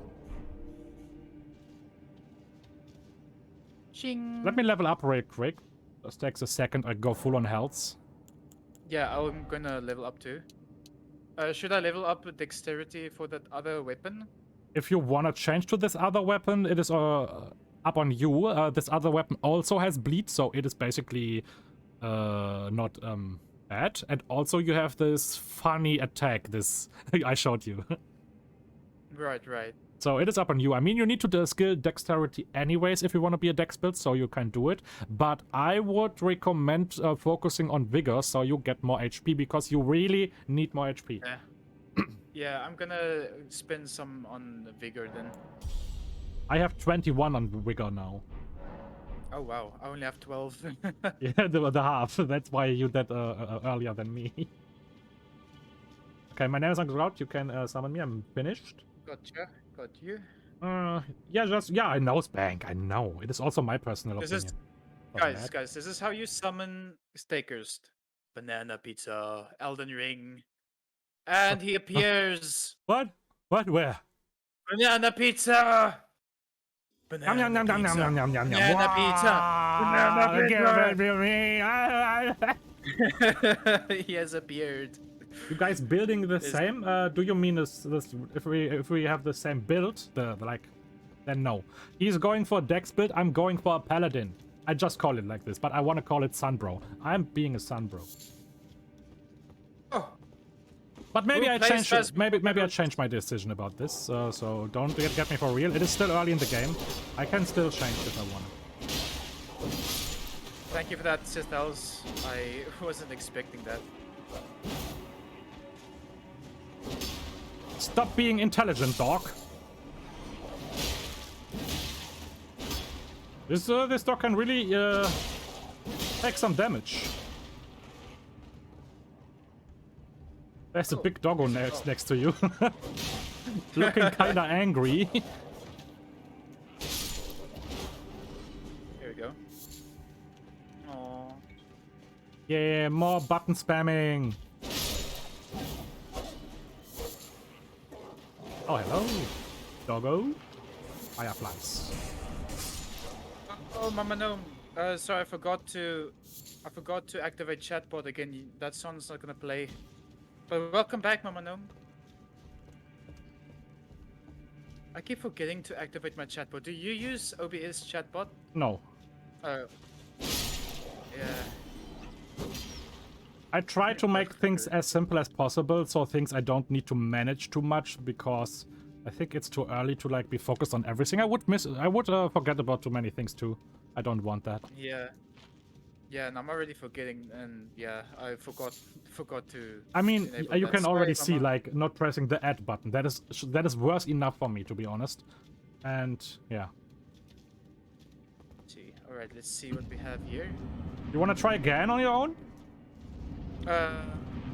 C: Ching.
A: Let me level up real quick. Just takes a second. I go full on health.
C: Yeah, I'm gonna level up too. Should I level up dexterity for that other weapon?
A: If you wanna change to this other weapon, it is up on you. This other weapon also has bleed, so it is basically not bad. And also you have this funny attack. This I showed you.
C: Right, right.
A: So it is up on you. I mean, you need to skill dexterity anyways if you want to be a dex build, so you can do it. But I would recommend focusing on vigor, so you get more HP, because you really need more HP.
C: Yeah. Yeah, I'm gonna spend some on vigor then.
A: I have 21 on vigor now.
C: Oh wow, I only have 12.
A: Yeah, the half. That's why you did earlier than me. Okay, my name is Uncle Cloud. You can summon me. I'm finished.
C: Gotcha. Got you.
A: Yeah, I know Spank. I know. It is also my personal
C: This
A: opinion.
C: is, guys, this is how you summon Takerst. Banana pizza, Elden Ring, and he appears.
A: What? What? Where?
C: Banana pizza. Banana
A: Yum, yum, yum,
C: pizza.
A: yum, yum, yum, yum, yum.
C: Banana pizza.
A: Banana pizza.
C: He has a beard.
A: You guys building the same? Do you mean this if we have the same build, then no. He's going for a dex build. I'm going for a paladin. I just call it like this, but I want to call it Sunbro. I'm being a Sunbro.
C: Oh.
A: But maybe
C: Who
A: I
C: plays
A: changed.
C: fast
A: Maybe I changed my decision about this. So don't get me for real. It is still early in the game. I can still change if I want.
C: Thank you for that, Sistels. I wasn't expecting that.
A: Stop being intelligent, dog. This dog can really take some damage. There's a big doggo next to you. Looking kinda angry.
C: Here we go. Aww.
A: Yeah, more button spamming. Oh, hello, doggo. Fireflies.
C: Oh, Mama Gnome. Sorry, I forgot to activate chatbot again. That song's not gonna play. But welcome back, Mama Gnome. I keep forgetting to activate my chatbot. Do you use OBS chatbot?
A: No.
C: Yeah.
A: I try to make things as simple as possible, so things I don't need to manage too much, because I think it's too early to be focused on everything. I would forget about too many things too. I don't want that.
C: Yeah. Yeah, and I'm already forgetting, and yeah, I forgot to.
A: I mean,
C: enable
A: you
C: that.
A: can
C: Sorry,
A: already see,
C: Mama.
A: like, not pressing the add button. That is worse enough for me, to be honest. And, yeah.
C: See. All right, let's see what we have here.
A: You want to try again on your own?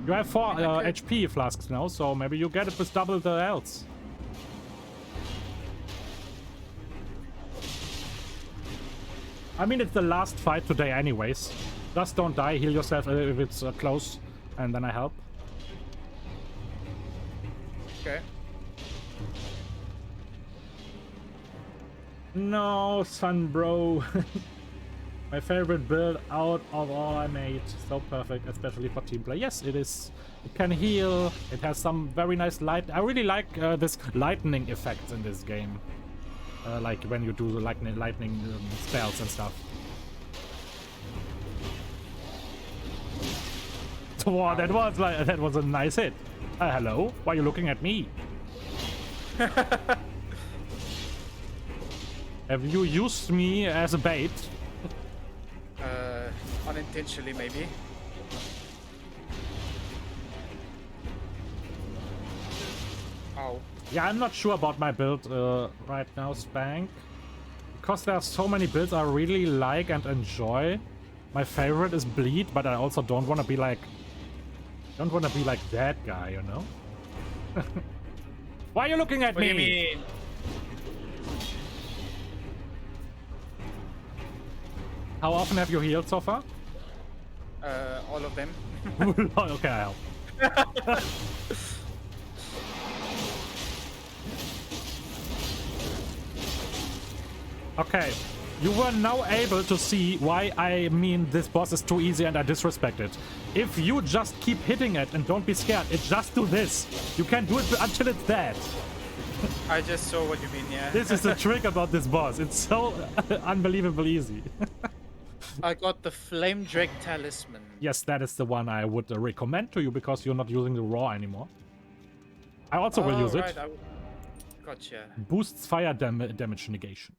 A: You have 4
C: mean, I could.
A: HP flasks now, so maybe you get it with double the health. I mean, it's the last fight today anyways. Just don't die, heal yourself if it's close, and then I help.
C: Okay.
A: No, son, bro. My favorite build out of all I made. So perfect, especially for team play. Yes, it is. It can heal. It has some very nice light. I really like this lightning effects in this game. Like when you do the lightning spells and stuff. Wow, that was a nice hit. Hello? Why are you looking at me? Have you used me as a bait?
C: Unintentionally, maybe. Ow.
A: Yeah, I'm not sure about my build right now, Spank. Because there are so many builds I really like and enjoy. My favorite is Bleed, but I also don't want to be like... Don't want to be like that guy, you know? Why are you looking at
C: What
A: me?
C: do you mean?
A: How often have you healed so far?
C: All of them.
A: Okay, I help. Okay, you were now able to see why I mean this boss is too easy and I disrespect it. If you just keep hitting it and don't be scared, it just do this. You can do it until it's dead.
C: I just saw what you mean, yeah.
A: This is the trick about this boss. It's so unbelievably easy.
C: I got the Flame Drake Talisman.
A: Yes, that is the one I would recommend to you because you're not using the raw anymore. I also will use
C: right,
A: it.
C: Gotcha.
A: Boosts fire damage negation.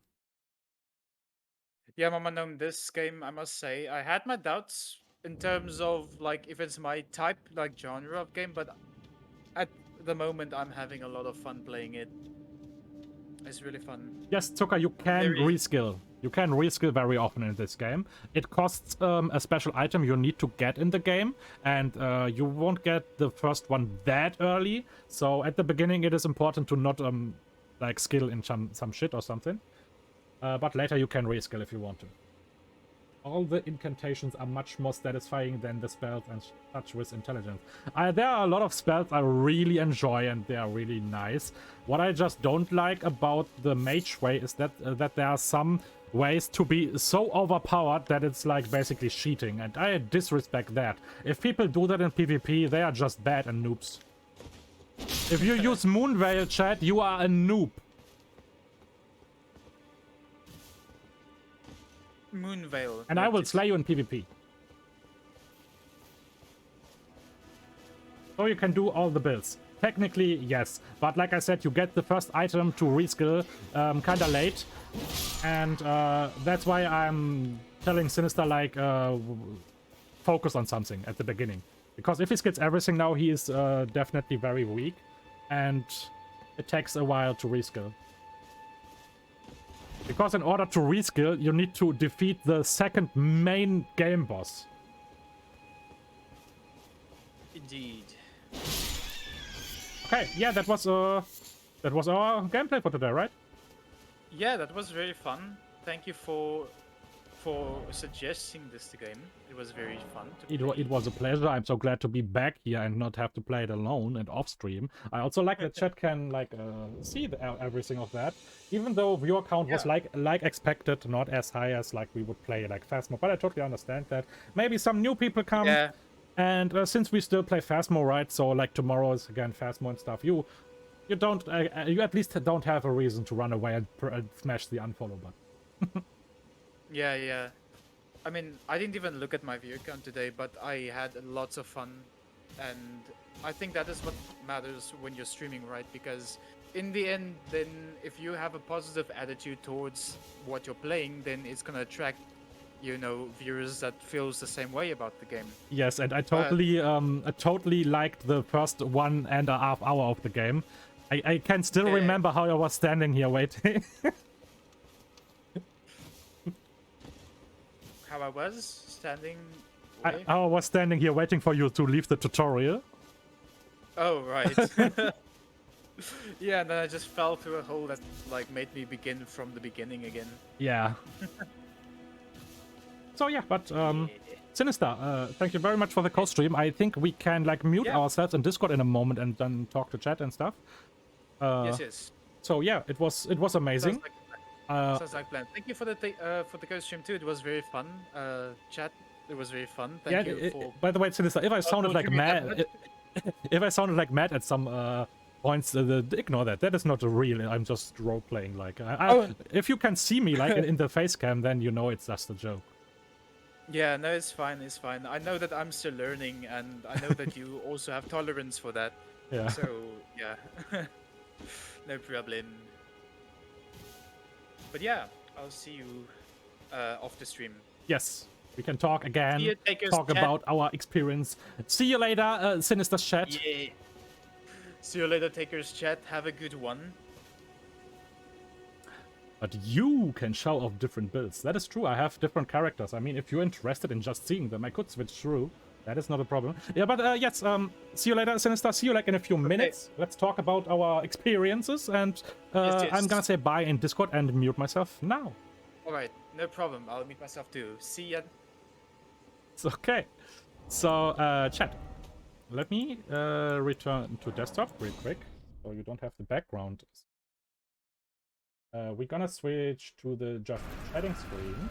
C: Yeah, Mama Gnome, this game, I must say, I had my doubts in terms of, like, if it's my type, like, genre of game, but at the moment, I'm having a lot of fun playing it. It's really fun.
A: Yes, Zucker, you can reskill. You can reskill very often in this game. It costs a special item you need to get in the game, and you won't get the first one that early. So at the beginning, it is important to not like skill in some shit or something. But later you can reskill if you want to. All the incantations are much more satisfying than the spells and such with intelligence. There are a lot of spells I really enjoy and they are really nice. What I just don't like about the mage way is that there are some ways to be so overpowered that it's like basically cheating, and I disrespect that. If people do that in PvP, they are just bad and noobs. If you use Moonveil, chat, you are a noob.
C: Moonveil.
A: And I will slay you in PvP. So you can do all the builds. Technically, yes. But like I said, you get the first item to reskill kinda late. And that's why I'm telling Sinister, like, focus on something at the beginning. Because if he skills everything now, he is definitely very weak. And it takes a while to reskill. Because in order to reskill, you need to defeat the second main game boss.
C: Indeed.
A: Okay, yeah, that was our gameplay for today, right?
C: Yeah, that was very fun. Thank you for suggesting this game. It was very fun to play.
A: It was a pleasure. I'm so glad to be back here and not have to play it alone and off stream. I also like that chat can like see everything of that, even though viewer count was like expected, not as high as like we would play like Phasmo. But I totally understand that. Maybe some new people come.
C: Yeah.
A: And since we still play Phasmo, right? So like tomorrow is again Phasmo and stuff. You don't you at least don't have a reason to run away and smash the unfollow button.
C: Yeah. I mean, I didn't even look at my view count today, but I had lots of fun, and I think that is what matters when you're streaming, right? Because in the end, then if you have a positive attitude towards what you're playing, then it's gonna attract, you know, viewers that feels the same way about the game.
A: Yes, and I totally liked the first 1.5 hour of the game. I can still
C: Yeah.
A: remember how I was standing here waiting.
C: How I was standing.
A: I was standing here waiting for you to leave the tutorial.
C: Oh right. Yeah, and then I just fell through a hole that like made me begin from the beginning again.
A: Yeah. So yeah, but Sinister, thank you very much for the co-stream. I think we can like mute ourselves in Discord in a moment and then talk to chat and stuff.
C: Yes.
A: So yeah, it was amazing.
C: Sounds like plan. Thank you for the co-stream too. It was very fun. Chat. It was very fun. Thank you for.
A: By the way, Sinister, if I sounded like mad, if I sounded like mad at some points, ignore that. That is not real. I'm just role playing. Like, if you can see me like in the face cam, then you know it's just a joke.
C: Yeah, no, it's fine. It's fine. I know that I'm still learning, and I know that you also have tolerance for that.
A: Yeah.
C: So yeah, no problem. But yeah, I'll see you off the stream.
A: Yes, we can talk again.
C: See you, Takerst,
A: talk
C: chat.
A: about our experience. See you later, Sinister chat.
C: Yeah. See you later, Takerst chat. Have a good one.
A: But you can show off different builds. That is true. I have different characters. I mean, if you're interested in just seeing them, I could switch through. That is not a problem. Yeah, but yes, see you later, Sinister. See you like in a few minutes. Let's talk about our experiences. And
C: Yes.
A: I'm gonna say bye in Discord and mute myself now.
C: Alright, no problem. I'll meet myself too. See ya.
A: It's okay. So, chat. Let me return to desktop real quick, so you don't have the background. We're gonna switch to the just chatting screen.